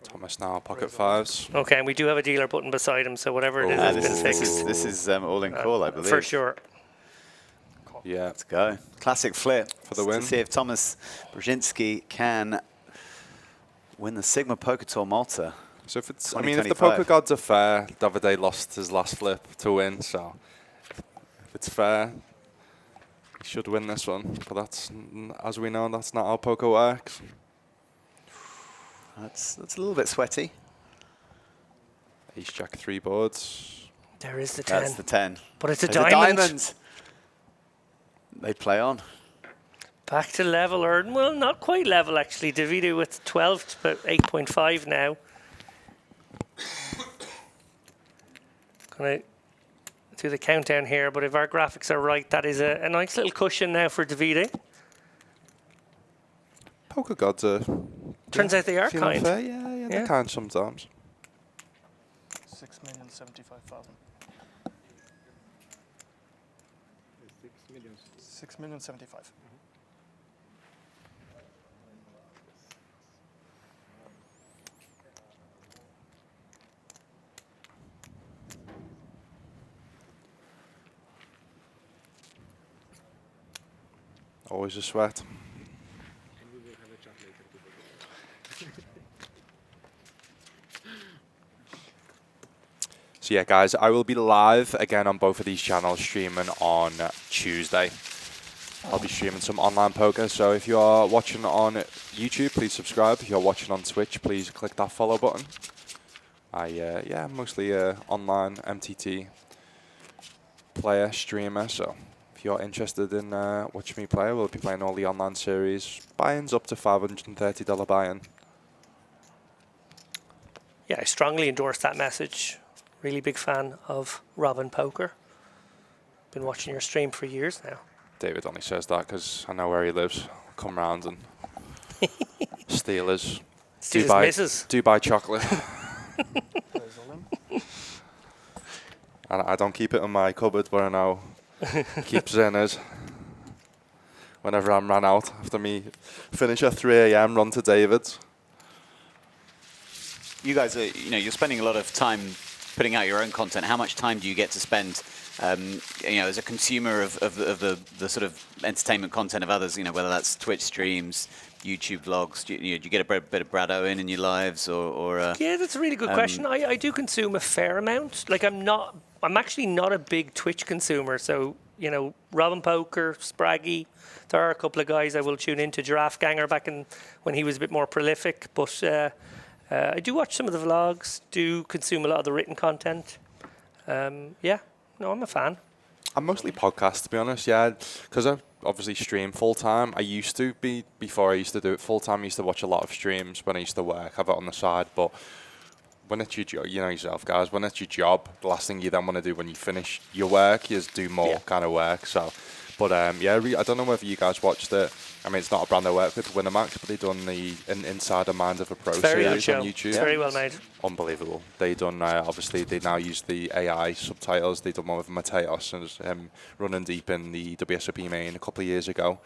Thomas now, pocket fives. Okay, and we do have a dealer button beside him, so whatever it is, it's been fixed. This is all in call, I believe. For sure. Yeah. Let's go. Classic flip For the win. To see if Thomas Brzezinski can win the SiGMA Poker Tour Malta. So if it's, I mean, if the poker 2025. gods are fair, Davide lost his last flip to win. So if it's fair, he should win this one. But that's, as we know, that's not how poker works. That's a little bit sweaty. Ace Jack 3 boards. There is the 10. That's the 10. But it's a There's diamond. diamond. They play on. Back to level, or well, not quite level actually. Davide with 12 to about 8.5 now. Gonna do the countdown here, but if our graphics are right, that is a nice little cushion now for Davide. Poker gods are... Turns out they are feeling kind. fair. Yeah, they're kind sometimes. 6,075,000. 6,075,000. Always a sweat. So yeah, guys, I will be live again on both of these channels streaming on Tuesday. I'll be streaming some online poker, so if you are watching on YouTube, please subscribe. If you're watching on Twitch, please click that follow button. Yeah, I'm mostly online MTT player, streamer, so if you're interested in watching me play, we'll be playing all the online series. Buy-ins up to $530 buy-in. Yeah, I strongly endorse that message. Really big fan of Robin Poker. Been watching your stream for years now. David only says that because I know where he lives. I'll come round and steal his Dubai chocolate. And I don't keep it in my cupboard, but I know keeps in his. Whenever I'm ran out after me finish at 3 AM, run to David's. You guys are, you're spending a lot of time putting out your own content. How much time do you get to spend, as a consumer of the sort of entertainment content of others? Whether that's Twitch streams, YouTube vlogs. Do you get a bit of Brad Owen in your lives, or? Yeah, that's a really good question. I do consume a fair amount. Like I'm actually not a big Twitch consumer. So Robin Poker, Spraggy. There are a couple of guys I will tune into. Giraffe Ganger back when he was a bit more prolific, but. I do watch some of the vlogs, do consume a lot of the written content. I'm a fan. I'm mostly podcasts, to be honest, yeah, because I obviously stream full-time. I used to be, before I used to do it full-time, I used to watch a lot of streams when I used to work, have it on the side, but when it's your job, you know yourself, guys, when it's your job, the last thing you then want to do when you finish your work is do more kind of work, so... But I don't know whether you guys watched it. I mean, it's not a brand I work with, Winamax, but they've done the Insider Mind of a Pro series on YouTube. It's very well made. Unbelievable. They done, obviously, they now use the AI subtitles. They done one with Mateos and him running deep in the SPT Main a couple of years ago.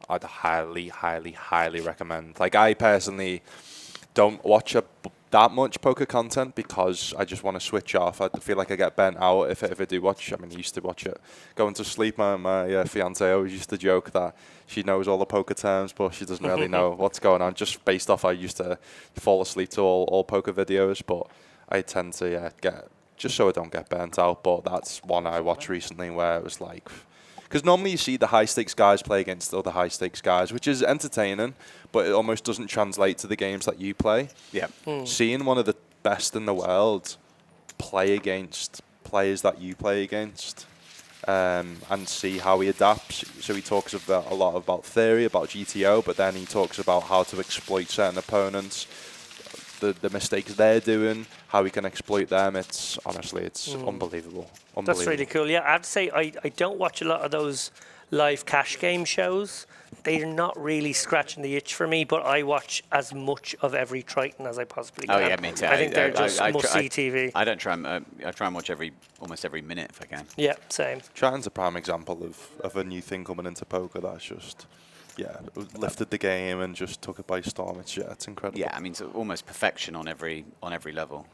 I'd highly, highly, highly recommend. Like, I personally don't watch that much poker content because I just want to switch off. I feel like I get burnt out if I do watch. I mean, I used to watch it going to sleep. My fiance always used to joke that she knows all the poker terms, but she doesn't really know what's going on. Just based off, I used to fall asleep to all poker videos, but I tend to get just so I don't get burnt out. But that's one I watched recently where it was like. Because normally you see the high-stakes guys play against other high-stakes guys, which is entertaining, but it almost doesn't translate to the games that you play. Yeah. Seeing one of the best in the world play against players that you play against and see how he adapts. So he talks a lot about theory, about GTO, but then he talks about how to exploit certain opponents, the mistakes they're doing, how we can exploit them. It's honestly, it's unbelievable. That's really cool. Yeah, I have to say I don't watch a lot of those live cash game shows. They're not really scratching the itch for me, but I watch as much of every Triton as I possibly can. Oh yeah, me too. I think they're just must-see TV. I try and watch almost every minute if I can. Yeah, same. Triton's a prime example of a new thing coming into poker that's just lifted the game and just took it by storm. It's incredible. Yeah, I mean, it's almost perfection on every level.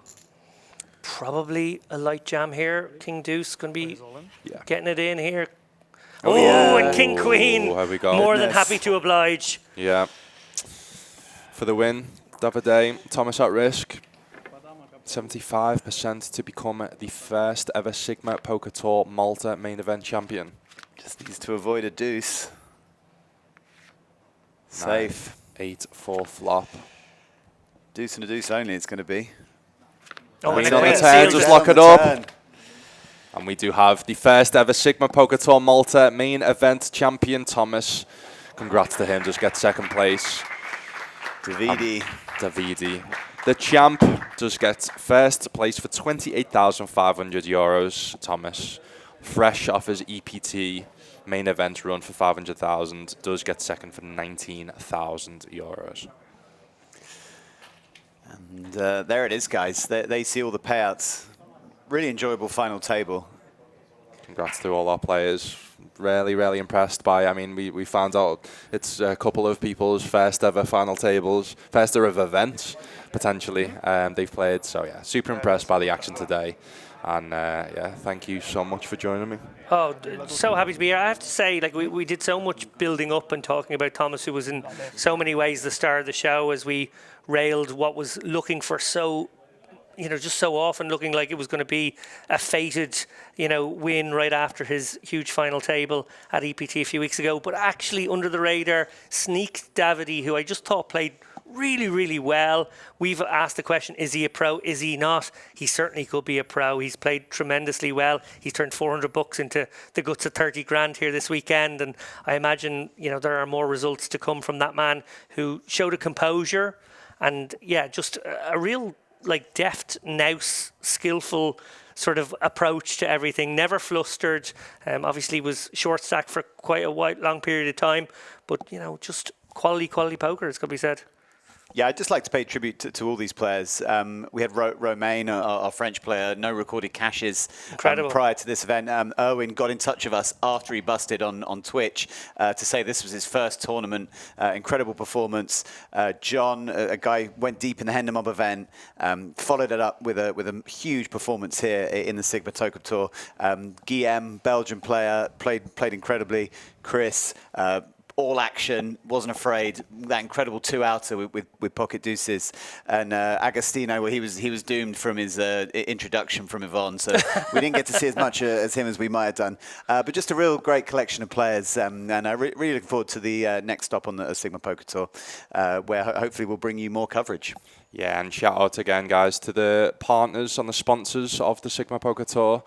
Probably a light jam here. King Deuce going to be getting it in here. And King Queen. Here we go. More than happy to oblige. Yeah. For the win, Davide, Thomas at risk. 75% to become the first ever SiGMA Poker Tour Malta Main Event Champion. Just needs to avoid a deuce. Safe. 8-4 flop. Deuce and a deuce only it's going to be. Oh, and on the turn, just lock it up. And we do have the first ever SiGMA Poker Tour Malta Main Event Champion, Thomas. Congrats to him, just get second place. Davidi. The champ does get first place for 28,500 euros, Thomas. Fresh off his EPT main event run for 500,000, does get second for 19,000 euros. And there it is, guys. They see all the payouts. Really enjoyable final table. Congrats to all our players. Really impressed by. I mean, we found out it's a couple of people's first ever final tables, first ever events potentially they've played. So yeah, super impressed by the action today. And yeah, thank you so much for joining me. Oh, so happy to be here. I have to say, like, we did so much building up and talking about Thomas, who was in so many ways the star of the show, as we railed what was looking for so, just so often looking like it was going to be a fated, win right after his huge final table at EPT a few weeks ago. But actually, under the radar, sneaked Davide, who I just thought played really well. We've asked the question, is he a pro? Is he not? He certainly could be a pro. He's played tremendously well. He's turned 400 bucks into the guts of 30 grand here this weekend. And I imagine, there are more results to come from that man who showed a composure and, yeah, just a real, deft, nous, skillful sort of approach to everything. Never flustered. Obviously was short stack for quite a long period of time. But, just quality poker, it's got to be said. Yeah, I'd just like to pay tribute to all these players. We had Romain, our French player, no recorded cashes prior to this event. Erwin got in touch with us after he busted on Twitch to say this was his first tournament. Incredible performance. John, a guy went deep in the Hendon Mob event, followed it up with a huge performance here in the SiGMA Poker Tour. Guillaume, Belgian player, played incredibly. Chris, all action, wasn't afraid. That incredible two-outer with pocket deuces, and Augustino, well, he was doomed from his introduction from Yvonne, so we didn't get to see as much as him as we might have done. But just a real great collection of players, and I really look forward to the next stop on the SiGMA Poker Tour, where hopefully we'll bring you more coverage. Yeah, and shout out again, guys, to the partners and the sponsors of the SiGMA Poker Tour.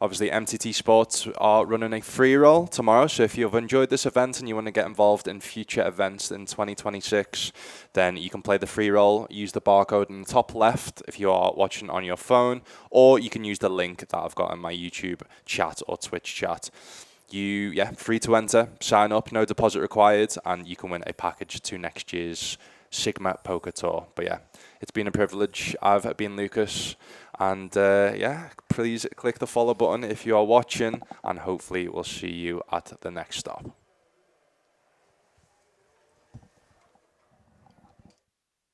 Obviously, MTT Sports are running a free roll tomorrow, so if you've enjoyed this event and you want to get involved in future events in 2026, then you can play the free roll, use the barcode in the top left if you are watching on your phone, or you can use the link that I've got in my YouTube chat or Twitch chat. Free to enter, sign up, no deposit required, and you can win a package to next year's SiGMA Poker Tour. But yeah, it's been a privilege. I've been Lucas. And please click the follow button if you are watching, and hopefully we'll see you at the next stop.